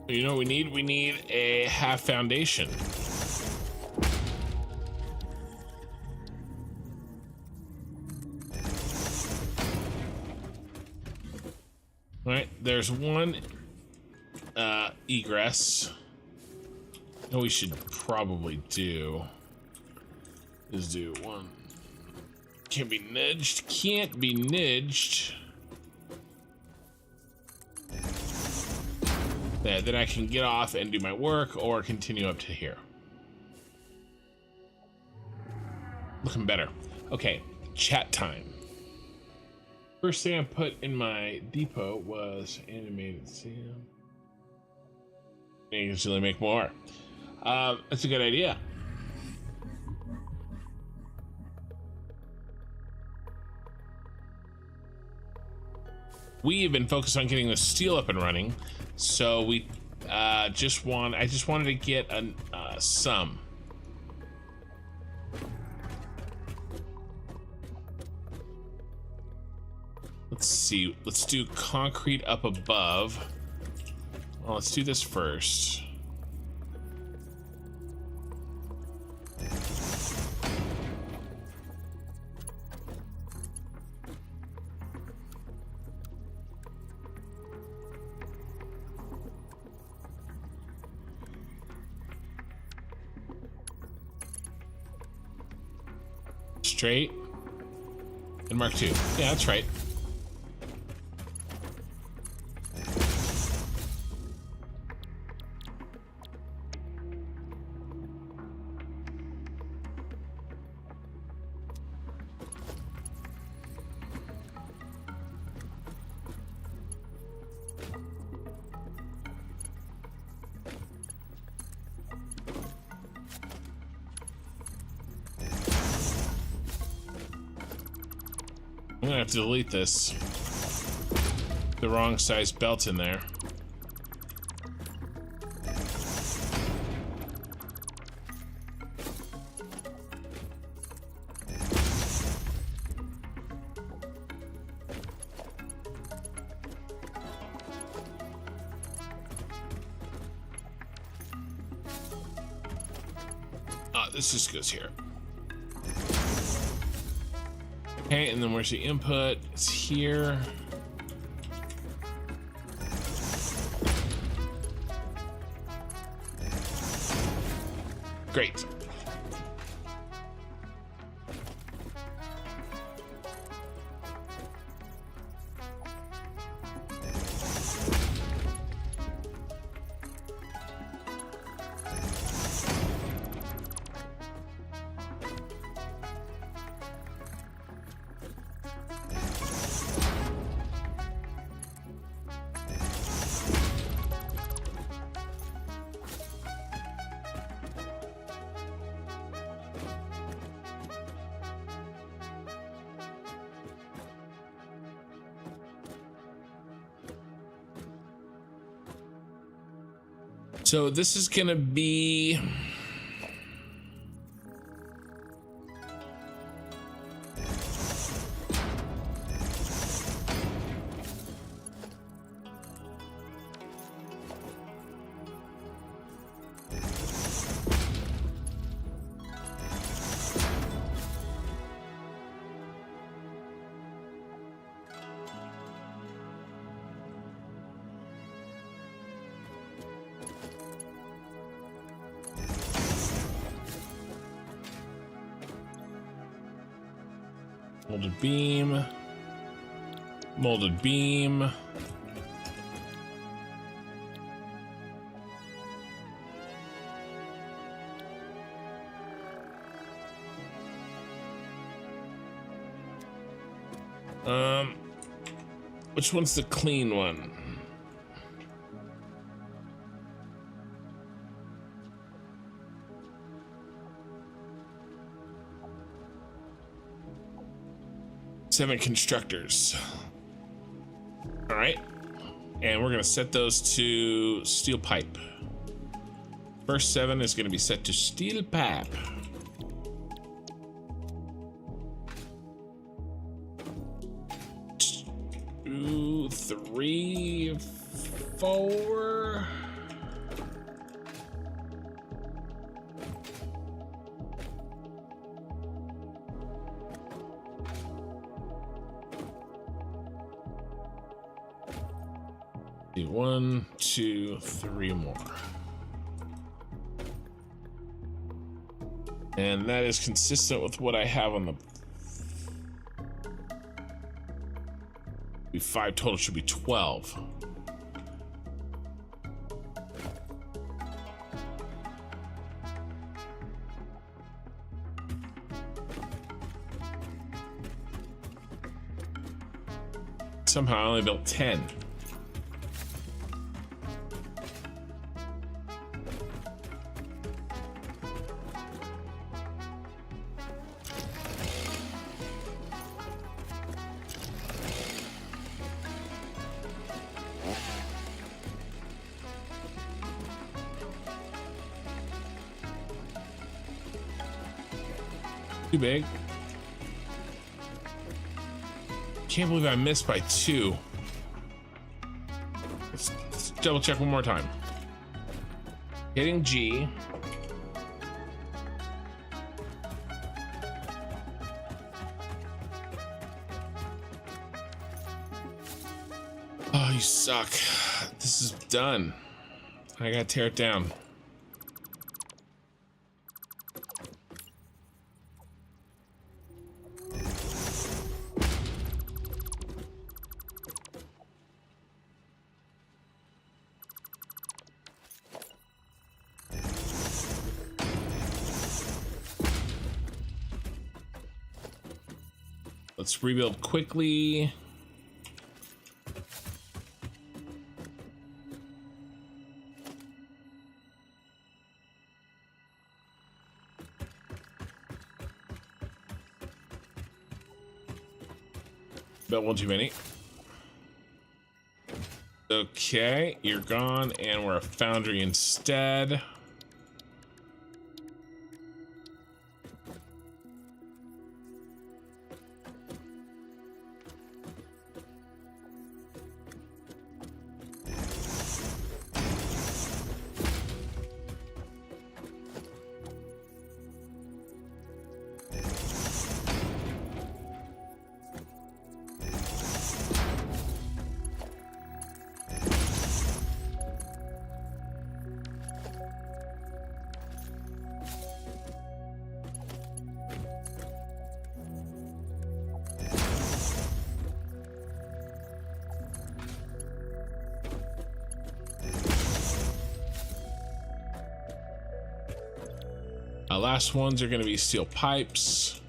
You know what we need? We need a half foundation. All right, there's one egress. What we should probably do is do one. Can't be nudged. Can't be nudged. There, then I can get off and do my work or continue up to here. Looking better. Okay, chat time. First thing I put in my depot was animated Sam. You can still make more. That's a good idea. We've been focused on getting the steel up and running, so we I just wanted to get some. Let's see. Let's do concrete up above. Well, let's do this first. Straight and Mark 2. Yeah, that's right. I'm gonna have to delete this. The wrong size belt in there. This just goes here. Okay, and then where's the input? It's here. Great. So this is gonna be molded beam, molded beam. Which one's the clean one? Seven constructors. All right, and we're gonna set those to steel pipe. First 7 is gonna be set to steel pipe. Two, 3, 4. Do 1, 2, 3 more. And that is consistent with what I have on the 5 total, should be 12. Somehow I only built 10. Too big. Can't believe I missed by 2. Let's double check one more time. Hitting G. Oh, you suck. This is done. I gotta tear it down. Let's rebuild quickly. Bet one too many. Okay, you're gone, and we're a foundry instead. Last ones are going to be steel pipes.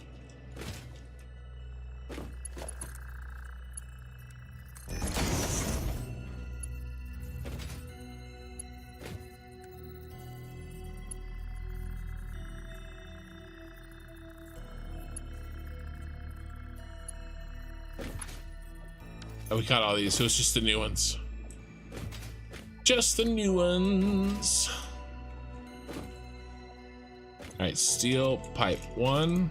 Oh, we got all these, so it's just the new ones. Just the new ones. All right, steel pipe 1,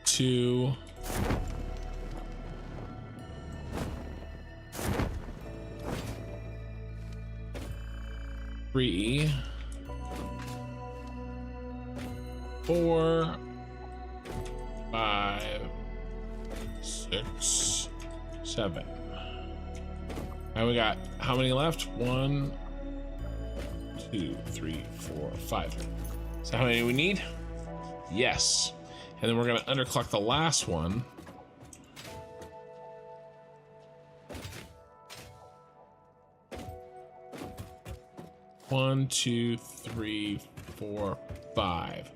2, 3, 4, 5, 6, 7. And we got how many left? 1, 2, 3, 4, 5. Is that how many we need? Yes. And then we're gonna underclock the last one. One, 2, 3, 4, 5.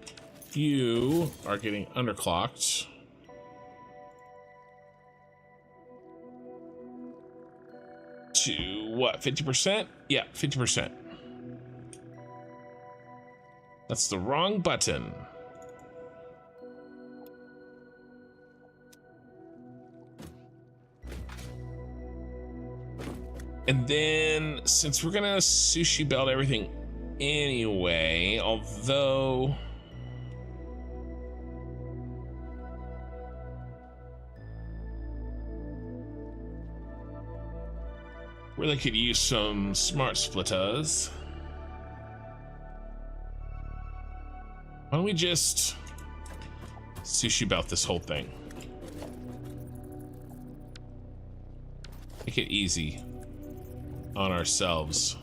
You are getting underclocked. To what, 50%? Yeah, 50%. That's the wrong button. And then, since we're gonna sushi belt everything anyway, although really could use some smart splitters. Why don't we just sushi belt this whole thing? Make it easy on ourselves.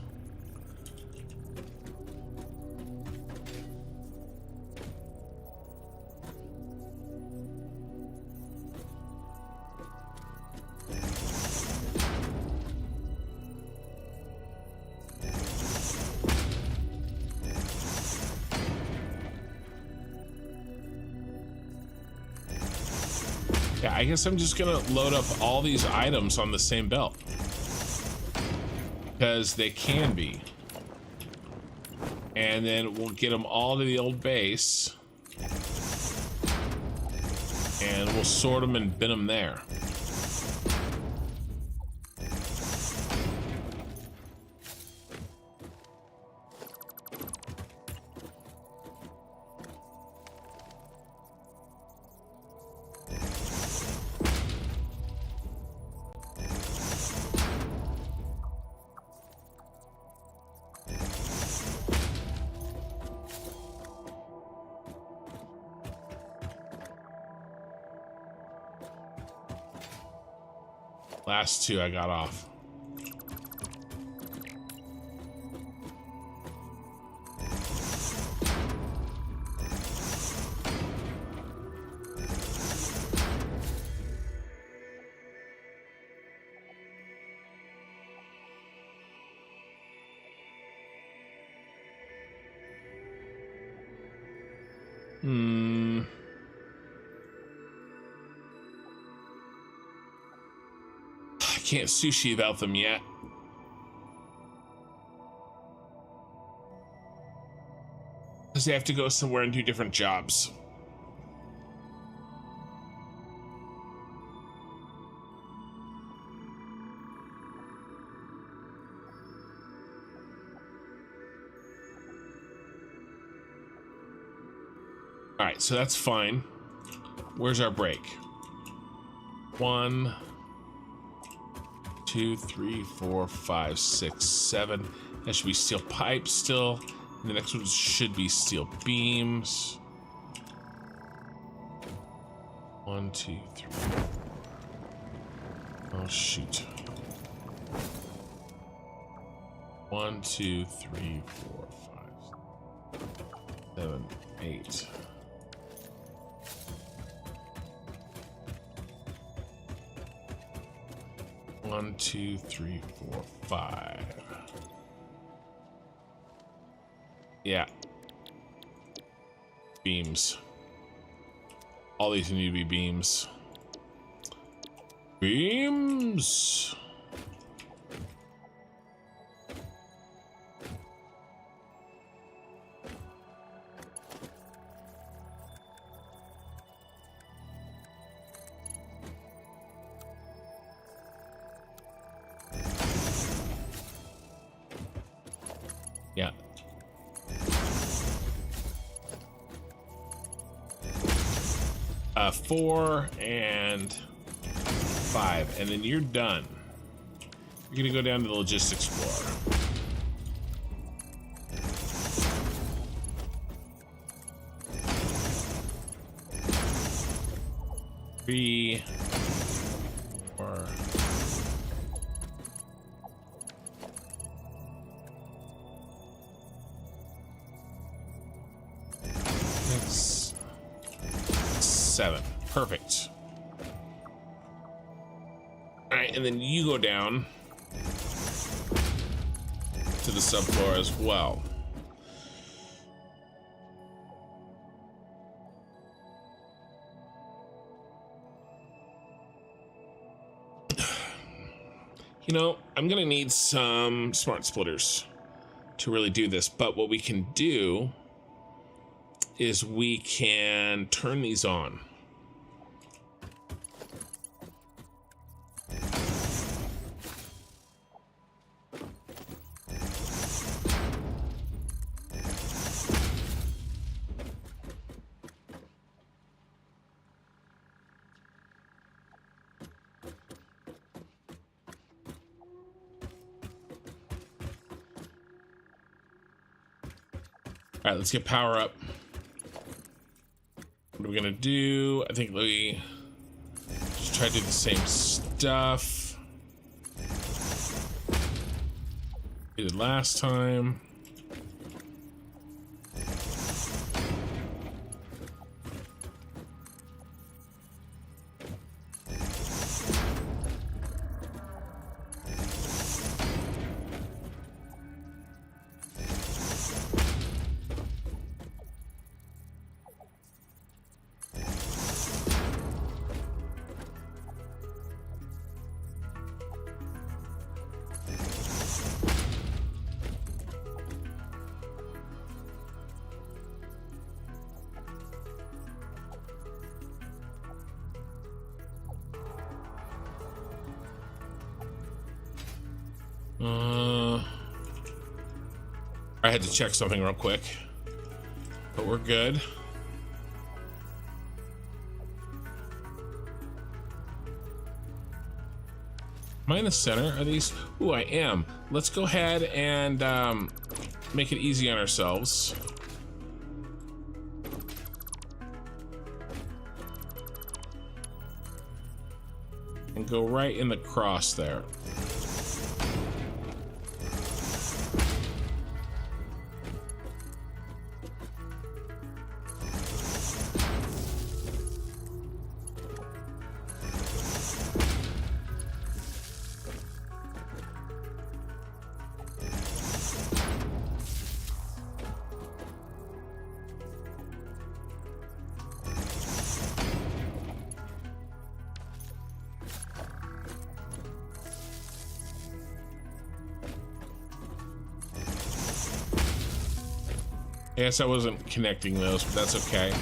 Yeah, I guess I'm just gonna load up all these items on the same belt, because they can be, and then we'll get them all to the old base and we'll sort them and bin them there. Last two I got off. Can't sushi about them yet. Because they have to go somewhere and do different jobs. All right, so that's fine. Where's our break? 1, 2, 3, 4, 5, 6, 7. That should be steel pipe still. And the next one should be steel beams. 1, 2, 3. Oh shoot. 1, 2, 3, 4, 5, 7, 8. One, 2, 3, 4, 5. Yeah. Beams. All these need to be beams. Beams. 4 and 5, and then you're done. You're gonna go down to the logistics floor. 3, 4. Six, 7. Perfect. All right, and then you go down to the subfloor as well. You know, I'm gonna need some smart splitters to really do this, but what we can do is we can turn these on. All right, let's get power up. What are we gonna do? I think we just try to do the same stuff we did last time. I had to check something real quick, but we're good. Am I in the center? Are these? Ooh, I am. Let's go ahead and make it easy on ourselves. And go right in the cross there. I guess I wasn't connecting those, but that's okay.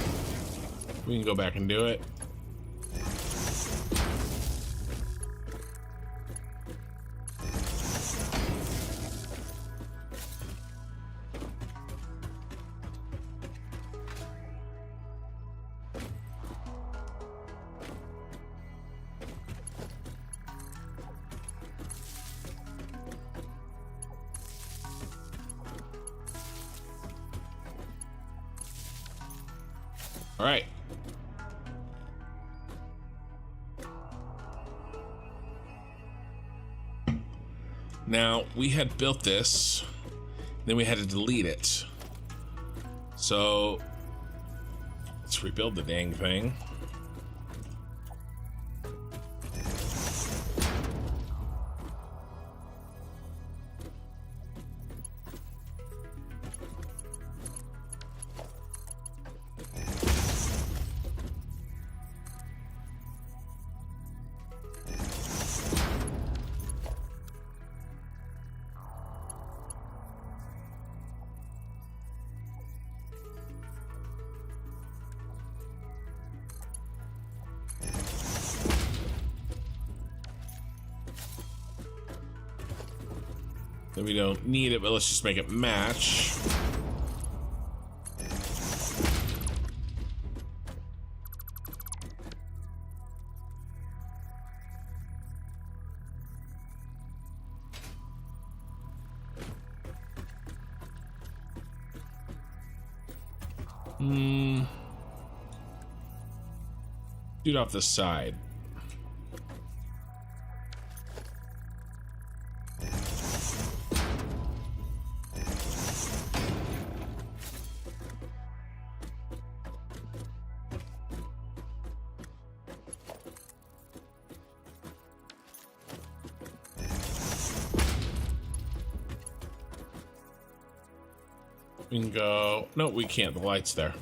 We can go back and do it. All right. Now, we had built this, then we had to delete it. So, let's rebuild the dang thing. Then we don't need it, but let's just make it match. Shoot off the side. We can go. No, we can't. The light's there.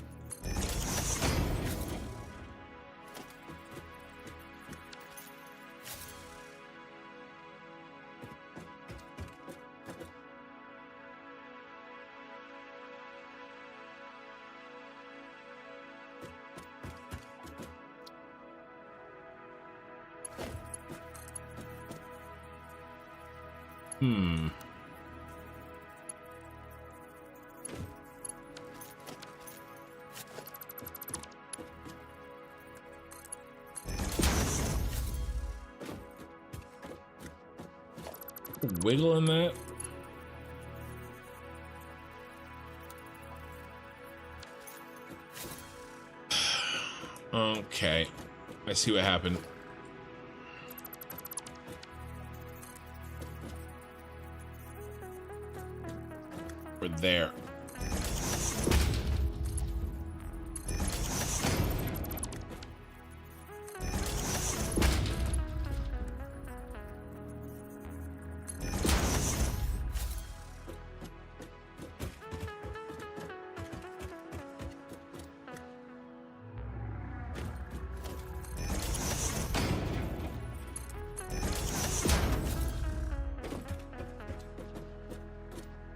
Wiggle in that. Okay, I see what happened. We're there.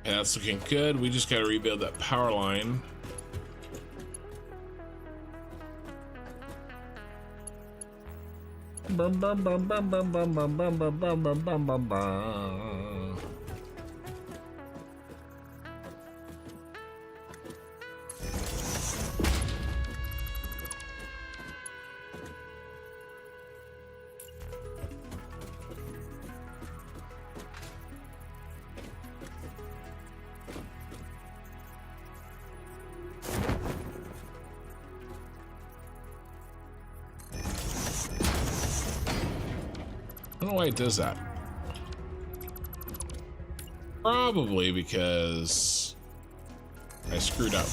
Yeah, that's looking good. We just got to rebuild that power line. I don't know why it does that. Probably because I screwed up.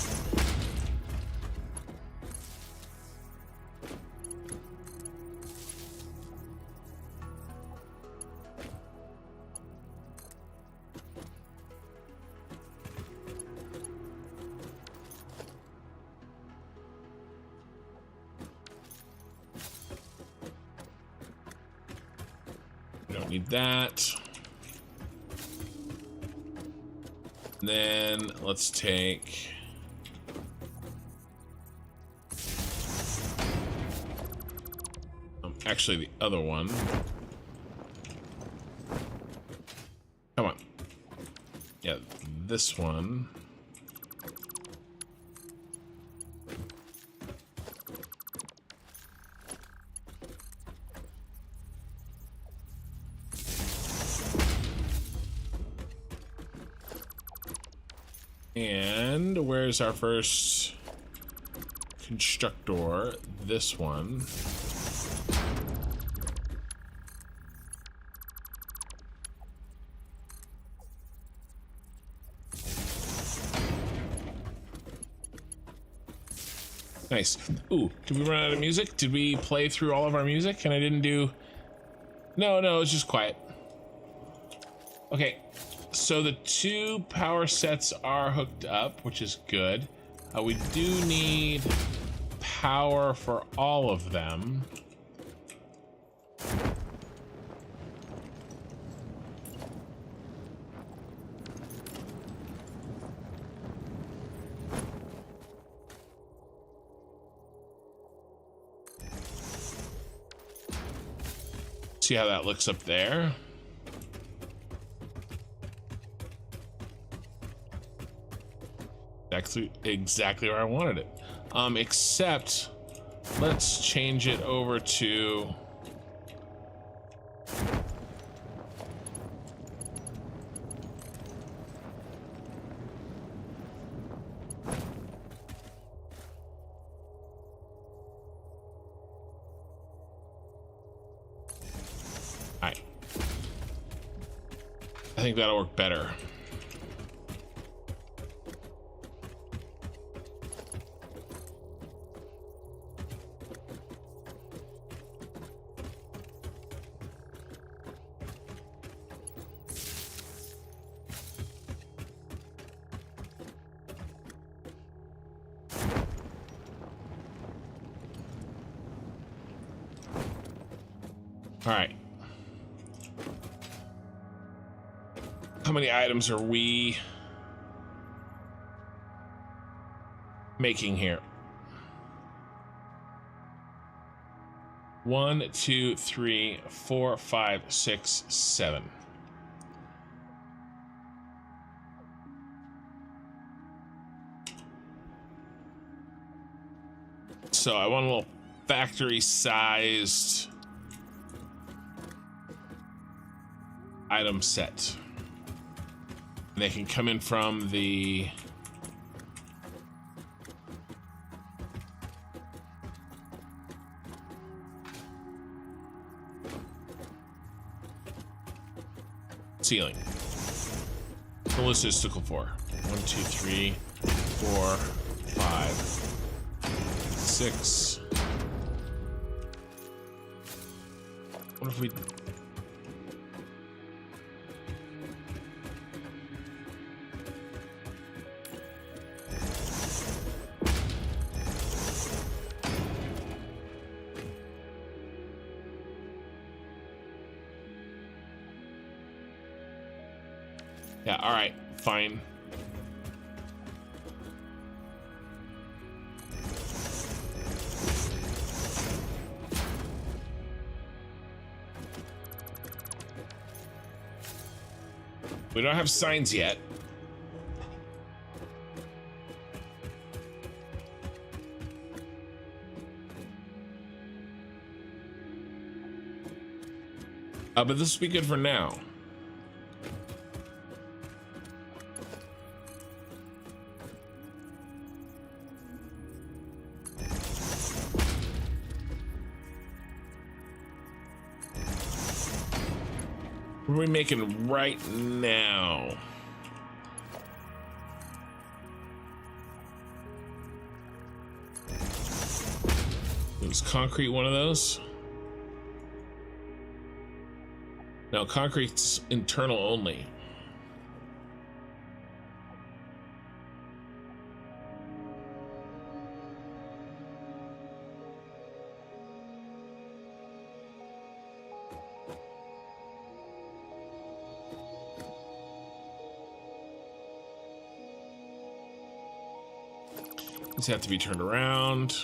Don't need that. Then let's take actually the other one. Come on. Yeah, this one. And where's our first constructor? This one. Nice. Ooh, did we run out of music? Did we play through all of our music and I didn't do... No, it's just quiet. Okay. So the two power sets are hooked up, which is good. We do need power for all of them. See how that looks up there. Exactly where I wanted it. Except let's change it over to I think that'll work better. All right. How many items are we making here? 1, 2, 3, 4, 5, 6, 7. So I want a little factory-sized item set. And they can come in from the ceiling. The logistical floor. 1, 2, 3, 4, 5, 6. What if we... Yeah, all right, fine. We don't have signs yet. But this will be good for now. What are we making right now? Was concrete one of those? No, concrete's internal only. These have to be turned around.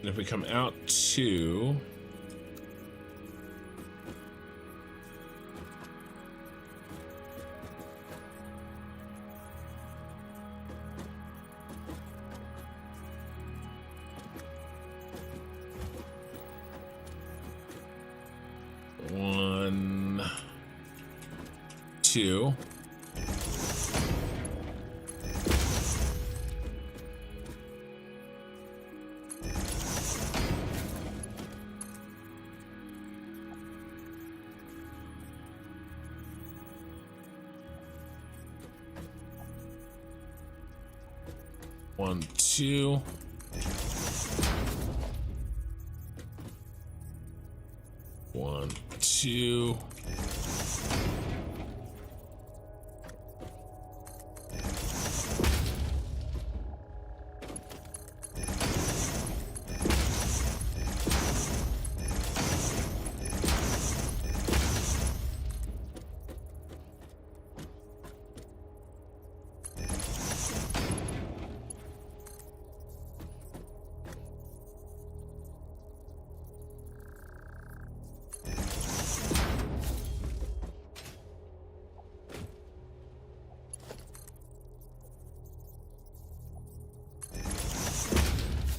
And if we come out to one, two. One, two. One, two.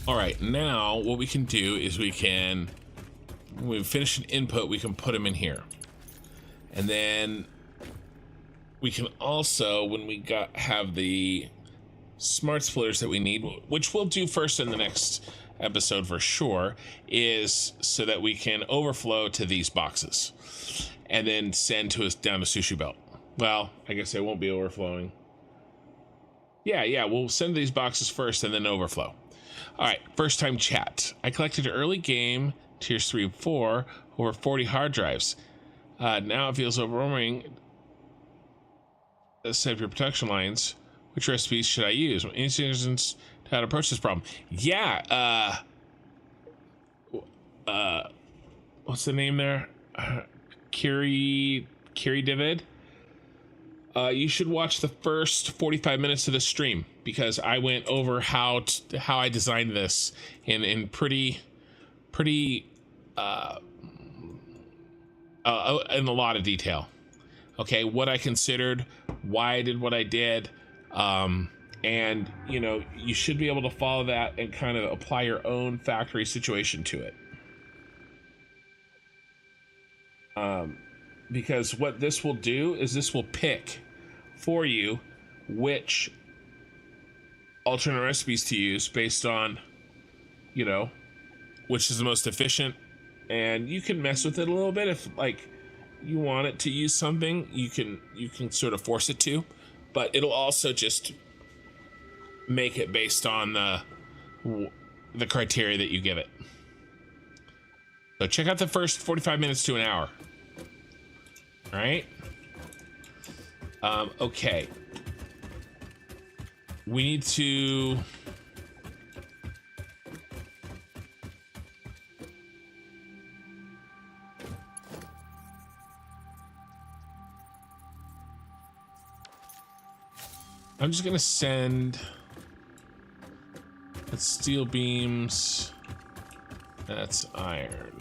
All right, now what we can do is we can when we finish an input, we can put them in here. And then we can also, when we have the smart splitters that we need, which we'll do first in the next episode for sure, is so that we can overflow to these boxes and then send to us down to Sushi Belt. Well, I guess they won't be overflowing. Yeah, we'll send these boxes first and then overflow. All right, first time chat. I collected an early game, tiers 3 and 4, over 40 hard drives. Now it feels overwhelming. Set up your production lines. Which recipes should I use? Any suggestions to how to approach this problem? Yeah, what's the name there? Kiri David. You should watch the first 45 minutes of the stream, because I went over how I designed this in pretty in a lot of detail. Okay, what I considered, why I did what I did, and you should be able to follow that and kind of apply your own factory situation to it. Because what this will do is this will pick for you which alternate recipes to use based on, which is the most efficient. And you can mess with it a little bit if you want it to use something, you can sort of force it to, but it'll also just make it based on the criteria that you give it. So check out the first 45 minutes to an hour. All right. Okay. We need to... I'm just gonna send... That's steel beams. That's iron.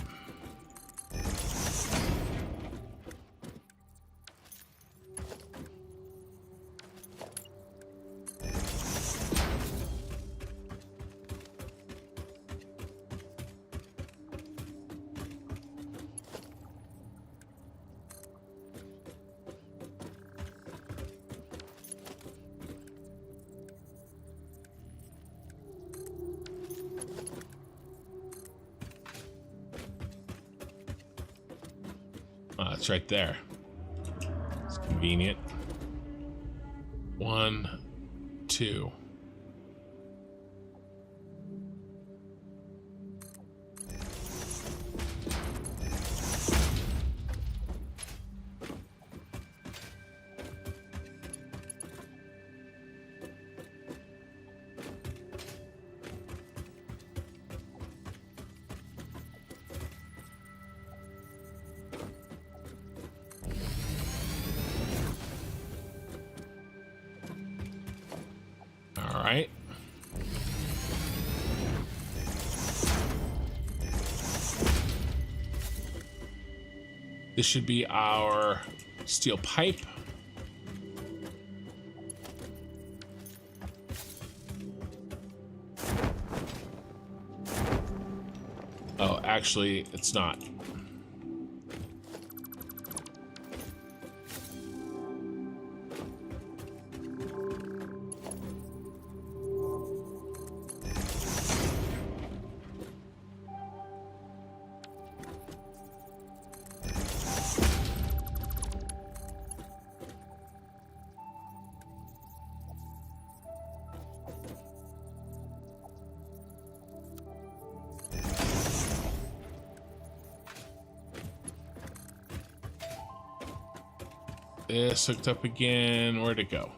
It's right there. It's convenient. 1, 2. All right. This should be our steel pipe. Oh, actually, it's not. This hooked up again. Where'd it go?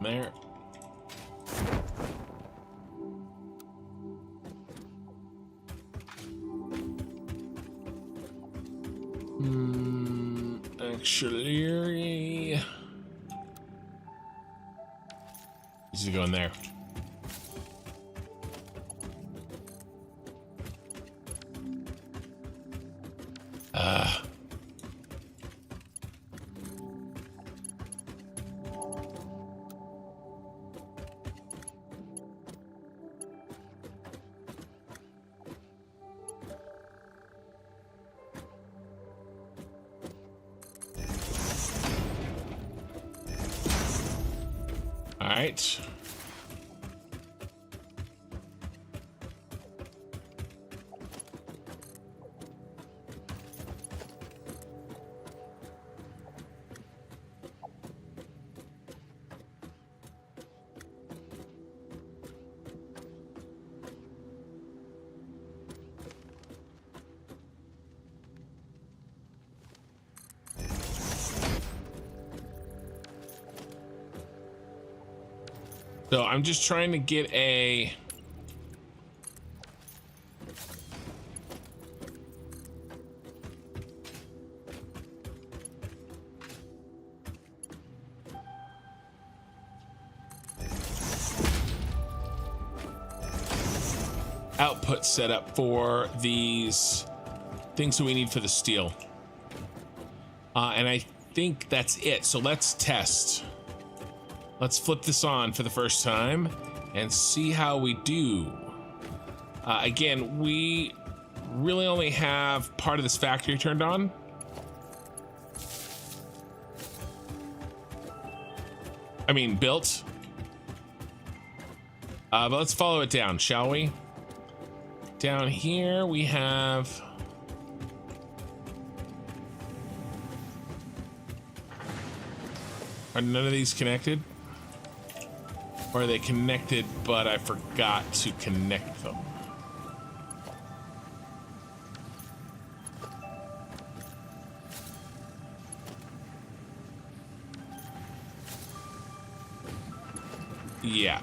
There. Actually, needs to go in there. right. So I'm just trying to get a output set up for these things that we need for the steel. And I think that's it. So let's test. Let's flip this on for the first time and see how we do. Again, we really only have part of this factory turned on. I mean, built. But let's follow it down, shall we? Down here we have... Are none of these connected? Or are they connected, but I forgot to connect them? Yeah.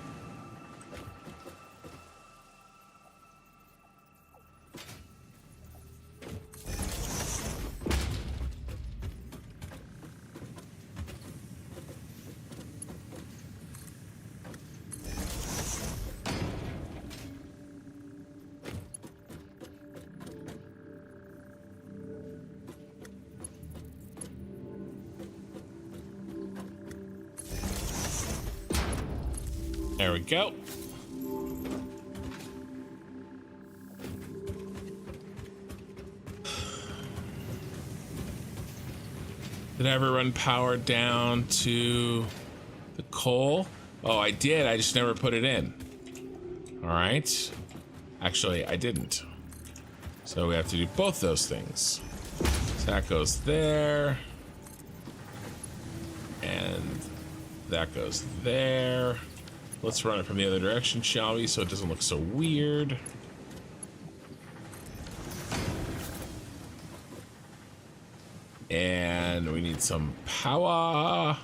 There we go. Did I ever run power down to the coal? Oh, I did. I just never put it in. All right. Actually, I didn't. So we have to do both those things. So that goes there. And that goes there. Let's run it from the other direction, shall we? So it doesn't look so weird. And we need some power.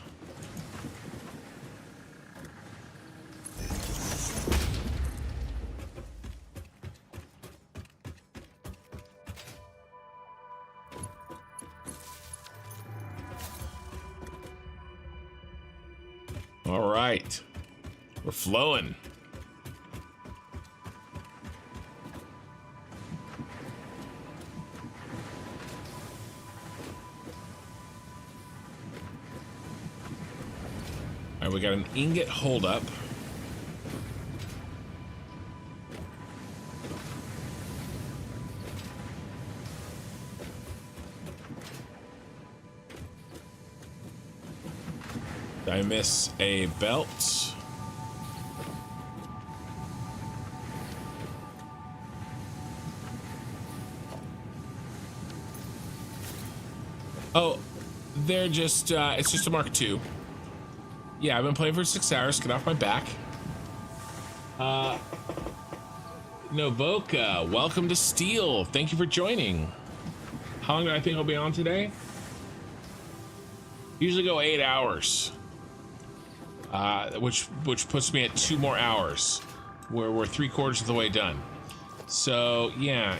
All right. We're flowing. All right, we got an ingot holdup. Did I miss a belt? Oh, they're just, it's just a Mark II. Yeah, I've been playing for 6 hours. Get off my back. Novoka, welcome to Steel. Thank you for joining. How long do I think I'll be on today? Usually go 8 hours. Which puts me at 2 more hours. Where we're 3/4 of the way done. So, yeah.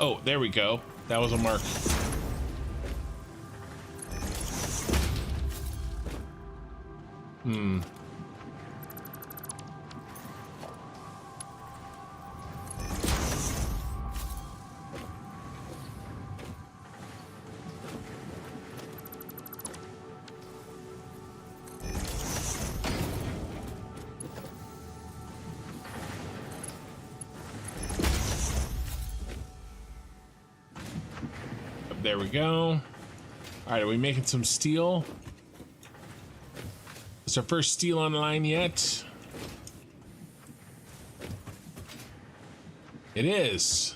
Oh, there we go. That was a Mark. There we go. All right, are we making some steel? Is our first steel online yet? It is.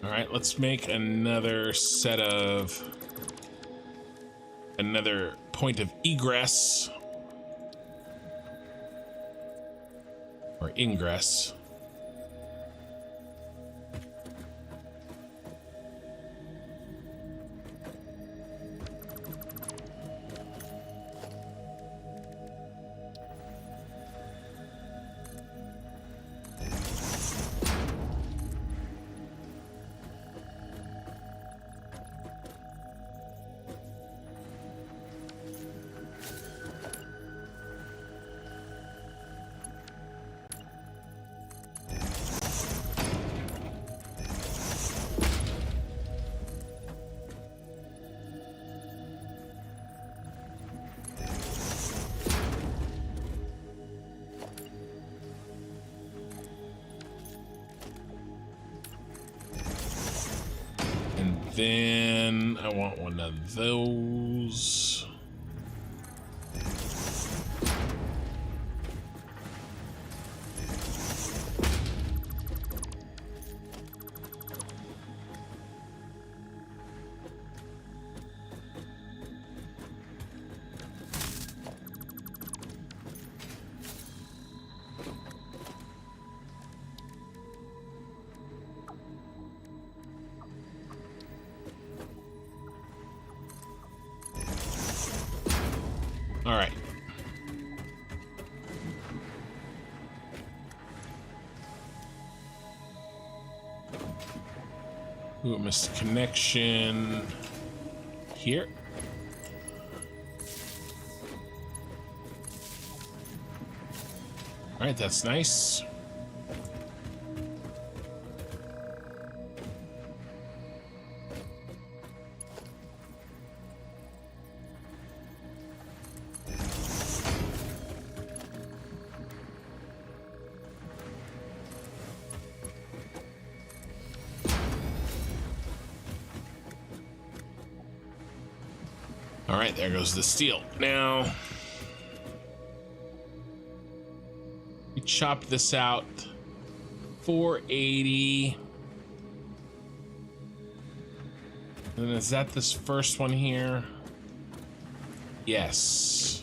All right, let's make another set of another point of egress or ingress. Then I want one of those. All right. Ooh, missed connection here. All right, that's nice. All right, there goes the steel. Now, we chop this out. 480. And is that this first one here? Yes.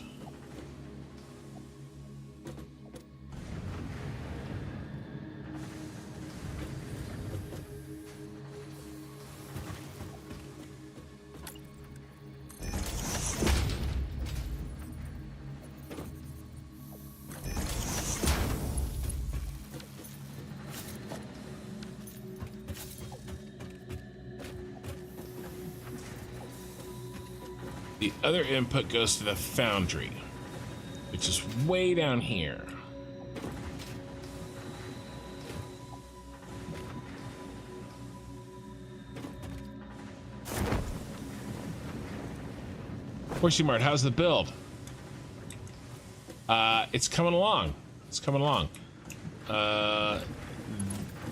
The other input goes to the foundry, which is way down here. Horsey Mart, how's the build? It's coming along. It's coming along.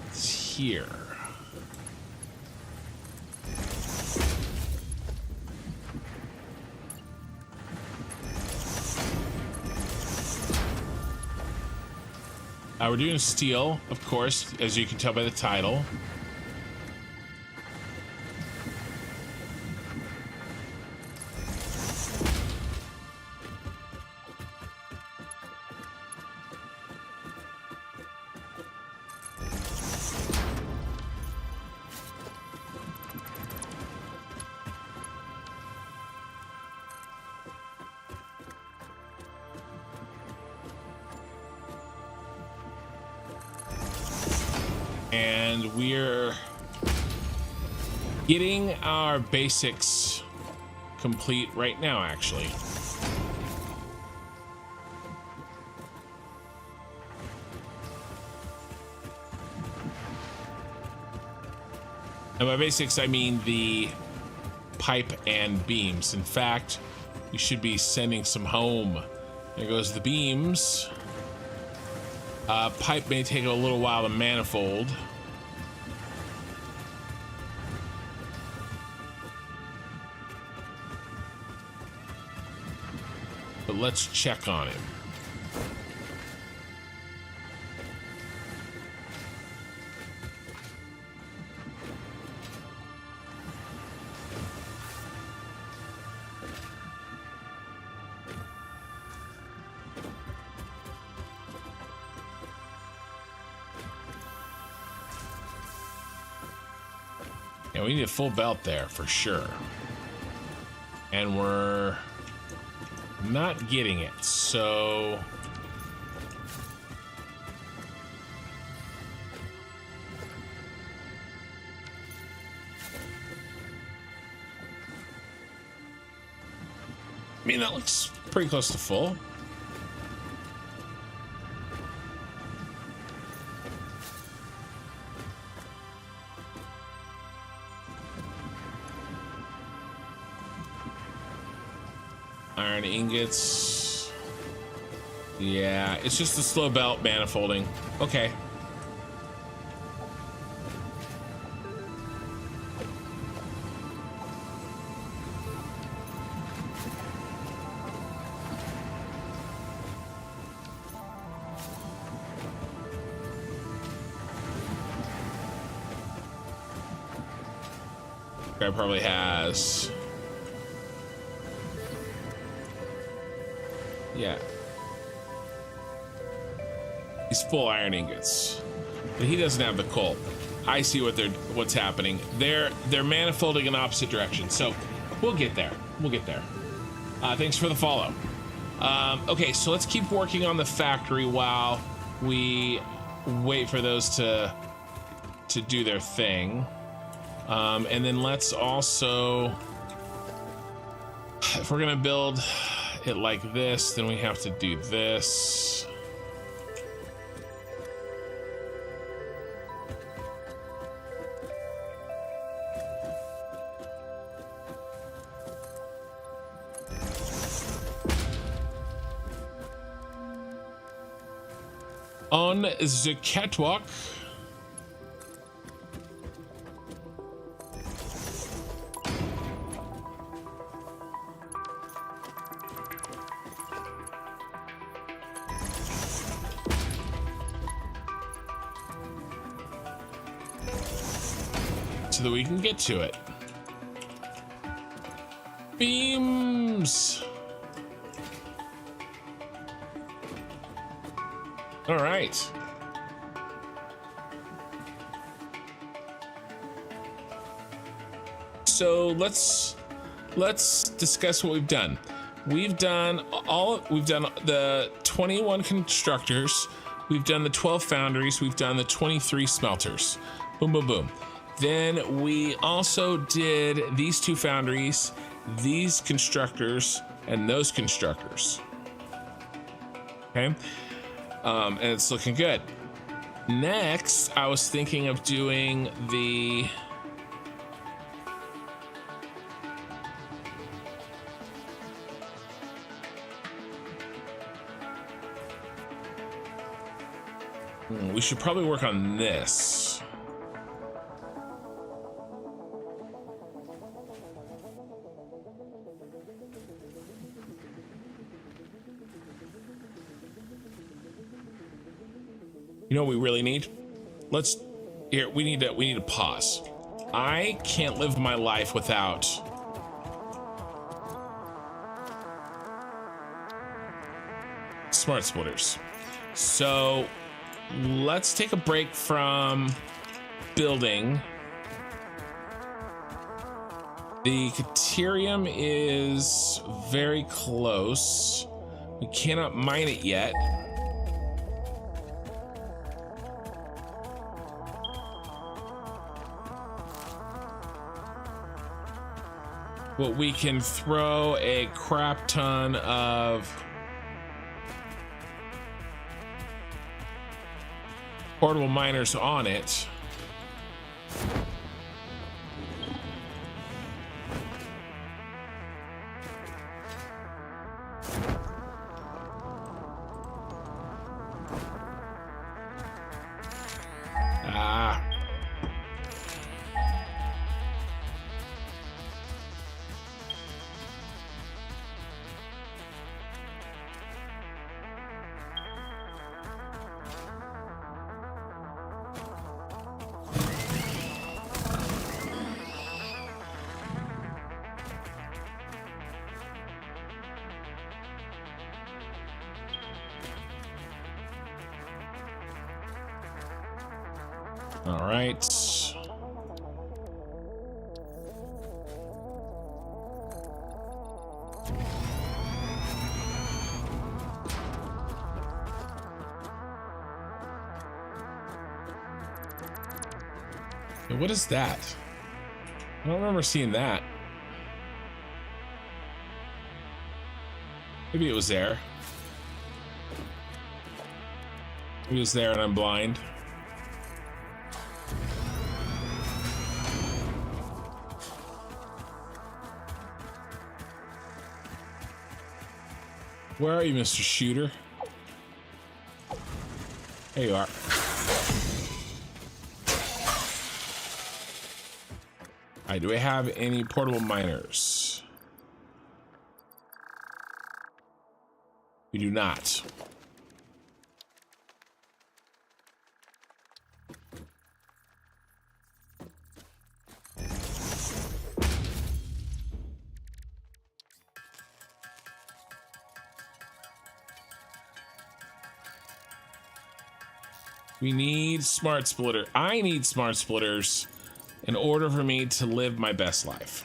It's here. We're doing steel, of course, as you can tell by the title. And we're Getting our basics complete right now, actually. And by basics, I mean the pipe and beams. In fact, we should be sending some home. There goes the beams. Pipe may take a little while to manifold. But let's check on him. Yeah, we need a full belt there for sure. And we're not getting it, so I mean, that looks pretty close to full. Iron ingots. Yeah, it's just the slow belt manifolding. Okay. Guy probably has. Yeah. He's full iron ingots. But he doesn't have the coal. I see what's happening. They're manifolding in opposite directions. So we'll get there. We'll get there. Thanks for the follow. Okay, so let's keep working on the factory while we wait for those to do their thing. And then let's also, if we're gonna build it like this, then we have to do this. On the catwalk. So that we can get to it. Beams. All right. So let's discuss what we've done. We've done the 21 constructors, we've done the 12 foundries, we've done the 23 smelters. Boom, boom, boom. Then we also did these 2 foundries, these constructors, and those constructors. Okay. And it's looking good. Next, I was thinking of doing the we should probably work on this. You know what we really need? We need to pause. I can't live my life without smart splitters. So let's take a break from building. The Caterium is very close. We cannot mine it yet. But we can throw a crap ton of portable miners on it. All right. Hey, what is that? I don't remember seeing that. Maybe it was there. Maybe it was there and I'm blind. Where are you, Mr. Shooter? There you are. Alright, do we have any portable miners? We do not. We need smart splitter. I need smart splitters in order for me to live my best life.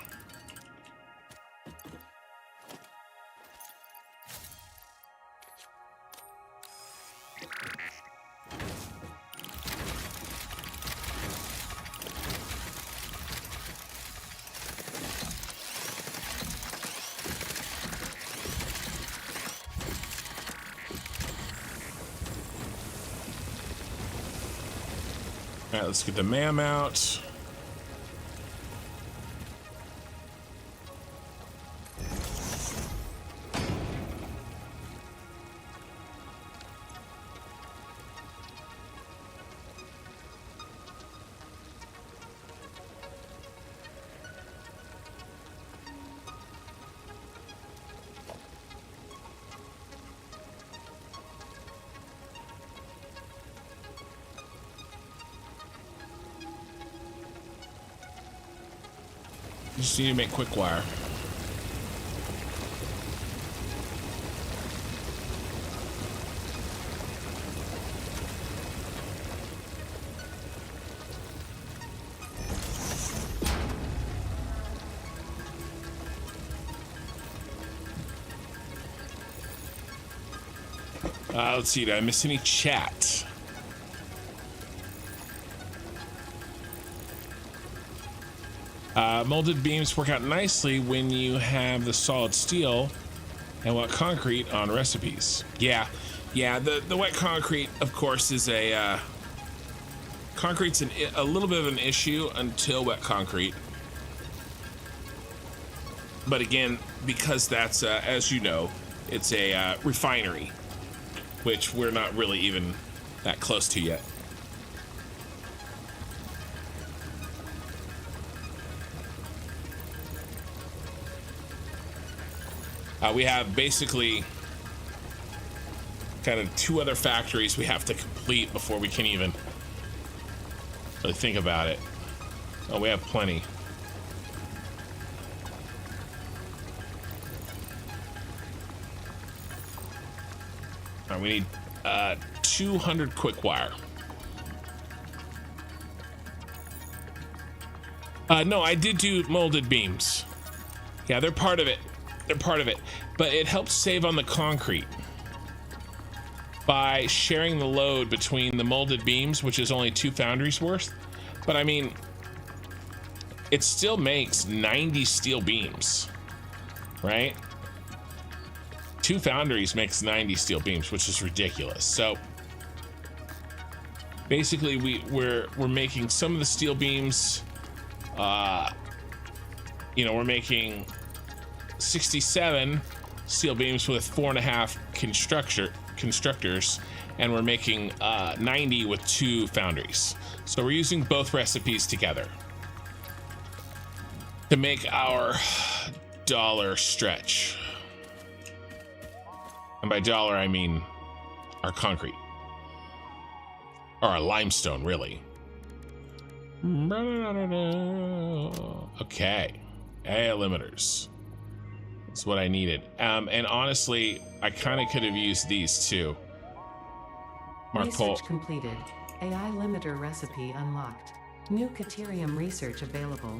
All right, let's get the MAM out. Just need to make quick wire. Let's see, did I miss any chat? Molded beams work out nicely when you have the solid steel and wet concrete on recipes. Yeah, the wet concrete, of course, is a concrete's a little bit of an issue until wet concrete. But again, because that's, as you know, it's a refinery, which we're not really even that close to yet. We have basically kind of 2 other factories we have to complete before we can even really think about it. Oh, we have plenty. All right, we need 200 quick wire. No, I did do molded beams. Yeah, they're part of it. They're part of it, but it helps save on the concrete by sharing the load between the molded beams, which is only 2 foundries worth. But I mean, it still makes 90 steel beams, right? 2 foundries makes 90 steel beams, which is ridiculous. So basically we're making some of the steel beams, you know, we're making 67 steel beams with 4.5 constructors, and we're making 90 with 2 foundries. So we're using both recipes together to make our dollar stretch. And by dollar, I mean our concrete. Or our limestone, really. Okay. AI limiters. That's what I needed. And honestly, I kind of could have used these too. Research completed. AI limiter recipe unlocked. New Caterium research available.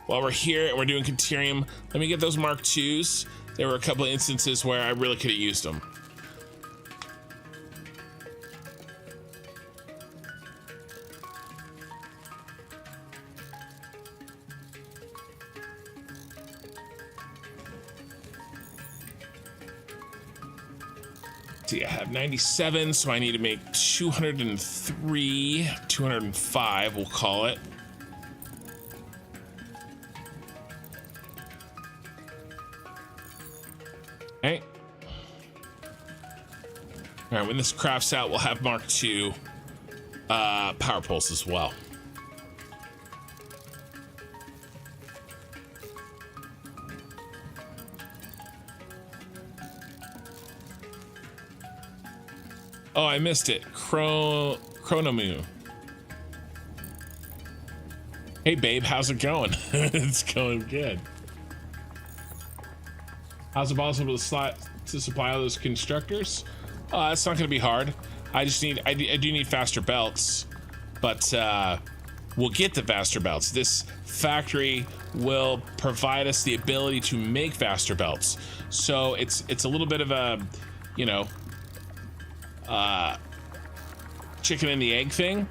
While we're here and we're doing Caterium, let me get those Mark IIs. There were a couple of instances where I really could have used them. See, I have 97, so I need to make 203, 205, we'll call it. Okay. All right, when this crafts out, we'll have Mark II power poles as well. Oh, I missed it. Chronomu. Hey, babe, how's it going? It's going good. How's it possible to supply all those constructors? It's not going to be hard. I just need, I do need faster belts, but we'll get the faster belts. This factory will provide us the ability to make faster belts. So it's a little bit of a, you know, chicken and the egg thing,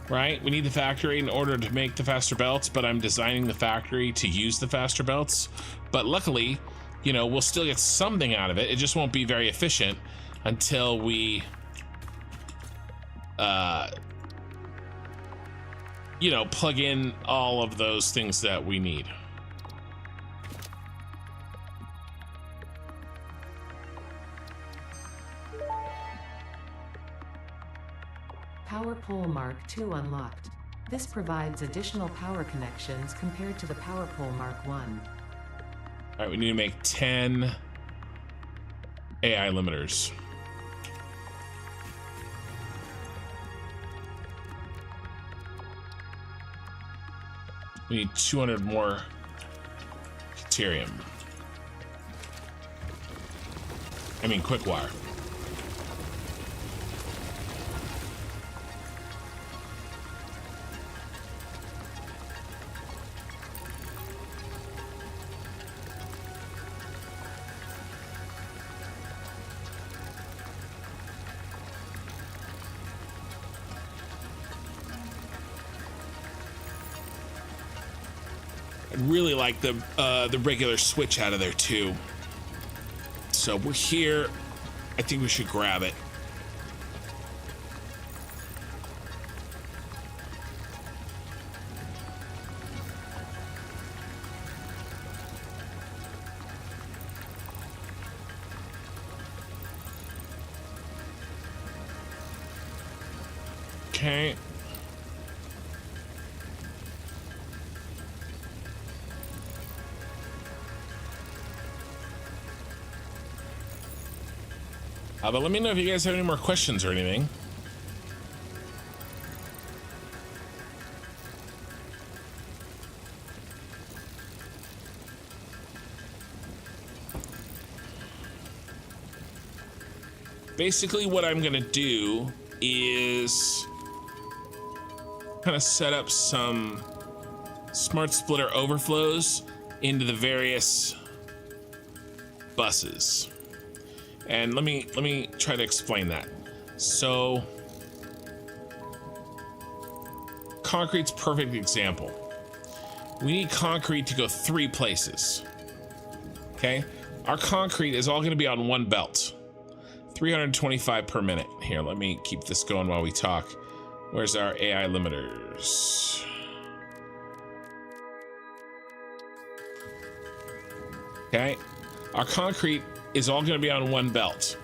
right? We need the factory in order to make the faster belts, but I'm designing the factory to use the faster belts. But luckily, you know, we'll still get something out of it. It just won't be very efficient until we, you know, plug in all of those things that we need. Power pole Mark II unlocked. This provides additional power connections compared to the power pole Mark I. All right, we need to make 10 AI limiters. We need 200 more Caterium. I mean, quick wire. I'd really like the regular switch out of there too. So we're here. I think we should grab it. Okay. But let me know if you guys have any more questions or anything. Basically, what I'm gonna do is kind of set up some smart splitter overflows into the various buses. And let me try to explain that. So concrete's perfect example. We need concrete to go 3 places. Okay, our concrete is all going to be on one belt. 325 per minute. Here, let me keep this going while we talk. Where's our AI limiters? Okay, our concrete is all going to be on one belt.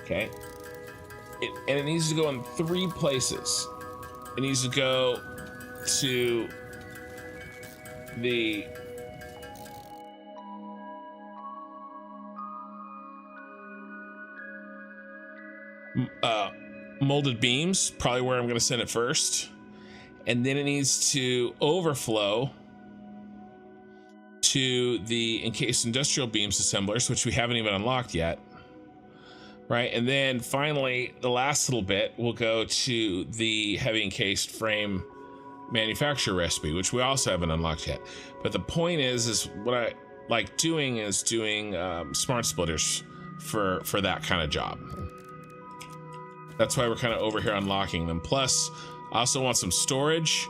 Okay, and it needs to go in 3 places. It needs to go to the molded beams, probably where I'm going to send it first, and then it needs to overflow to the encased industrial beams assemblers, which we haven't even unlocked yet, right? And then finally the last little bit will go to the heavy encased frame manufacturer recipe, which we also haven't unlocked yet. But the point is what I like doing is doing smart splitters for that kind of job. That's why we're kind of over here unlocking them. Plus, I also want some storage,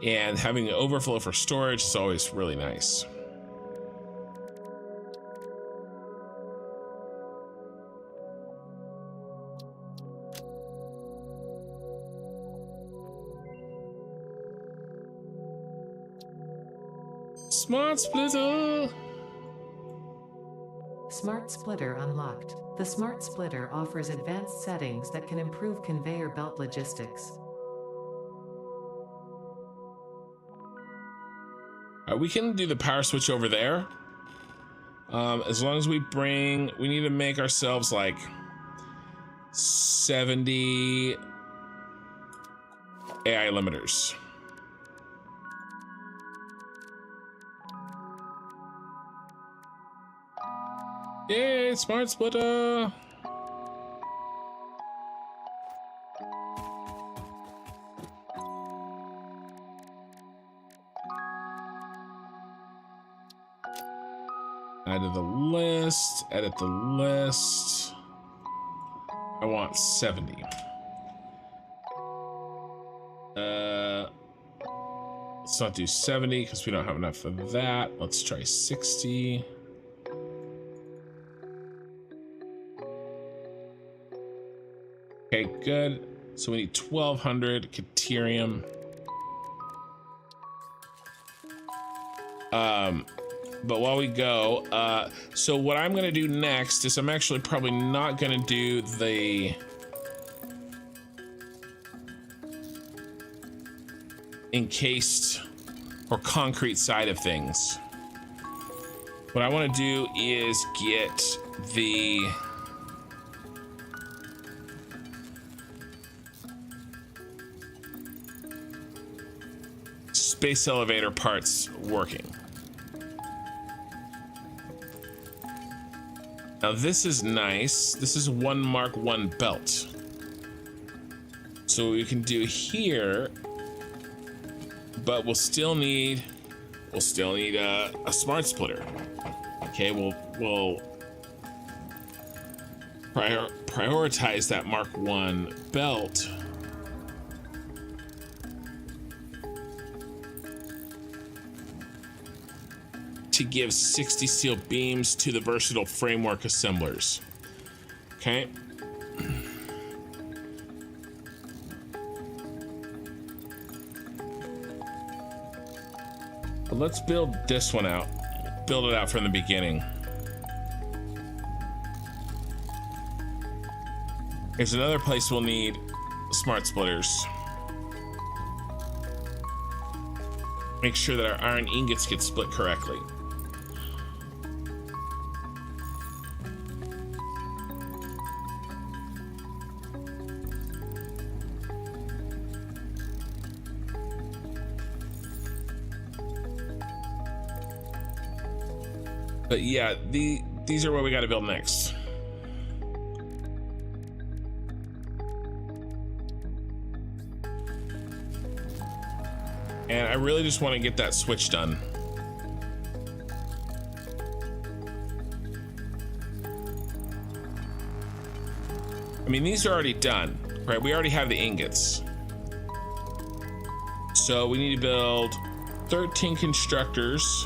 and having the overflow for storage is always really nice. Smart splitter! Smart Splitter unlocked. The Smart Splitter offers advanced settings that can improve conveyor belt logistics. We can do the power switch over there. As long as we need to make ourselves like 70 AI limiters. Yay, smart splitter! Add to the list, edit the list. I want 70. Let's not do 70 because we don't have enough of that. Let's try 60. Okay, good. So we need 1200 Caterium. But while we go, so what I'm gonna do next is I'm actually probably not gonna do the encased or concrete side of things. What I want to do is get the space elevator parts working. Now this is nice. This is one Mark 1 belt. So what we can do here, but we'll still need a smart splitter. Okay, we'll prioritize that Mark 1 belt. To give 60 steel beams to the versatile framework assemblers. Okay. But let's build this one out. Build it out from the beginning. There's another place we'll need smart splitters. Make sure that our iron ingots get split correctly. But yeah, these are what we got to build next. And I really just want to get that switch done. I mean, these are already done, right? We already have the ingots. So we need to build 13 constructors,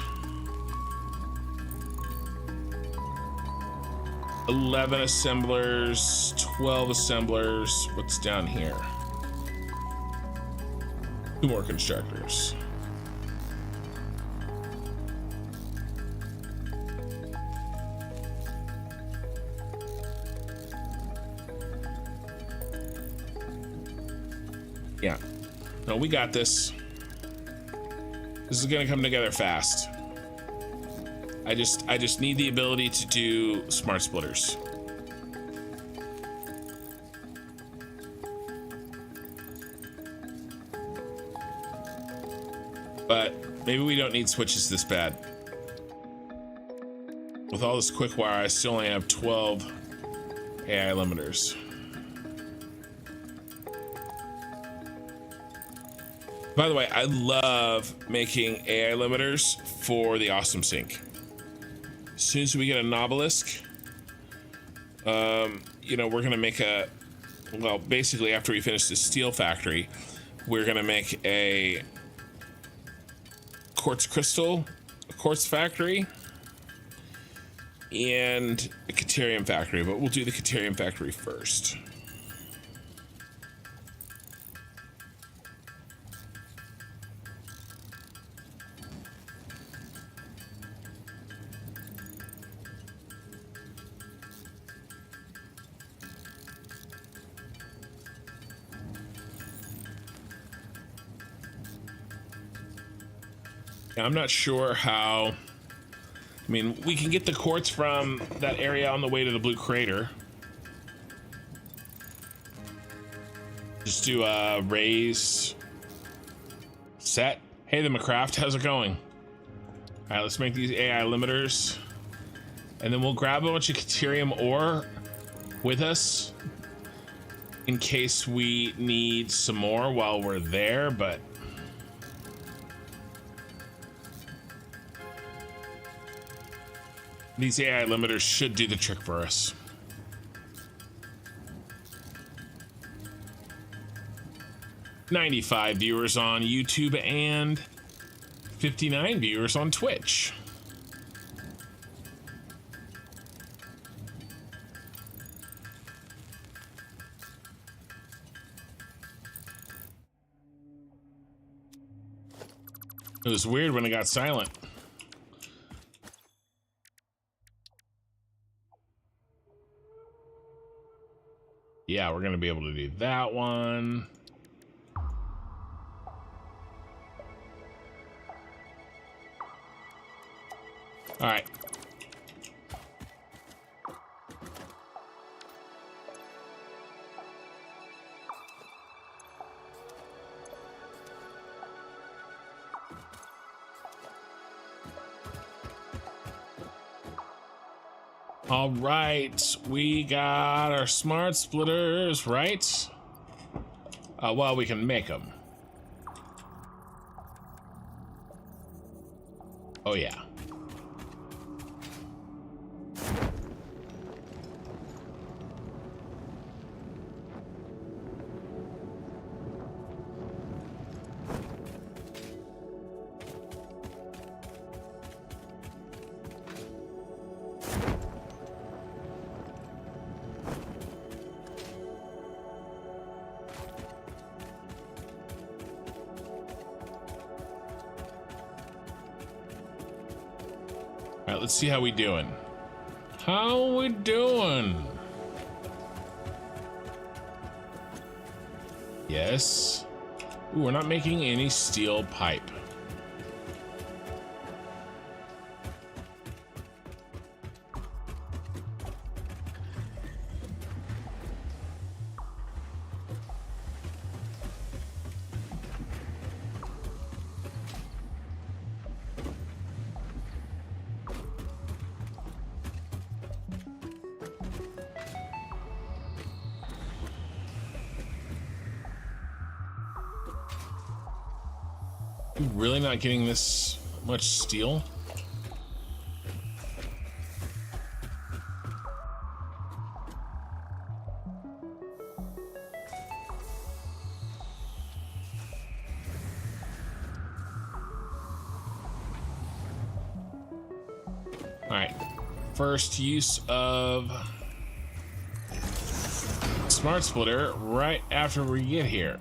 11 assemblers, 12 assemblers. What's down here? 2 more constructors. Yeah. No, we got this. This is gonna come together fast. I just need the ability to do smart splitters. But maybe we don't need switches this bad. With all this quick wire, I still only have 12 AI limiters. By the way, I love making AI limiters for the Awesome Sync. As soon as we get an obelisk, you know, we're gonna make a, well, basically after we finish the steel factory, we're gonna make a quartz crystal, a quartz factory, and a Caterium factory, but we'll do the Caterium factory first. I'm not sure how. I mean, we can get the quartz from that area on the way to the blue crater. Just do a raise set. Hey, the McCraft, how's it going? All right, let's make these AI limiters, and then we'll grab a bunch of Caterium ore with us in case we need some more while we're there, but these AI limiters should do the trick for us. $95 viewers on YouTube and 59 viewers on Twitch. It was weird when it got silent. Yeah, we're gonna be able to do that one. All right. All right, we got our smart splitters, right? Well, we can make them. Oh, yeah. All right, let's see how we doing. How we doing? Yes. Ooh, we're not making any steel pipe. Really not getting this much steel? All right, first use of smart splitter right after we get here.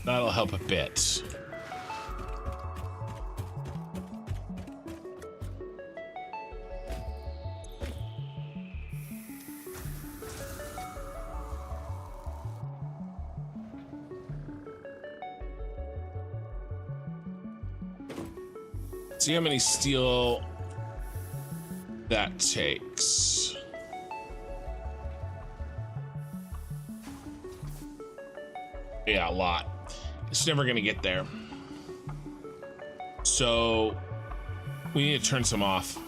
That'll help a bit. See how many steel that takes. Yeah, a lot. It's never gonna get there. So we need to turn some off.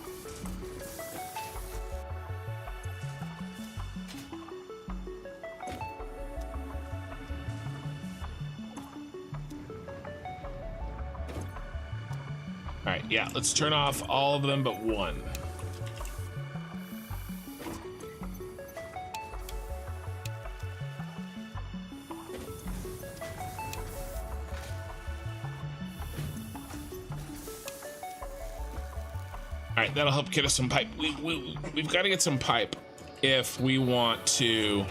All right, yeah, let's turn off all of them but one. All right, that'll help get us some pipe. We've got to get some pipe if we want to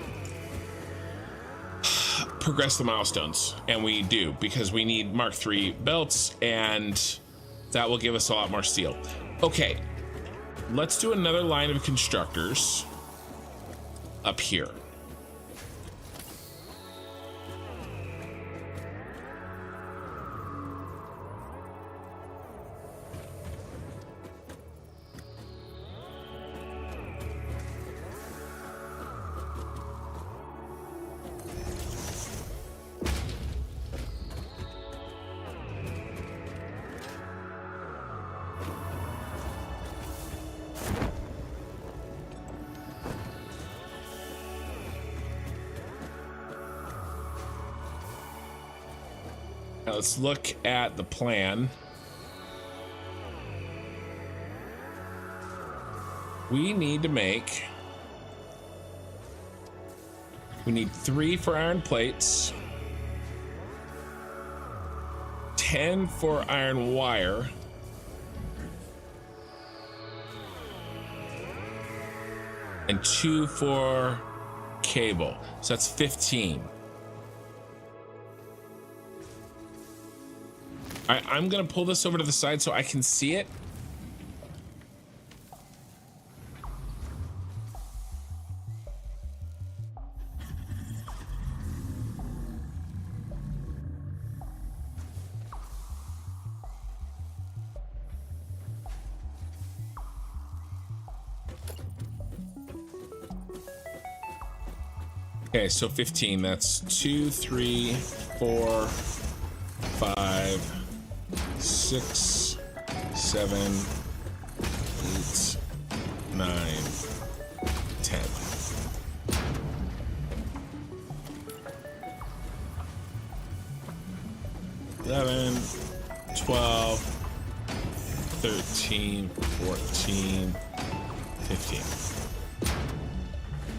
progress the milestones, and we do, because we need Mark III belts, and that will give us a lot more steel. Okay, let's do another line of constructors up here. Now let's look at the plan. We need 3 for iron plates, 10 for iron wire, and 2 for cable. So that's 15. I'm gonna pull this over to the side so I can see it. Okay, so 15, that's 2, 3, 4, 5, 6, 7, 8, 9, 10. Eleven, 12, 13, 14, 15.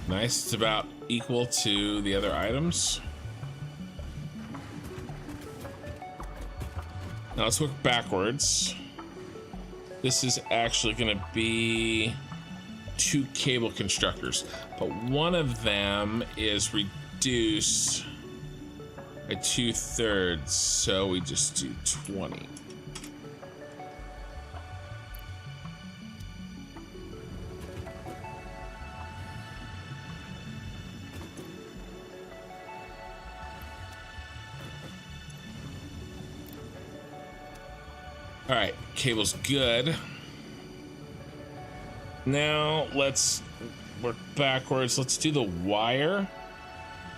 Nice, it's about equal to the other items. Now let's work backwards. This is actually going to be 2 cable constructors, but one of them is reduced by 2/3, so we just do 20. All right, cable's good. Now let's work backwards. Let's do the wire.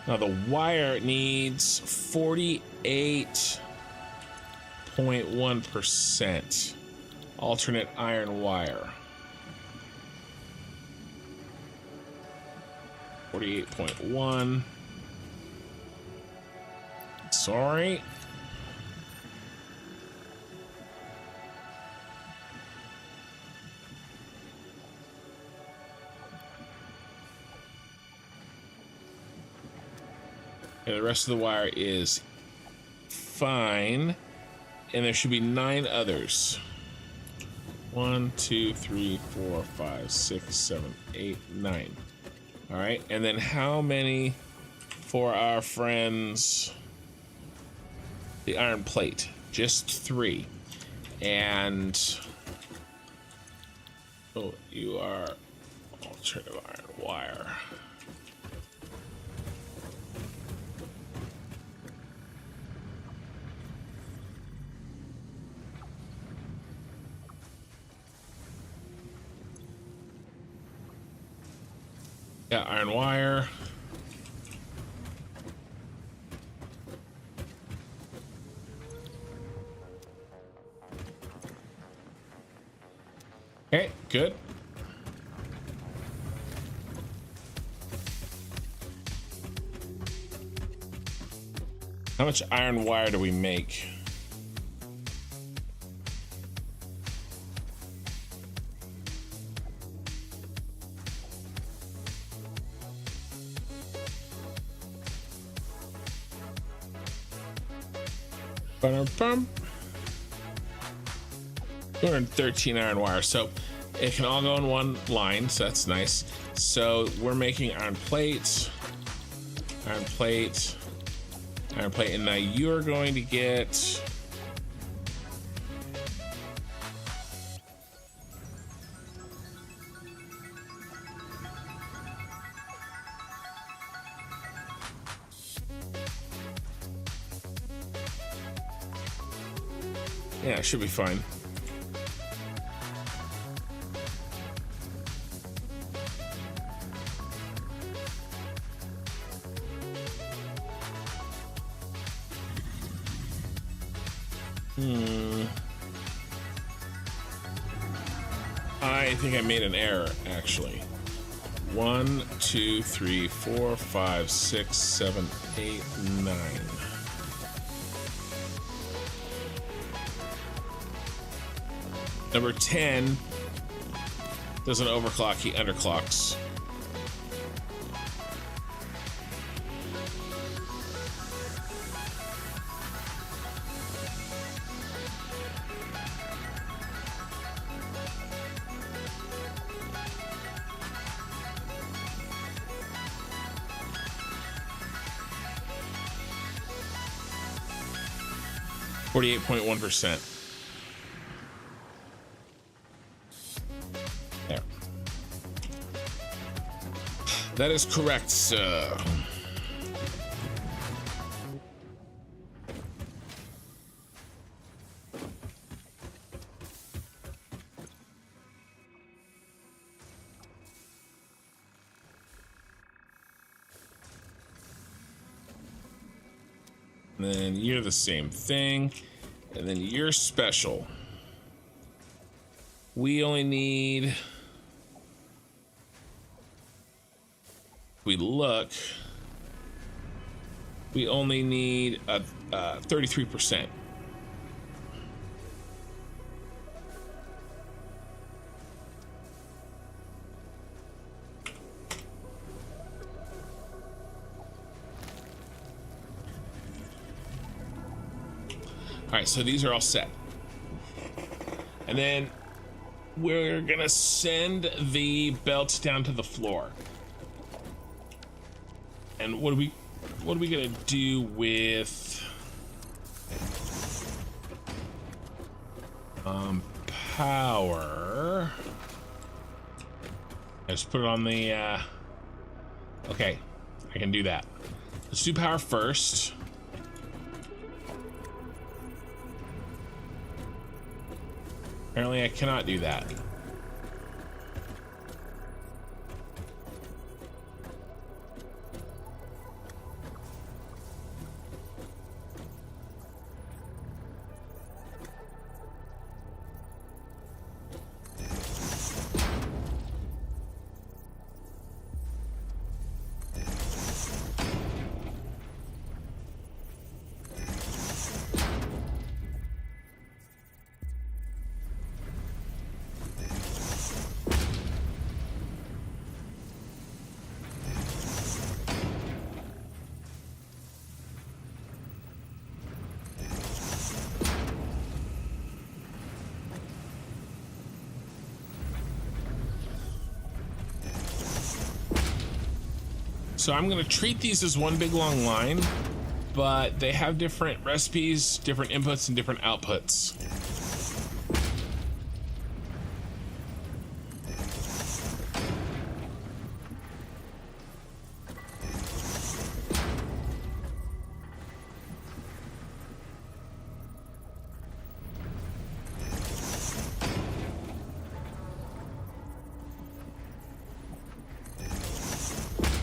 Now the wire needs 48.1% alternate iron wire. 48.1. Sorry. And the rest of the wire is fine. And there should be 9 others. 1, 2, 3, 4, 5, 6, 7, 8, 9. All right. And then how many for our friends? The iron plate. Just 3. And oh, you are alternative iron wire. Got iron wire. Okay, good. How much iron wire do we make? Bum. 213 iron wire, so it can all go in one line, so that's nice. So we're making iron plate, and now you're going to get yeah, it should be fine. I think I made an error, actually. 1, 2, 3, 4, 5, 6, 7, 8, 9. Number 10 doesn't overclock, he underclocks. .1%. There. That is correct, sir. And then you're the same thing. And then you're special. We only need... We look... We only need a 33%. All right, so these are all set. And then we're gonna send the belts down to the floor. And what are we gonna do with power? Let's put it on the okay, I can do that. Let's do power first. Apparently I cannot do that. So I'm gonna treat these as one big long line, but they have different recipes, different inputs, and different outputs.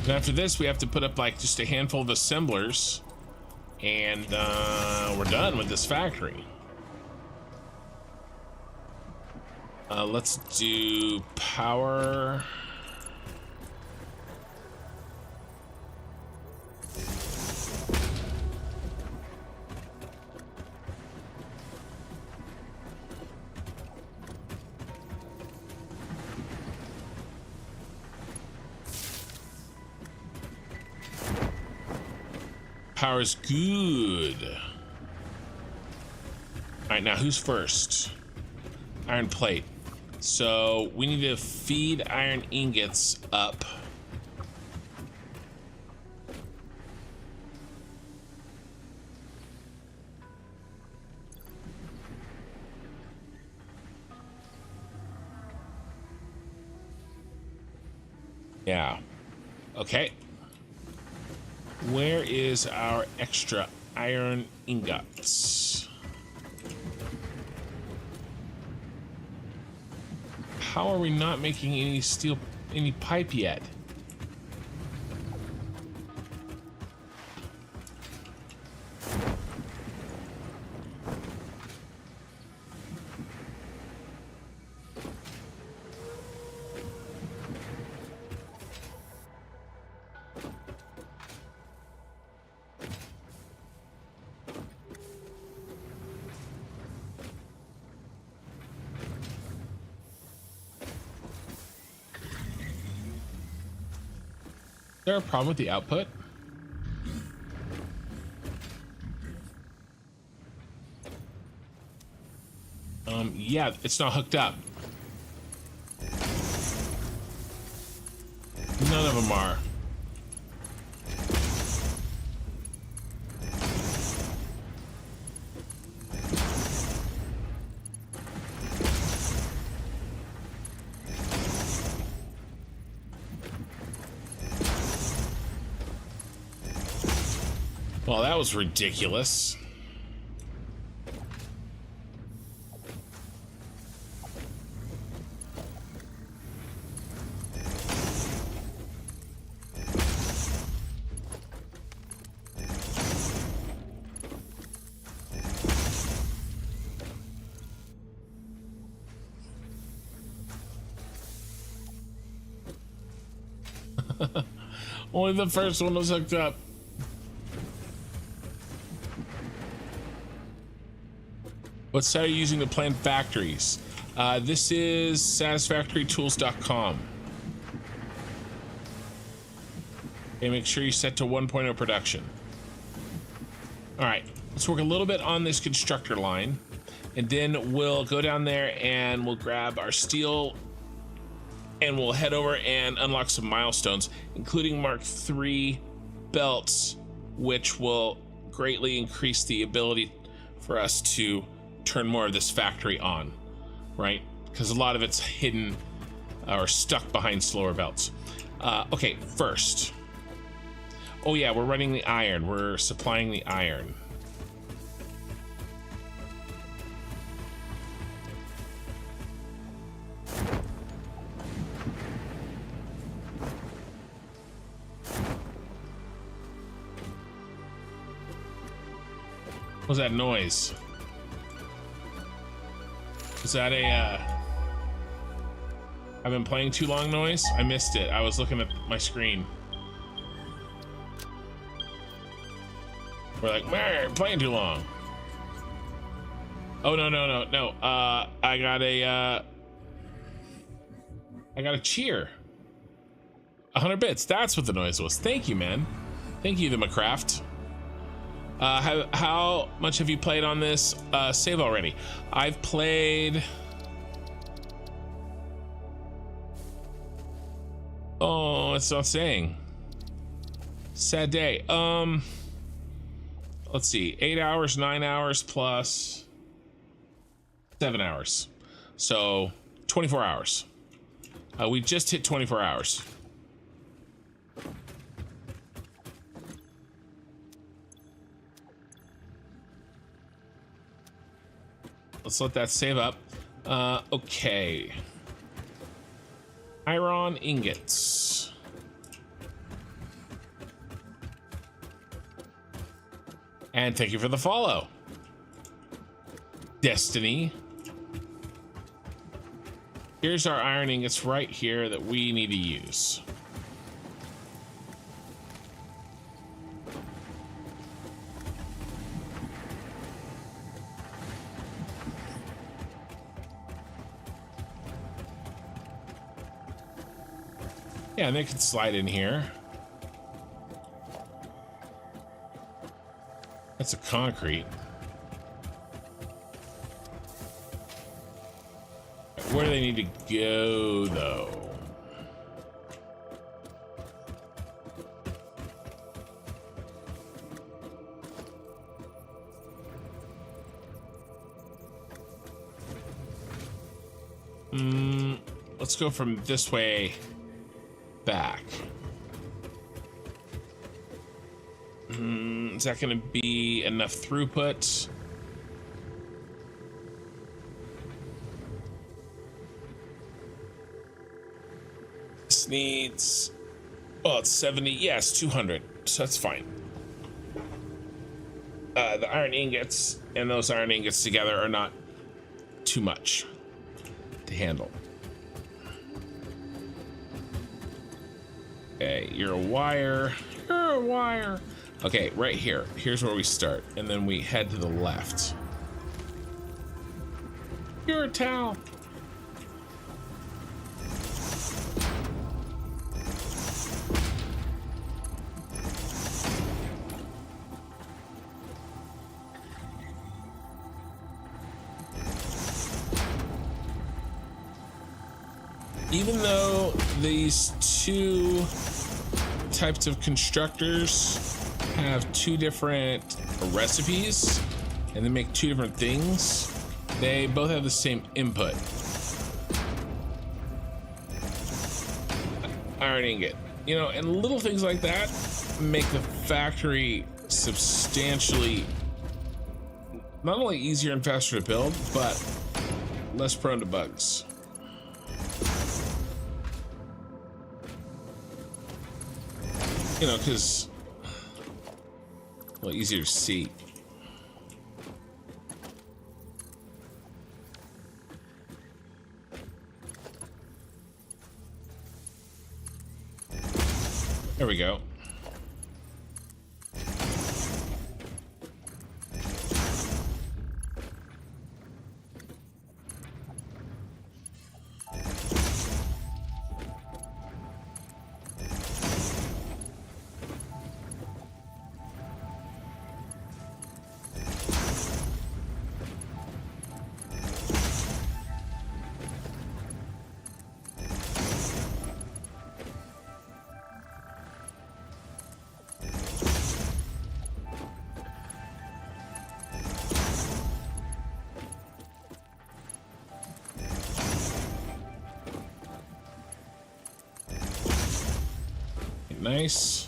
And after this, we have to put up like just a handful of assemblers, and we're done with this factory. Let's do power. Power's good. All right, now who's first? Iron plate. So we need to feed iron ingots up. Yeah. Okay. Where is our extra iron ingots? How are we not making any steel, any pipe yet? Is there a problem with the output? Yeah, it's not hooked up. None of them are. Well, that was ridiculous. Only the first one was hooked up. What site are you using to plan factories? This is satisfactorytools.com. Okay, make sure you set to 1.0 production. All right, let's work a little bit on this constructor line, and then we'll go down there and we'll grab our steel and we'll head over and unlock some milestones, including Mark III belts, which will greatly increase the ability for us to turn more of this factory on, right? Because a lot of it's hidden or stuck behind slower belts. Okay, first. Oh yeah, we're running the iron. We're supplying the iron. What was that noise? Is that a I've been playing too long noise? I missed it. I was looking at my screen. We're like, man, playing too long. Oh no. I got a cheer. 100 bits. That's what the noise was. Thank you, man. Thank you, the McCraft. How much have you played on this save already? I've played. Oh, it's not saying. Sad day. Let's see, 8 hours, 9 hours plus 7 hours. So 24 hours. We just hit 24 hours. Let's let that save up. Okay. Iron ingots. And thank you for the follow, Destiny. Here's our iron ingots right here that we need to use. Yeah, and they can slide in here. That's a concrete. Where do they need to go, though? Let's go from this way back. Is that going to be enough throughput? This needs, oh, it's 70. Yes, 200. So that's fine. The iron ingots and those iron ingots together are not too much to handle. Okay, you're a wire. You're a wire. Okay, right here. Here's where we start, and then we head to the left. You're a towel. Even though these two types of constructors have two different recipes and they make two different things, they both have the same input. Iron ingot, you know, and little things like that make the factory substantially not only easier and faster to build, but less prone to bugs. You know, because, well, easier to see. There we go. Nice.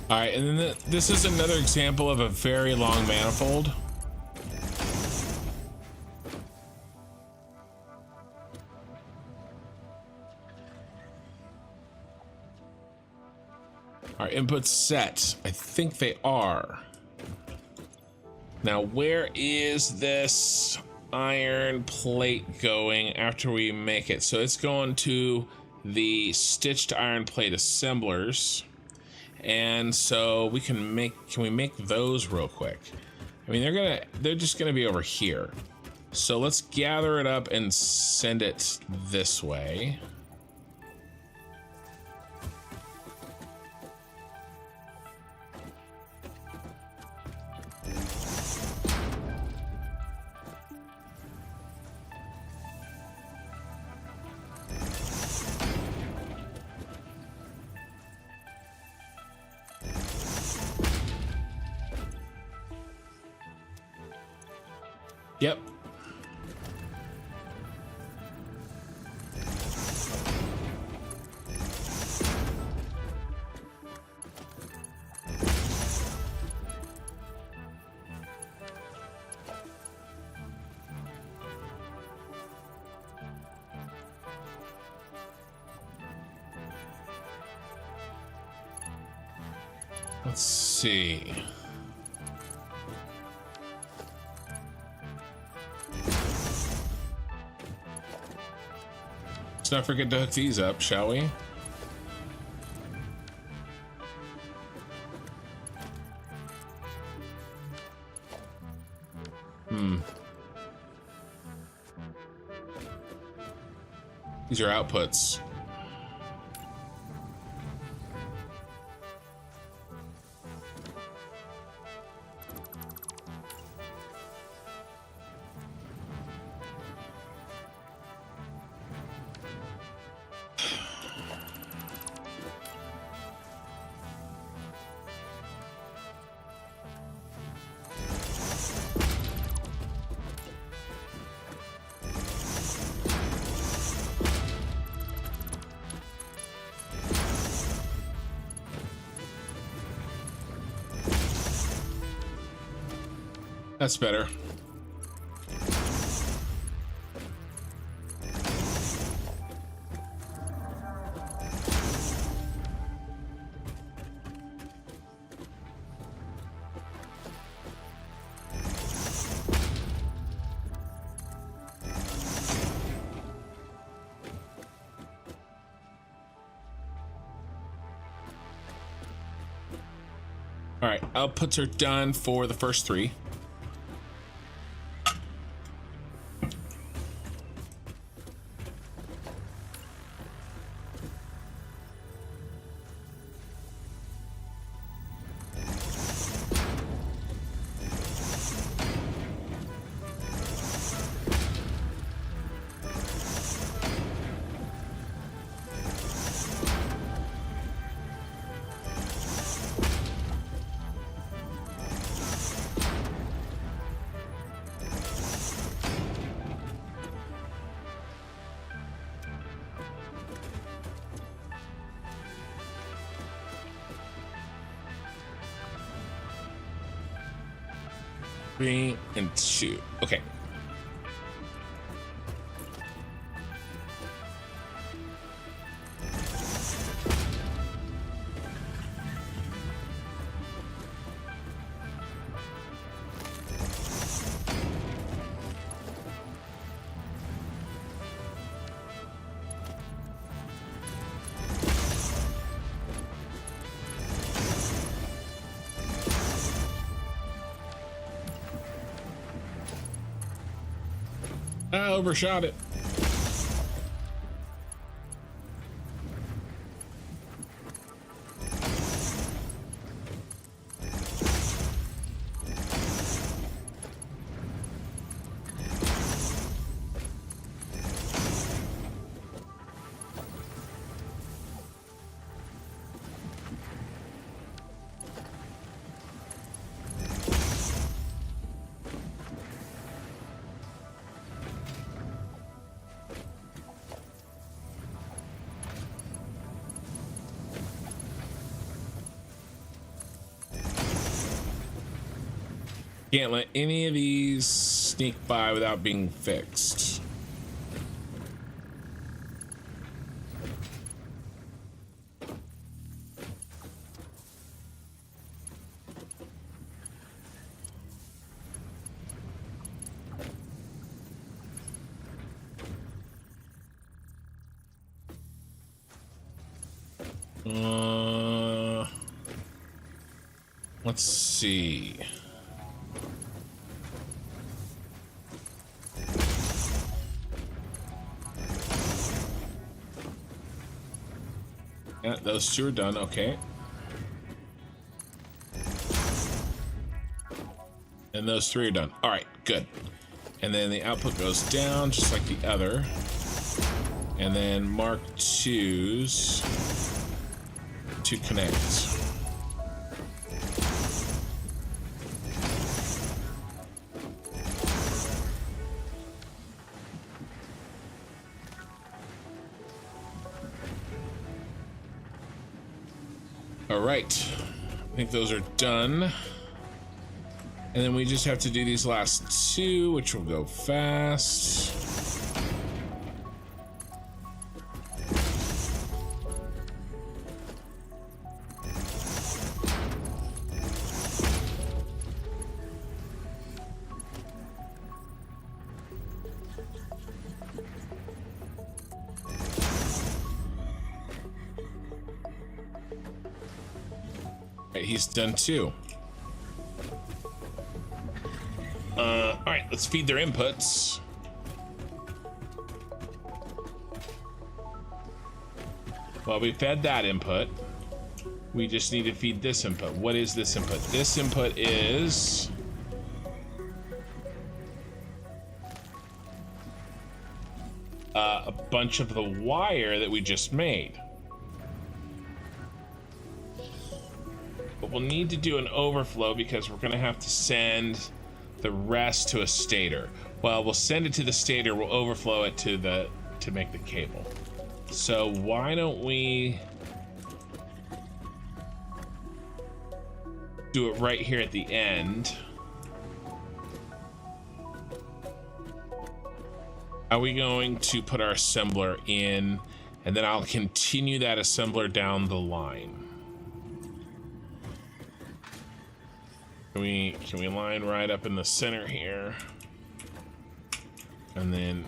All right, and then this is another example of a very long manifold. Our inputs set. I think they are. Now, where is this iron plate going after we make it? So it's going to the stitched iron plate assemblers. And so we can we make those real quick? I mean, they're just gonna be over here. So let's gather it up and send it this way. Yep. Let's see. Let's not forget to hook these up, shall we? These are outputs. That's better. All right, outputs are done for the first three. Three and two. Okay. I overshot it. Can't let any of these sneak by without being fixed. Let's see. Yeah, those two are done. Okay. And those three are done. All right, good. And then the output goes down just like the other. And then Mark II's to connect. All right, I think those are done. And then we just have to do these last two, which will go fast. He's done too. All right, let's feed their inputs. Well, we fed that input. We just need to feed this input. What is this input? This input is a bunch of the wire that we just made. But we'll need to do an overflow because we're going to have to send the rest to a stator. Well, we'll send it to the stator, we'll overflow it to make the cable. So why don't we do it right here at the end? Are we going to put our assembler in, and then I'll continue that assembler down the line? Can we line right up in the center here? And then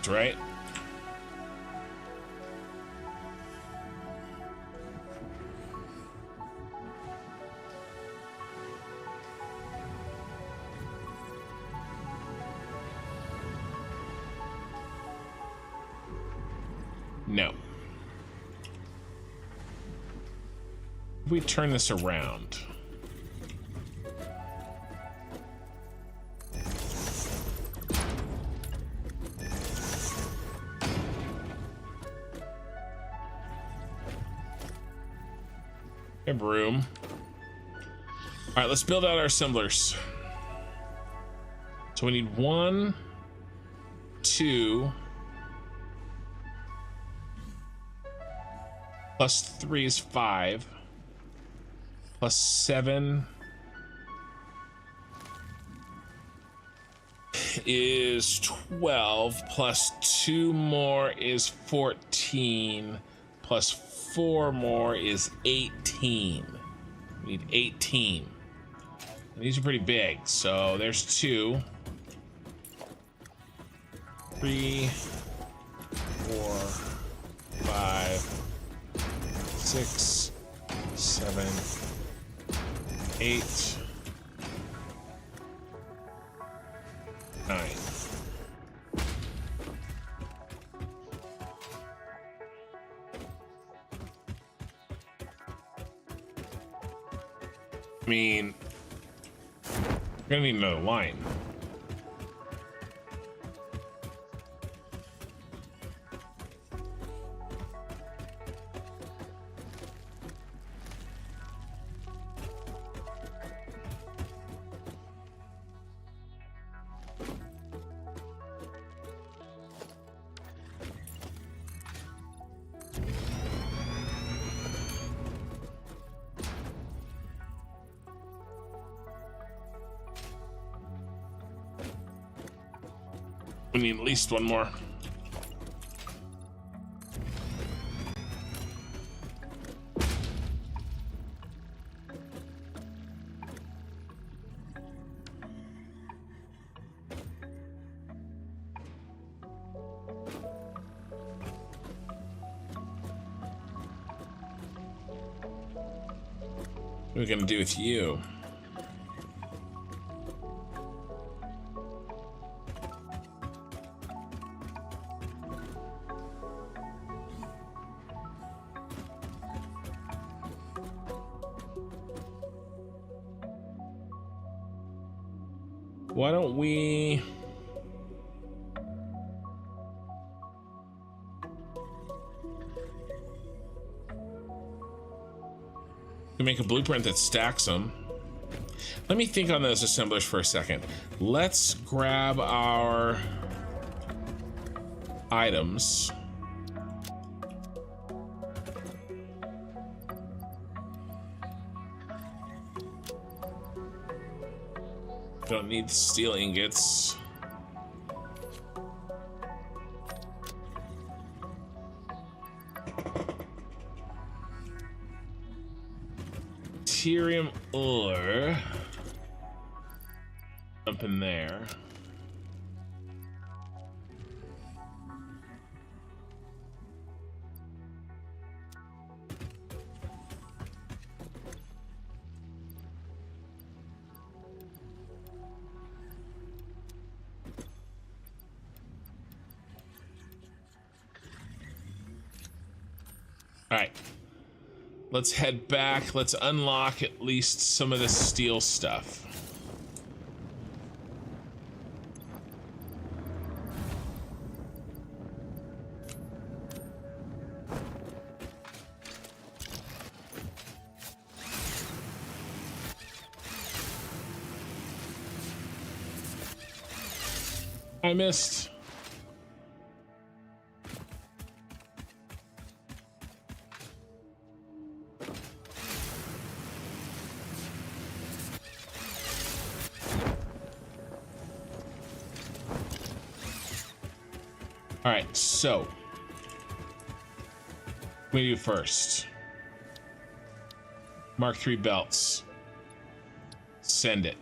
right? No. If we turn this around. Have room. All right, let's build out our assemblers. So we need 1, 2, plus 3 is 5, plus 7 is 12, plus 2 more is 14, plus 4 more is 18. We need 18. And these are pretty big, so there's 2, 3, 4, 5, 6, 7, 8, 9. I mean, we're gonna need another line. We need at least one more. What are we gonna do with you? Why don't we... We make a blueprint that stacks them. Let me think on those assemblers for a second. Let's grab our items. Don't need steel ingots. Deuterium ore. Up in there. All right, let's head back. Let's unlock at least some of the steel stuff. I missed. All right, so what do we do first? Mark 3 belts. Send it.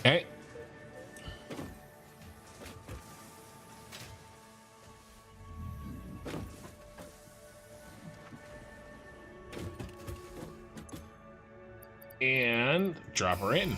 Okay. And drop her in.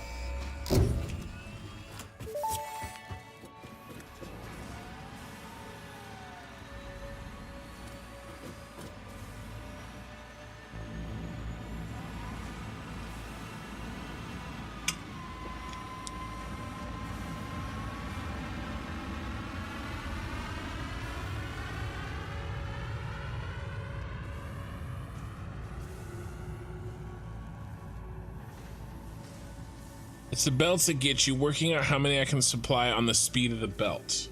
It's the belts that get you. Working out how many I can supply on the speed of the belt.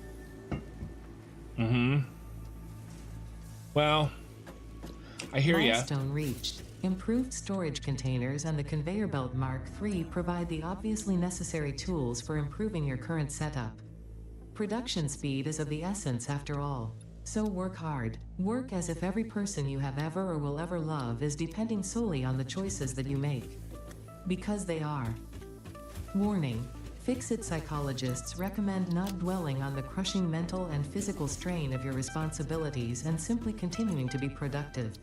Well, I hear ya. Milestone reached. Improved storage containers and the conveyor belt Mark III provide the obviously necessary tools for improving your current setup. Production speed is of the essence after all. So work hard. Work as if every person you have ever or will ever love is depending solely on the choices that you make. Because they are. Warning. Fix-it psychologists recommend not dwelling on the crushing mental and physical strain of your responsibilities and simply continuing to be productive.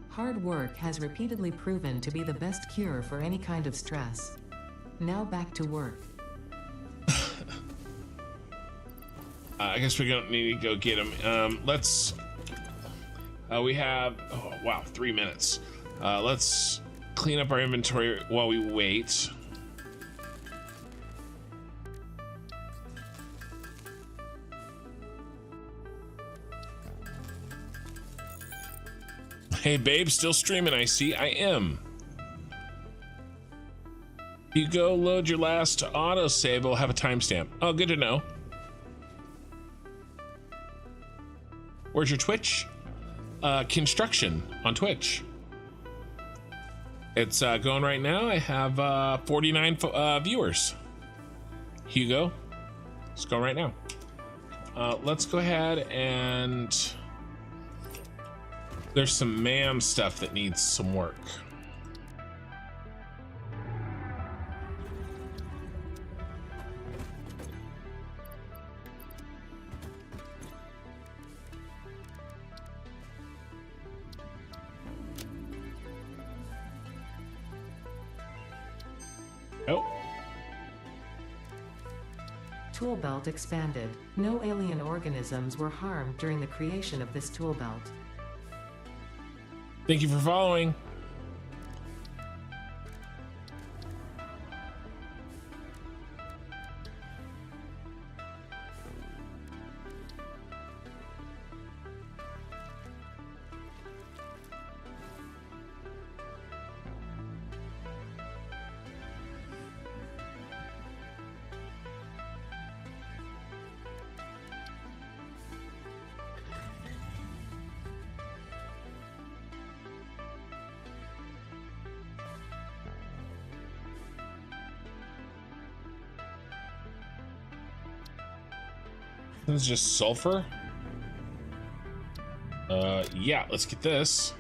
Hard work has repeatedly proven to be the best cure for any kind of stress. Now back to work. I guess we don't need to go get him. Let's... we have... Oh, wow, 3 minutes. Let's clean up our inventory while we wait. Hey babe, still streaming, I see. I am. You go load your last autosave, it'll have a timestamp. Oh, good to know. Where's your Twitch? Construction on Twitch. It's going right now. I have 49 viewers. Hugo, it's going right now. Let's go ahead and... There's some MAM stuff that needs some work. Tool belt expanded. No alien organisms were harmed during the creation of this tool belt. Thank you for following. This is just sulfur. Yeah, let's get this.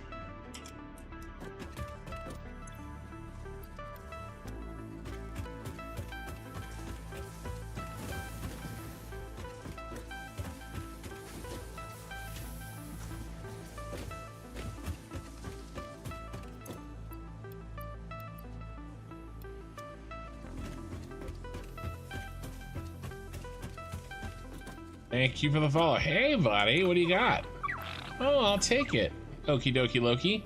Thank you for the follow. Hey, buddy, what do you got? Oh, I'll take it. Okie dokie Loki.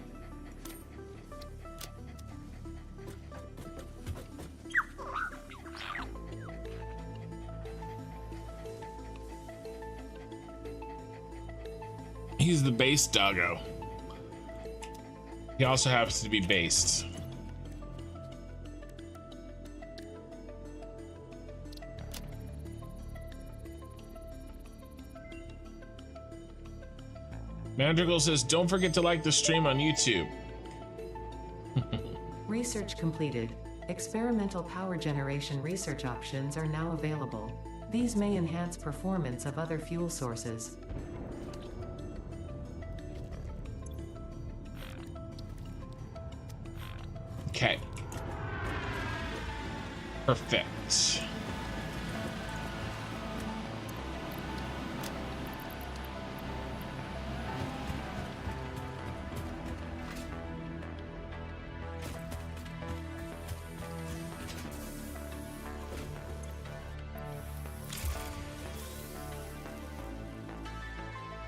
He's the base doggo. He also happens to be based. Mandrigal says, don't forget to like the stream on YouTube. Research completed. Experimental power generation research options are now available. These may enhance performance of other fuel sources. Okay. Perfect.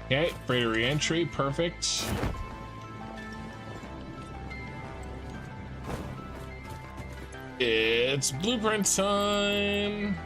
Okay, freighter re-entry, perfect. It's blueprint time.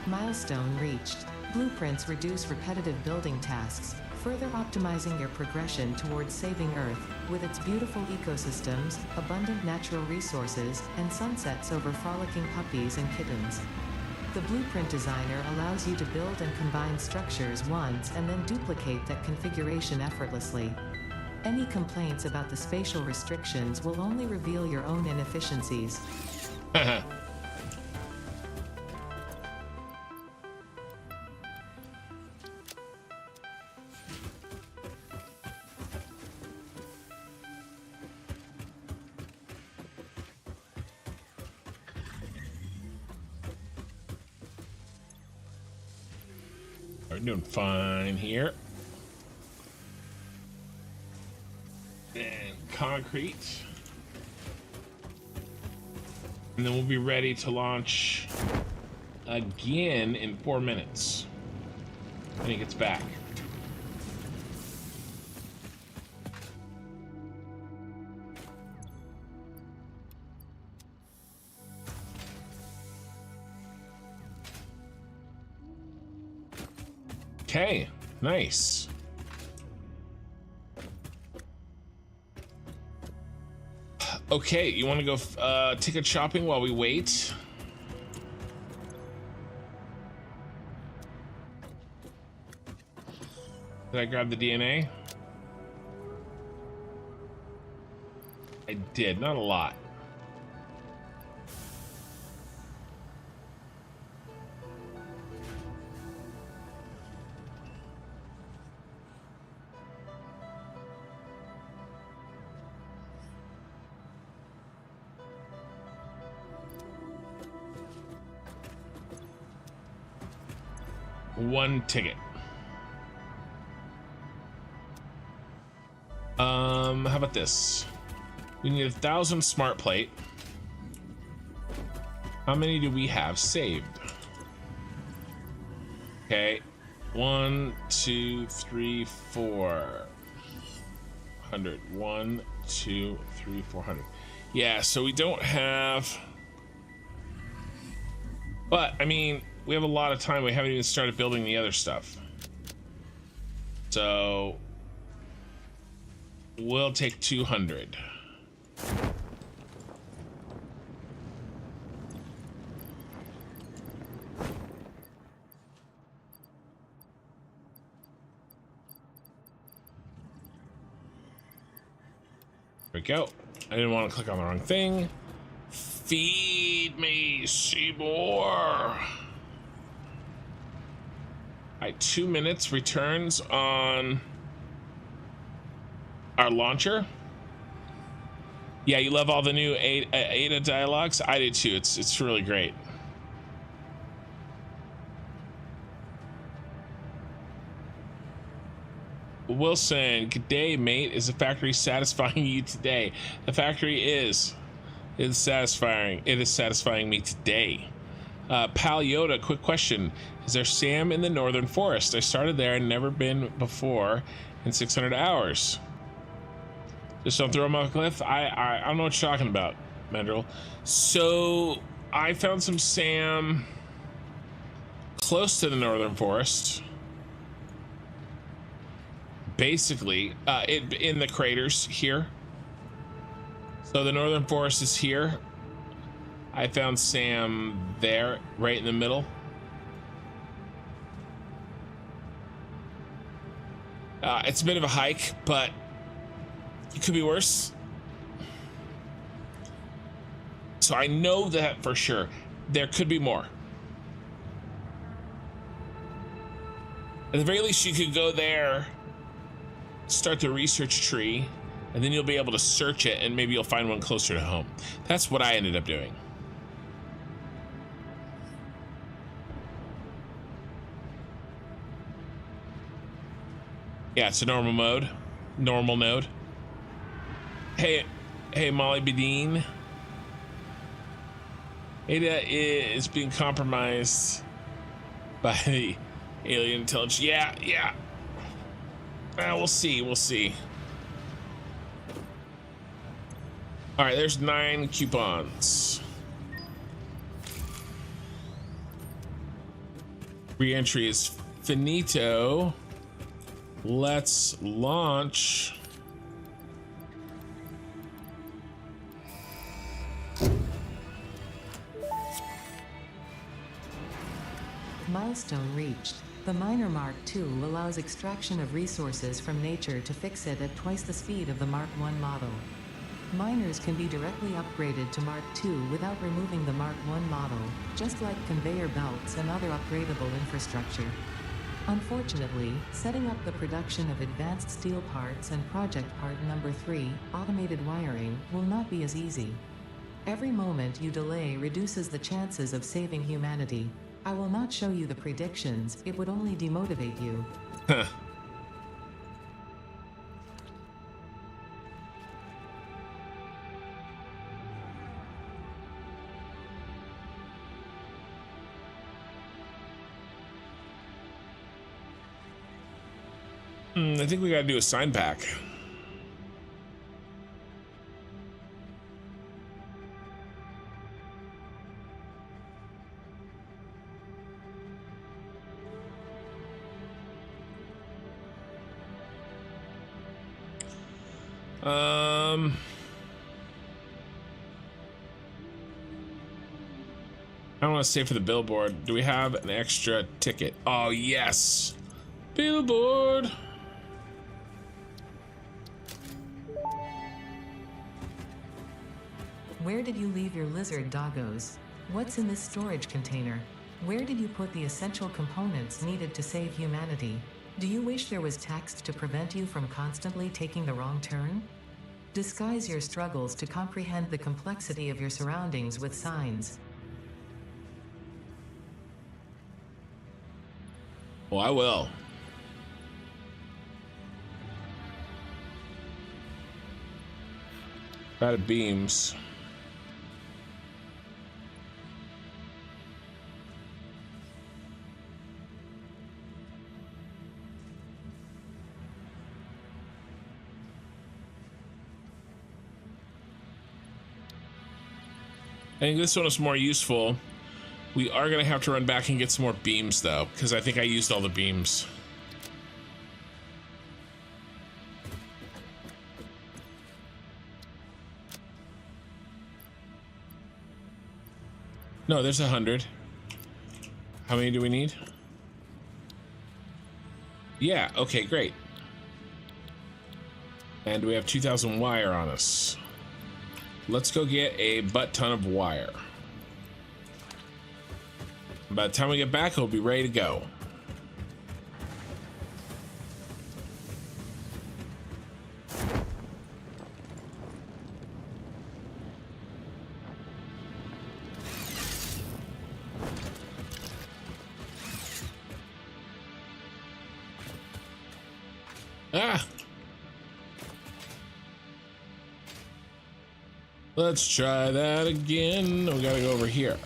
Milestone reached. Blueprints reduce repetitive building tasks, further optimizing your progression towards saving Earth, with its beautiful ecosystems, abundant natural resources, and sunsets over frolicking puppies and kittens. The blueprint designer allows you to build and combine structures once and then duplicate that configuration effortlessly. Any complaints about the spatial restrictions will only reveal your own inefficiencies. We're doing fine here. And concrete. And then we'll be ready to launch again in 4 minutes when he gets back. Okay, nice. Okay, you want to go ticket shopping while we wait? Did I grab the DNA? I did, not a lot. 1 ticket. How about this? We need 1,000 smart plate. How many do we have saved? Okay, 1, 2, 3, 400. 1, 2, 3, 400. Yeah, so we don't have, but I mean, we have a lot of time. We haven't even started building the other stuff. So we'll take 200. There we go. I didn't want to click on the wrong thing. Feed me, Seymour. All right, 2 minutes returns on our launcher. Yeah, you love all the new Ada dialogues? I do too. It's really great. Wilson, good day, mate. Is the factory satisfying you today? The factory is satisfying. It is satisfying me today. Pal Yoda, quick question. Is there Sam in the Northern Forest? I started there and never been before in 600 hours. Just don't throw him off a cliff. I don't know what you're talking about, Mendrel. So I found some Sam close to the Northern Forest. Basically, in the craters here. So the Northern Forest is here. I found Sam there, right in the middle. It's a bit of a hike, but it could be worse. So I know that for sure. There could be more. At the very least, you could go there, start the research tree, and then you'll be able to search it, and maybe you'll find one closer to home. That's what I ended up doing. Yeah, it's a normal mode. Normal node. Hey, Molly Bedine. Ada is being compromised by the alien intelligence. Yeah. We'll see. All right, there's 9 coupons. Re-entry is finito. Let's launch. Milestone reached. The Miner Mark II allows extraction of resources from nature to fix it at twice the speed of the Mark I model. Miners can be directly upgraded to Mark II without removing the Mark I model, just like conveyor belts and other upgradable infrastructure. Unfortunately, setting up the production of advanced steel parts and project part number 3, automated wiring, will not be as easy. Every moment you delay reduces the chances of saving humanity. I will not show you the predictions, it would only demotivate you. Huh. I think we gotta do a sign pack. I want to say for the billboard, do we have an extra ticket? Oh, yes. Billboard. Where did you leave your lizard doggos? What's in this storage container? Where did you put the essential components needed to save humanity? Do you wish there was text to prevent you from constantly taking the wrong turn? Disguise your struggles to comprehend the complexity of your surroundings with signs. Well, I will. Out of beams. I think this one is more useful. We are going to have to run back and get some more beams, though, because I think I used all the beams. No, there's 100. How many do we need? Yeah, okay, great. And we have 2,000 wire on us. Let's go get a butt ton of wire. By the time we get back, we'll be ready to go. Ah! Let's try that again. We gotta go over here.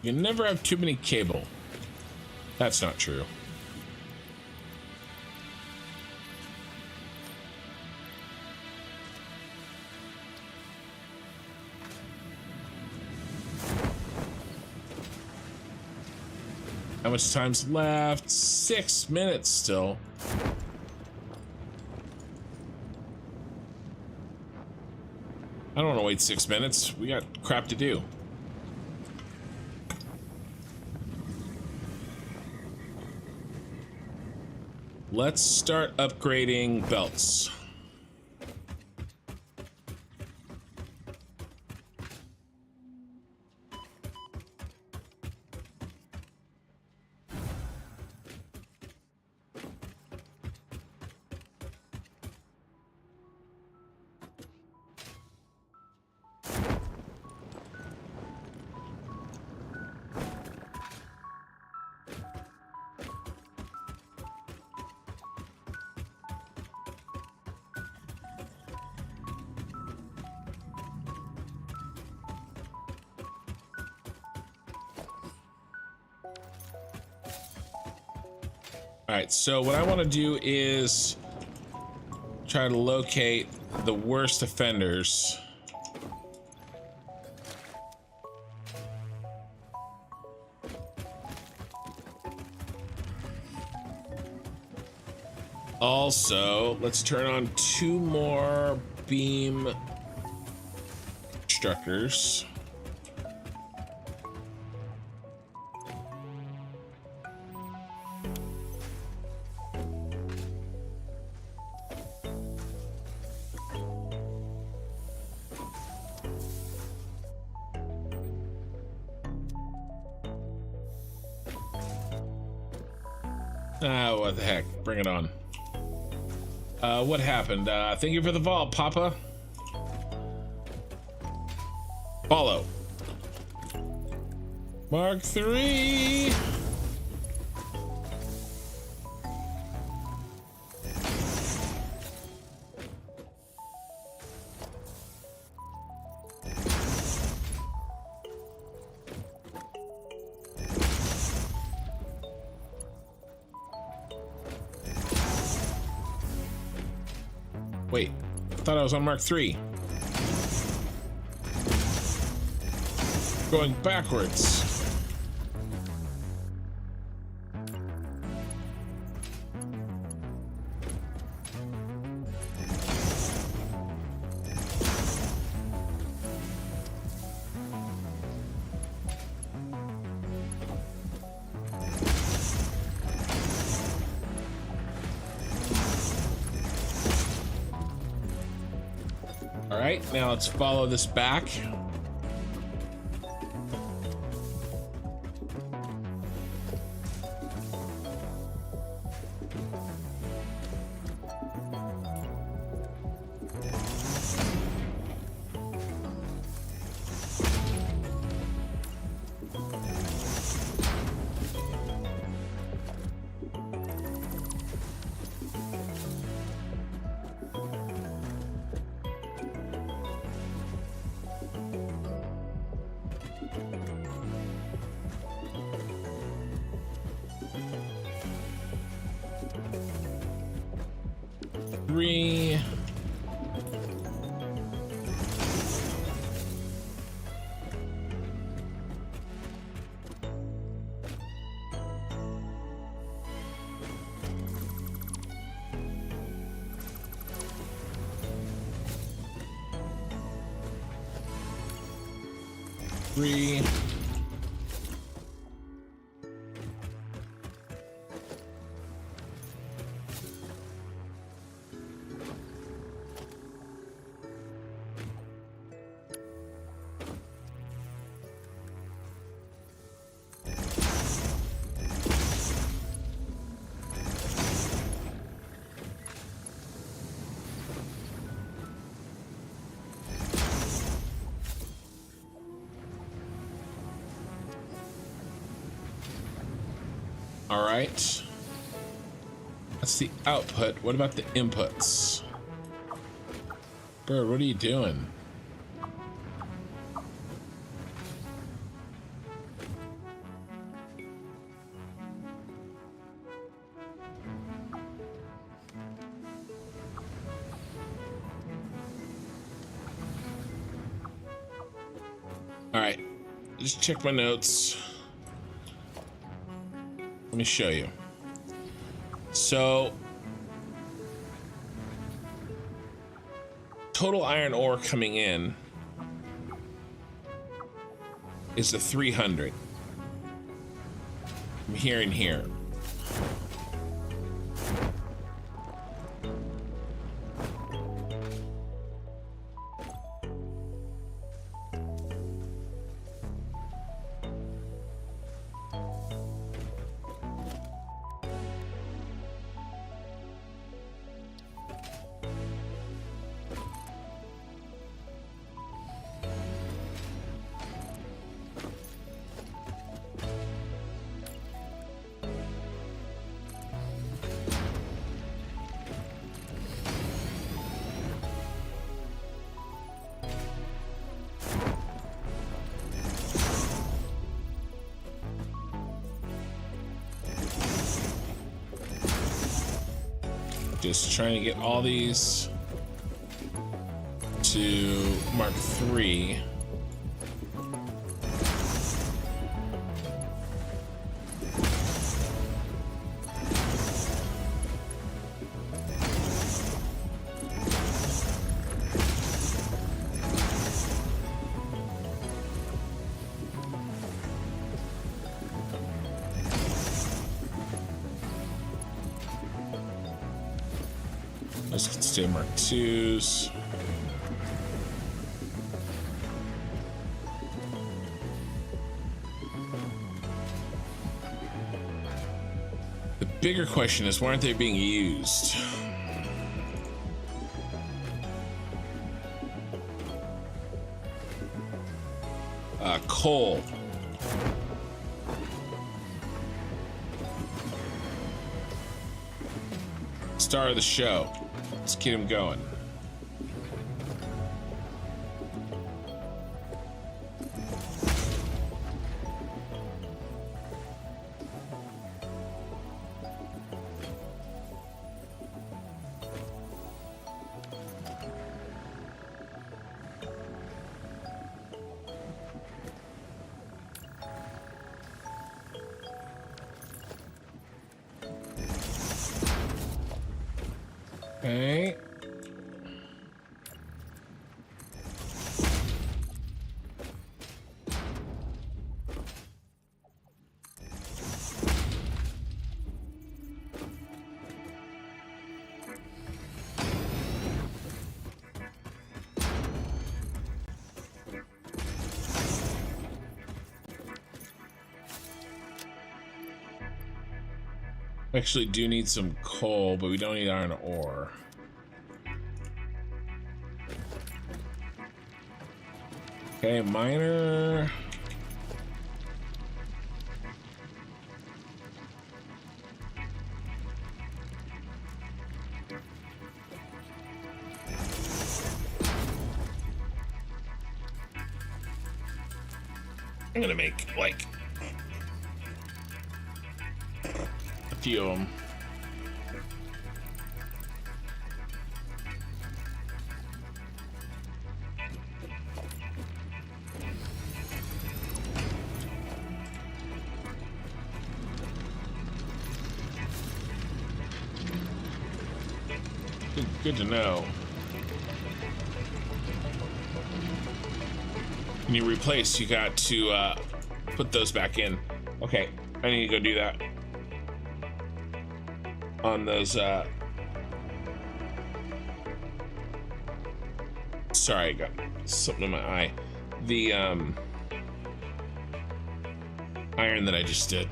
You never have too many cable. That's not true. How much time's left? 6 minutes still. I don't want to wait 6 minutes. We got crap to do. Let's start upgrading belts. Alright, so what I want to do is try to locate the worst offenders. Also, let's turn on 2 more beam constructors. Ah, what the heck? Bring it on. What happened? Thank you for the vault, Papa. Follow. Mark 3. Wait, I thought I was on Mark 3. Going backwards. All right, now let's follow this back. Three. Three. All right. That's the output. What about the inputs? Bird, what are you doing? All right. Just check my notes. Let me show you. So, total iron ore coming in is the 300 from here and here. Just trying to get all these to Mark III. Let's do Mark IIs. The bigger question is, why aren't they being used? Coal. Star of the show. Let's get him going. Okay. Actually do need some coal, but we don't need iron ore. Okay, miner. I'm gonna make like a few of them. Good to know. When you replace, you got to put those back in. Okay, I need to go do that on those. Sorry, I got something in my eye. The iron that I just did.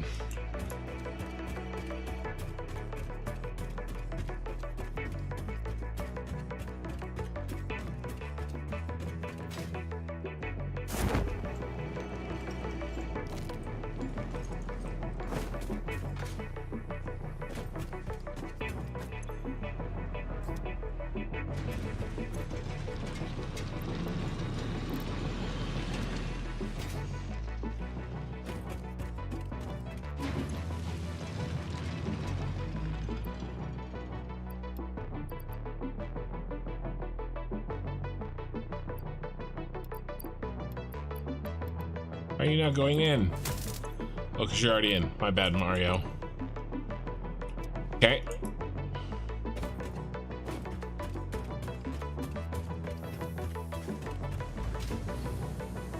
Why are you not going in? Oh, because you're already in. My bad, Mario. Okay.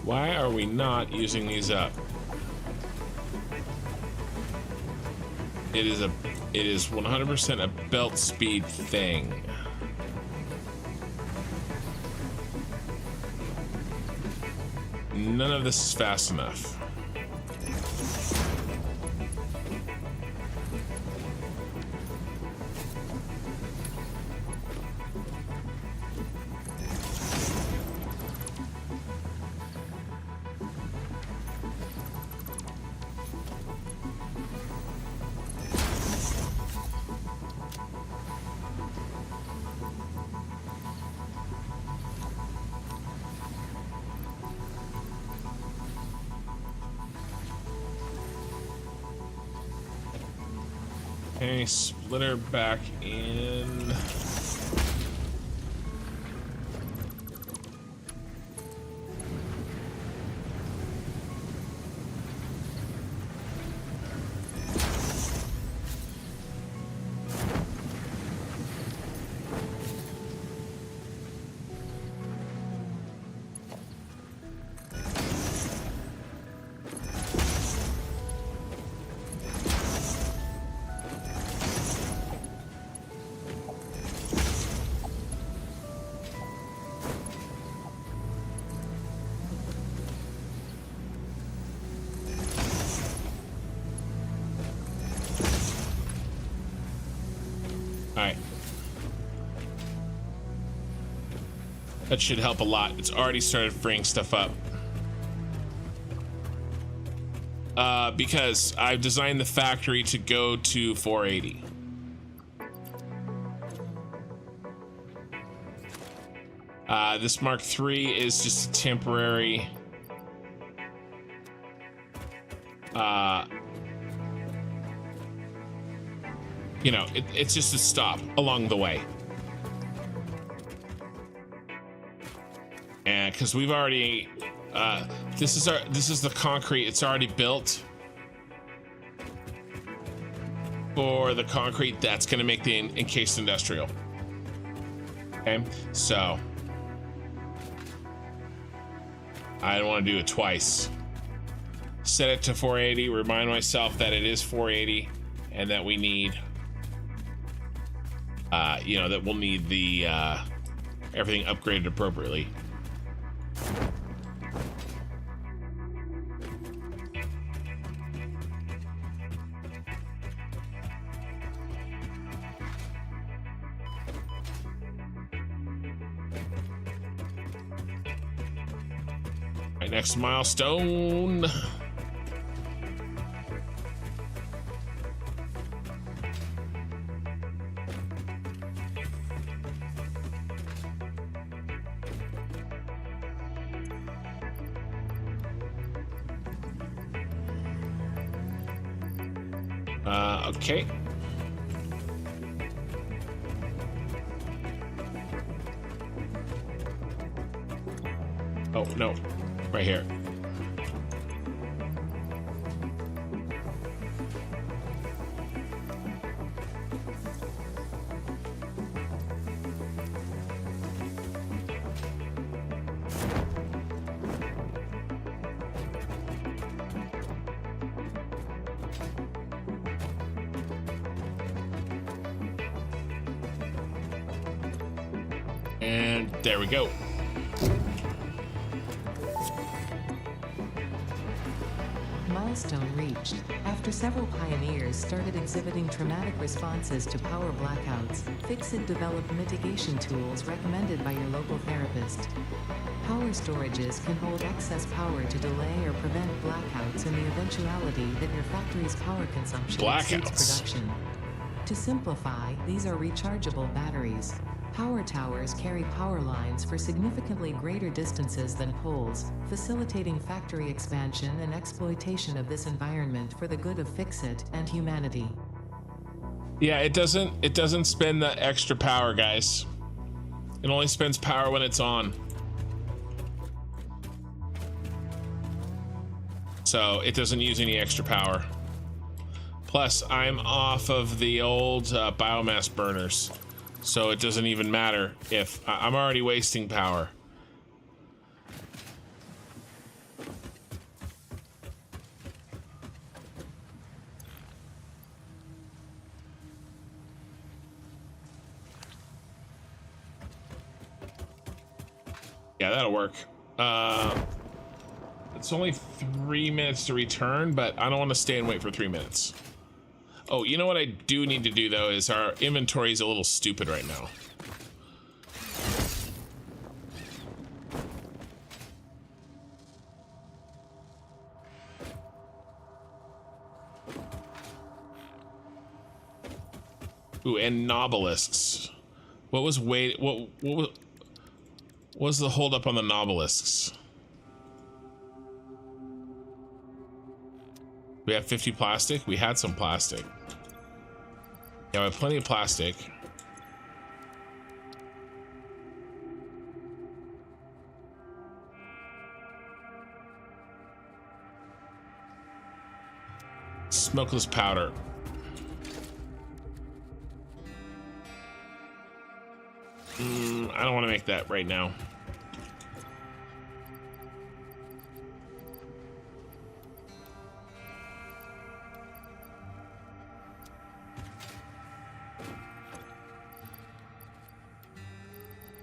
Why are we not using these up? It is 100% a belt speed thing. None of this is fast enough. Okay, splitter back in. Alright. That should help a lot. It's already started freeing stuff up. Because I've designed the factory to go to 480. This Mark III is just a temporary you know, it's just a stop along the way. And because we've already this is the concrete, it's already built for the concrete that's going to make the encased industrial. Okay, so I don't want to do it twice. Set it to 480, remind myself that it is 480 and that we need you know, that we'll need the everything upgraded appropriately. next milestone. Okay. Oh, no. Right here. And there we go. Milestone reached. After several pioneers started exhibiting traumatic responses to power blackouts, Fixit developed mitigation tools recommended by your local therapist. Power storages can hold excess power to delay or prevent blackouts in the eventuality that your factory's power consumption exceeds production. To simplify, these are rechargeable batteries. Power towers carry power lines for significantly greater distances than poles, facilitating factory expansion and exploitation of this environment for the good of Fixit and humanity. Yeah, it doesn't spend the extra power, guys. It only spends power when it's on. So it doesn't use any extra power. Plus, I'm off of the old biomass burners. So it doesn't even matter if I'm already wasting power. Yeah, that'll work. It's only 3 minutes to return, but I don't want to stay and wait for 3 minutes. Oh, you know what I do need to do though is our inventory is a little stupid right now. Ooh, and nobelisks. What was the hold up on the nobelisks? We have 50 plastic. We had some plastic. Yeah, we have plenty of plastic. Smokeless powder. I don't want to make that right now.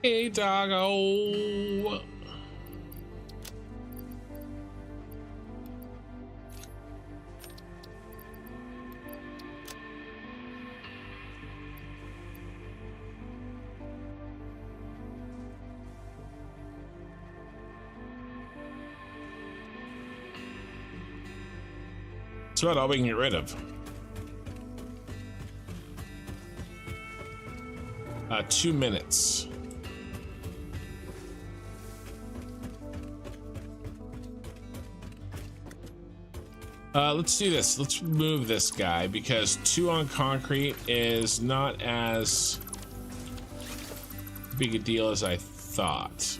Hey, doggo. That's about all we can get rid of. 2 minutes. Let's do this. Let's move this guy because 2 on concrete is not as big a deal as I thought.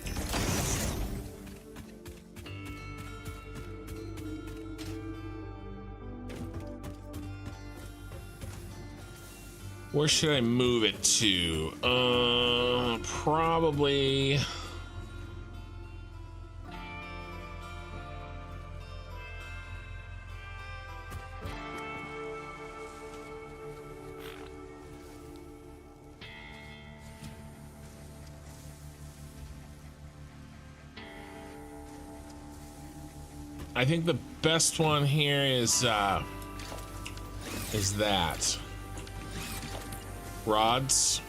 Where should I move it to? Probably. I think the best one here is that rods.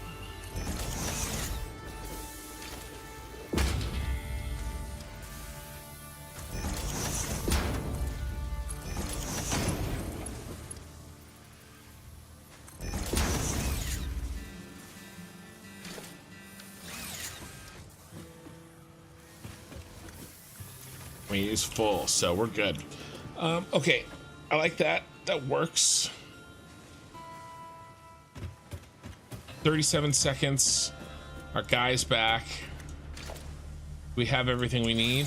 I mean, it's full, so we're good. Okay, I like that. That works. 37 seconds. Our guy's back. We have everything we need.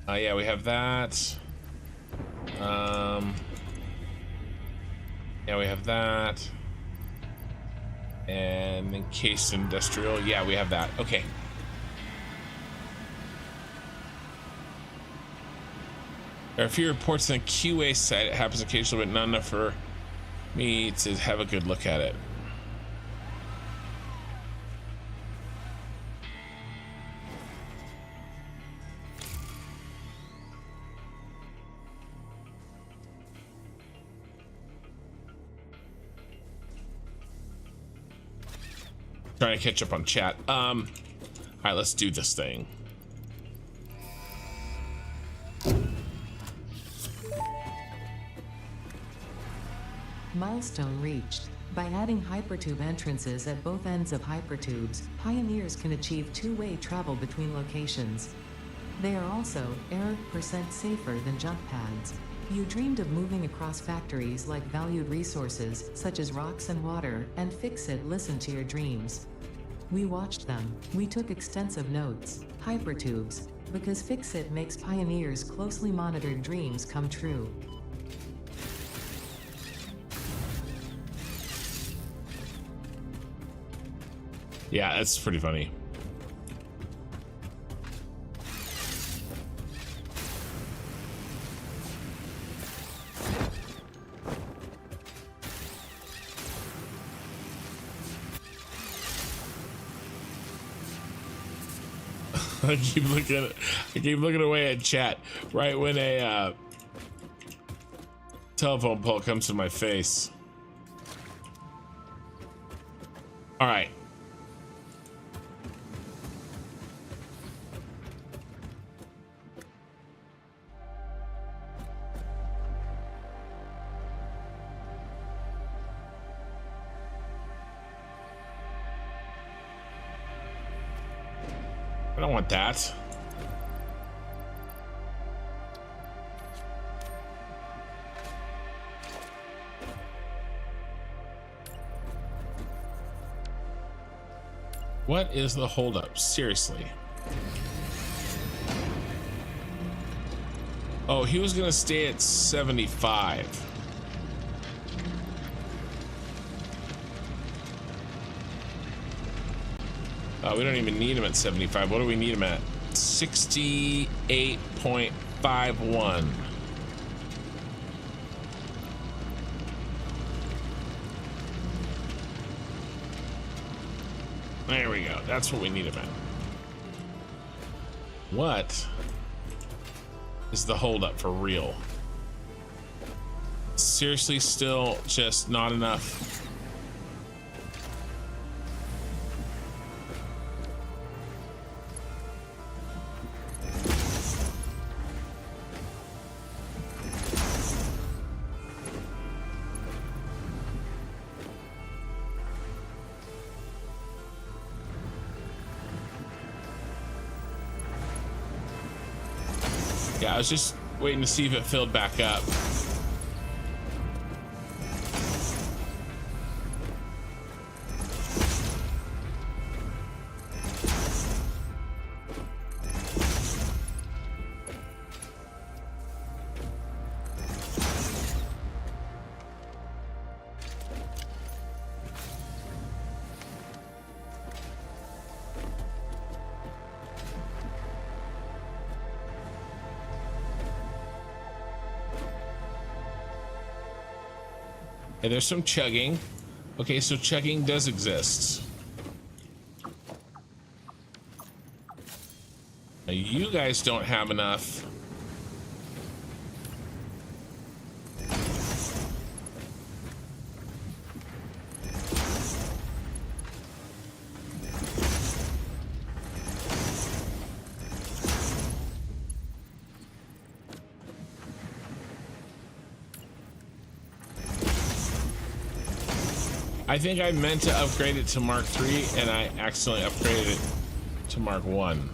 Yeah, we have that. Yeah, we have that. And encased industrial. Yeah, we have that. Okay. There are a few reports on the QA site. It happens occasionally, but not enough for me to have a good look at it. Trying to catch up on chat. All right, let's do this thing. Milestone reached. By adding hypertube entrances at both ends of hypertubes, pioneers can achieve two-way travel between locations. They are also % safer than jump pads. You dreamed of moving across factories like valued resources, such as rocks and water, and Fix-It listened to your dreams. We watched them. We took extensive notes. Hypertubes. Because Fix-It makes pioneers' closely monitored dreams come true. Yeah, that's pretty funny. I keep looking away at chat right when a telephone pole comes to my face. All right. I don't want that. What is the holdup? Seriously. Oh, he was gonna stay at 75. We don't even need him at 75. What do we need him at? 68.51. There we go. That's what we need him at. What is the holdup for real? Seriously, still just not enough. Yeah, I was just waiting to see if it filled back up. Hey, there's some chugging. Okay, so chugging does exist. Now, you guys don't have enough. I think I meant to upgrade it to Mark 3 and I accidentally upgraded it to Mark 1.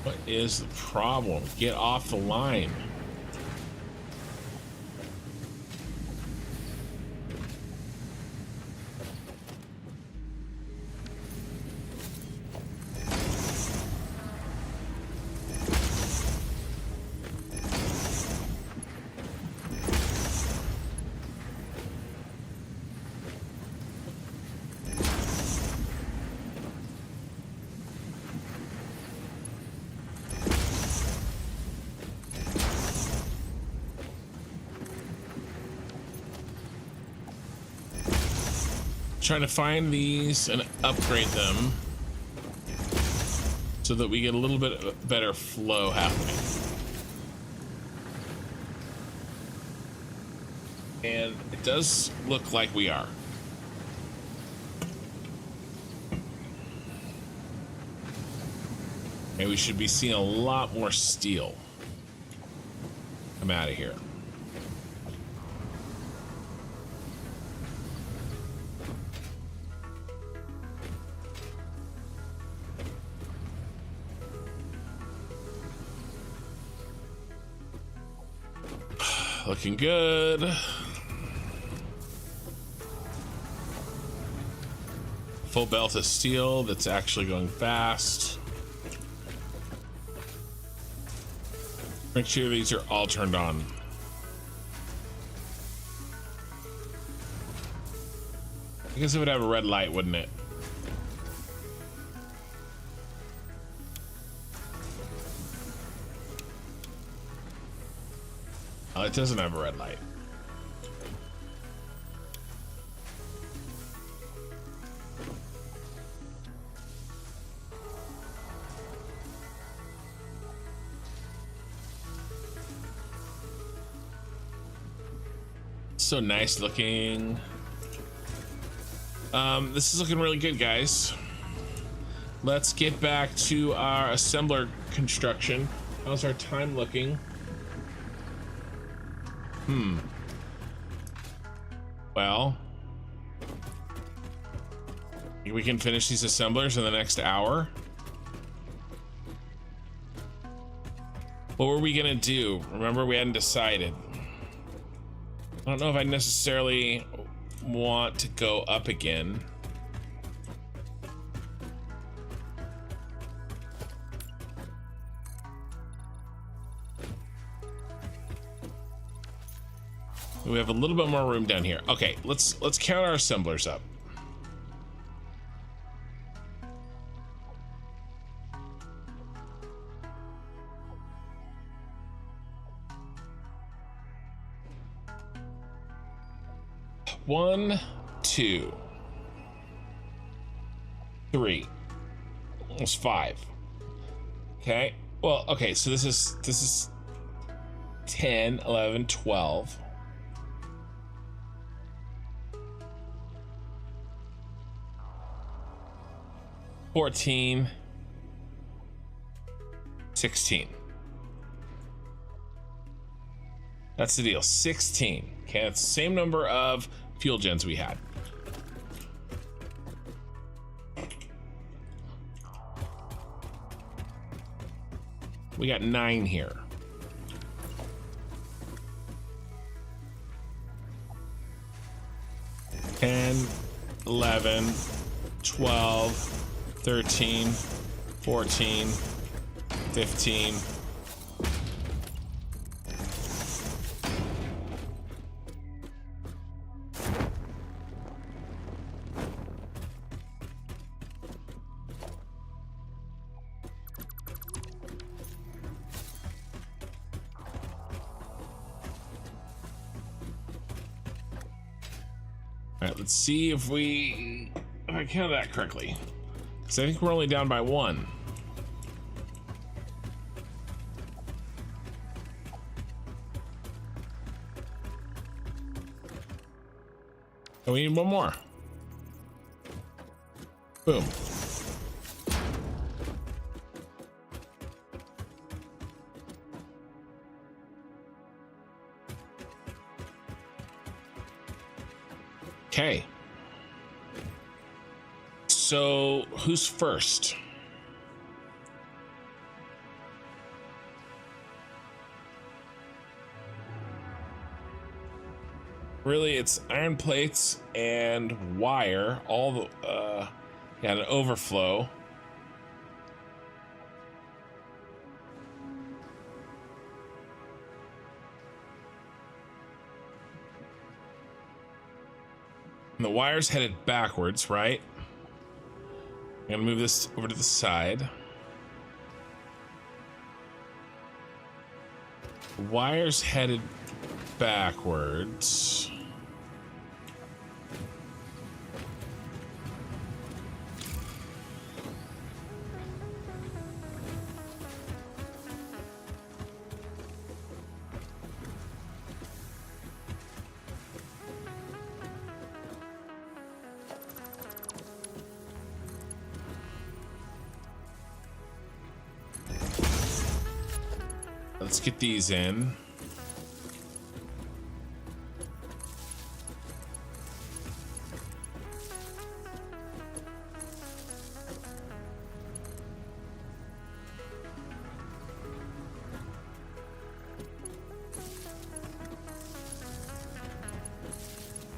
What is the problem? Get off the line. Trying to find these and upgrade them so that we get a little bit better flow happening. And it does look like we are. And we should be seeing a lot more steel come out of here. Looking good. Full belt of steel that's actually going fast. Make sure these are all turned on. I guess it would have a red light, wouldn't it? Oh, it doesn't have a red light. So nice looking. This is looking really good, guys. Let's get back to our assembler construction. How's our time looking? Well, we can finish these assemblers in the next hour. What were we gonna do? Remember, we hadn't decided. I don't know if I necessarily want to go up again. We have a little bit more room down here. Okay, let's count our assemblers up. One, two, three. Almost five. Okay. Well, okay, so this is 10, 11, 12. 14, 16. That's the deal. 16. Okay, that's the same number of fuel gens we had. We got 9 here. Ten, 11, 12, 13, 14, 15. All right, let's see if I count that correctly. Because I think we're only down by 1. And we need one more. Boom. Okay. So who's first? Really, it's iron plates and wire, all the, yeah, an overflow. And the wire's headed backwards, right? I'm gonna move this over to the side. The wire's headed backwards. Let's get these in.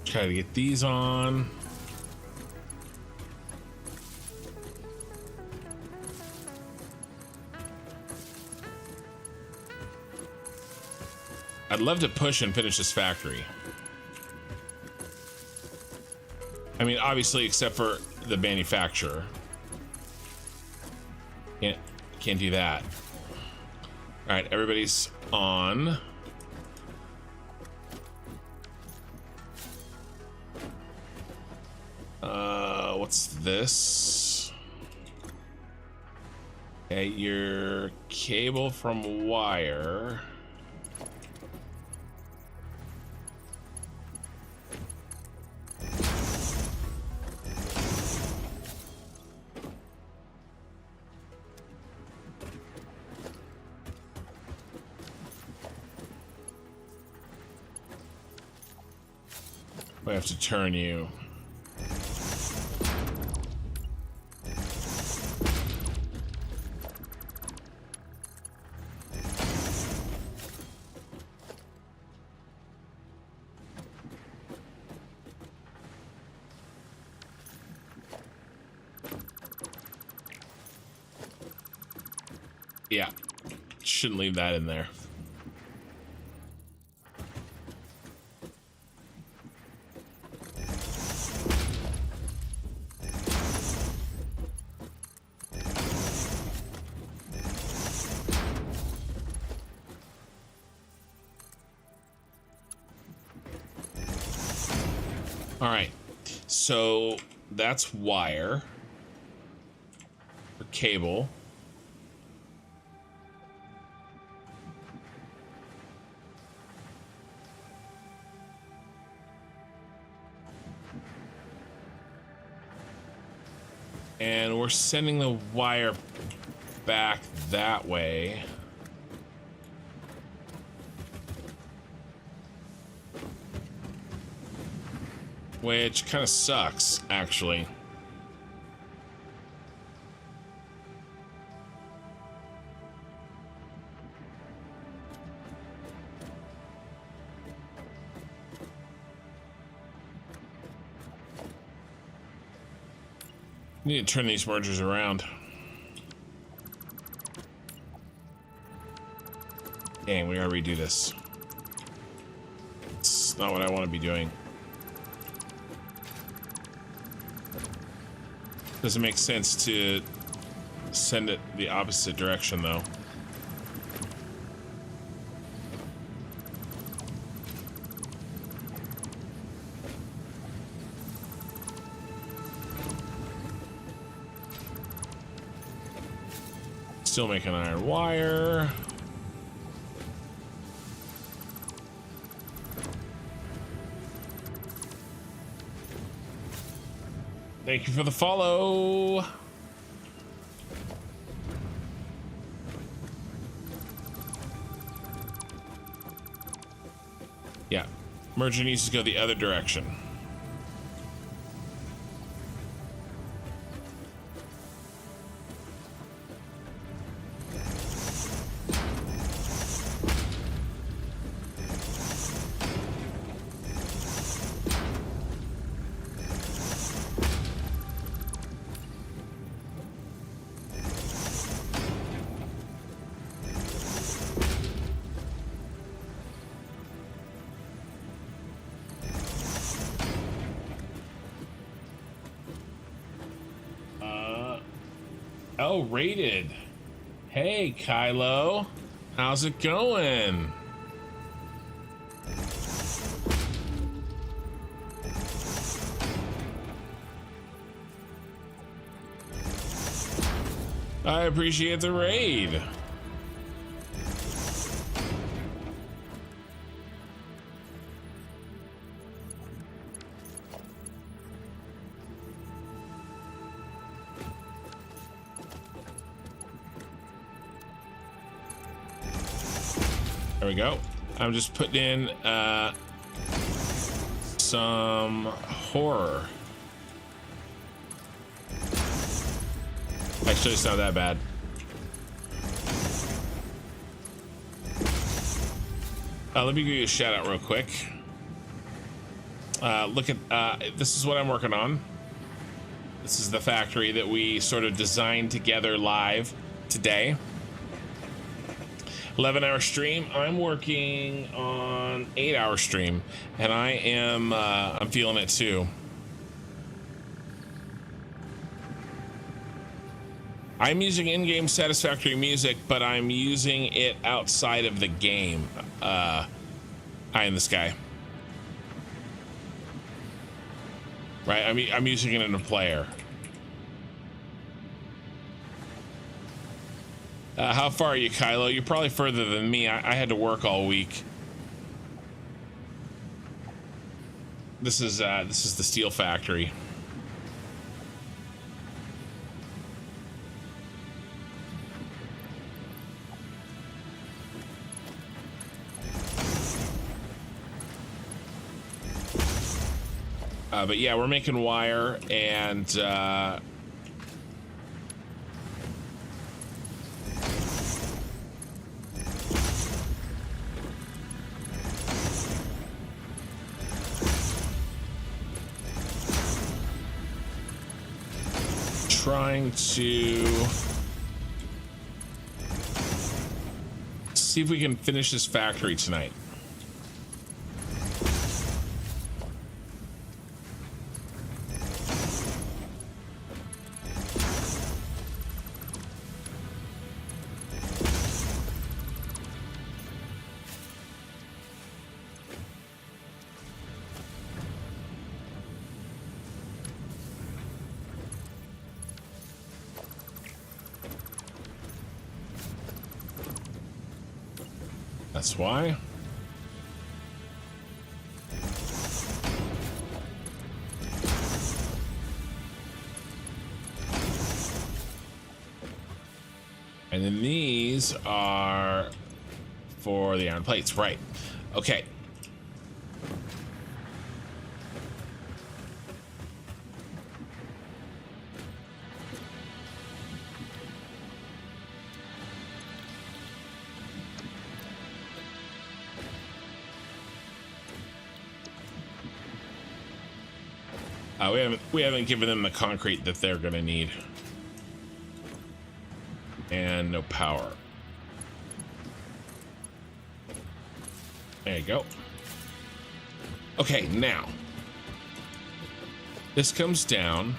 Try to get these on. I'd love to push and finish this factory. I mean, obviously, except for the manufacturer. Can't do that. All right, everybody's on. What's this? Okay, your cable from wire. I have to turn you. Yeah, shouldn't leave that in there. All right, so that's wire or cable. And we're sending the wire back that way. Which kind of sucks, actually. Need to turn these mergers around. Dang, we gotta redo this. It's not what I want to be doing. Doesn't make sense to send it the opposite direction, though. Still making iron wire. Thank you for the follow. Yeah, merger needs to go the other direction. Oh, rated. Hey, Kylo. How's it going? I appreciate the raid. There we go. I'm just putting in some horror. Actually, it's not that bad. Let me give you a shout out real quick. Look at this is what I'm working on. This is the factory that we sort of designed together live today. 11-hour stream. I'm working on 8-hour stream, and I am I'm feeling it too. I'm using in-game Satisfactory music, but I'm using it outside of the game. Eye in the sky. Right, I'm using it in a player. How far are you, Kylo? You're probably further than me. I had to work all week. This is the steel factory. But yeah, we're making wire and trying to see if we can finish this factory tonight. That's why. And then these are for the iron plates, right? Okay. We haven't given them the concrete that they're gonna need. And no power. There you go. Okay, now this comes down.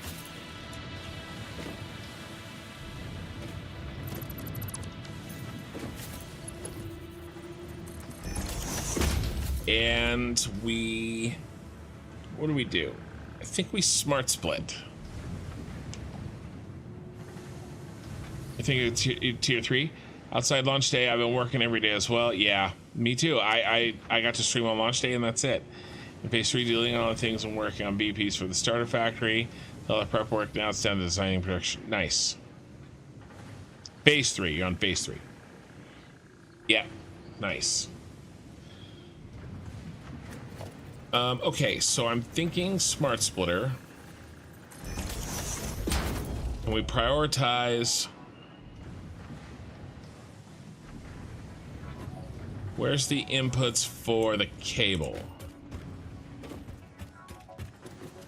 And what do we do? I think we smart split. I think it's tier 3. Outside launch day, I've been working every day as well. Yeah, me too. I got to stream on launch day and that's it. In phase 3, dealing on all the things I'm working on BPs for the starter factory. All the prep work, now it's down to designing production. Nice. Phase 3, you're on phase 3. Yeah, nice. Okay, so I'm thinking smart splitter. And we prioritize. Where's the inputs for the cable?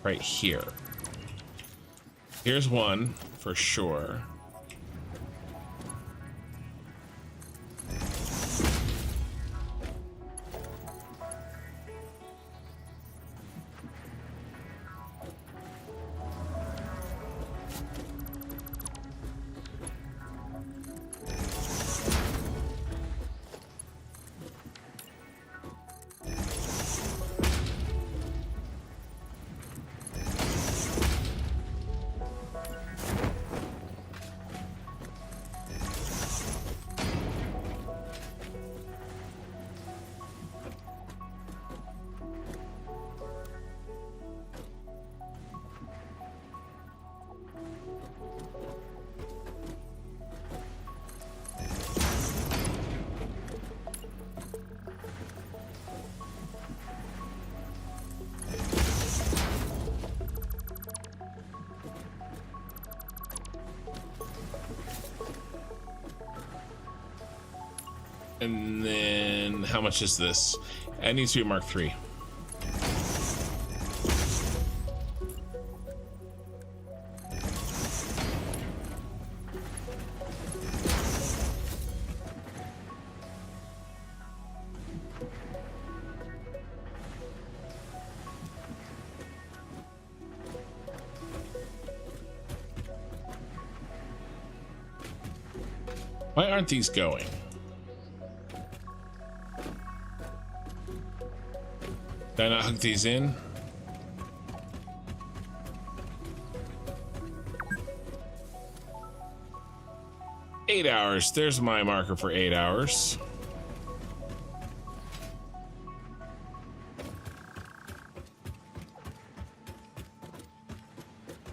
Right here. Here's one for sure. And then how much is this? It needs to be Mark 3. Why aren't these going? Did I not hook these in? Eight hours. There's my marker for 8 hours.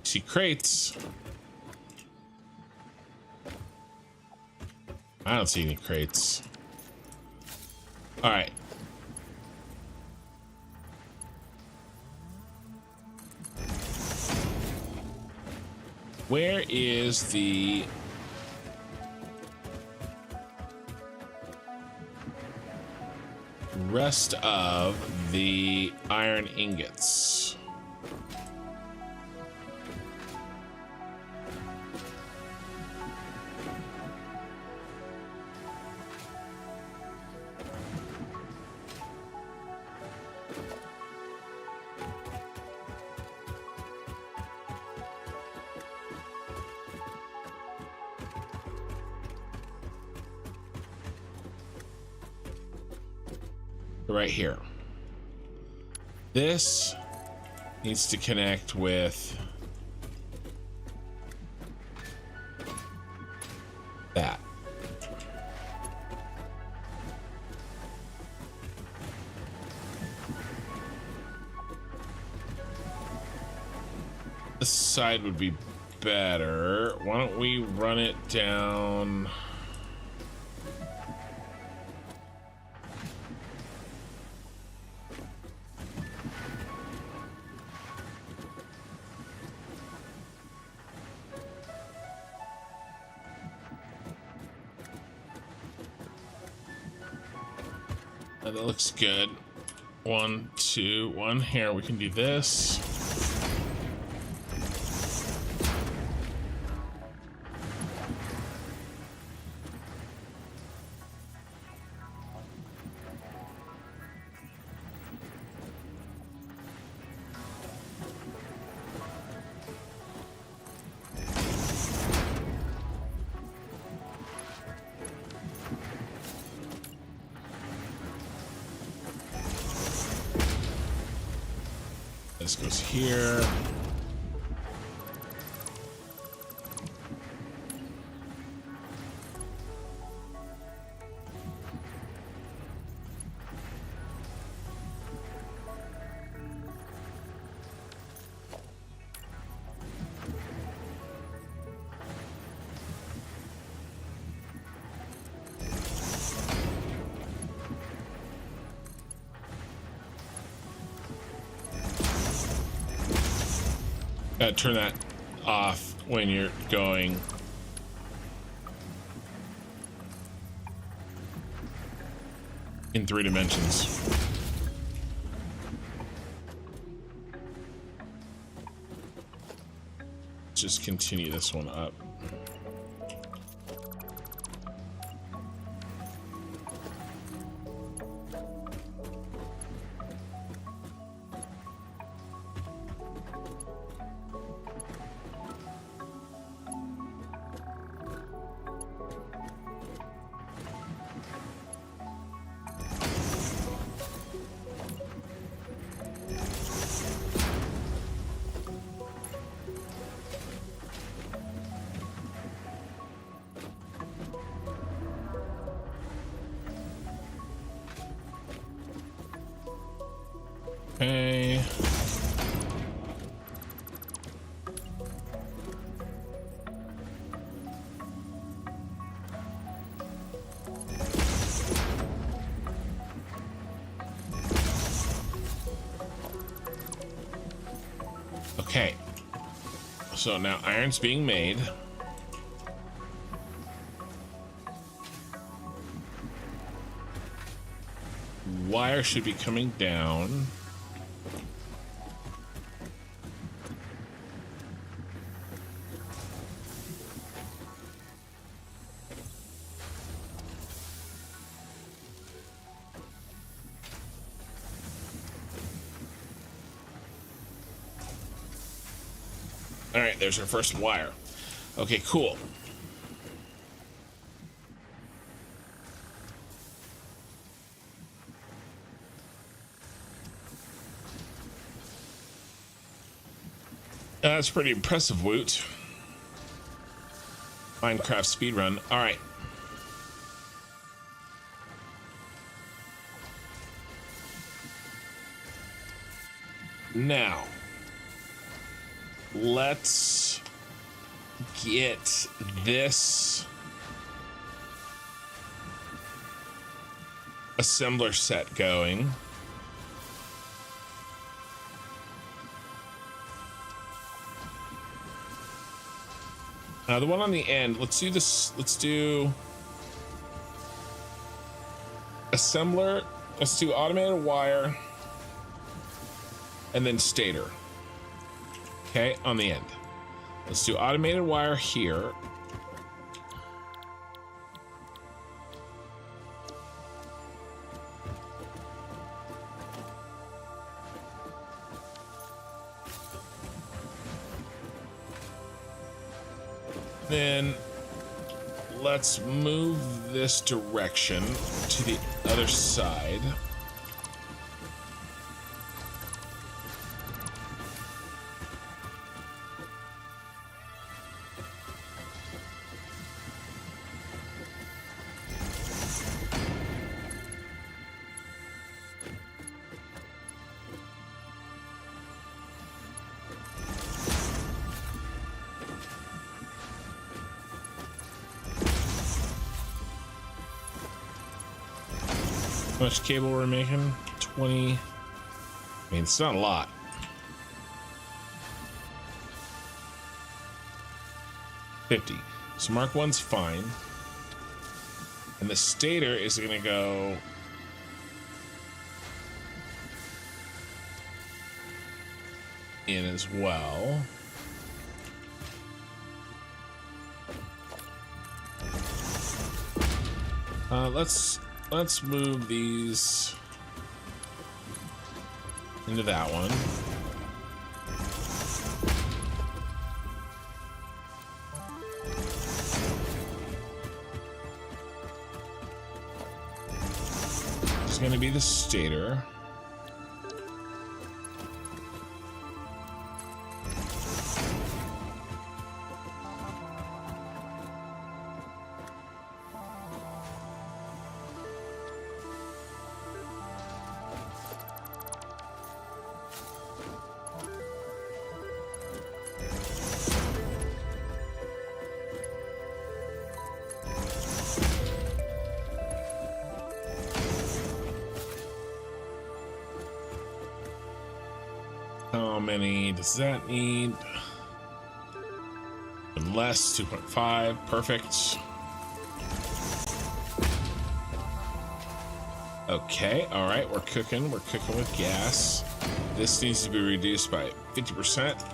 See crates. I don't see any crates. All right. Where is the rest of the iron ingots? Right here. This needs to connect with that. This side would be better. Why don't we run it down? That looks good. 1, 2, 1 here. We can do this. This goes here. Turn that off when you're going. In 3 dimensions. Just continue this one up. Okay. Okay. So now iron's being made. wire should be coming down. All right, there's our first wire. Okay, cool. That's pretty impressive, Woot. Minecraft speedrun. All right. Now, let's get this assembler set going. The one on the end, let's do this. Let's do assembler. Let's do automated wire and then stator. Okay, on the end. Let's do automated wire here. Then let's move this direction to the other side. How much cable we're making? 20. I mean, it's not a lot. $50. So Mark 1's fine. And the stator is going to go in as well. Let's move these into that one. It's going to be the stator. How many does that need? Less, 2.5, perfect. Okay, all right, we're cooking with gas. This needs to be reduced by 50%.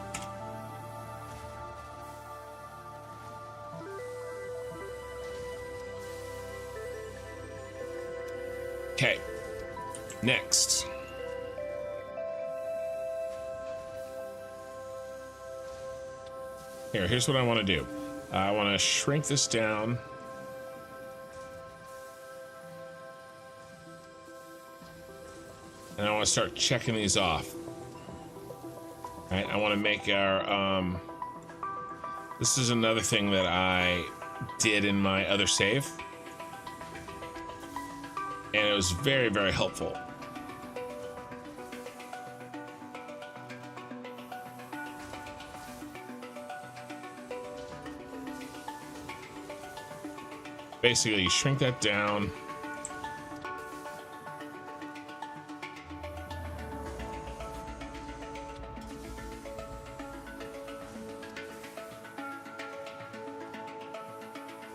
Okay, next. Here's what I want to do. I want to shrink this down. And I want to start checking these off. All right, I want to make our, this is another thing that I did in my other save. And it was very, very helpful. Basically, you shrink that down.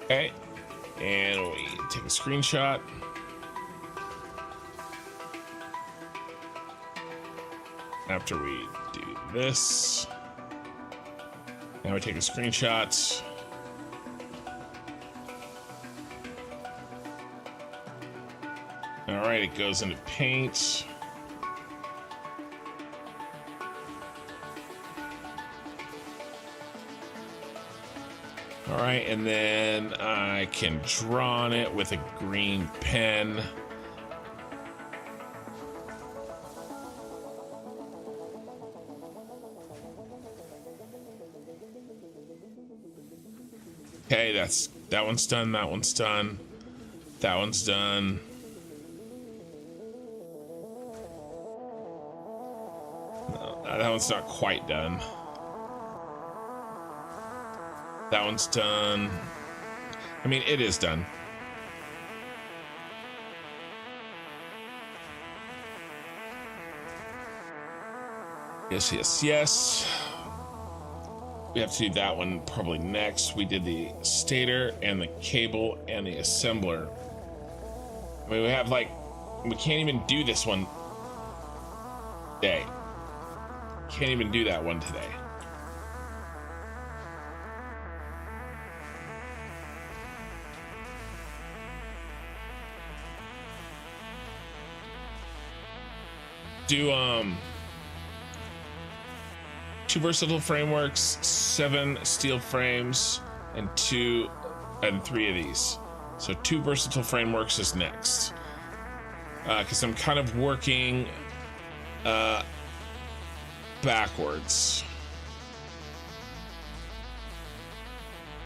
Okay, and we take a screenshot. after we do this. Now we take a screenshot. All right, it goes into paint. All right, and then I can draw on it with a green pen. Okay, that one's done, that one's done, that one's done. No, that one's not quite done. That one's done. I mean, it is done. Yes, yes, yes. We have to do that one probably next. We did the stator and the cable and the assembler. I mean, we have like, we can't even do this one today. Can't even do that one today. Do 2 versatile frameworks, 7 steel frames, and 3 of these. So 2 versatile frameworks is next, because I'm kind of working backwards.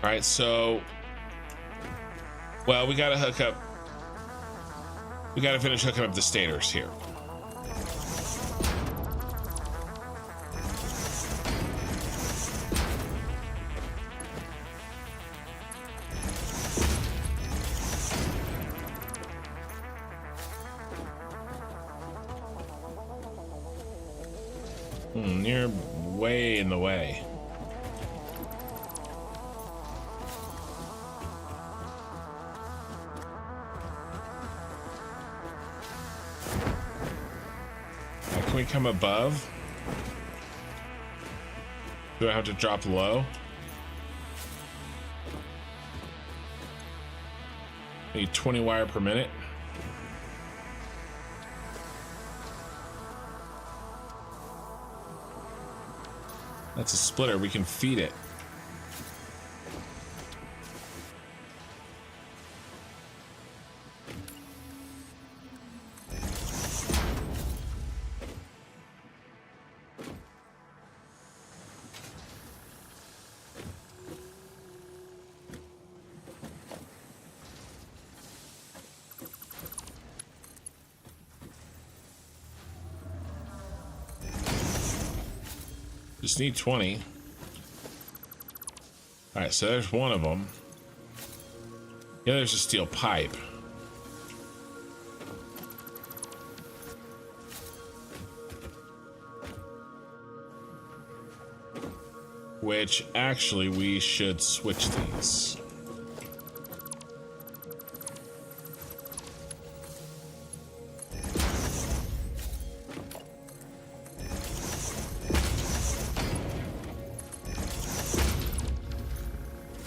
All right, so well, we gotta finish hooking up the stators here. You're way in the way. Can we come above? Do I have to drop low? Need 20 wire per minute. That's a splitter. We can feed it. Just need 20. All right, so there's one of them. Yeah, there's a steel pipe. Which actually we should switch these.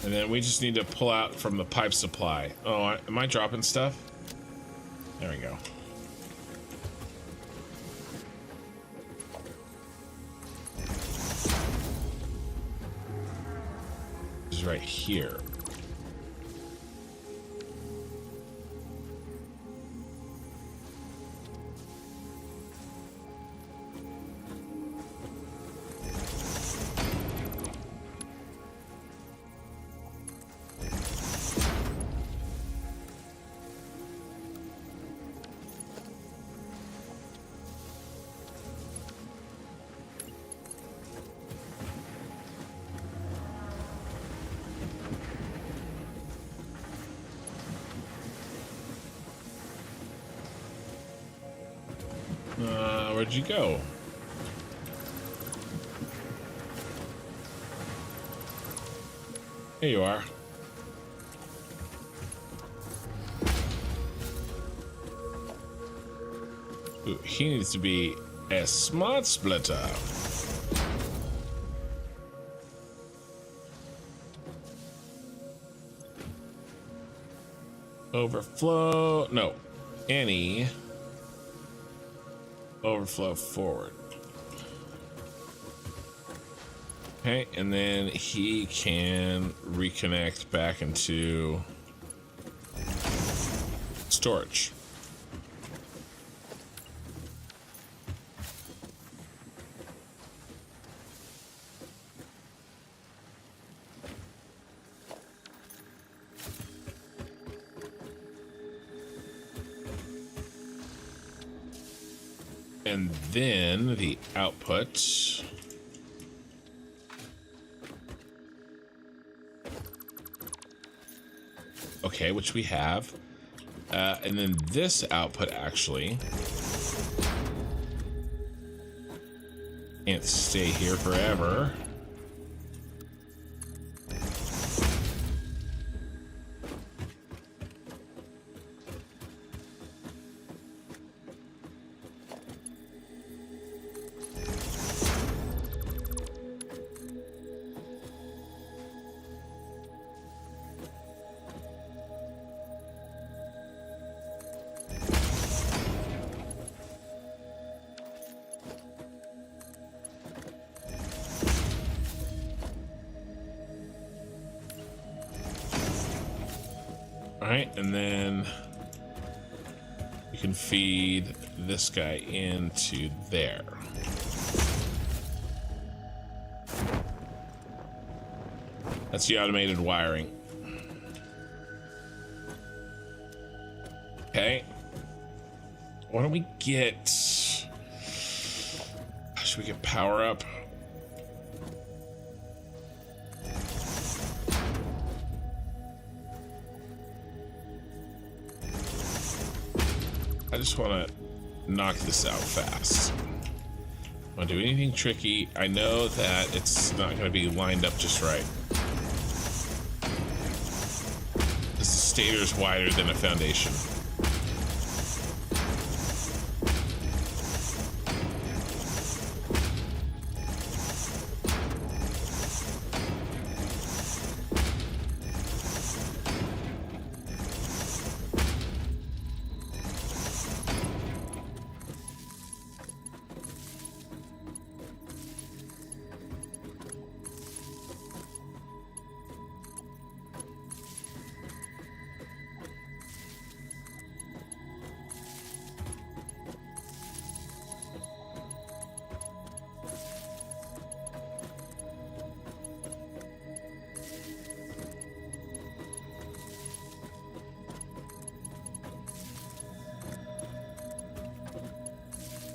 And then we just need to pull out from the pipe supply. Oh, am I dropping stuff? There we go. This is right here. Where'd you go? Here you are. Ooh, he needs to be A smart splitter. Overflow. No. Any. Overflow forward. Okay, and then he can reconnect back into storage. And then the output. Okay, which we have. And then this output actually can't stay here forever. Alright, and then you can feed this guy into there. That's the automated wiring. Okay. Why don't we get... Should we get power up? I just want to knock this out fast. Want to do anything tricky? I know that it's not going to be lined up just right. This stator's wider than a foundation.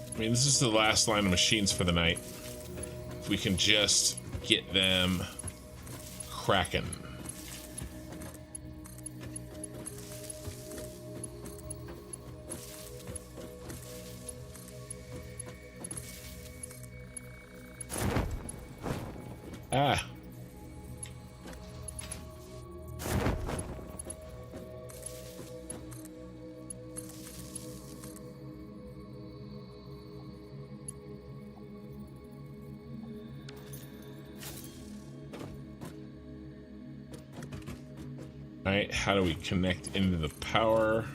I mean, this is the last line of machines for the night. If we can just get them cracking. Ah. All right, how do we connect into the power?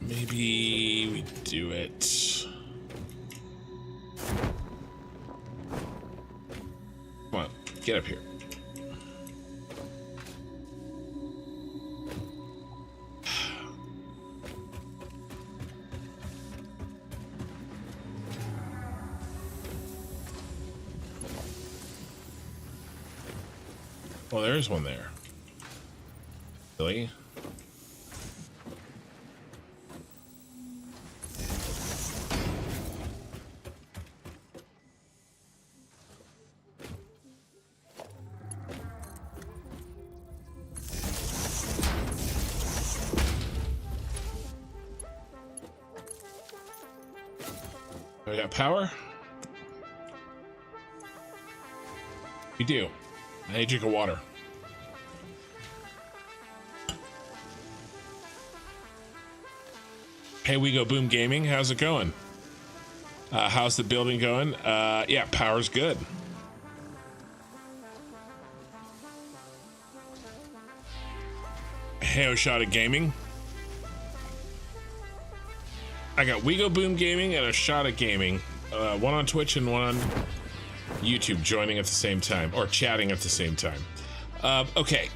Maybe we do it. Come on, get up here. Well, there's one there. Really? We got power? We do. I need a drink of water. Hey, we go Boom Gaming. How's it going? How's the building going? Yeah, power's good. Hey, Oshada Gaming. I got Wego Boom Gaming and Oshada Gaming. One on Twitch and one on YouTube joining at the same time, or chatting at the same time. Okay.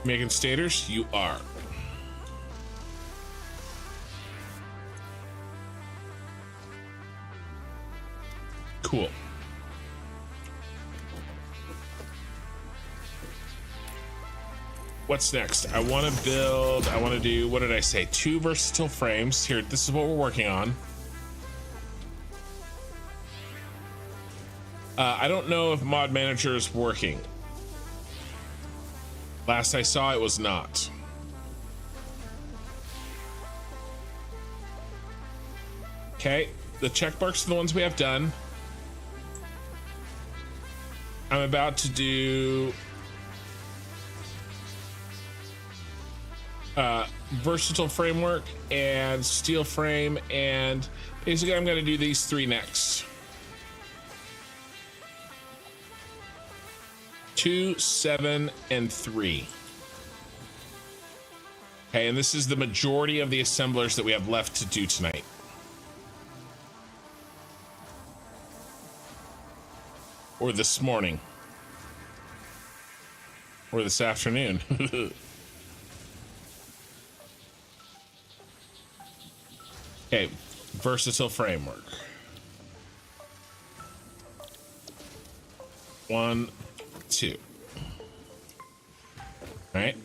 Making staters? You are. Cool. What's next? I want to build, I want to do, what did I say? 2 versatile frames. Here, this is what we're working on. I don't know if Mod Manager is working. Last I saw, it was not. Okay, the check marks are the ones we have done. I'm about to do versatile framework and steel frame, and basically I'm going to do these 3 next. 2, 7, and 3. Okay, and this is the majority of the assemblers that we have left to do tonight. Or this morning. Or this afternoon. Okay, versatile framework. 1, 2. All right.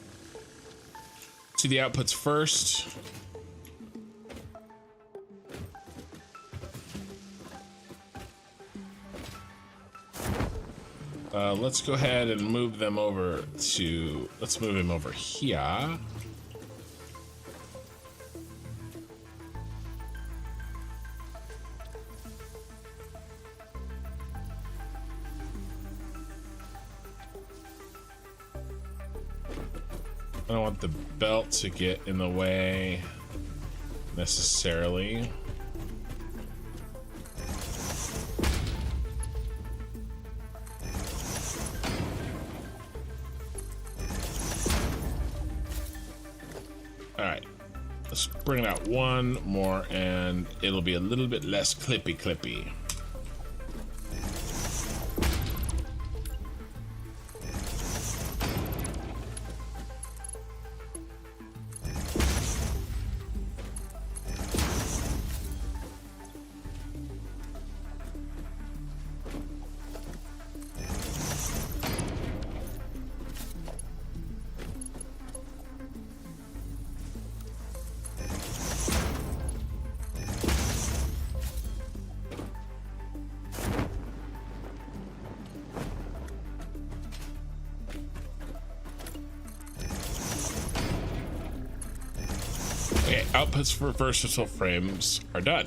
To the outputs first. Let's go ahead and move them over to, let's move him over here. I don't want the belt to get in the way necessarily. All right, let's bring it out 1 more and it'll be a little bit less clippy. Okay, outputs for versatile frames are done.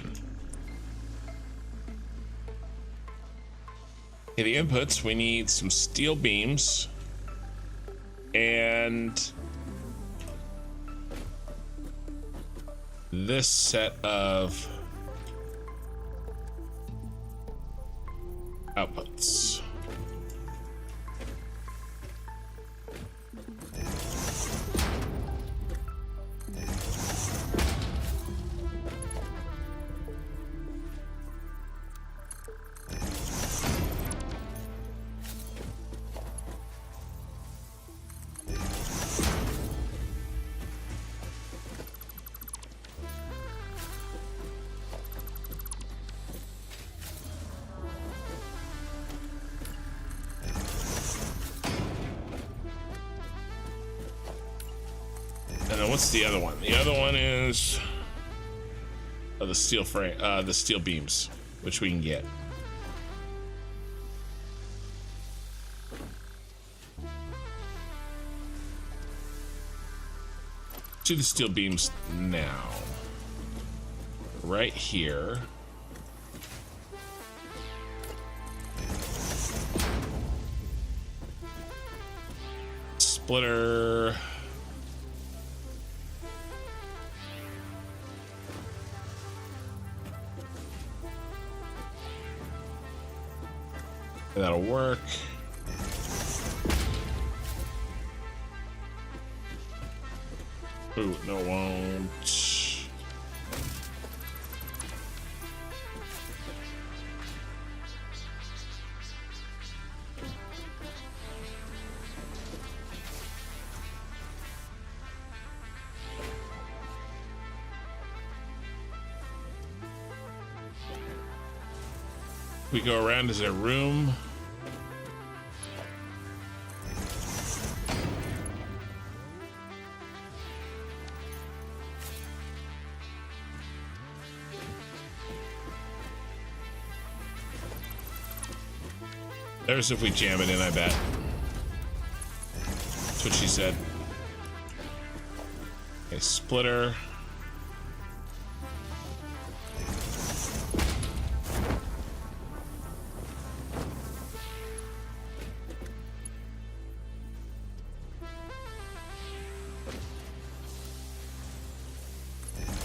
Okay, the inputs, we need some steel beams and this set of outputs. And then what's the other one? The other one is the steel frame, the steel beams, which we can get. Do the steel beams now. Right here. Splitter. That'll work. Ooh, no, it won't. We go around. Is there room? There's if we jam it in, I bet. That's what she said. Okay, splitter.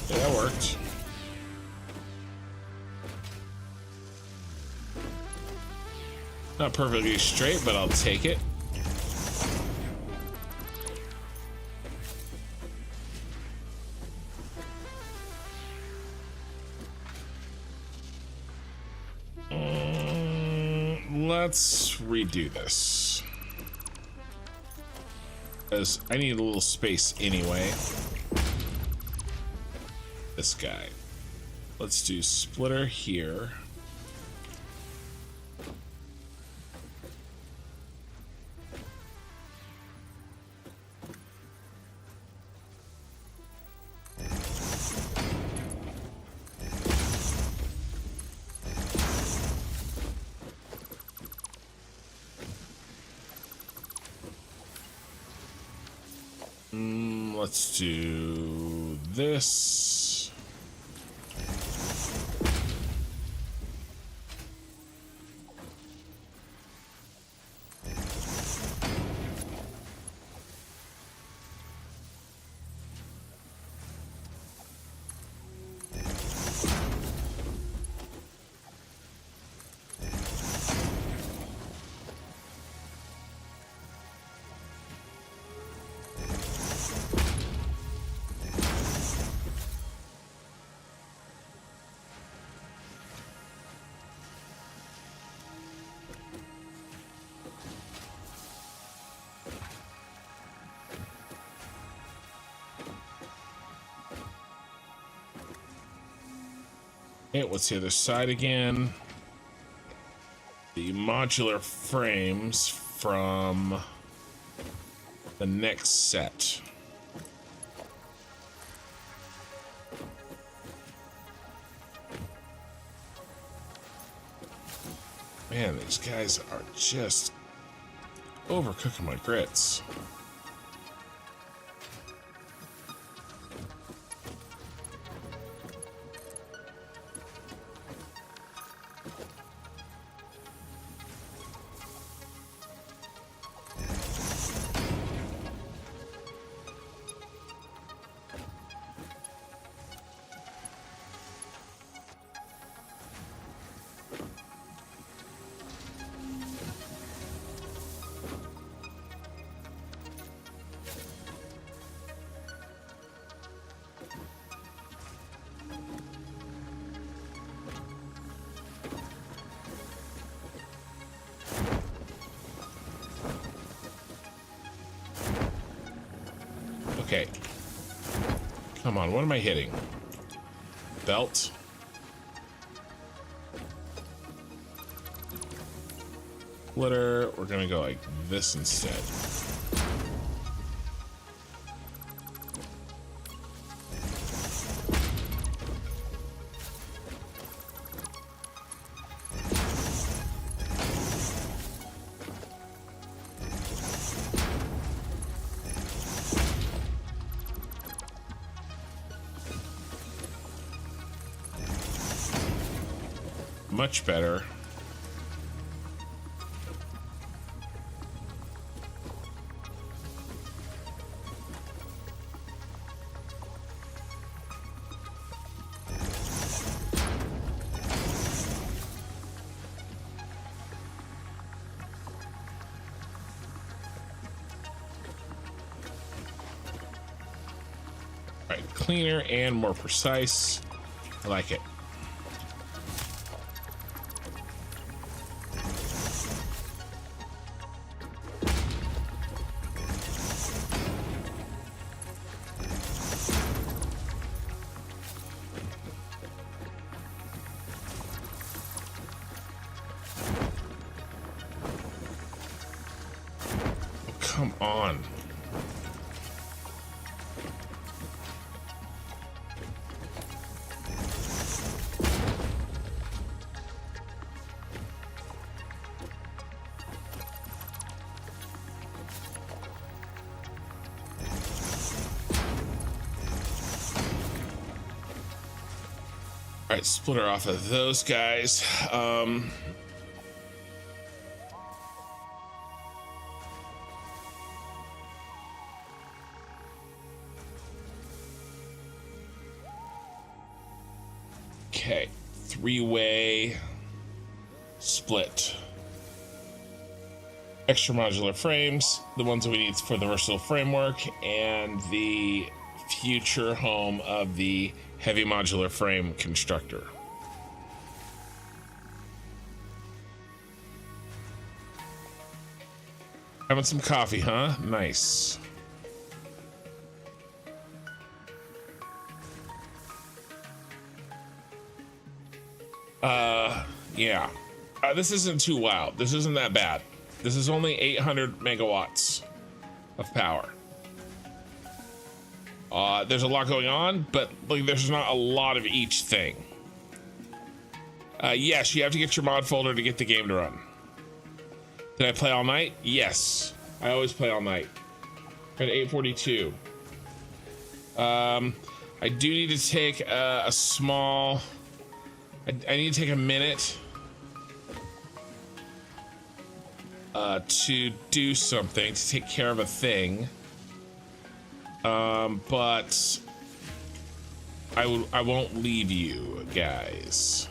Yeah, that worked. Not perfectly straight, but I'll take it. Let's redo this. Because I need a little space anyway. This guy. Let's do splitter here. Let's do this. Okay, what's the other side again? The modular frames from the next set. Man, these guys are just overcooking my grits. Okay. Come on, what am I hitting? Belt. Splitter. We're gonna go like this instead. much better. All right, cleaner and more precise. I like it. Come on. All right, split her off of those guys. Okay, three-way split. Extra modular frames, the ones that we need for the versatile framework, and the future home of the heavy modular frame constructor. Having some coffee, huh? Nice. Yeah. This isn't too wild. This isn't that bad. This is only 800 megawatts of power. There's a lot going on, but like there's not a lot of each thing. Yes, you have to get your mod folder to get the game to run. Did I play all night? Yes. I always play all night. At 8:42. I do need to take a small... I need to take a minute to do something, to take care of a thing. But I won't leave you guys.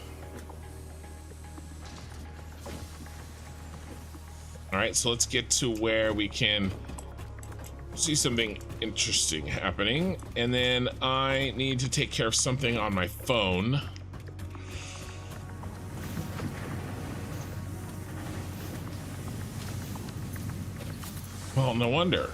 All right, so let's get to where we can see something interesting happening, and then I need to take care of something on my phone. Well, no wonder.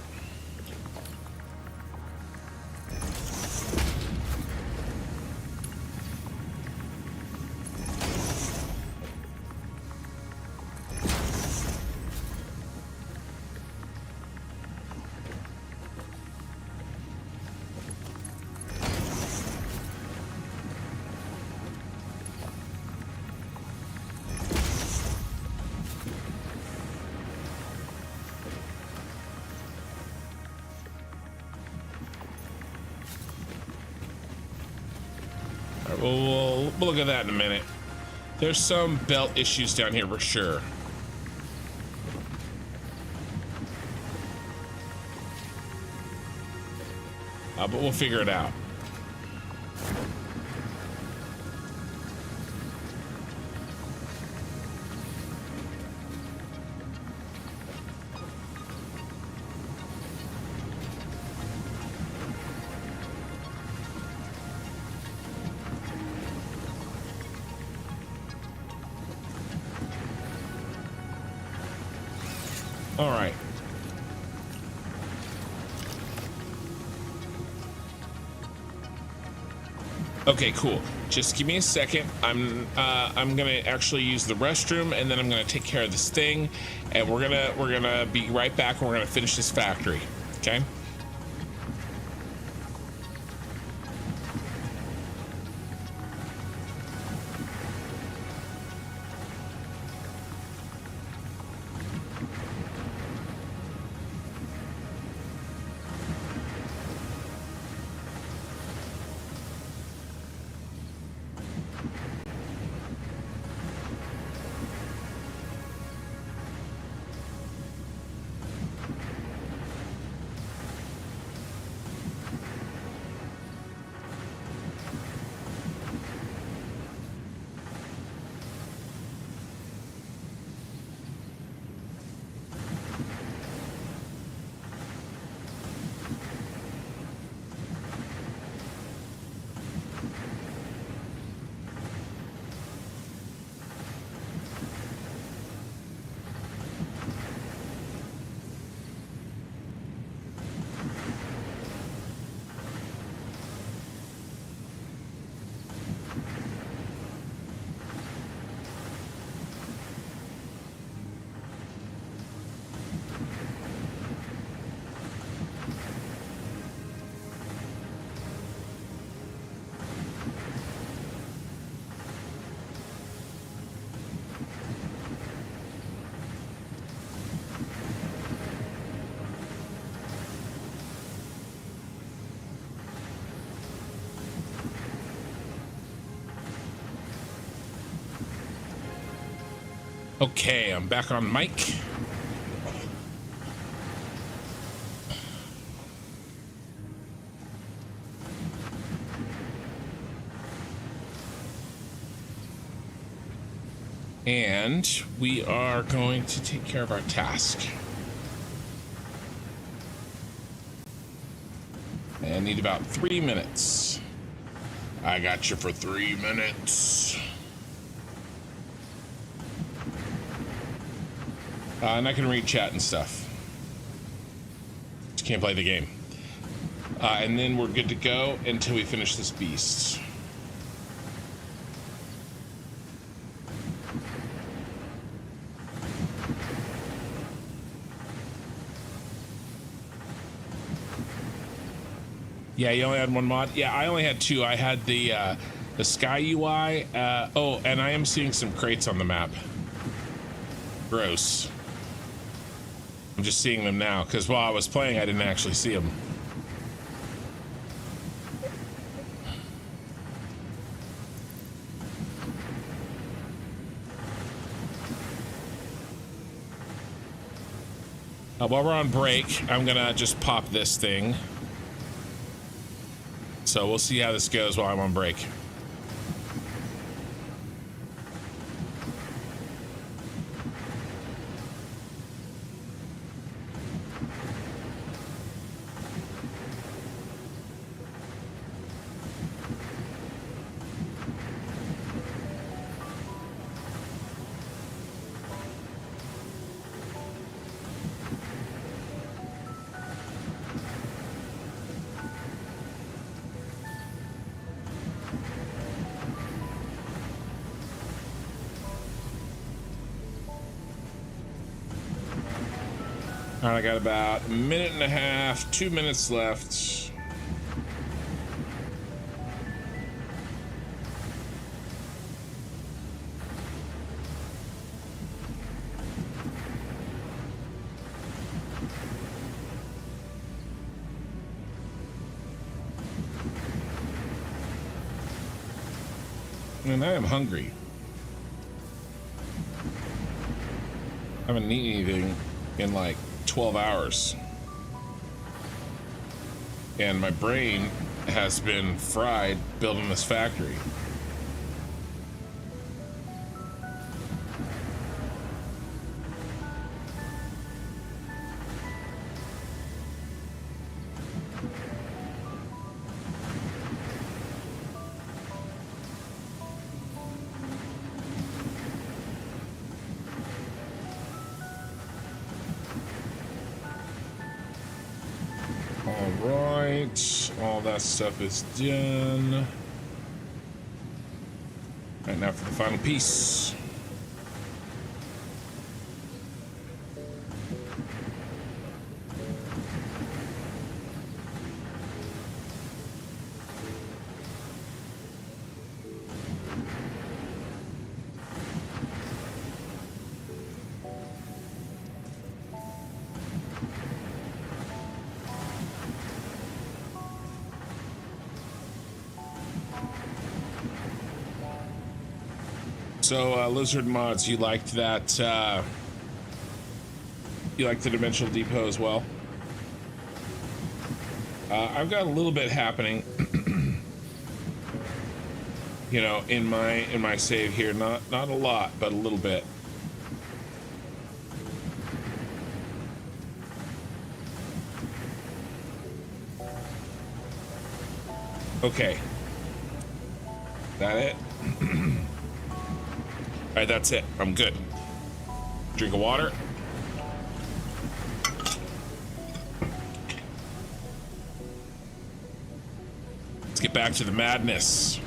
We'll look at that in a minute. There's some belt issues down here for sure. But we'll figure it out. All right. Okay, cool. Just give me a second. I'm gonna actually use the restroom, and then I'm gonna take care of this thing, and we're gonna be right back. And we're gonna finish this factory. Okay. Okay, I'm back on mic. And we are going to take care of our task. And need about 3 minutes. I got you for 3 minutes. And I can read chat and stuff. Just can't play the game. And then we're good to go until we finish this beast. Yeah, you only had one mod? Yeah, I only had two. I had the Sky UI. Oh, and I am seeing some crates on the map. Gross. I'm just seeing them now, because while I was playing, I didn't actually see them. While we're on break, I'm gonna just pop this thing. So we'll see how this goes while I'm on break. All right, I got about a minute and a half, 2 minutes left. And I am hungry. I haven't eaten anything in like 12 hours. And my brain has been fried building this factory. All that stuff is done. Right now for the final piece. So, Lizard Mods, you liked that, you liked the Dimensional Depot as well? I've got a little bit happening, you know, in my save here. Not a lot, but a little bit. Okay. That it? All right, that's it. I'm good. Drink of water. Let's get back to the madness.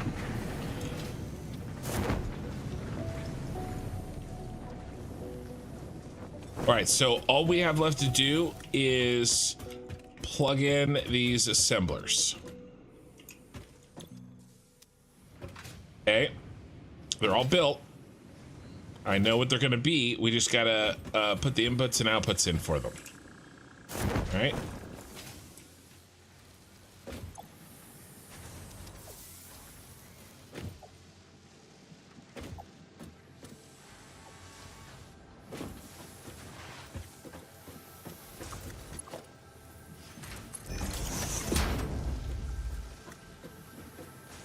All right, so all we have left to do is plug in these assemblers. Okay, they're all built. I know what they're gonna be. We just gotta put the inputs and outputs in for them. All right.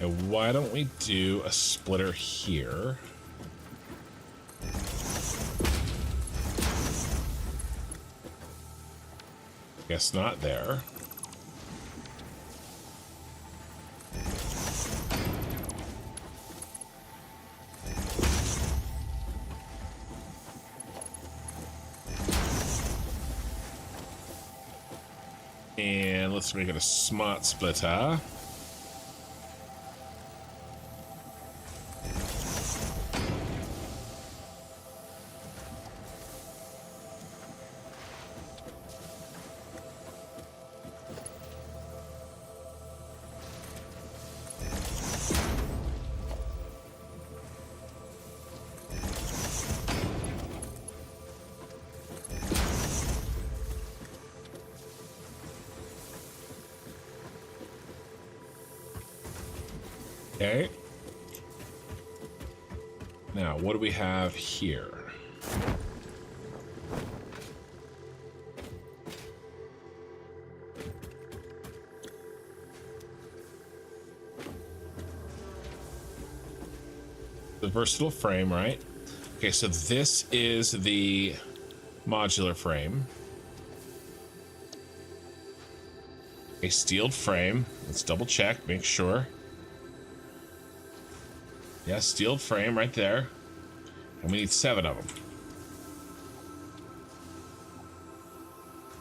And why don't we do a splitter here? Guess not there. And let's make it a smart splitter. Okay. Now, what do we have here? The versatile frame, right? Okay, so this is the modular frame. A steeled frame. Let's double check, make sure. Yeah, steeled frame right there. And we need 7 of them.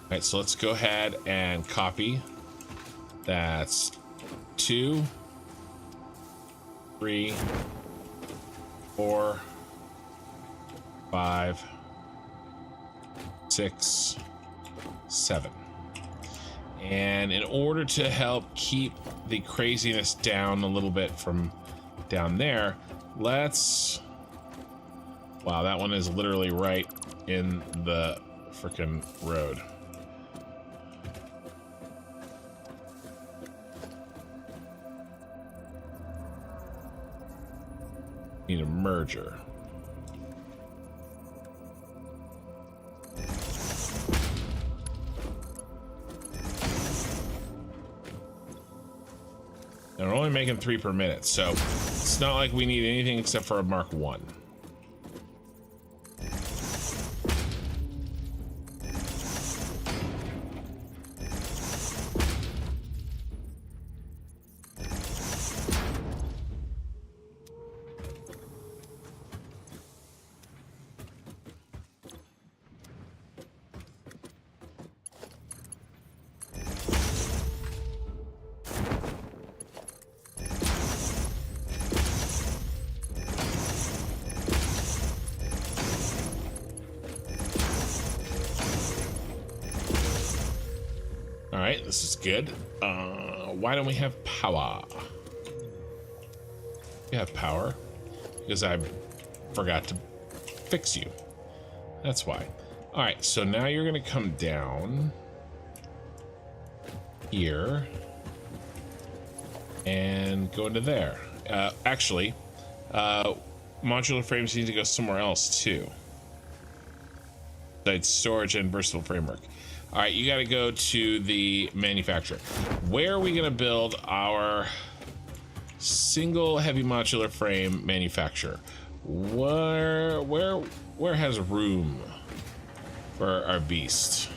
All right, so let's go ahead and copy. That's 2, 3, 4, 5, 6, 7. And in order to help keep the craziness down a little bit from down there, let's... Wow, that one is literally right in the frickin' road. Need a merger. And we're only making 3 per minute, so it's not like we need anything except for a Mark 1. Alright, this is good. Why don't we have power? We have power because I forgot to fix you. That's why. Alright, so now you're going to come down here and go into there. Actually, modular frames need to go somewhere else too. Besides storage and versatile framework. All right, you got to go to the manufacturer. Where are we going to build our single heavy modular frame manufacturer? Where has room for our beast?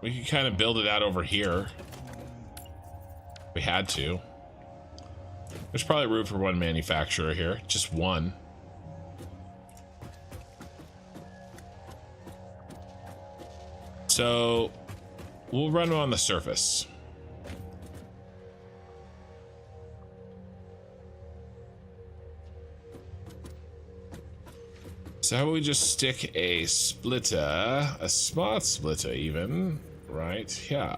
We could kind of build it out over here. We had to. There's probably room for one manufacturer here, just one. So we'll run on the surface. So how about we just stick a splitter, a smart splitter even, right here.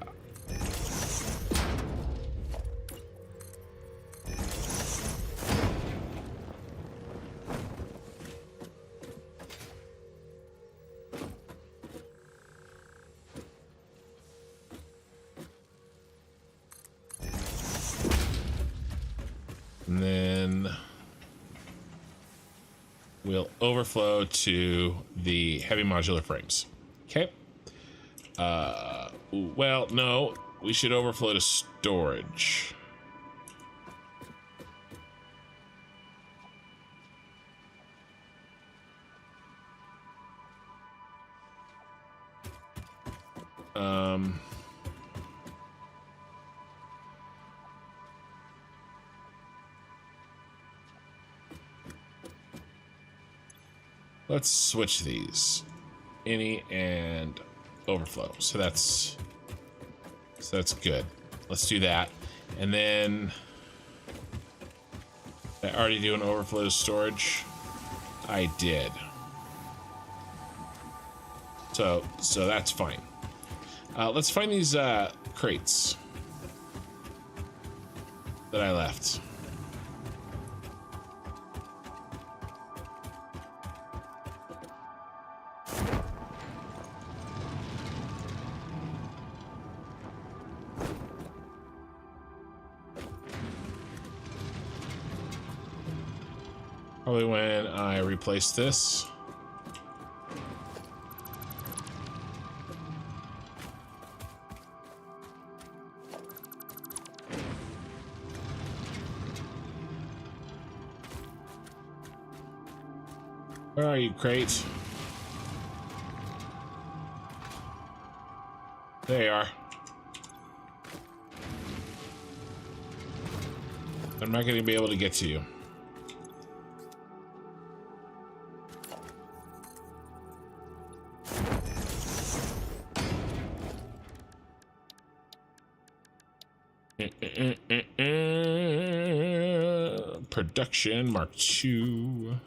And then will overflow to the heavy modular frames. Okay. Well, no, we should overflow to storage. Let's switch these. Any and overflow. So that's good. Let's do that. And then I already do an overflow to storage. I did. So that's fine. Let's find these crates that I left. Probably when I replace this. Where are you, crate? There you are. I'm not going to be able to get to you. Production Mark II.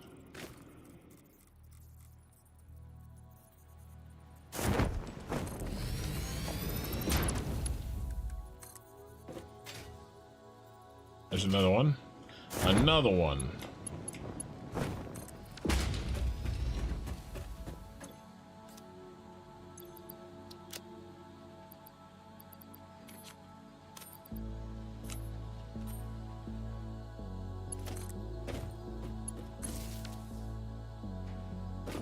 There's another one. Another one.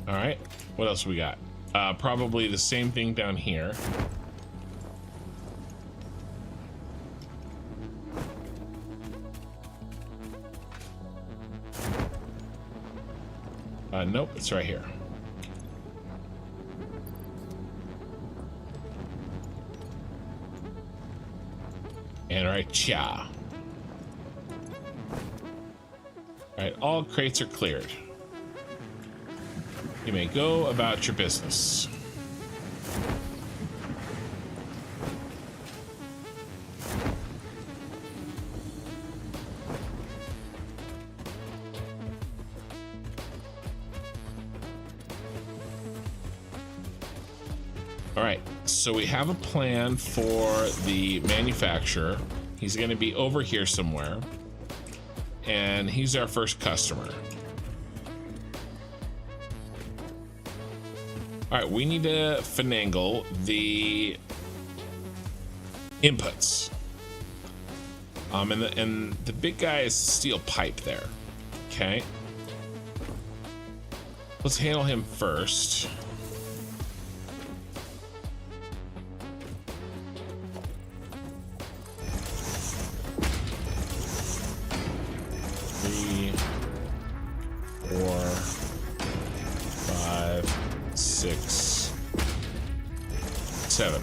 All right, what else we got? Probably the same thing down here. Nope, it's right here. And right, cha. All right, all crates are cleared. You may go about your business. All right, so we have a plan for the manufacturer. He's going to be over here somewhere, and he's our first customer. All right, we need to finagle the inputs. And the big guy is steel pipe there. Okay. Let's handle him first.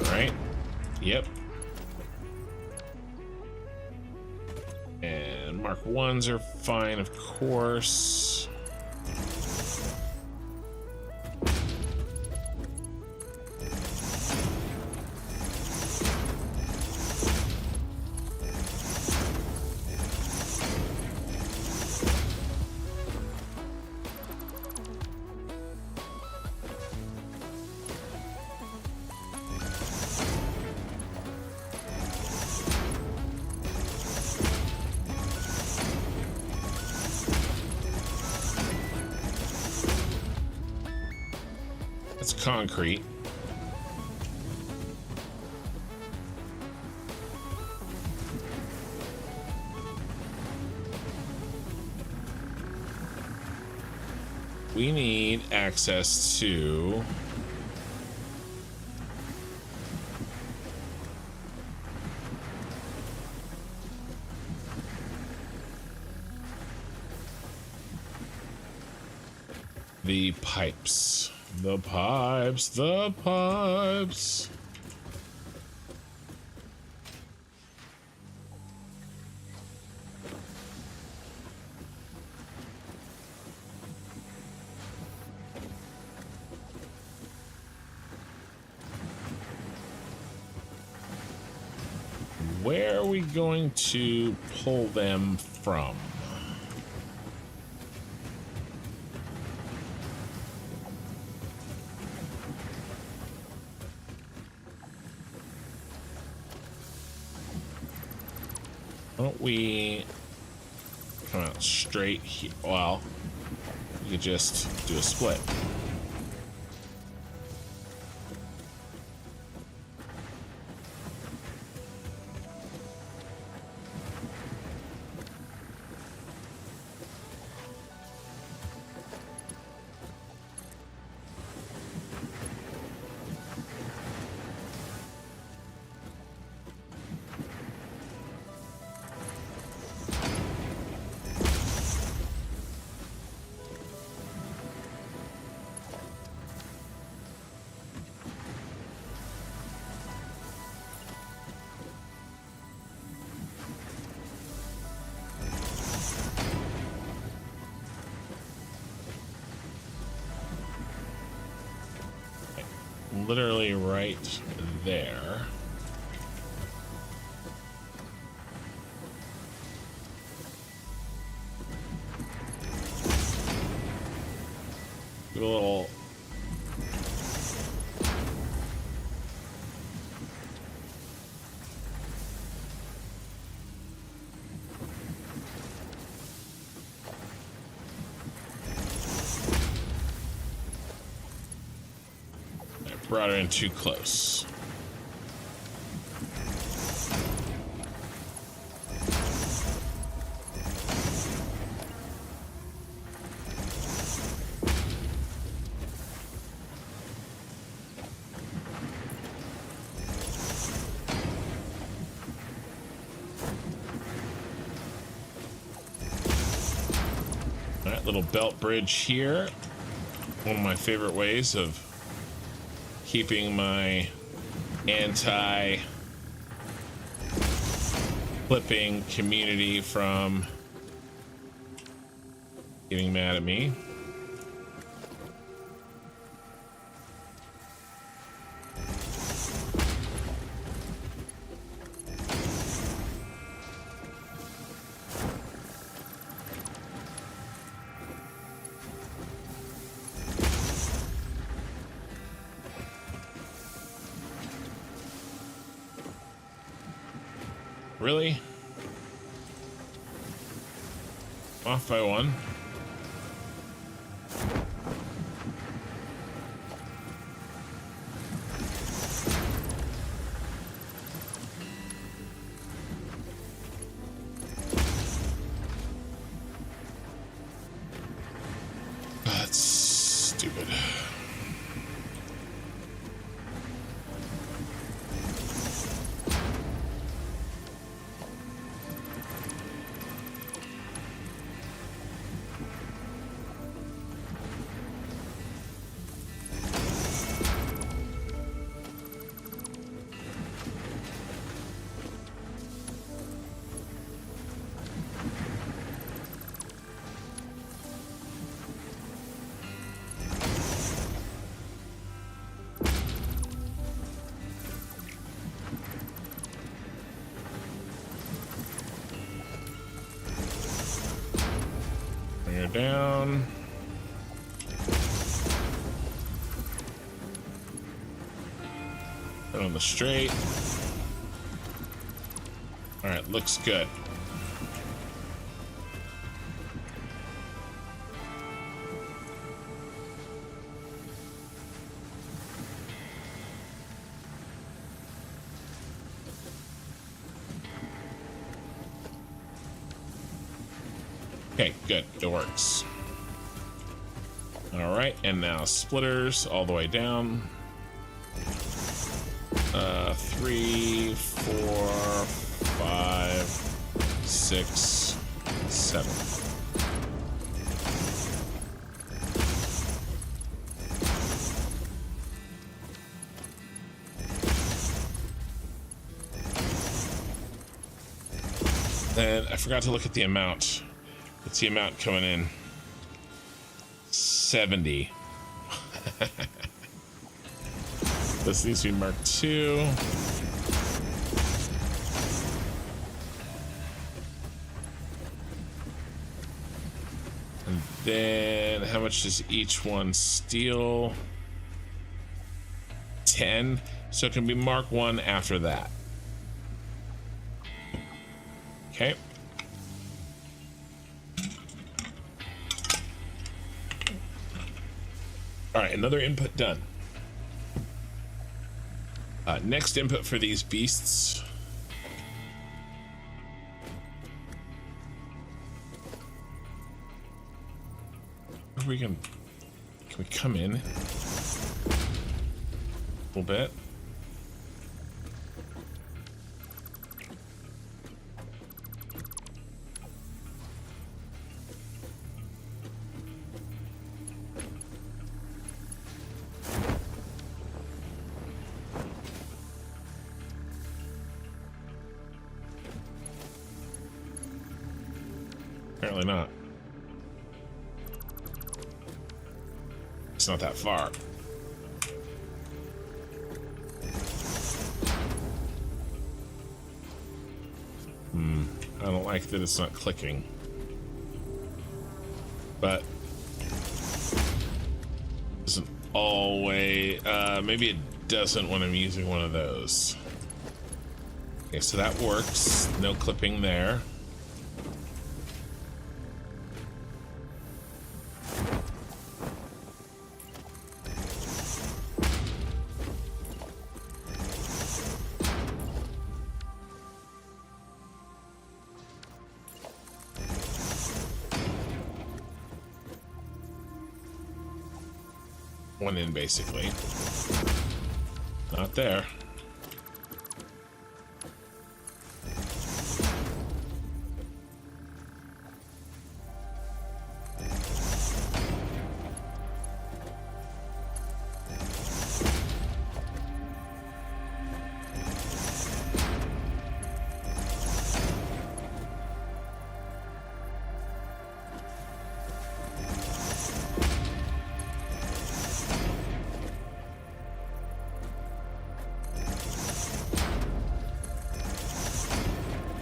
Right? Yep. And Mark 1s are fine, of course. Concrete. we need access to the pipes. The pipes, the pipes. Where are we going to pull them from? Why don't we come out straight here? Well, you could just do a split. Literally right there. Do a little brought her in too close. All right, little belt bridge here. One of my favorite ways of keeping my anti-flipping community from getting mad at me. Really? Off by one. That's stupid. Down. Put on the straight. All right, looks good. Okay, good. It works. All right, and now splitters all the way down. 3, 4, 5, 6, 7. And I forgot to look at the amount. What's the amount coming in? 70. This needs to be marked 2. And then how much does each one steal? 10. So it can be mark 1 after that. Okay. All right, another input done. Next input for these beasts. Are we can we come in a little bit? Apparently not. It's not that far. I don't like that it's not clicking. But doesn't always maybe it doesn't when I'm using one of those. Okay, so that works. No clipping there. One in, basically. Not there.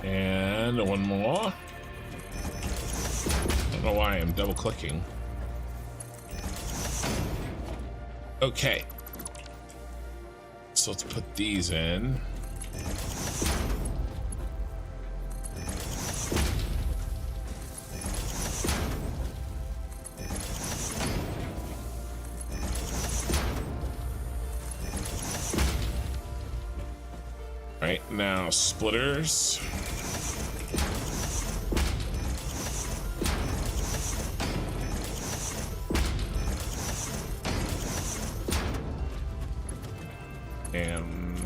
And one more. I don't know why I'm double clicking. Okay. So let's put these in. Right, now splitters. And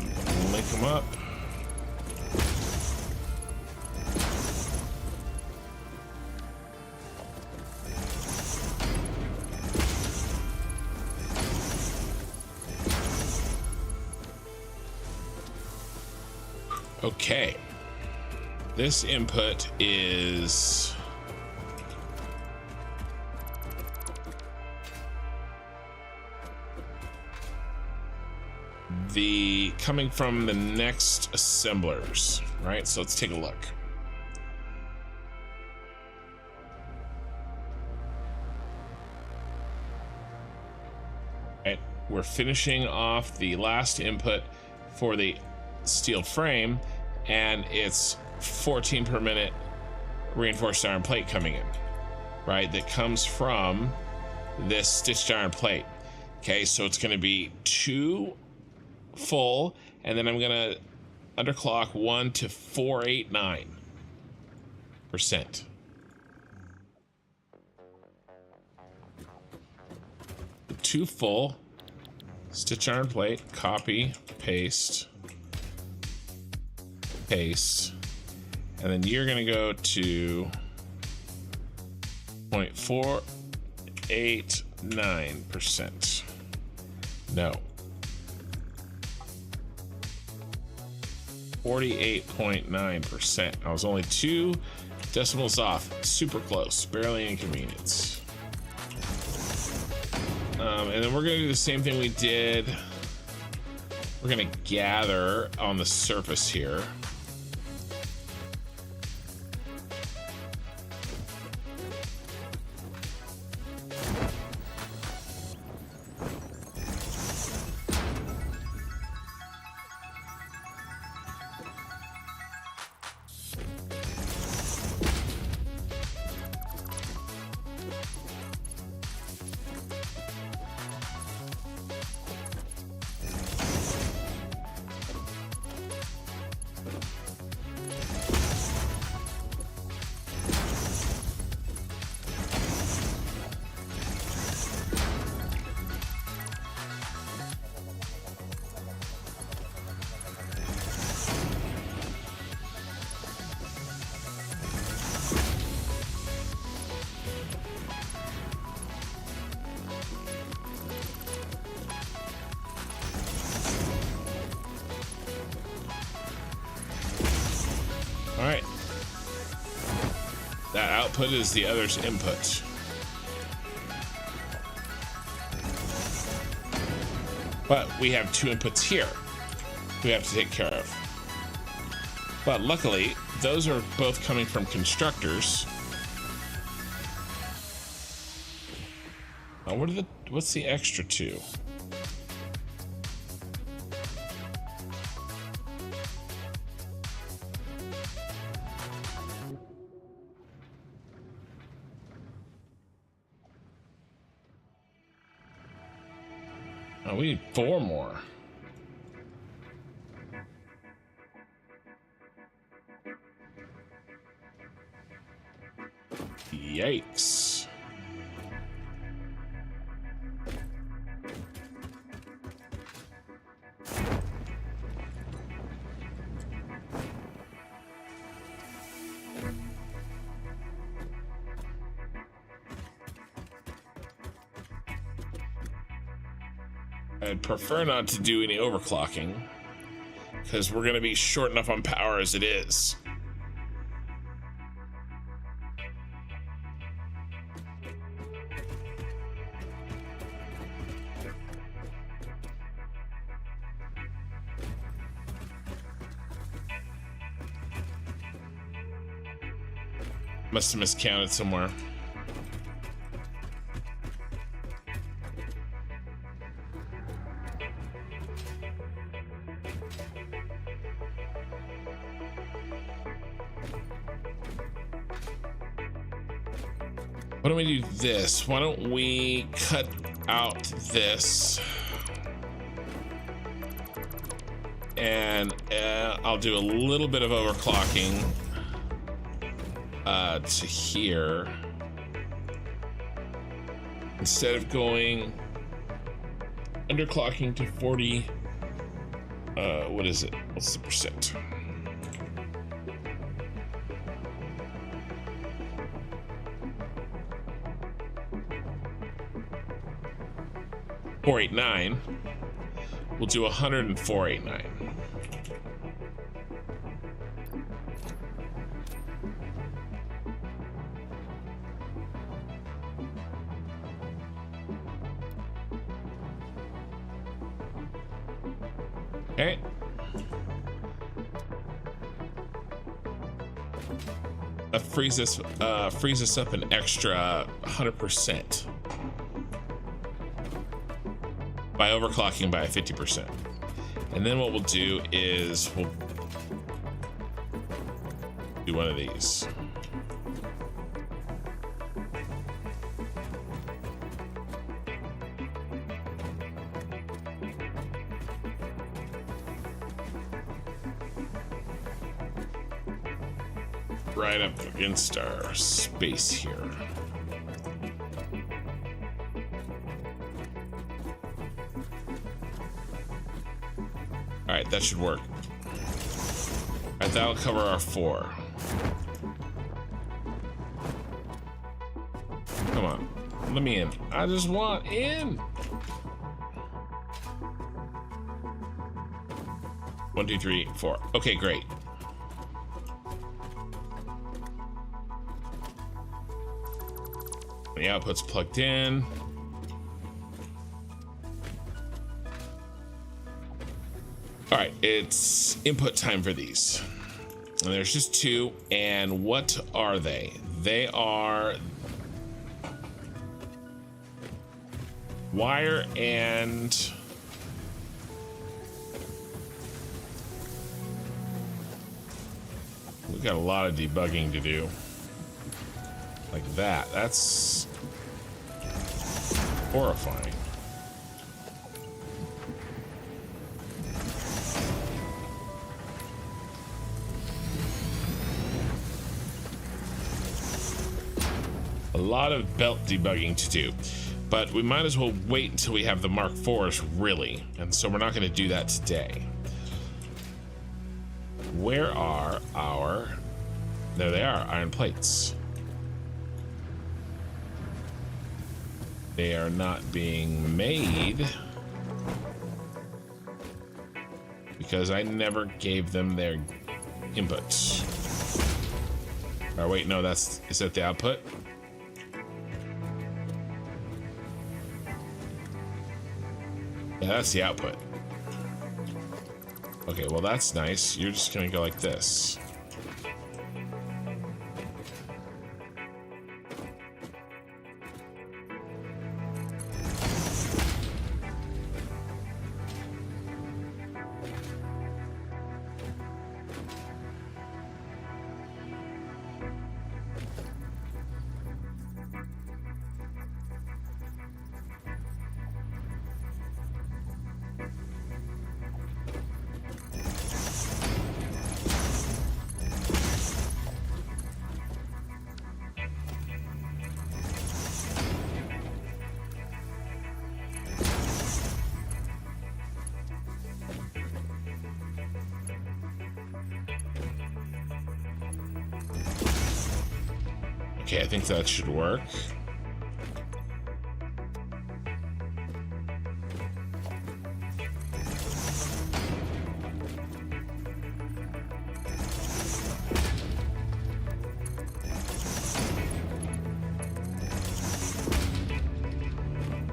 link them up. Okay. This input is the coming from the next assemblers, right? So let's take a look. Right, we're finishing off the last input for the steel frame, and it's 14 per minute reinforced iron plate coming in, right? That comes from this stitched iron plate. Okay, so it's going to be 2 full, and then I'm gonna underclock 1 to 489%. to full. Stitch iron plate, copy, paste, paste, and then you're gonna go to 0.489%. No. 48.9%. I was only 2 decimals off. Super close. Barely inconvenience. And then we're going to do the same thing we did. We're going to gather on the surface here. All right. That output is the other's input. But we have 2 inputs here we have to take care of. But luckily, those are both coming from constructors. What's the extra 2? Oh, we need 4 more. Yikes. I'd prefer not to do any overclocking because we're going to be short enough on power as it is. Must have miscounted somewhere. Why don't we do this? Why don't we cut out this? And I'll do a little bit of overclocking to here. Instead of going underclocking to 40, what is it? What's the percent? .489. We'll do 104.89. Okay. That frees us up an extra 100%. By overclocking by 50%. And then what we'll do is we'll do one of these. Right up against our space here. All right, that should work. All right, that'll cover our 4. Come on, let me in. I just want in. 1, 2, 3, 4. Okay, great. The output's plugged in. All right, it's input time for these. And there's just 2. And what are they? They are wire and we've got a lot of debugging to do. Like that. That's horrifying. A lot of belt debugging to do, but we might as well wait until we have the Mark IVs, really. And so we're not going to do that today. Where are our... There they are, iron plates. They are not being made because I never gave them their inputs. Oh wait, no, is that the output? Yeah, that's the output. Okay, well that's nice. You're just gonna go like this. Okay, I think that should work.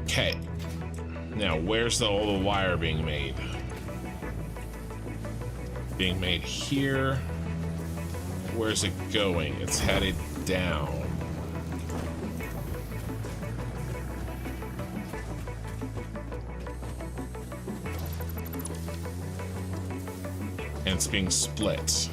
Okay. Now, where's all the wire being made? Being made here. Where's it going? It's headed down. And it's being split.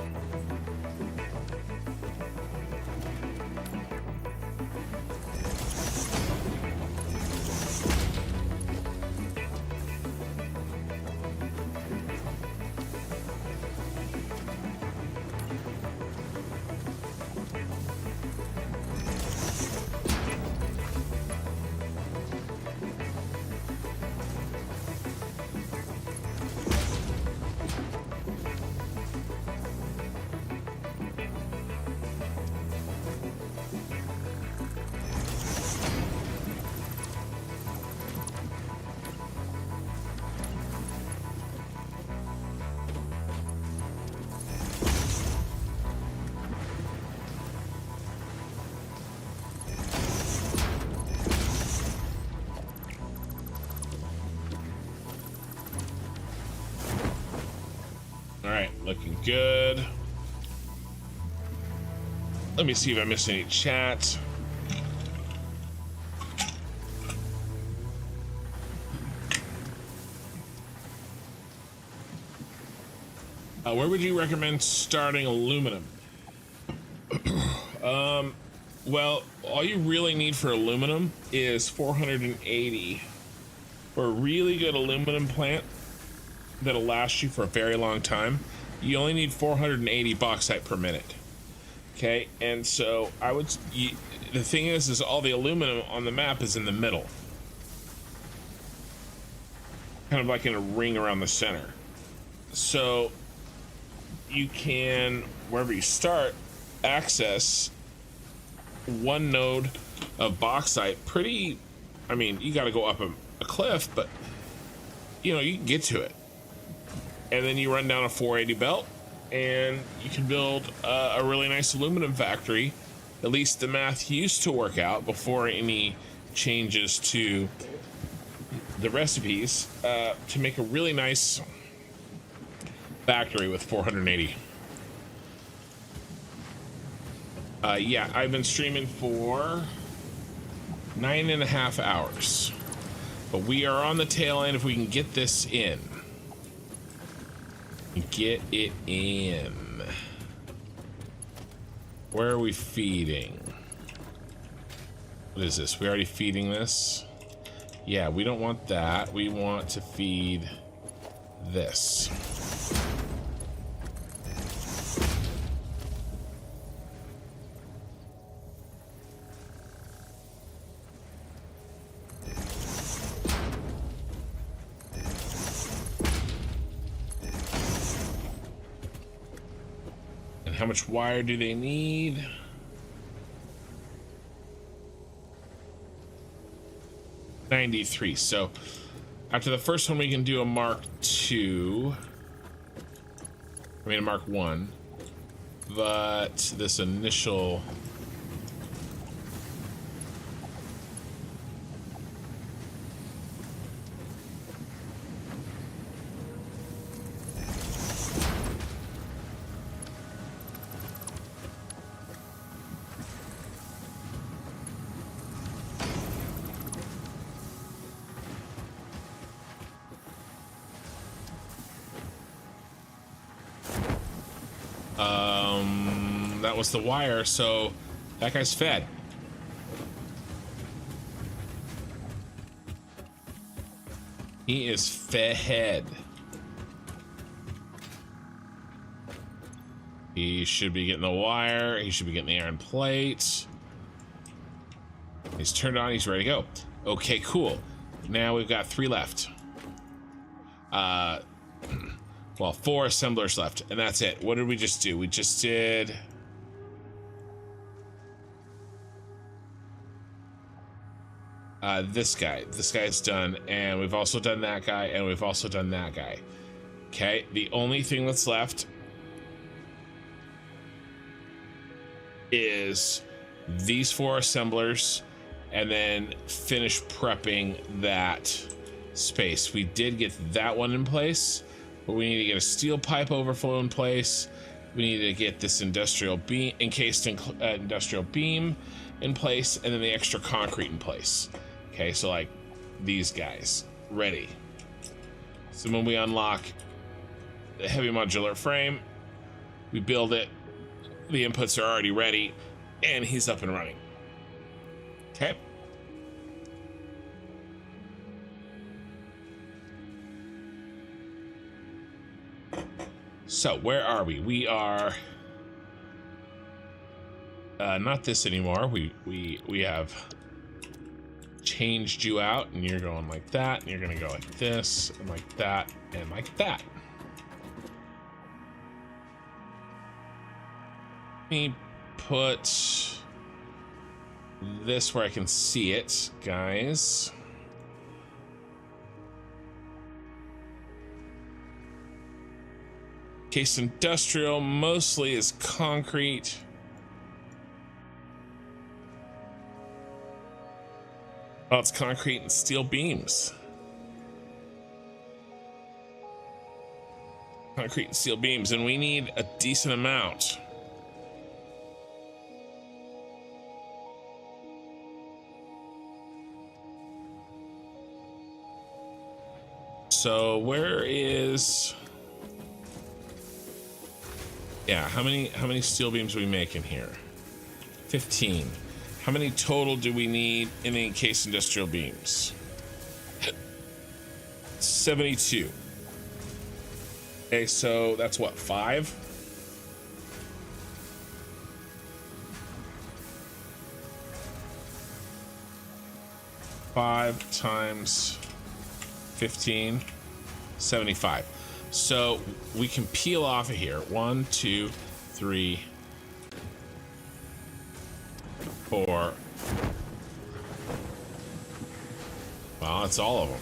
Looking good. Let me see if I missed any chat. Where would you recommend starting aluminum? Well, all you really need for aluminum is 480 for a really good aluminum plant that'll last you for a very long time. You only need 480 bauxite per minute. Okay, and so the thing is all the aluminum on the map is in the middle, kind of like in a ring around the center. So you can, wherever you start, access one node of bauxite pretty, I mean, you got to go up a cliff, but you know, you can get to it. And then you run down a 480 belt and you can build a really nice aluminum factory. At least the math used to work out before any changes to the recipes, to make a really nice factory with 480. Yeah, I've been streaming for 9.5 hours, but we are on the tail end. If we can get this in, get it in. Where are we feeding? What is this? We already feeding this? Yeah, we don't want that. We want to feed this. How much wire do they need? $93. So after the first one, we can do a Mark II. I mean, a Mark I. But this initial... that was the wire, so that guy's fed. He is fed. He should be getting the wire. He should be getting the iron plate. He's turned on. He's ready to go. Okay, cool. Now we've got 3 left. Well, 4 assemblers left, and that's it. What did we just do? We just did... this guy. This guy's done, and we've also done that guy, and we've also done that guy. Okay, the only thing that's left is these 4 assemblers, and then finish prepping that space. We did get that one in place, but we need to get a steel pipe overflow in place. We need to get this industrial beam, encased industrial beam in place, and then the extra concrete in place. Okay, so like these guys ready. So when we unlock the heavy modular frame, we build it, the inputs are already ready, and he's up and running. Okay. So where are we? We are not this anymore. We have changed you out, and you're going like that, and you're gonna go like this, and like that, and like that. Let me put this where I can see it, guys. Case industrial mostly is concrete. Oh, it's concrete and steel beams. Concrete and steel beams, and we need a decent amount. So where is... Yeah, how many steel beams are we making here? 15. How many total do we need in the encased industrial beams? 72. Okay, so that's what, 5? 5 times 15, 75. So we can peel off of here. 1, 2, 3, 4. Well, that's all of them.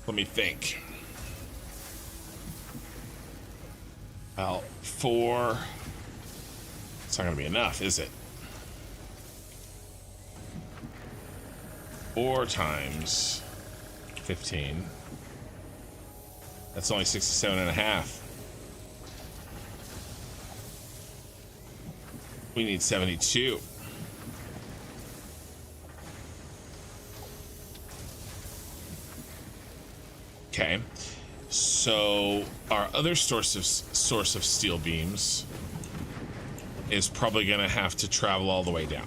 Let me think. Well, 4. It's not gonna be enough, is it? 4 times 15. That's only 67.5. We need 72. Okay, so our other source of steel beams is probably going to have to travel all the way down.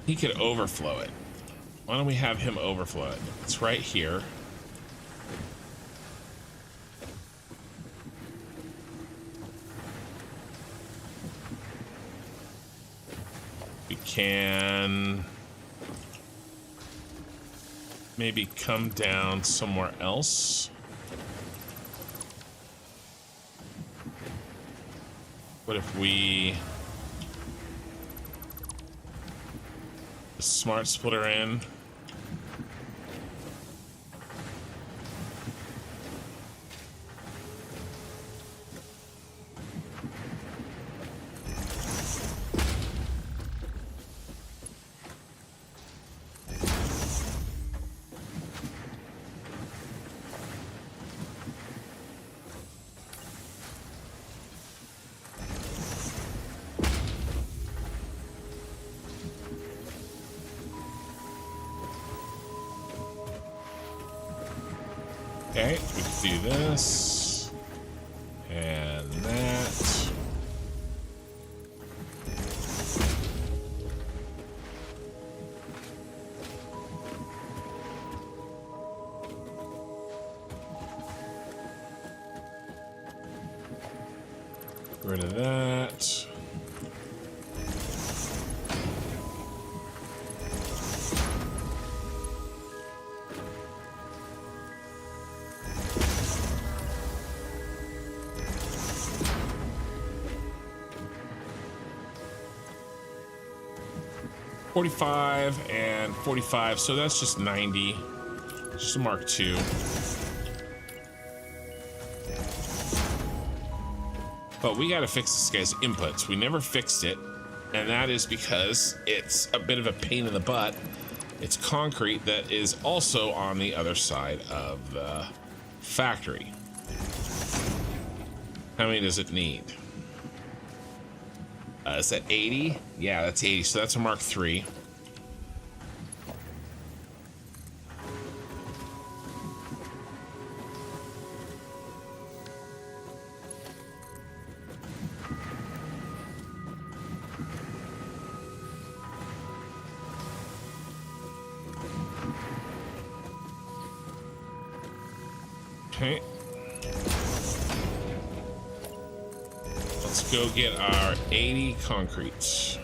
He could overflow it. Why don't we have him overflow it? It's right here. We can maybe come down somewhere else. What if we smart splitter in? Okay, we can do this and that. Get rid of that. $45 and $45, so that's just 90. Just a Mark II. But we gotta fix this guy's inputs. We never fixed it, and that is because it's a bit of a pain in the butt. It's concrete that is also on the other side of the factory. How many does it need? Is that 80? Yeah, that's 80. So that's a Mark III. Okay. Let's go get our 80 concretes.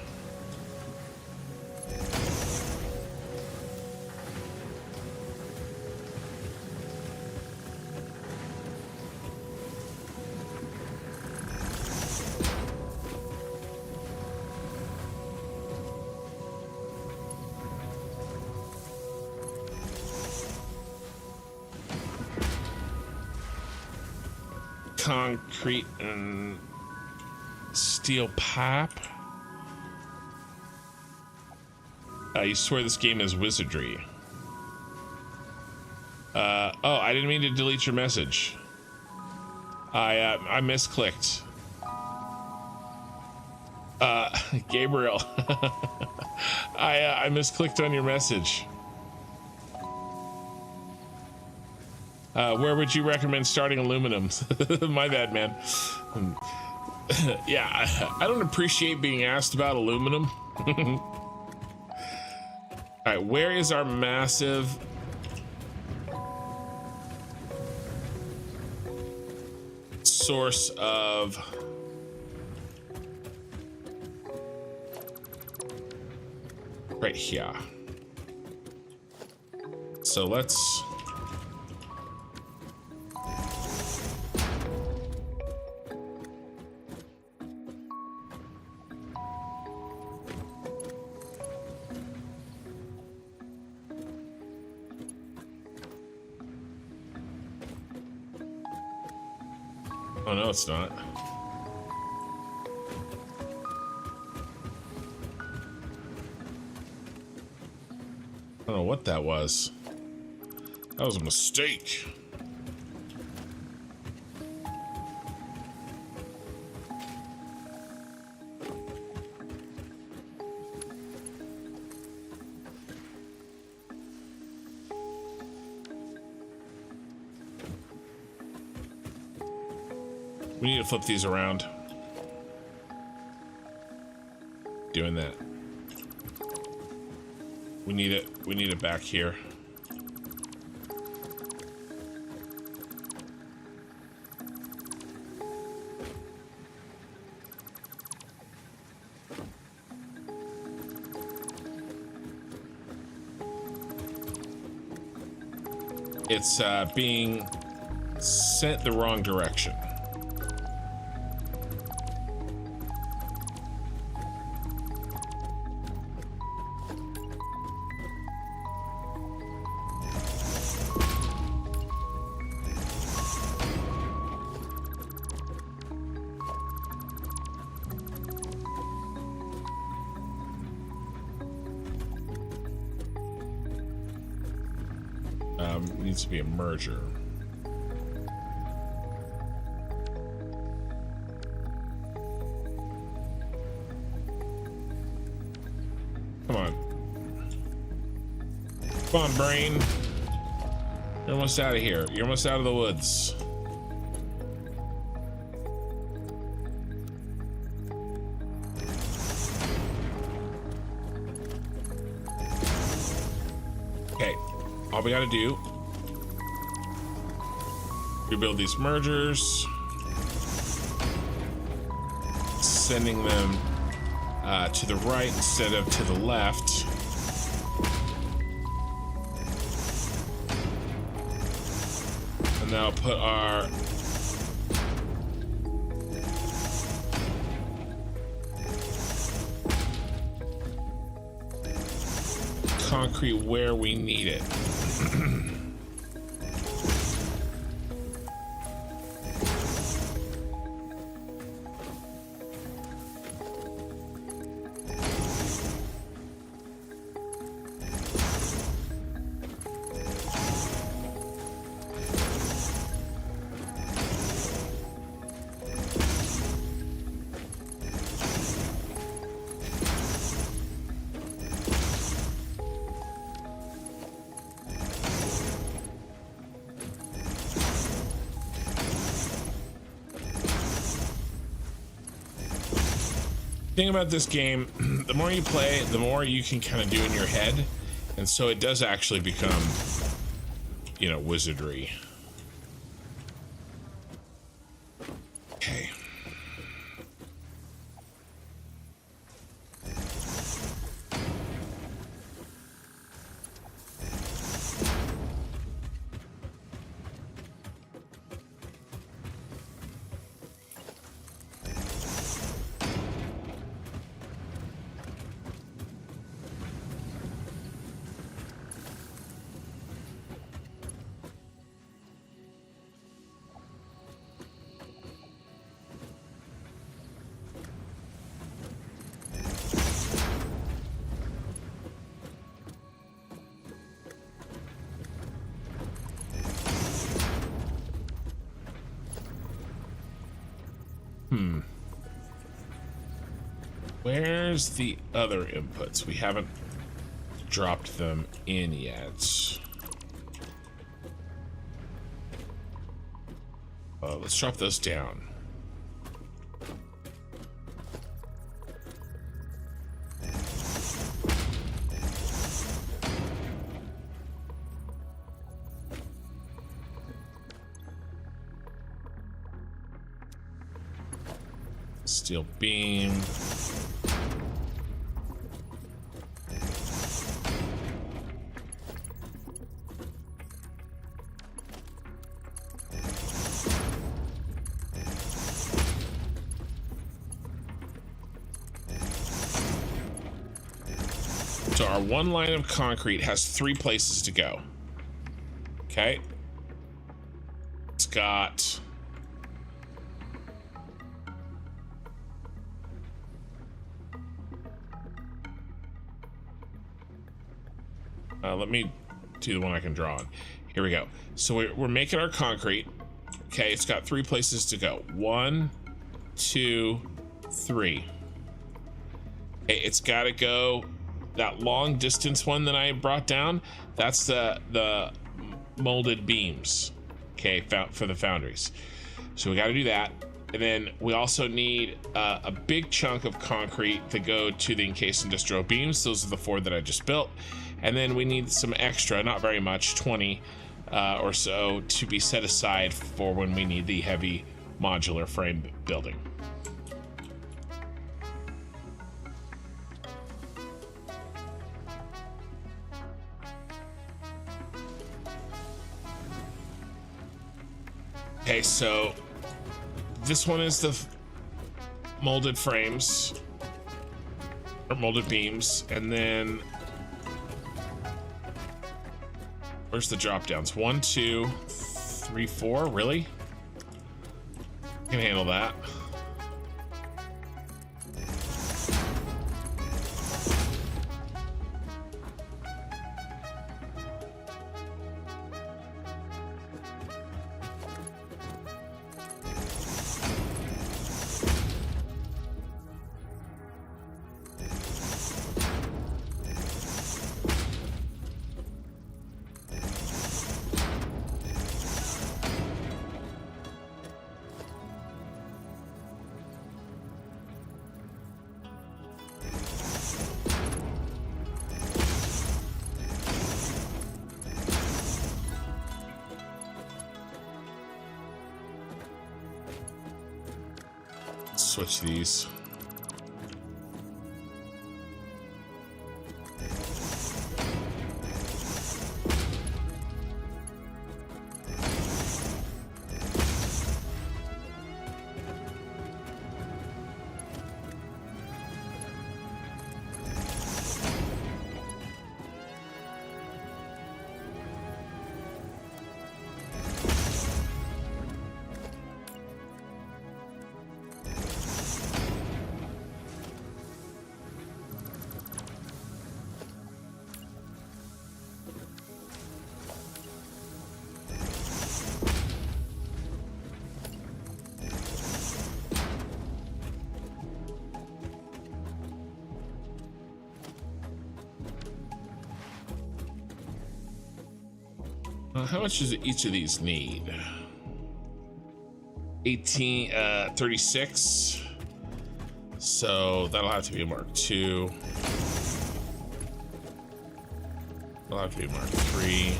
Concrete and steel pipe. You swear this game is wizardry. Oh, I didn't mean to delete your message. I misclicked. Gabriel, I misclicked on your message. Where would you recommend starting aluminum? My bad, man. Yeah, I don't appreciate being asked about aluminum. All right, where is our massive source of right here? So let's oh no, it's not. I don't know what that was. That was a mistake. We need to flip these around. Doing that. We need it back here. It's being sent the wrong direction. Needs to be a merger. Come on. Come on, brain. You're almost out of here. You're almost out of the woods. Okay. All we gotta do, rebuild these mergers, sending them to the right instead of to the left. And now put our concrete where we need it. Thing about this game, the more you play, the more you can kind of do in your head, and so it does actually become, you know, wizardry. Okay. Where's the other inputs? We haven't dropped them in yet. Let's drop those down. Steel beam. So our one line of concrete has 3 places to go. Okay. It's got let me do the one I can draw on. Here we go. So we're making our concrete. Okay, it's got 3 places to go. 1, 2, 3. Okay, it's got to go. That long distance one that I brought down, that's the molded beams. Okay, for the foundries. So we got to do that. And then we also need a big chunk of concrete to go to the encased industrial beams. Those are the 4 that I just built. And then we need some extra, not very much, 20 or so, to be set aside for when we need the heavy modular frame building. Okay, so this one is the molded frames or molded beams, and then where's the drop downs? 1, 2, 3, 4. Really? Can handle that. Switch these. How much does each of these need? 36. So that'll have to be a Mark II. That'll have to be Mark III.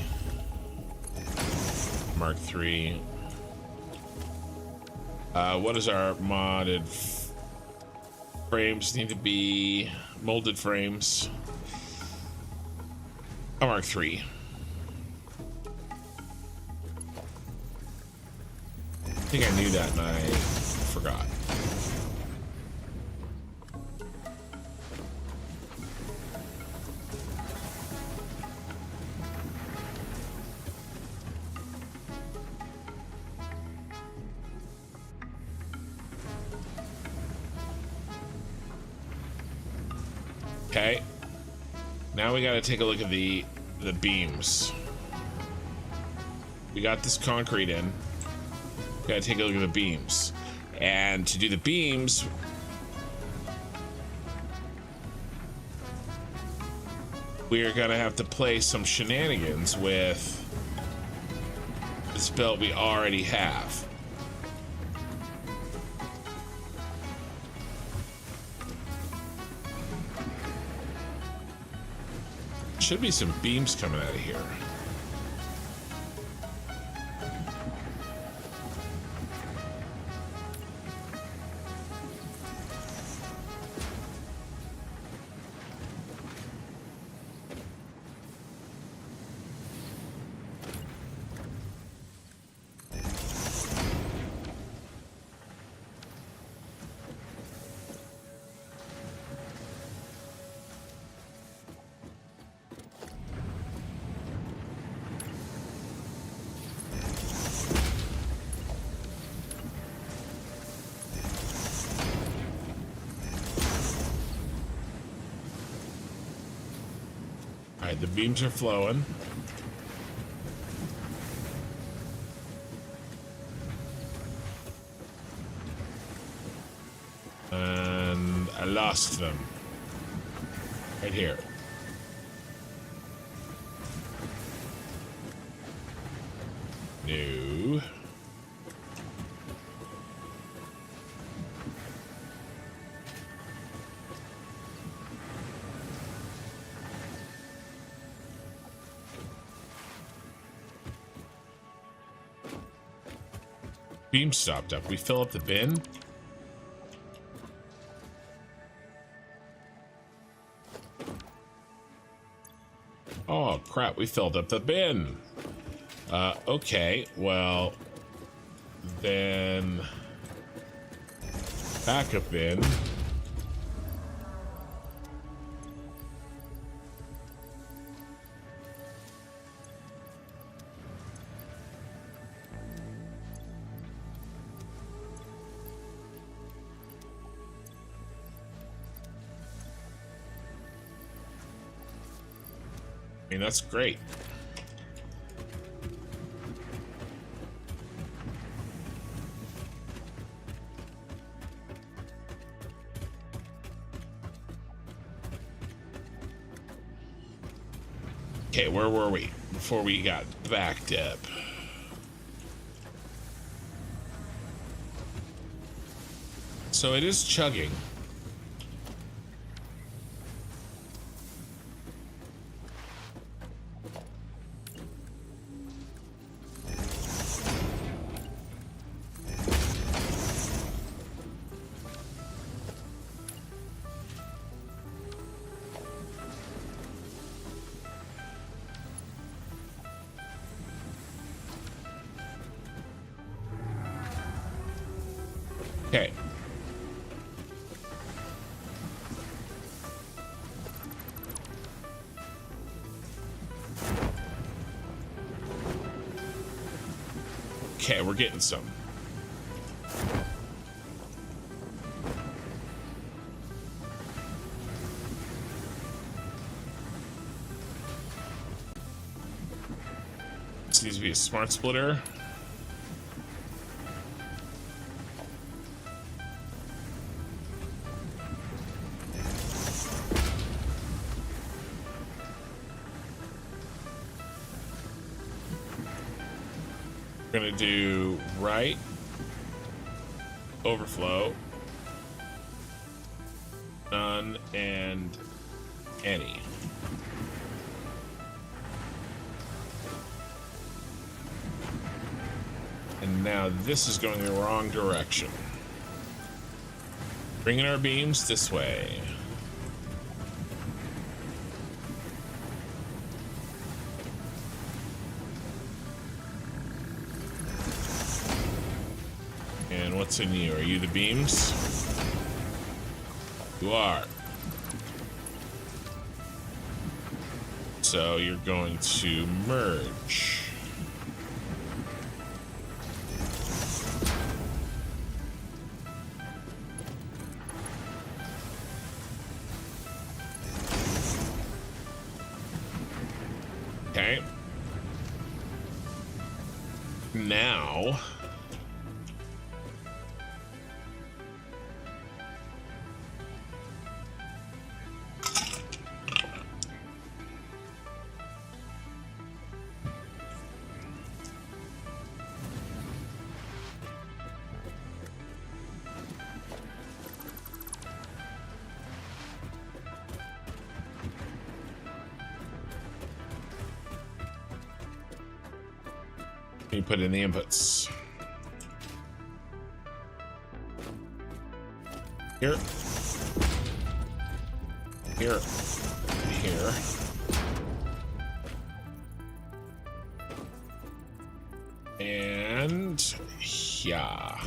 Mark III. What is our modded frames? Need to be molded frames. A Mark III. I think I knew that and I forgot. Okay. Now we got to take a look at the beams. We got this concrete in. Gotta take a look at the beams. And to do the beams, we're gonna have to play some shenanigans with this belt we already have. Should be some beams coming out of here. All right, the beams are flowing. And I lost them. Right here. No. Beam stopped up. We fill up the bin. Oh crap, we filled up the bin. Okay, well, then backup bin. I mean, that's great. Okay, where were we before we got backed up? So it is chugging. Okay. Okay, we're getting some. This needs to be a smart splitter. We're gonna do right, overflow, none, and any. And now this is going the wrong direction. Bringing our beams this way. And what's in you? Are you the beams? You are. So you're going to merge. Okay. Now you put in the inputs. Here. Here. Here. And yeah.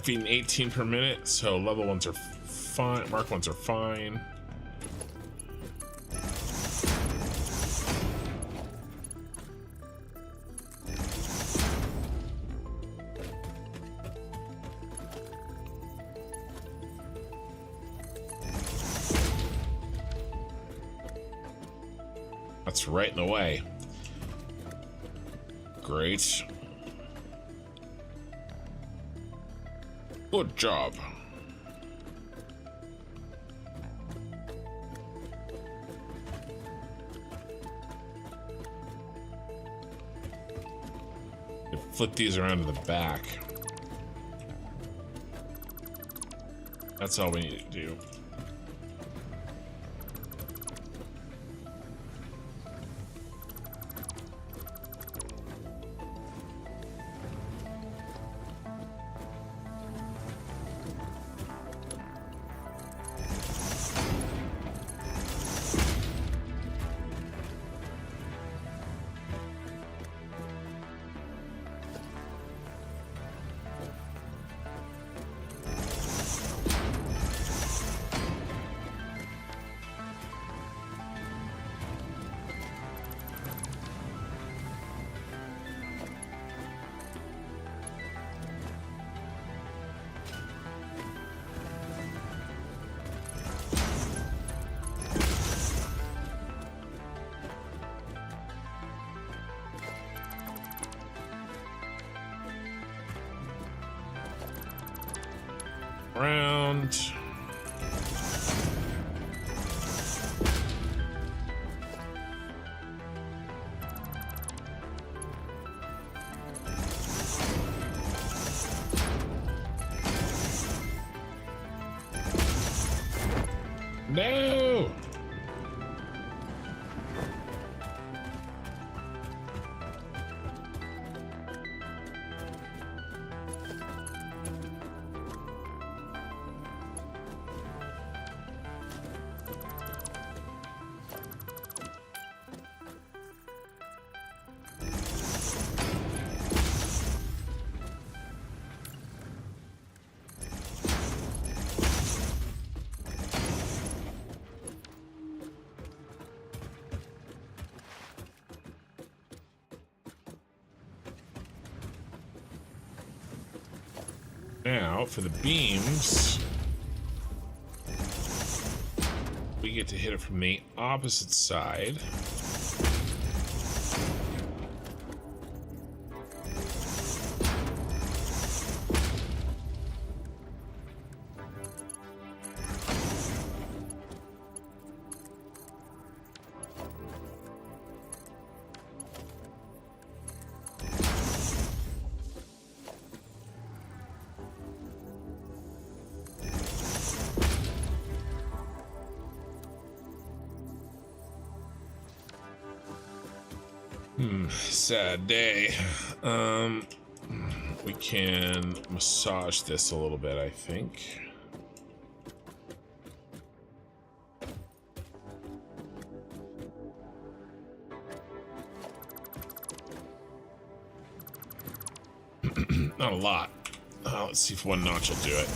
Feeding 18 per minute, so level ones are fine, mark ones are fine. just right in the way. Great. Good job. Flip these around to the back. That's all we need to do. Round. No. Now, for the beams, we get to hit it from the opposite side. Sad day. We can massage this a little bit, I think. Not a lot. Let's see if one notch will do it.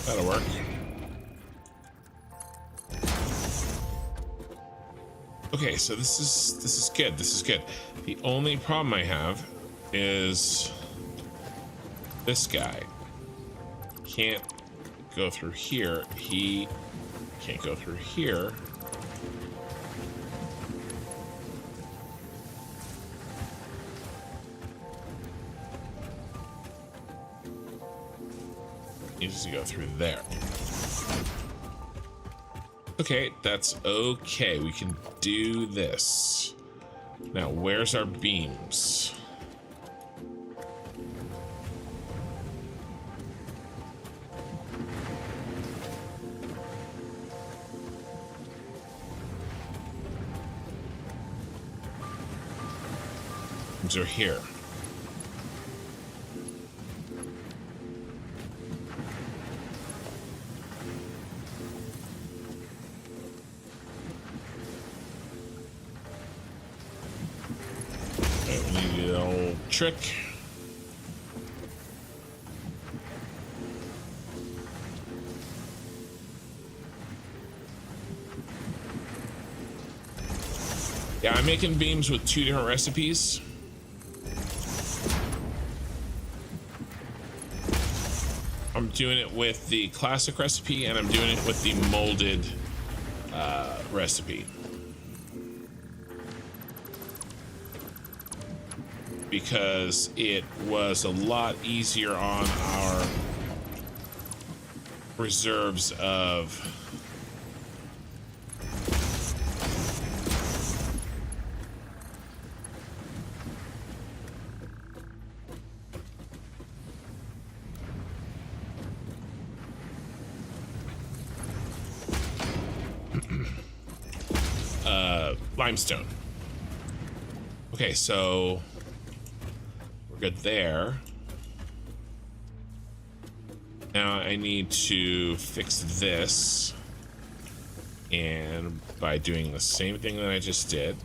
That'll work. Okay, so this is good. This is good. The only problem I have is this guy can't go through here. He can't go through here. Needs to go through there. Okay, that's okay. We can do this. Now, where's our beams? Beams are here. Trick. Yeah, I'm making beams with 2 different recipes. I'm doing it with the classic recipe, and I'm doing it with the molded recipe. Because it was a lot easier on our reserves of limestone. Okay, so we're good there. Now I need to fix this, and by doing the same thing that I just did.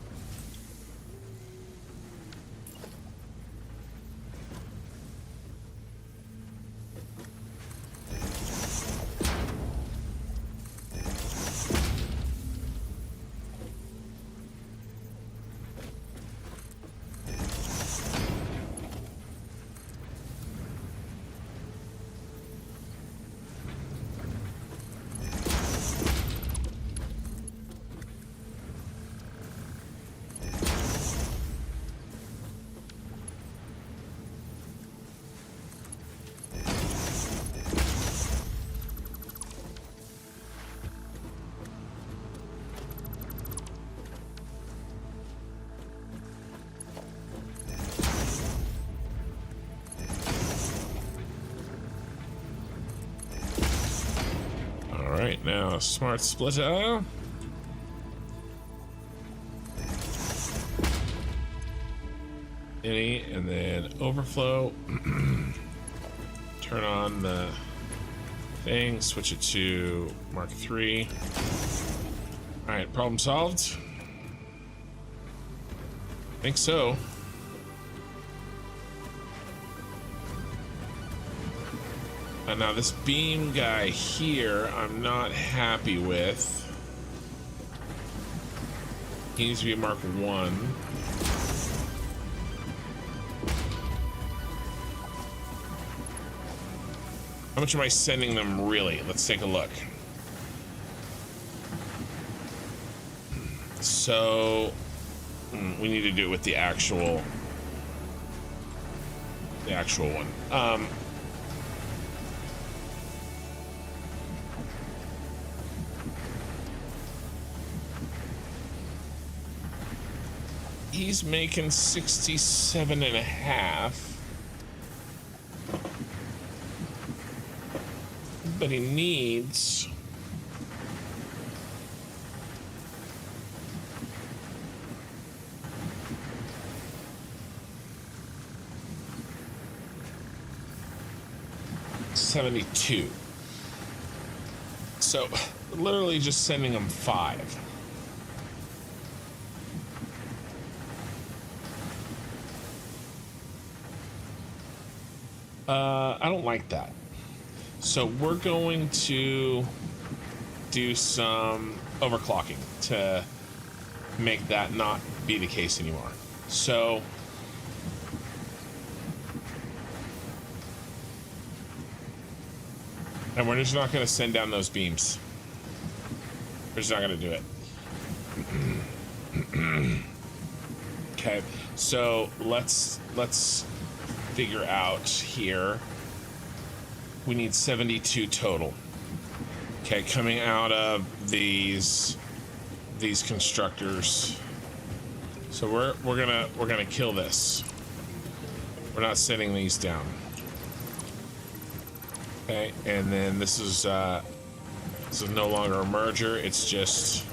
Alright, now smart splitter. Any, and then overflow. Turn on the thing, switch it to Mark III. Alright, problem solved. I think so. Now this beam guy here, I'm not happy with. He needs to be Mark 1. How much am I sending them really? Let's take a look. So we need to do it with the actual one. He's making 67.5, but he needs $72. So literally just sending him 5. I don't like that. So we're going to do some overclocking to make that not be the case anymore. So and we're just not going to send down those beams. We're just not going to do it. Okay, so let's figure out here. We need 72 total. Okay, coming out of these constructors. So we're gonna kill this. We're not setting these down. Okay, and then this is no longer a merger. It's just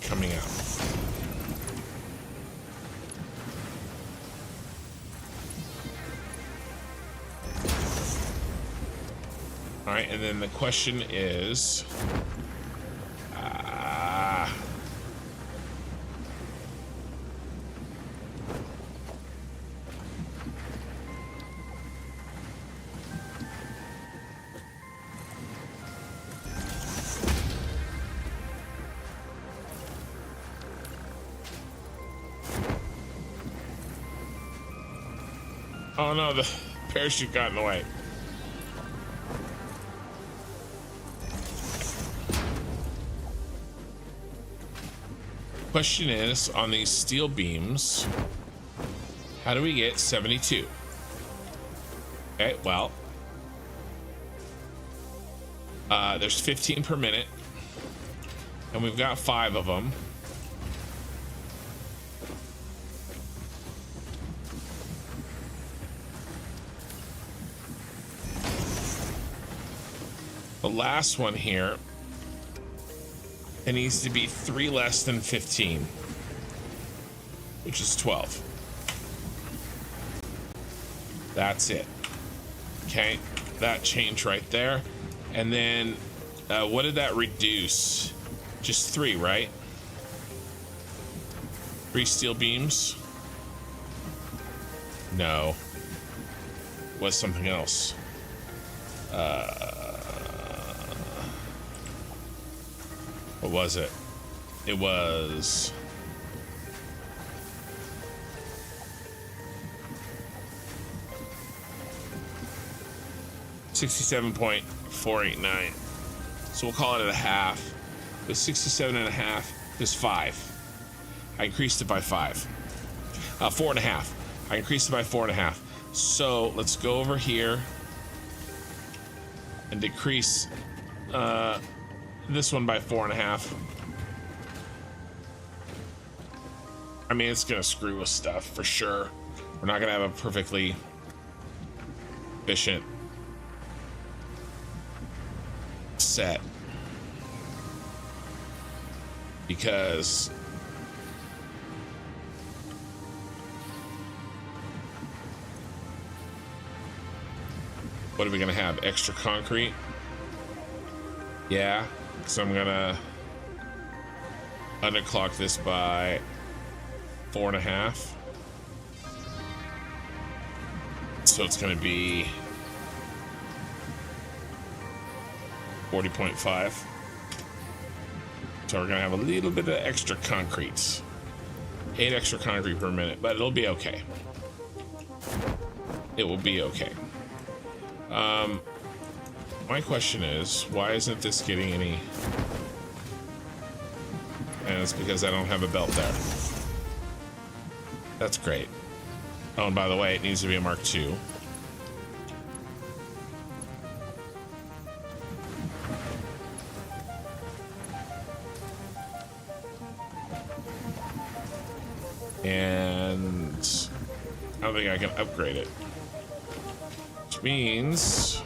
coming out. All right, and then the question is, Oh no, the parachute got in the way. Question is, on these steel beams, how do we get 72? Okay, well, there's 15 per minute, and we've got 5 of them. The last one here, it needs to be 3 less than 15, which is 12. That's it. Okay, that change right there. And then what did that reduce? Just 3, right? 3 steel beams? No. Was something else. What was it? It was... $67.489. So we'll call it at a half. It was 67.5. It was 5. I increased it by 5. 4.5. I increased it by 4.5. So let's go over here and decrease this one by 4.5. I mean, it's gonna screw with stuff for sure. We're not gonna have a perfectly efficient set because what are we gonna have? Extra concrete? Yeah, so I'm gonna underclock this by 4.5. So it's gonna be 40.5. So we're gonna have a little bit of extra concrete. 8 extra concrete per minute, but it'll be okay. It will be okay. My question is, why isn't this getting any? And it's because I don't have a belt there. That's great. Oh, and by the way, it needs to be a Mark II. And I don't think I can upgrade it. Which means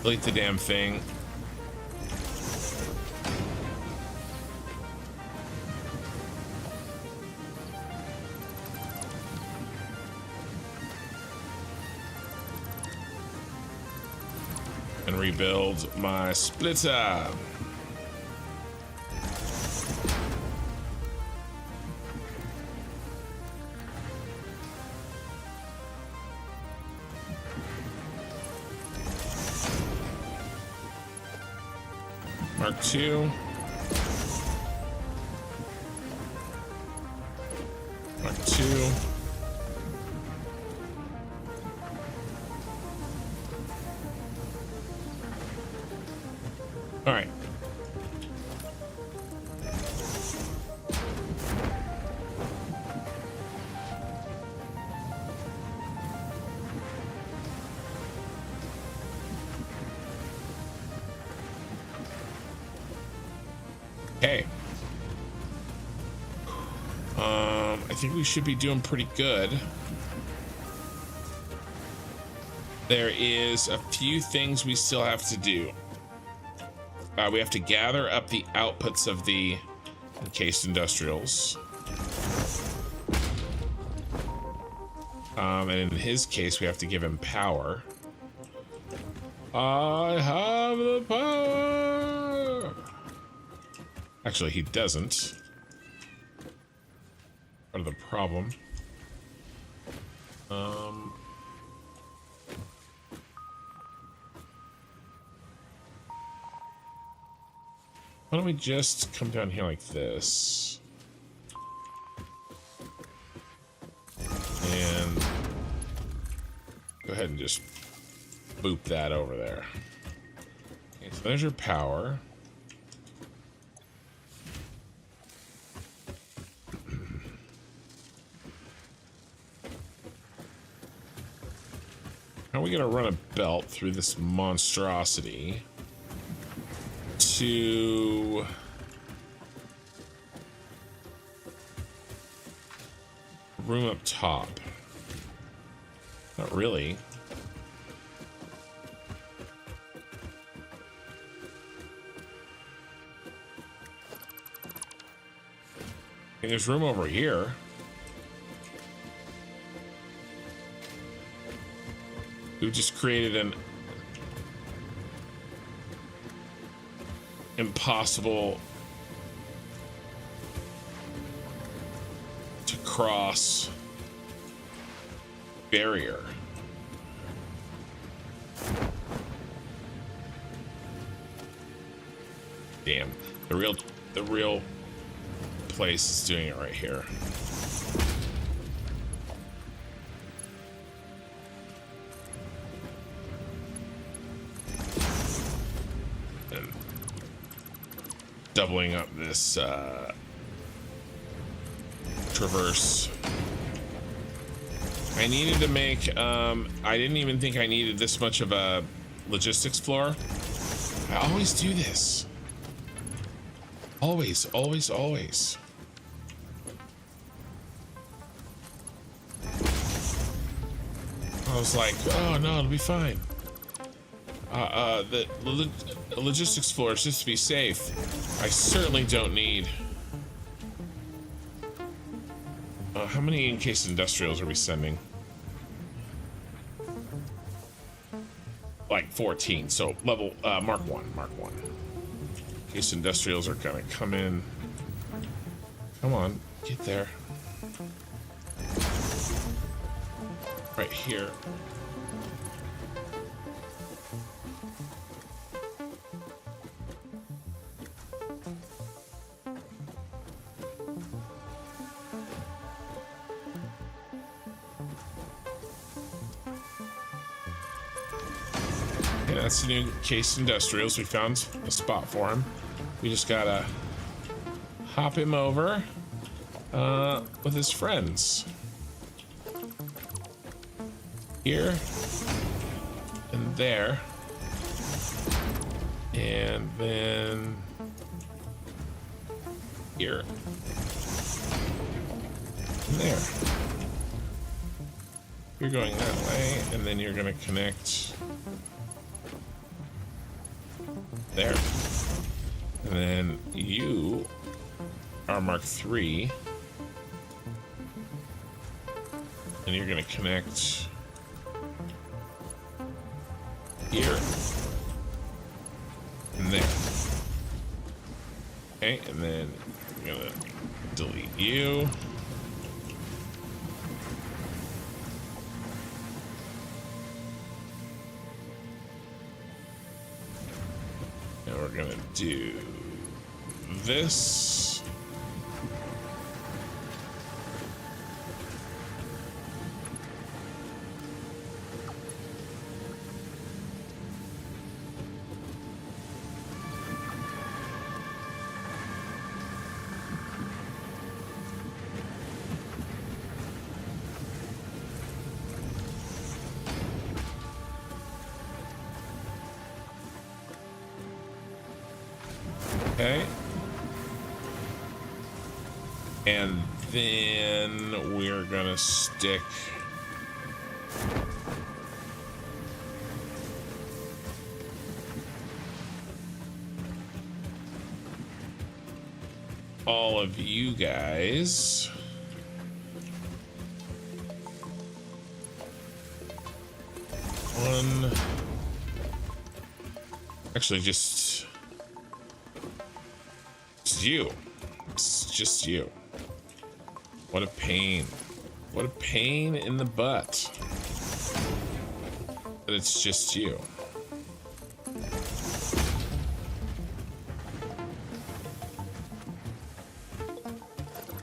delete the damn thing. And rebuild my splitter. Mark II. Mark II. All right. Okay. I think we should be doing pretty good. There is a few things we still have to do. We have to gather up the outputs of the encased industrials. And in his case, we have to give him power. I have the power. Actually, he doesn't. Part of the problem. Why don't we just come down here like this? And ahead and just boop that over there. Okay, so there's your power. Now we're gonna run a belt through this monstrosity to room up top. Not really. And there's room over here. We just created an impossible to cross barrier. Damn, the real place is doing it right here. And doubling up this traverse. I needed to make I didn't even think I needed this much of a logistics floor. I always do this. Always. I was like, oh no, it'll be fine. The logistics floor is just to be safe. I certainly don't need. How many encased industrials are we sending? Like 14. So level Mark 1. Encased industrials are gonna come in. Come on, get there. Right here. Yeah, that's the new case industrials. We found a spot for him. We just gotta hop him over with his friends. Here and there, and then here and there. You're going that way, and then you're gonna connect there, and then you are Mark 3, and you're gonna connect here and there. Okay, and then I'm gonna delete you. And we're gonna do this. Okay. And then we're gonna stick all of you guys on, actually just you. It's just you. What a pain. What a pain in the butt. But it's just you.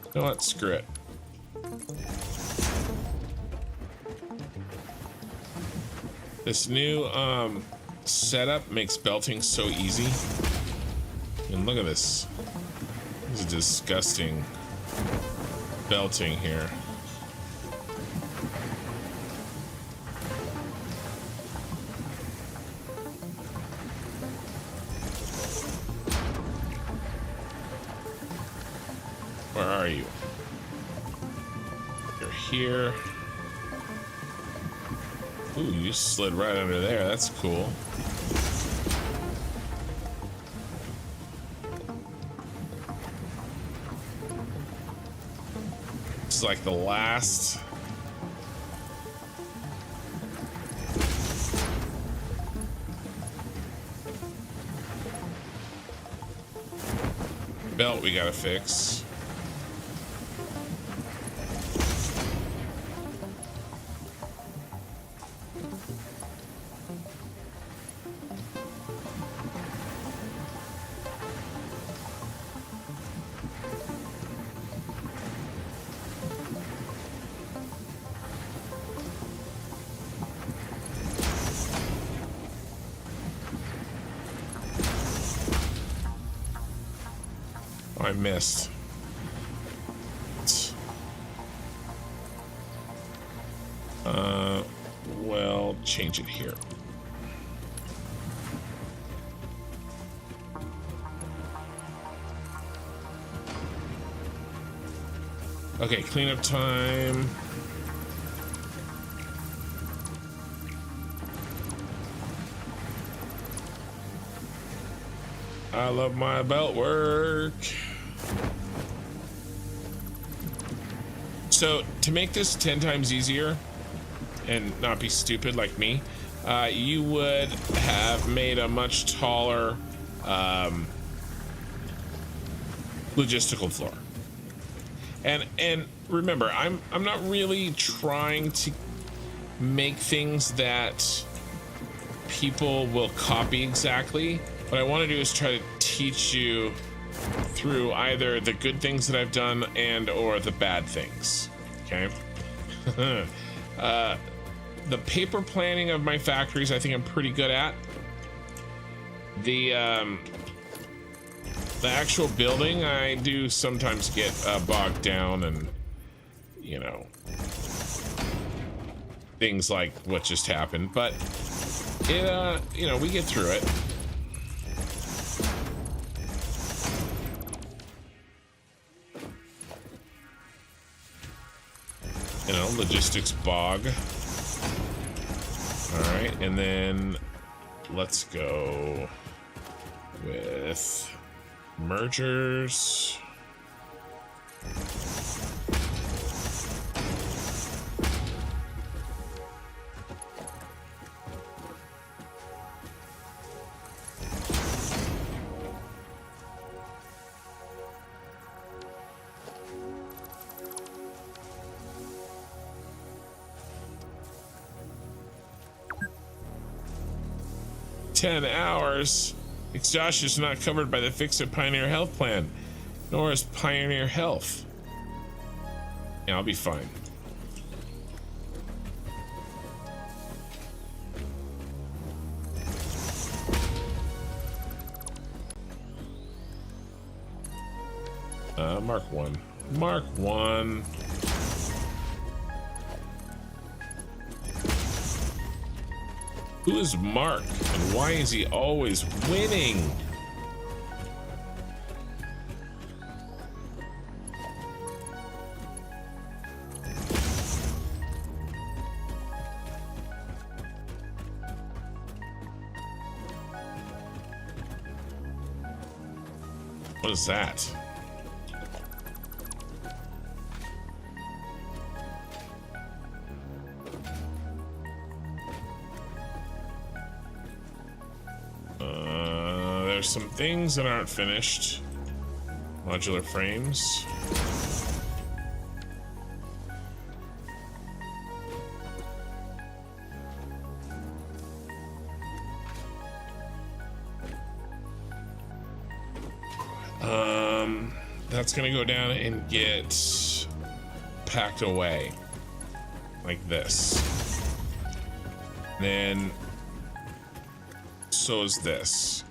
You know what? Screw it. This new setup makes belting so easy. And look at this. This is disgusting belting here. Where are you? You're here. Ooh, you slid right under there. That's cool. It's like the last. Belt we gotta fix. I missed. Well, change it here. Okay, cleanup time. I love my belt work. So to make this 10 times easier and not be stupid like me, you would have made a much taller logistical floor. And remember, I'm not really trying to make things that people will copy exactly. What I want to do is try to teach you through either the good things that I've done and or the bad things. Okay. The paper planning of my factories, I think I'm pretty good at. The actual building, I do sometimes get bogged down, and you know, things like what just happened. But it, you know, we get through it. You know, logistics bog. All right, and then let's go with mergers. $10. Exhaustion is not covered by the Fix-It Pioneer Health Plan, nor is Pioneer Health. Yeah, I'll be fine. Mark 1. Mark 1. Who is Mark, and why is he always winning? What is that? There's some things that aren't finished. Modular frames. That's gonna go down and get packed away like this. Then so is this.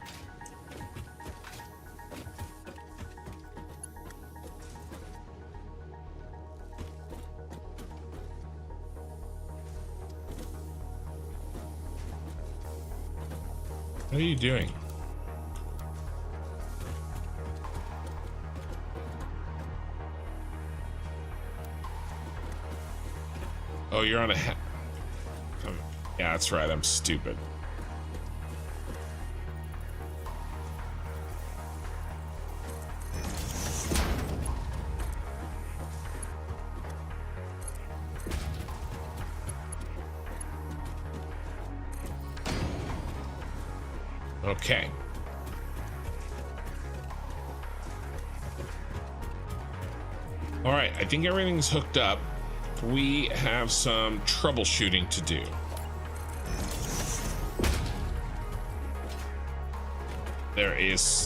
What are you doing? Oh, you're on a yeah, that's right. I'm stupid. Okay. All right, I think everything's hooked up. We have some troubleshooting to do.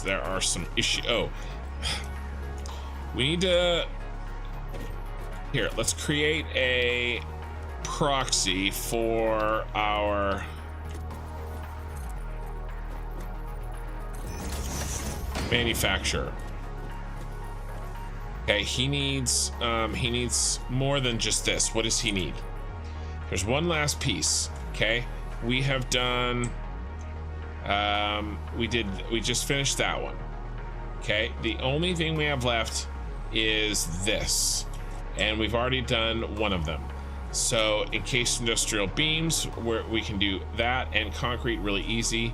There are some issues. Oh, we need to, here, let's create a proxy for our manufacturer. Okay, he needs more than just this. What does he need? There's one last piece. Okay, we have done we just finished that one. Okay, the only thing we have left is this, and we've already done one of them. So encased industrial beams, where we can do that, and concrete really easy.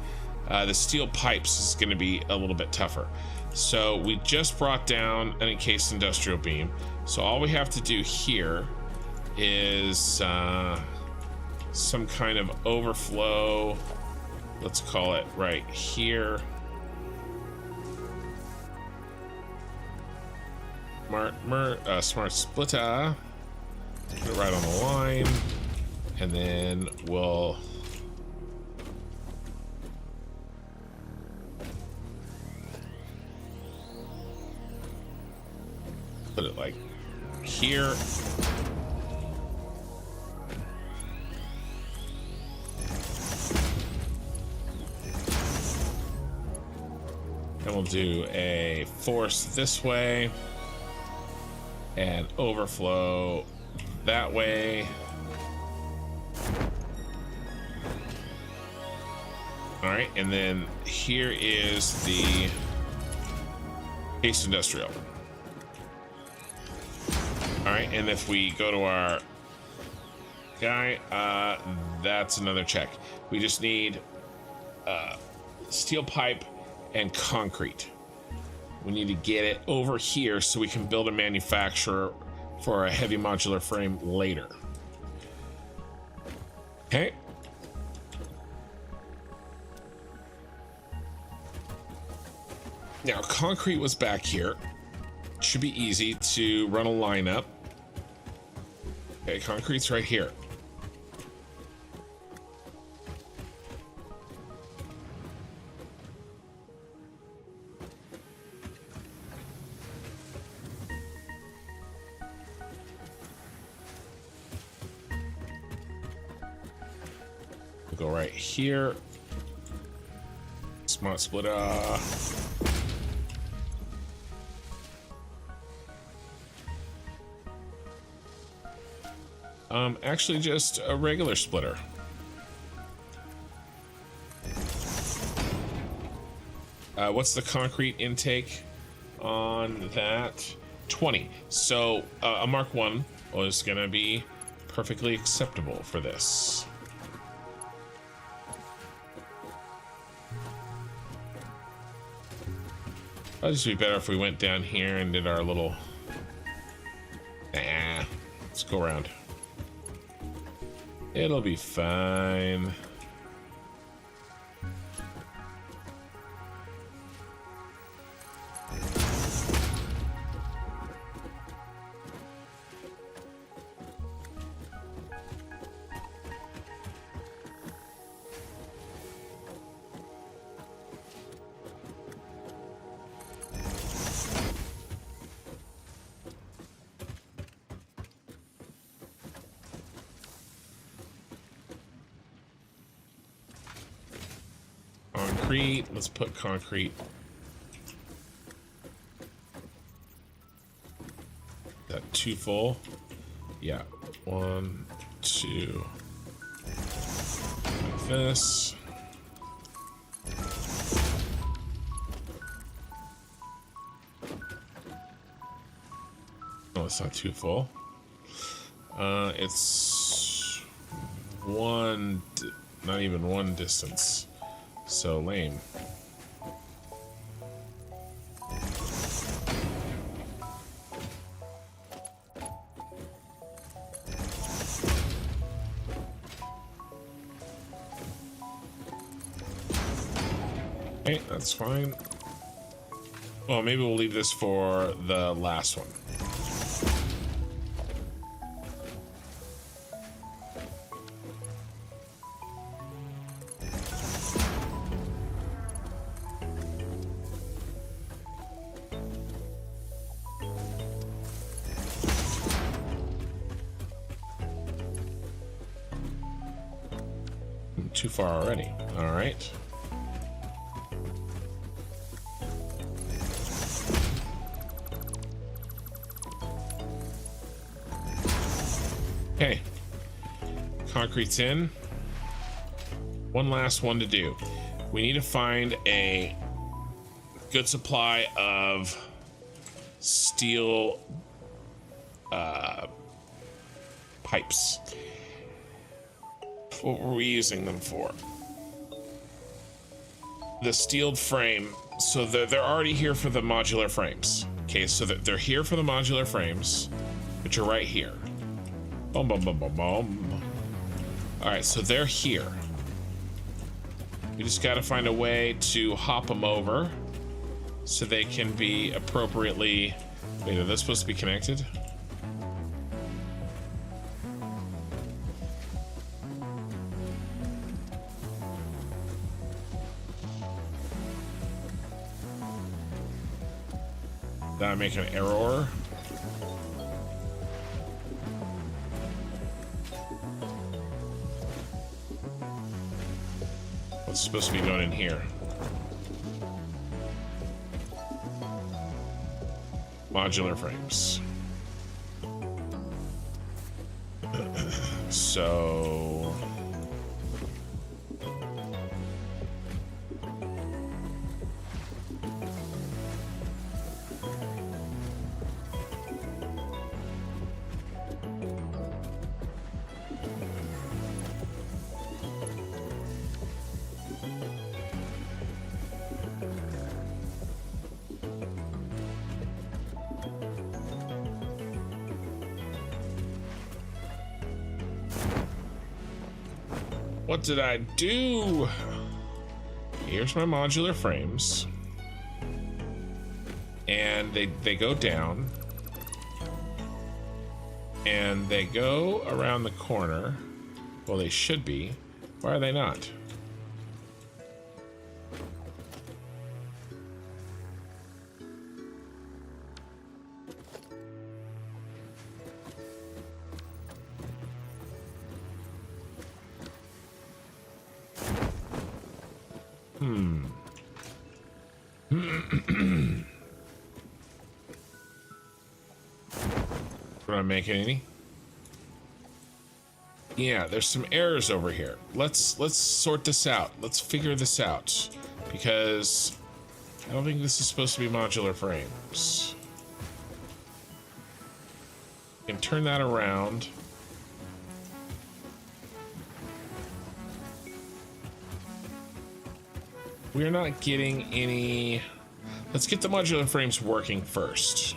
The steel pipes is going to be a little bit tougher. So we just brought down an encased industrial beam. So all we have to do here is some kind of overflow. Let's call it right here. Smart splitter. Put it right on the line, and then we'll put it like here. And we'll do a force this way and overflow that way. All right, and then here is the case industrial. All right, and if we go to our guy, that's another check. We just need steel pipe and concrete. We need to get it over here so we can build a manufacturer for a heavy modular frame later. Okay. Now, concrete was back here. Should be easy to run a line up. Okay, concrete's right here. We'll go right here. Smart splitter. Actually just a regular splitter. What's the concrete intake on that? 20. So a Mark 1 was gonna be perfectly acceptable for this. It'd just be better if we went down here and did our little... Nah, let's go around. It'll be fine. concrete. Let's put concrete. That 2 full. Yeah. 1, 2. Like this. Oh, it's not 2 full. It's not even 1 distance. So lame. Okay, that's fine. Well, maybe we'll leave this for the last one. Too far already. All right. Okay. Concrete's in. One last one to do. We need to find a good supply of steel pipes. What were we using them for? The steeled frame. So they're already here for the modular frames. Okay, so they're here for the modular frames, which are right here. Boom, boom, boom, boom, boom. All right, so they're here. We just got to find a way to hop them over so they can be appropriately. Wait, are those supposed to be connected? Did I make an error? What's supposed to be going in here? Modular frames. So... what did I do? Here's my modular frames. And they go down. And they go around the corner. Well, they should be. Why are they not? Would I make any? Yeah, there's some errors over here. Let's sort this out. Let's figure this out, because I don't think this is supposed to be modular frames. You can turn that around. We're not getting any. Let's get the modular frames working first.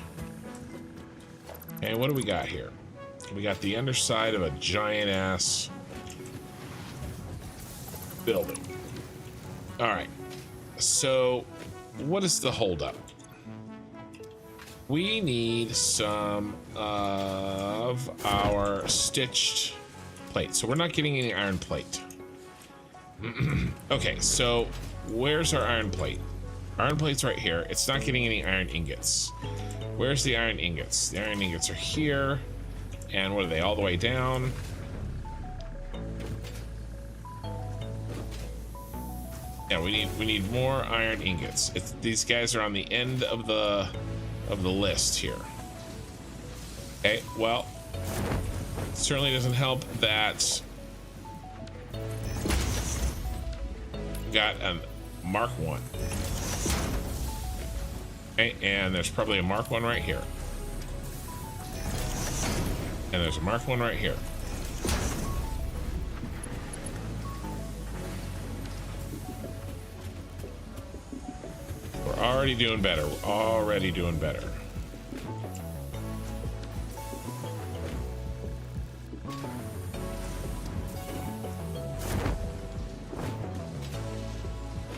Okay, what do we got here? We got the underside of a giant ass building. All right. So, what is the holdup? We need some of our stitched plate. So we're not getting any iron plate. Okay, so where's our iron plate? Iron plate's right here. It's not getting any iron ingots. Where's the iron ingots? The iron ingots are here. And what are they? All the way down. Yeah, we need more iron ingots. These guys are on the end of the list here. Okay, well, certainly doesn't help that we got a Mark 1. Okay, and there's probably a Mark 1 right here. And there's a Mark 1 right here. We're already doing better. We're already doing better.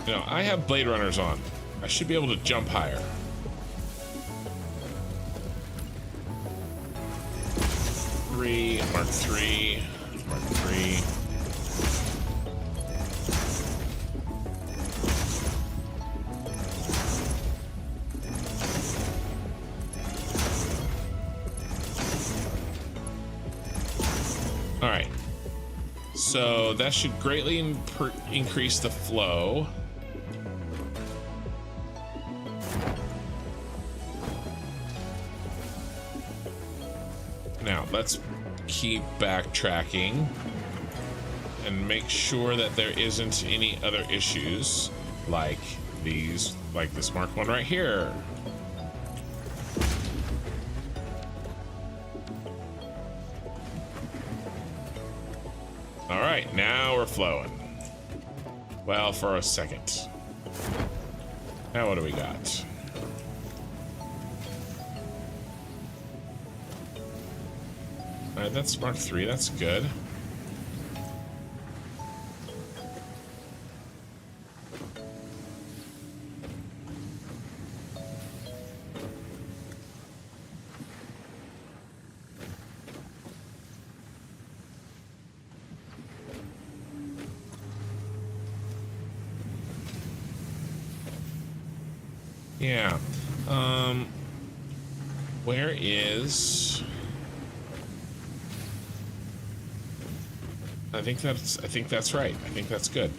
You know, I have Blade Runners on. I should be able to jump higher. Mark 3, Mark 3. All right. So that should greatly increase the flow. Now, let's keep backtracking and make sure that there isn't any other issues like these, like this Mark 1 right here. All right, now we're flowing. Well, for a second. Now what do we got? All right, that's Mark 3. That's good. Yeah. Where is... I think that's right. I think that's good.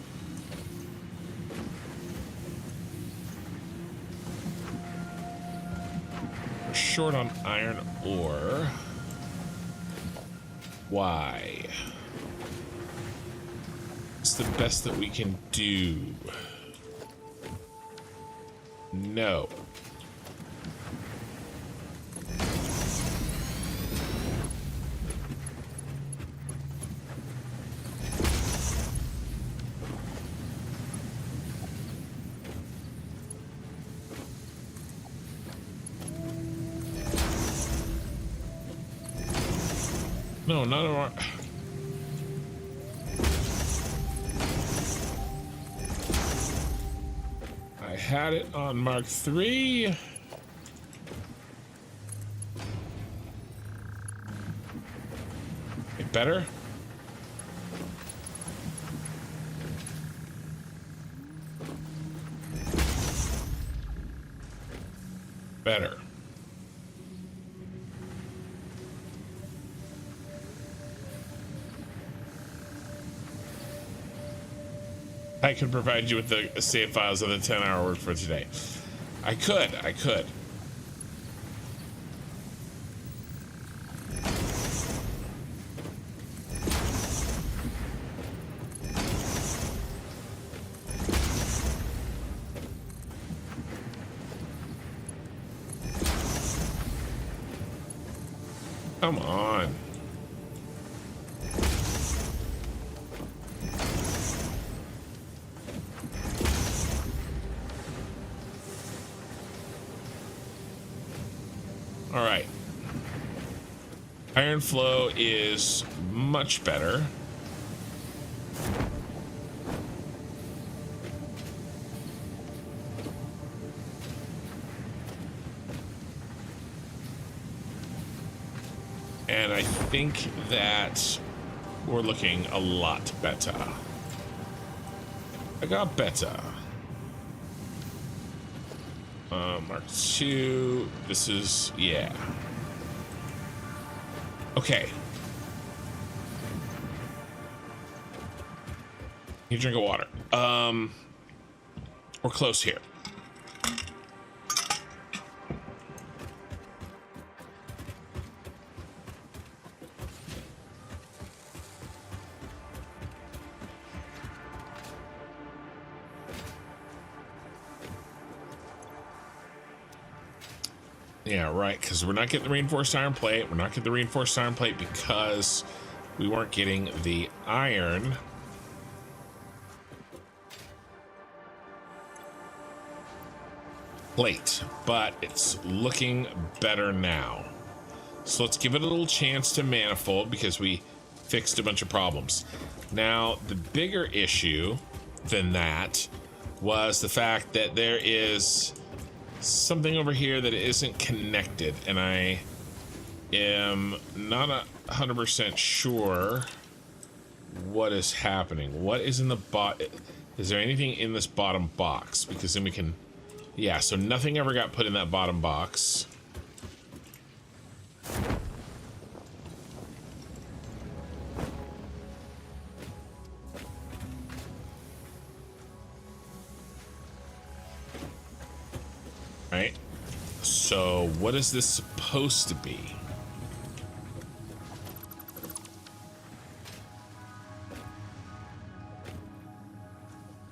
We're short on iron ore. Why? It's the best that we can do. No. No, none of our... I had it on Mark 3. Better? Better. I could provide you with the save files of the 10-hour work for today. I could. Come on. All right. Iron flow is much better. And I think that we're looking a lot better. I got better. Mark 2. This is, yeah. Okay. You drink of water. We're close here. Yeah, right, because we're not getting the reinforced iron plate. We're not getting the reinforced iron plate because we weren't getting the iron. Plate, but it's looking better now. So let's give it a little chance to manifold because we fixed a bunch of problems. Now, the bigger issue than that was the fact that there is something over here that isn't connected, and I am not 100% sure what is happening. What is in the is there anything in this bottom box? Because then we can, yeah, so nothing ever got put in that bottom box. Right? So what is this supposed to be?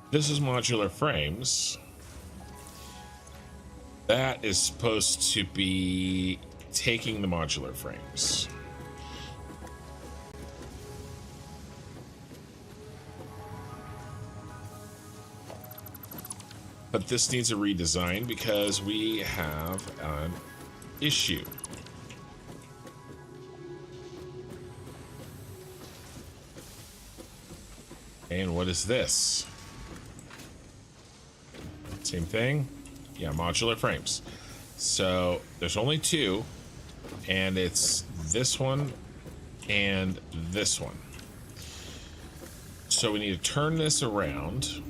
This is modular frames. That is supposed to be taking the modular frames. But this needs a redesign because we have an issue. And what is this? Same thing? Yeah, modular frames. So there's only two, and it's this one and this one. So we need to turn this around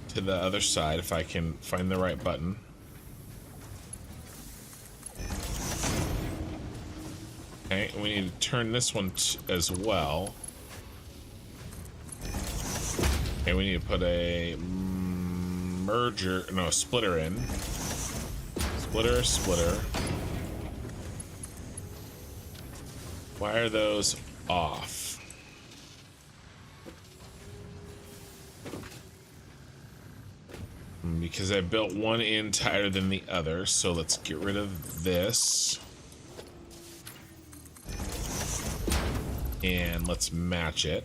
to the other side if I can find the right button. Okay, and we need to turn this one as well. And we need to put a a splitter in. Splitter. Why are those off? Because I built one in tighter than the other, so let's get rid of this. And let's match it.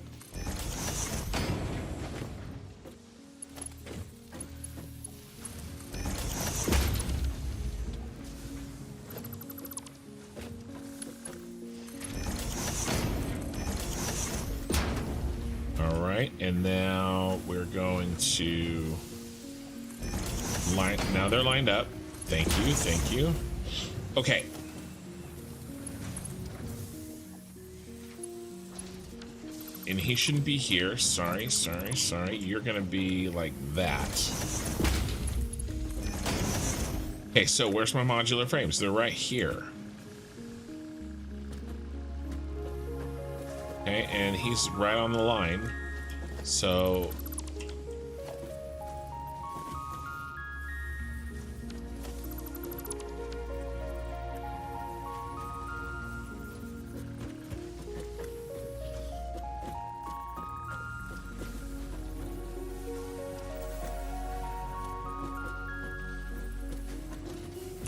All right, and now we're going to line. Now they're lined up. Thank you. Okay. And he shouldn't be here. Sorry. You're gonna be like that. Okay, so where's my modular frames? They're right here. Okay, and he's right on the line. So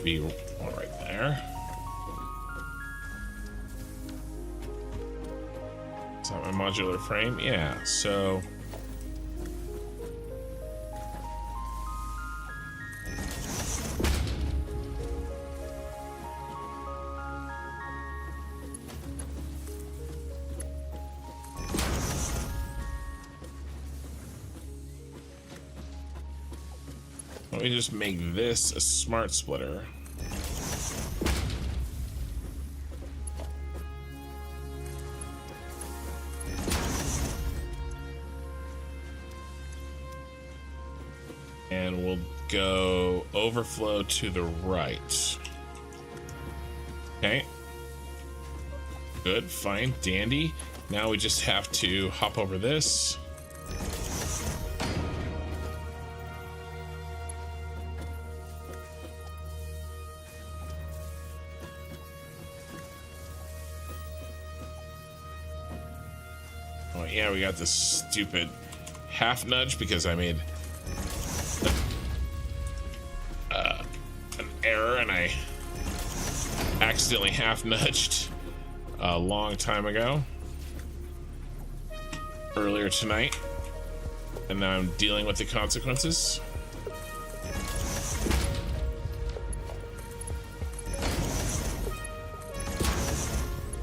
be all right there. Is that my modular frame? Yeah, so let me just make this a smart splitter. And we'll go overflow to the right. Okay. Good, fine, dandy. Now we just have to hop over this. Yeah, we got this stupid half nudge because I made an error and I accidentally half nudged a long time ago, earlier tonight, and now I'm dealing with the consequences.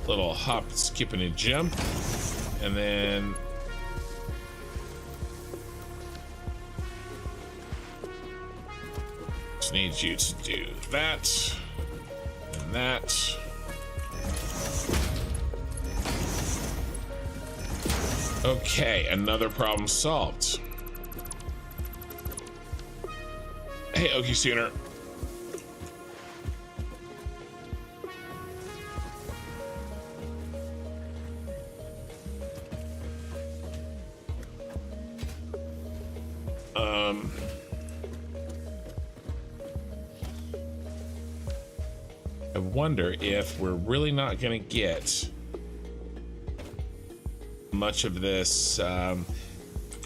Little hop, skip, and a jump, and then just need you to do that and that. Okay, another problem solved. Hey, Okie Sooner. I wonder if we're really not gonna get much of this.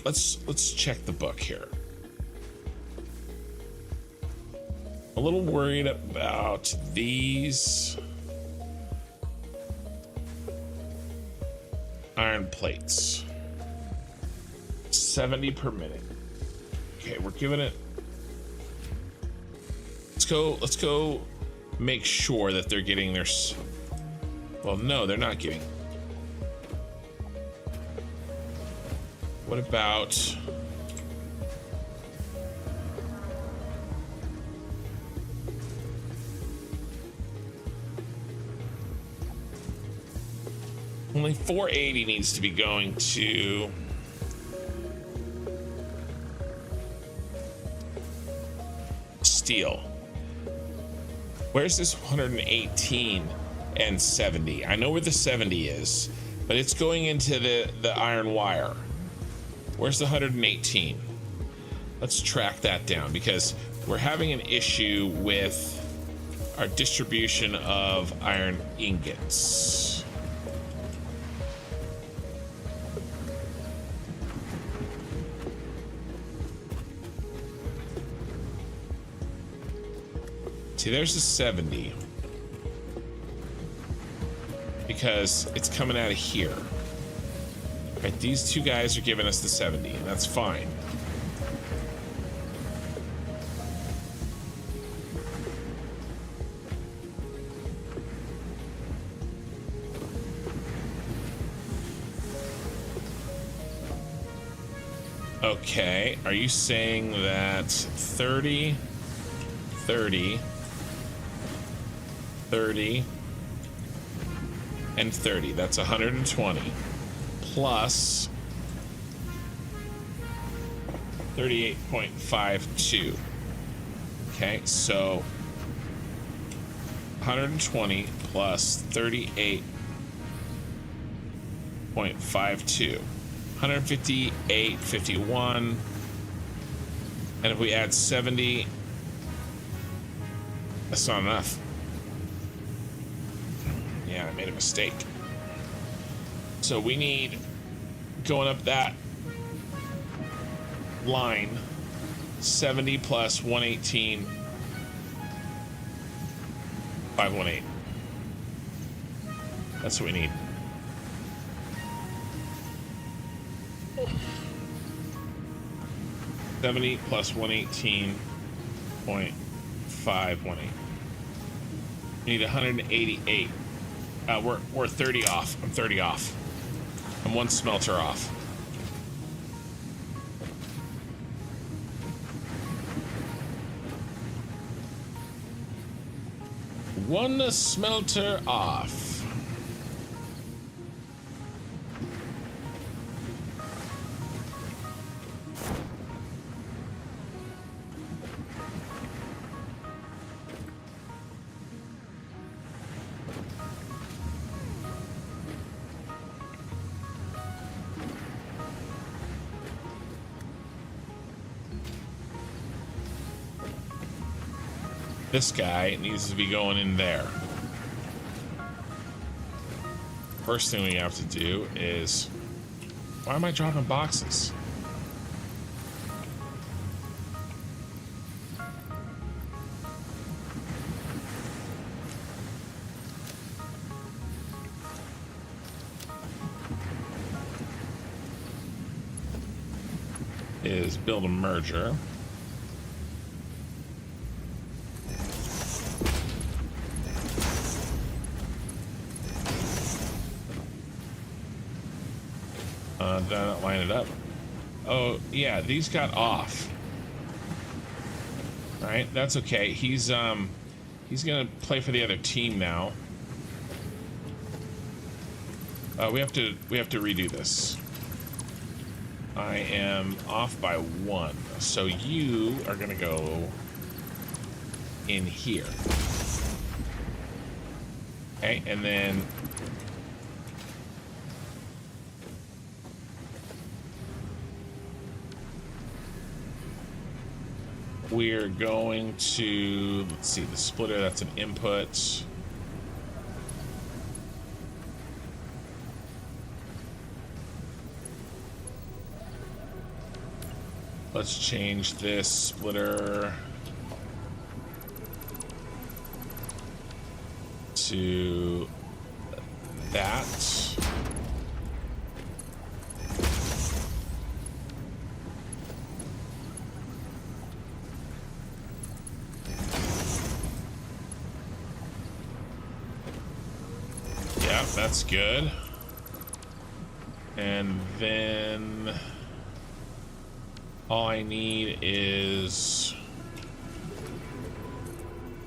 Let's check the book here. A little worried about these iron plates. 70 per minute. Okay, we're giving it. Let's go make sure that they're getting their well, no, they're not getting. What about only 480 needs to be going to steel. Where's this 118 and 70? I know where the 70 is, but it's going into the iron wire. Where's the 118? Let's track that down because we're having an issue with our distribution of iron ingots. See, there's the 70 because it's coming out of here. Right, these two guys are giving us the 70, and that's fine. Okay, are you saying that 30, 30, 30, and 30, that's 120. Plus 38.52. Okay, so 120 plus 38.52. 158.51. And if we add 70, that's not enough. Yeah, I made a mistake. So we need, going up that line, 70 plus 118, 518. That's what we need. $70 plus 118.518. We need 188. We're 30 off. I'm 30 off. I'm one smelter off. One smelter off. This guy needs to be going in there. First thing we have to do is Why am I dropping boxes? Is build a merger. Did I not line it up? Oh yeah, these got off. All right, that's okay. He's gonna play for the other team now. We have to redo this. I am off by 1, so you are gonna go in here. Okay, and then we're going to, let's see, the splitter, that's an input. Let's change this splitter to that. Yeah, that's good. And then all I need is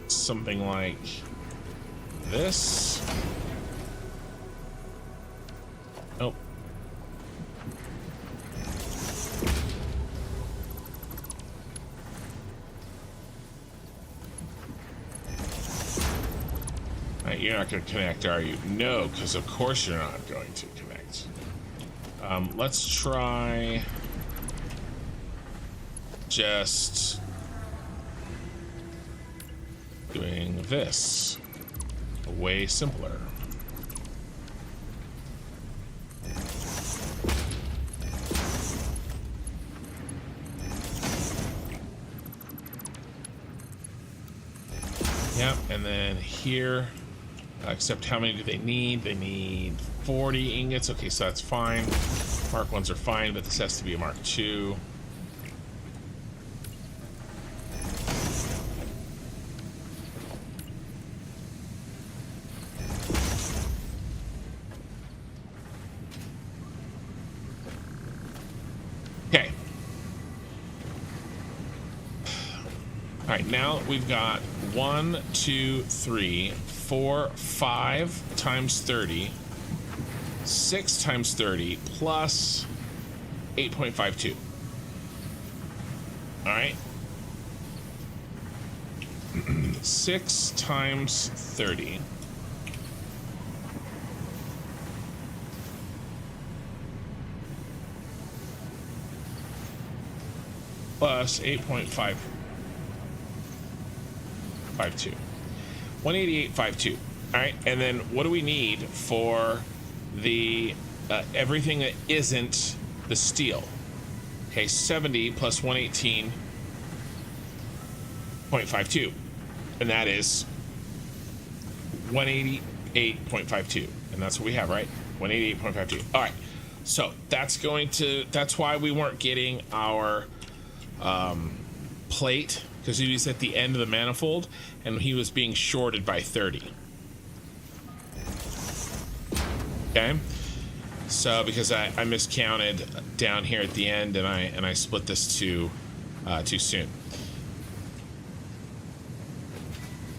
something like this. Nope. Right, you're not going to connect, are you? No, because of course you're not going to connect. Let's try just doing this. Way simpler. Yep, and then here, except how many do they need? They need 40 ingots. Okay, so that's fine. Mark 1s are fine, but this has to be a Mark 2. Okay. All right, now we've got 1, 2, 3, 4, 5 times 30, 6 times 30 plus 8.52. All right. 6 times 30 plus 8.552. 188.52. All right, and then what do we need for the everything that isn't the steel? Okay, 70 plus 118.52, and that is 188.52, and that's what we have, right? 188.52. All right, so that's why we weren't getting our plate, because he was at the end of the manifold and he was being shorted by 30. Okay, so because I miscounted down here at the end and I split this too soon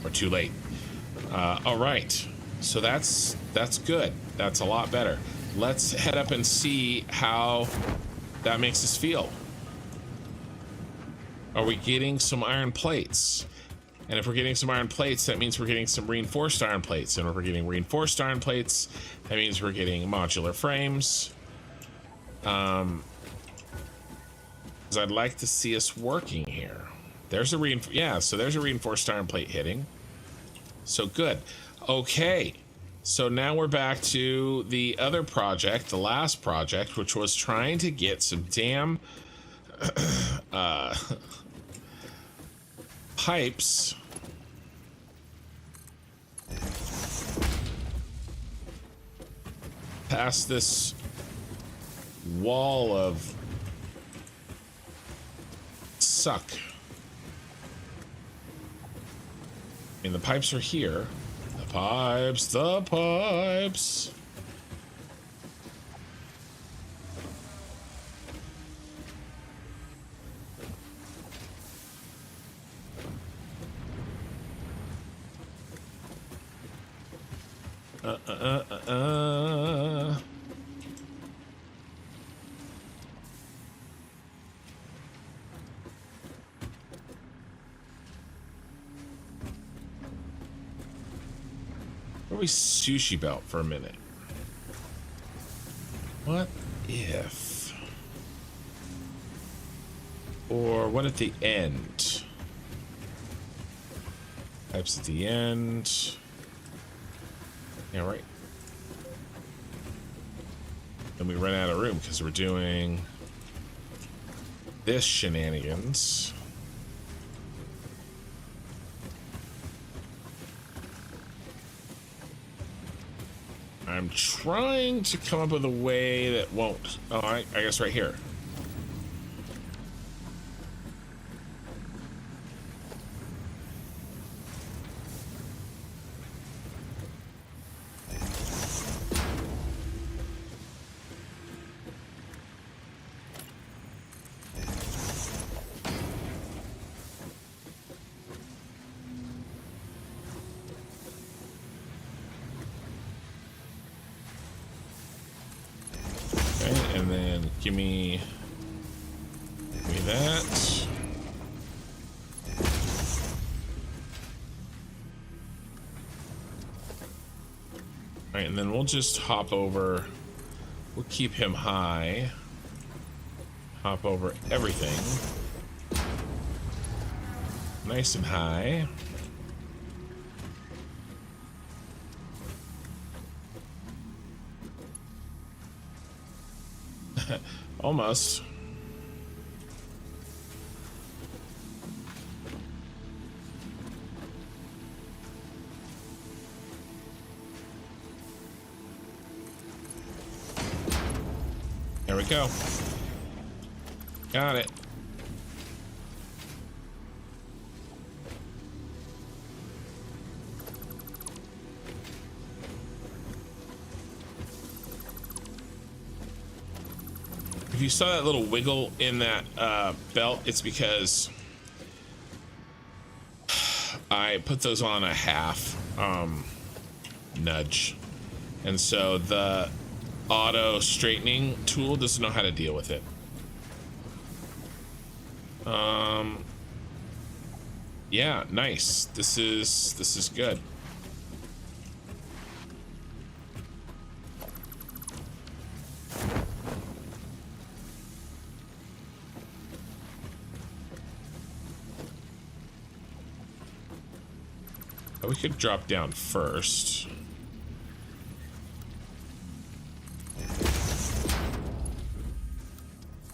or too late. All right, so that's good. That's a lot better. Let's head up and see how that makes us feel. Are we getting some iron plates? And if we're getting some iron plates, that means we're getting some reinforced iron plates. And if we're getting reinforced iron plates, that means we're getting modular frames. Because I'd like to see us working here. There's a so there's a reinforced iron plate hitting. So good. Okay. So now we're back to the other project, the last project, which was trying to get some damn pipes past this wall of suck. I mean, the pipes are here. The pipes, the pipes. Where we sushi belt for a minute? What if? Or what at the end? Pipes at the end. Yeah, right. And we run out of room because we're doing this shenanigans. I'm trying to come up with a way that won't. Oh, I guess right here. And then give me that. All right, and then we'll just hop over. We'll keep him high. Hop over everything. Nice and high. Almost. There we go. Got it. If you saw that little wiggle in that belt, it's because I put those on a half nudge, and so the auto straightening tool doesn't know how to deal with it. Yeah, nice. This is good. We could drop down first.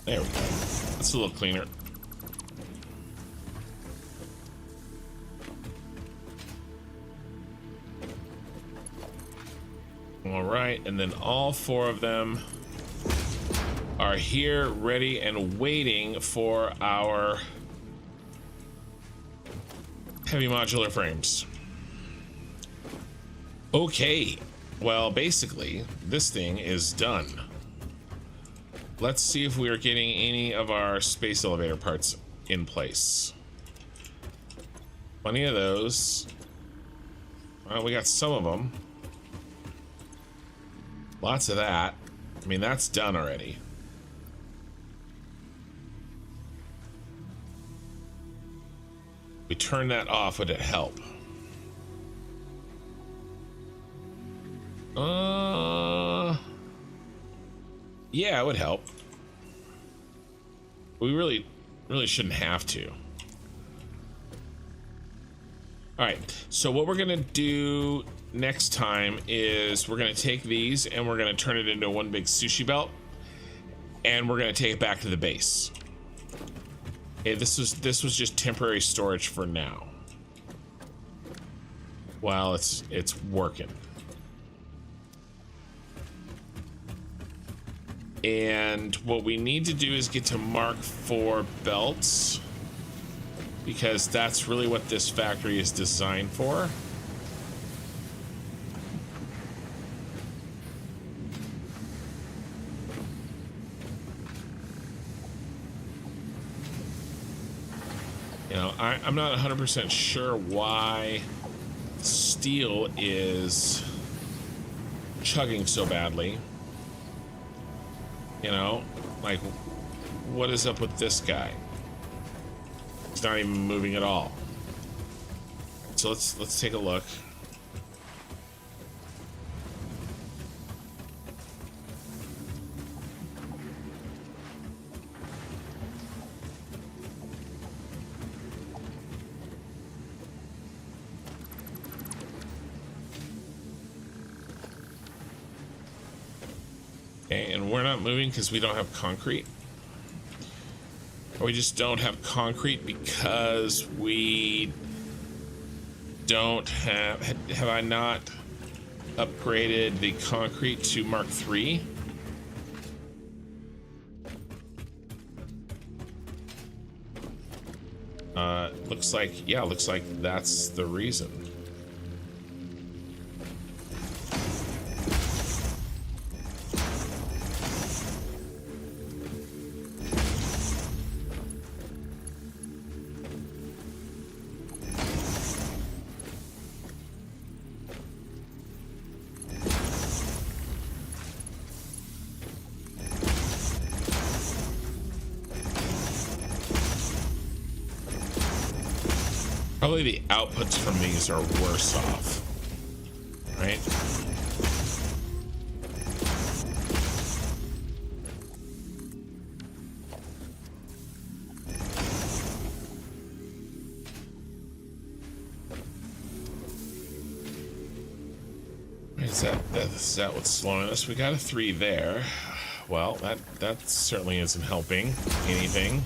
There we go. That's a little cleaner. All right, and then all four of them are here, ready and waiting for our heavy modular frames. Okay, well, basically, this thing is done. Let's see if we are getting any of our space elevator parts in place. Plenty of those. Well, we got some of them. Lots of that. I mean, that's done already. We turn that off, would it help? Yeah, it would help. We really shouldn't have to. All right, so what we're gonna do next time is we're going to take these and we're going to turn it into one big sushi belt, and we're going to take it back to the base. Okay, this was just temporary storage for now while it's working. And what we need to do is get to Mark 4 belts, because that's really what this factory is designed for. You know, I'm not 100% sure why steel is chugging so badly. You know, like, what is up with this guy? He's not even moving at all. So let's take a look. Okay, and we're not moving because we don't have concrete. Or we just don't have concrete because we don't have I not upgraded the concrete to Mark 3? Looks like, yeah, looks like that's the reason. Probably the outputs from these are worse off, right? Is that what's slowing us? We got a 3 there. Well, that certainly isn't helping anything.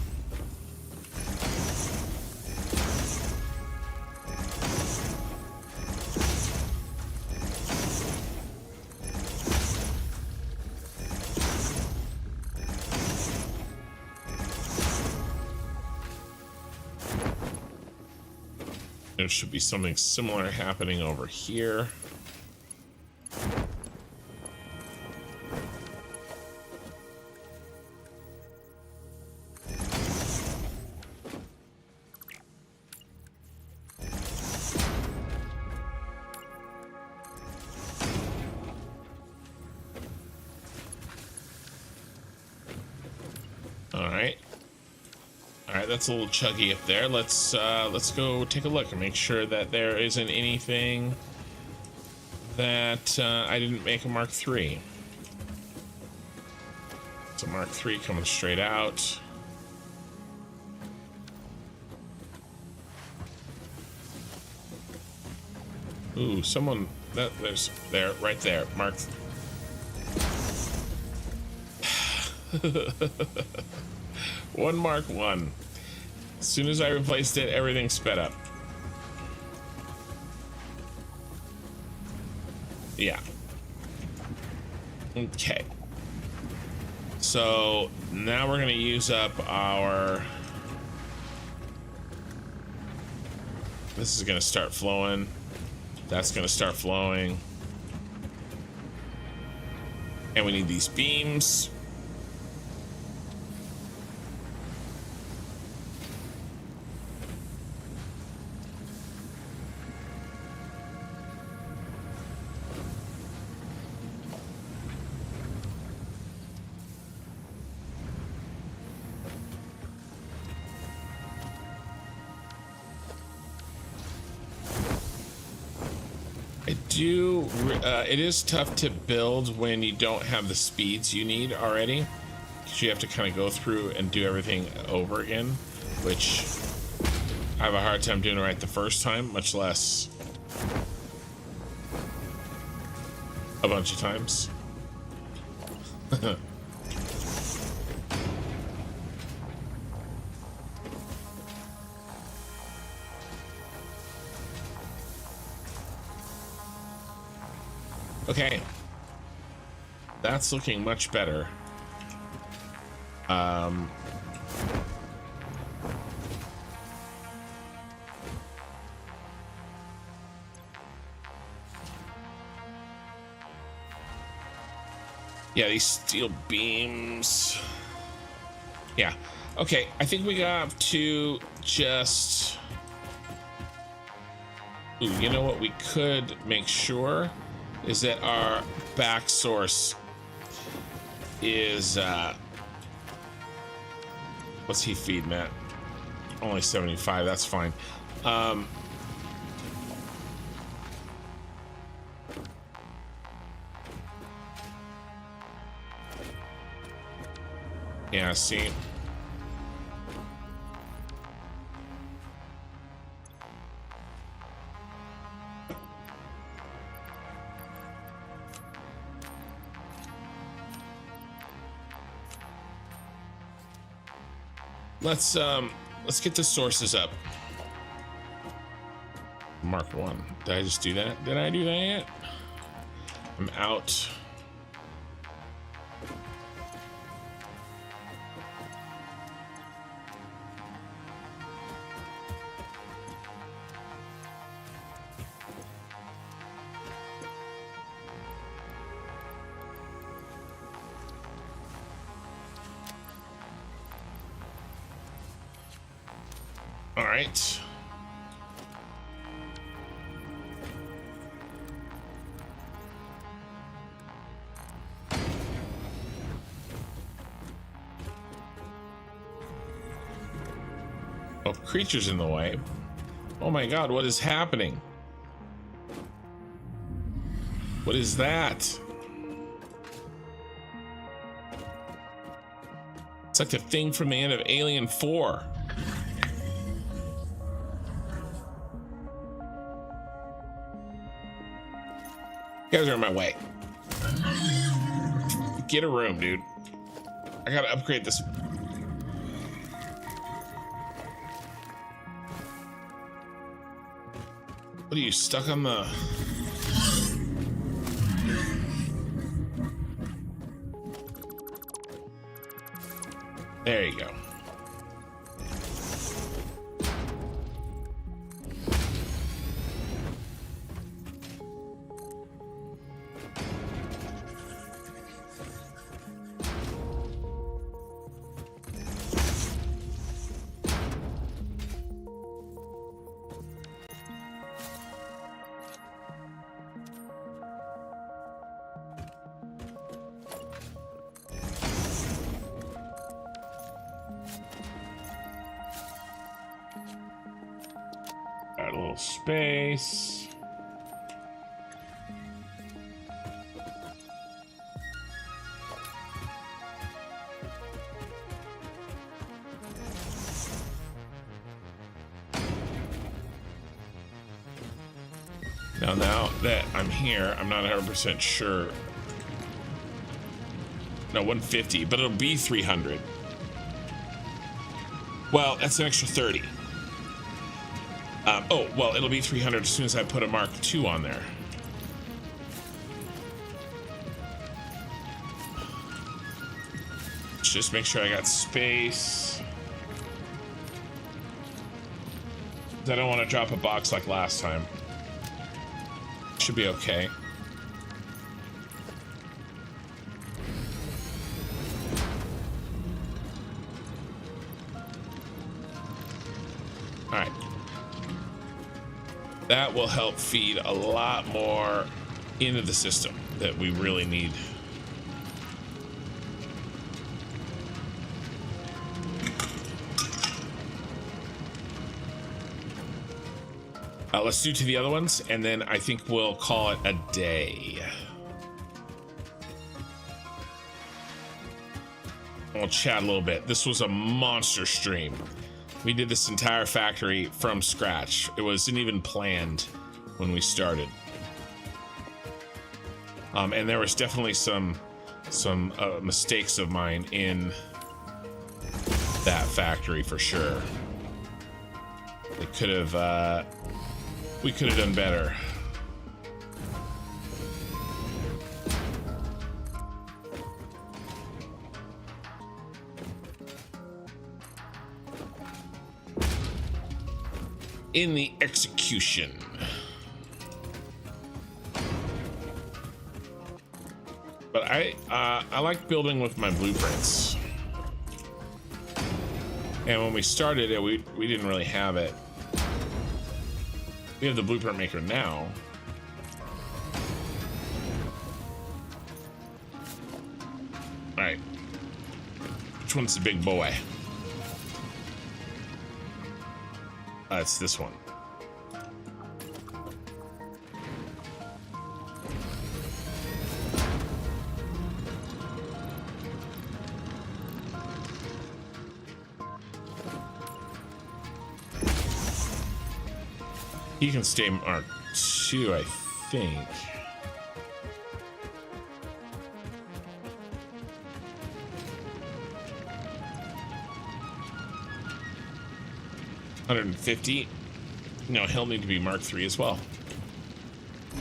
There should be something similar happening over here. That's a little chuggy up there. Let's go take a look and make sure that there isn't anything that I didn't make a Mark 3. It's a Mark 3 coming straight out. Ooh, someone there's right there, Mark. One Mark 1. As soon as I replaced it, everything sped up. Yeah. Okay. So now we're going to use up our... This is going to start flowing. That's going to start flowing. And we need these beams. It is tough to build when you don't have the speeds you need already, because you have to kind of go through and do everything over again, which I have a hard time doing right the first time, much less a bunch of times. Okay, that's looking much better. Yeah, these steel beams. Yeah, okay, I think we got to just... Ooh, you know what we could make sure is that our back source is what's he feed, Matt? Only 75, that's fine. Yeah, see. Let's get the sources up. Mark 1. Did I just do that? Did I do that yet? I'm out. All right. Oh, creatures in the way. Oh my God, what is happening? What is that? It's like the thing from the end of Alien 4. You guys are in my way. Get a room, dude. I gotta upgrade this. What are you stuck on the... There you go. Got a little space. Now that I'm here, I'm not 100% sure. No, 150, but it'll be 300. Well, that's an extra 30. Oh, well, it'll be 300 as soon as I put a Mark II on there. Just make sure I got space. I don't want to drop a box like last time. Should be okay. All right. That will help feed a lot more into the system that we really need. Let's do to the other ones, and then I think we'll call it a day. We'll chat a little bit. This was a monster stream. We did this entire factory from scratch. It wasn't even planned when we started. And there was definitely some mistakes of mine in that factory for sure. We could have done better. In the execution. But I like building with my blueprints. And when we started it, we didn't really have it. We have the blueprint maker now. All right. Which one's the big boy? It's this one. He can stay Mark 2, I think. $150. No, he'll need to be Mark 3 as well,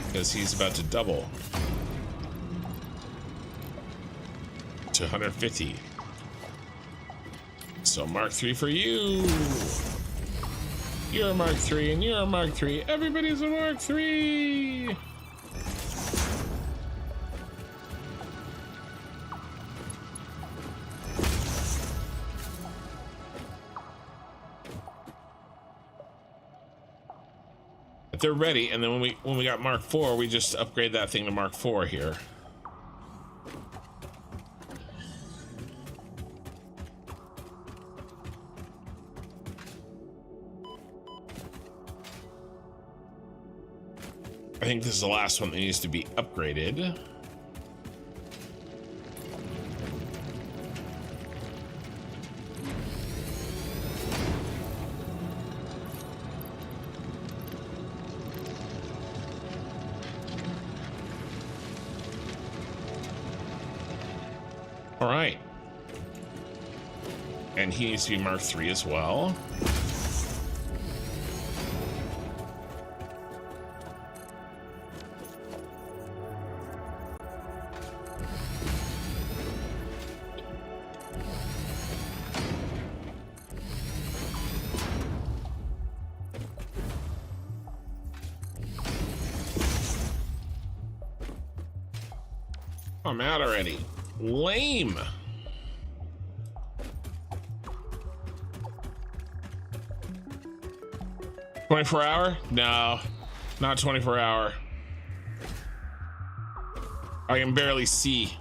because he's about to double to 150. So Mark 3 for you. You're a Mark 3 and you're a Mark 3. Everybody's a Mark 3. If they're ready, and then when we got Mark 4, we just upgrade that thing to Mark 4 here. I think this is the last one that needs to be upgraded. All right. And he needs to be Mark 3 as well. I'm out already. Lame. $24-hour? No, not 24-hour. I can barely see.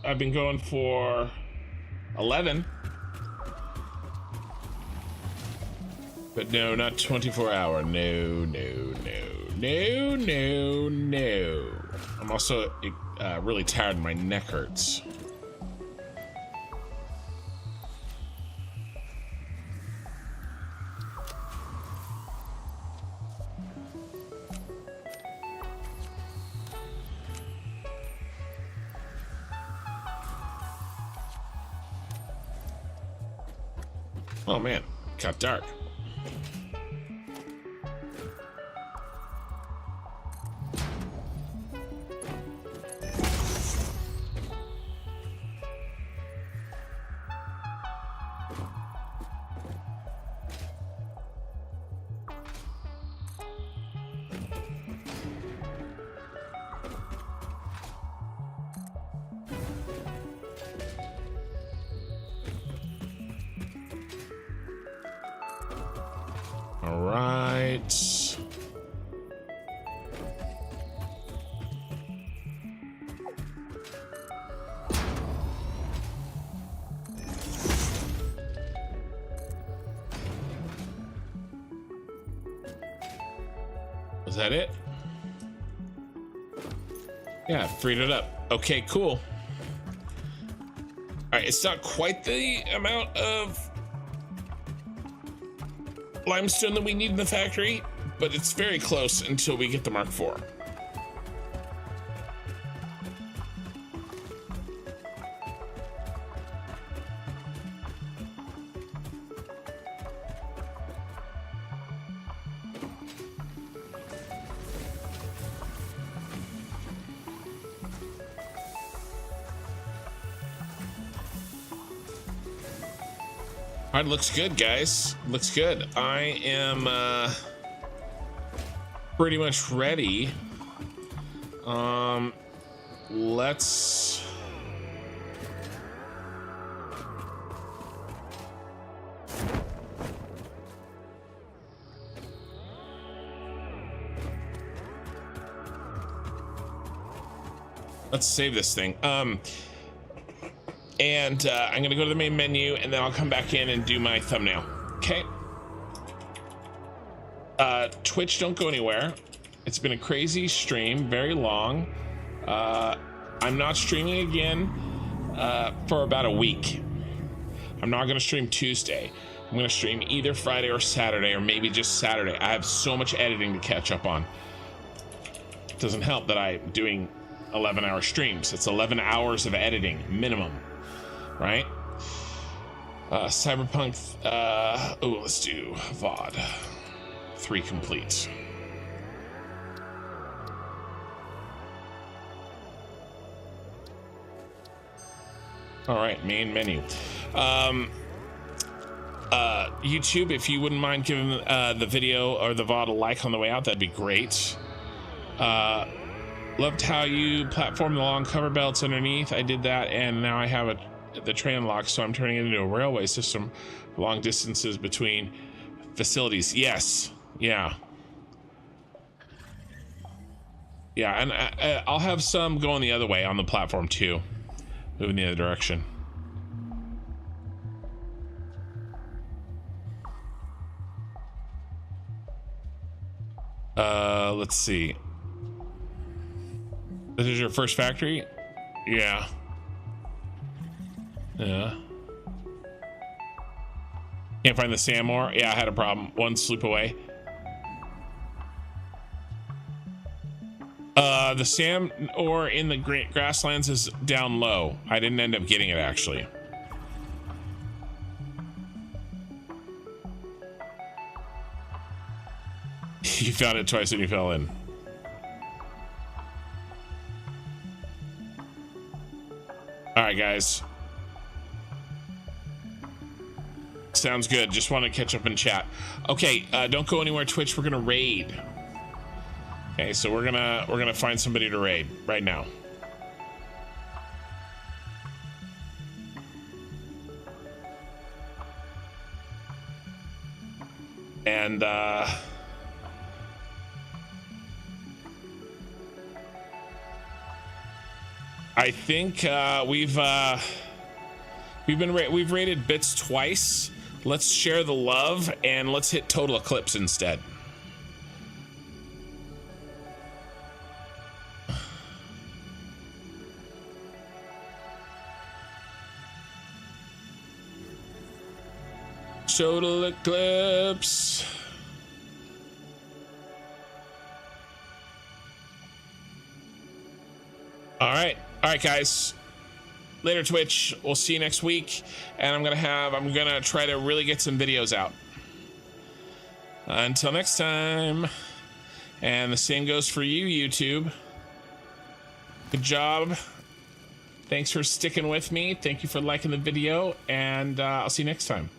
I've been going for 11. But no, not 24-hour. No, no, no. No, no, no. I'm also really tired and my neck hurts. Oh man, got dark. All right. Was that it? Yeah, freed it up. Okay, cool. All right, it's not quite the amount of limestone that we need in the factory, but it's very close until we get the Mark IV. All right, looks good, guys. Looks good. I am pretty much ready. Let's save this thing. And I'm gonna go to the main menu, and then I'll come back in and do my thumbnail. Okay. Twitch, don't go anywhere. It's been a crazy stream, very long. I'm not streaming again for about a week. I'm not gonna stream Tuesday. I'm gonna stream either Friday or Saturday, or maybe just Saturday. I have so much editing to catch up on. It doesn't help that I'm doing 11-hour streams. It's 11 hours of editing minimum, right? Cyberpunk, let's do VOD 3 complete. All right, main menu. YouTube, if you wouldn't mind giving the video or the VOD a like on the way out, that'd be great. Loved how you platformed the long cover belts underneath. I did that, and now I have the train unlocked, so I'm turning it into a railway system, long distances between facilities. Yes, yeah, and I'll have some going the other way on the platform too, moving the other direction. Let's see. This is your first factory? Yeah. Yeah. Can't find the sand ore? Yeah, I had a problem. One sleep away. The sand ore in the grasslands is down low. I didn't end up getting it, actually. You found it twice and you fell in. All right, guys. Sounds good. Just want to catch up and chat. Okay, don't go anywhere, Twitch. We're gonna raid. Okay, so we're gonna find somebody to raid right now. And I think we've rated bits twice. Let's share the love and let's hit total eclipse instead. Total eclipse. All right, guys. Later, Twitch. We'll see you next week, and I'm gonna try to really get some videos out. Until next time, and the same goes for you, YouTube. Good job. Thanks for sticking with me. Thank you for liking the video, and I'll see you next time.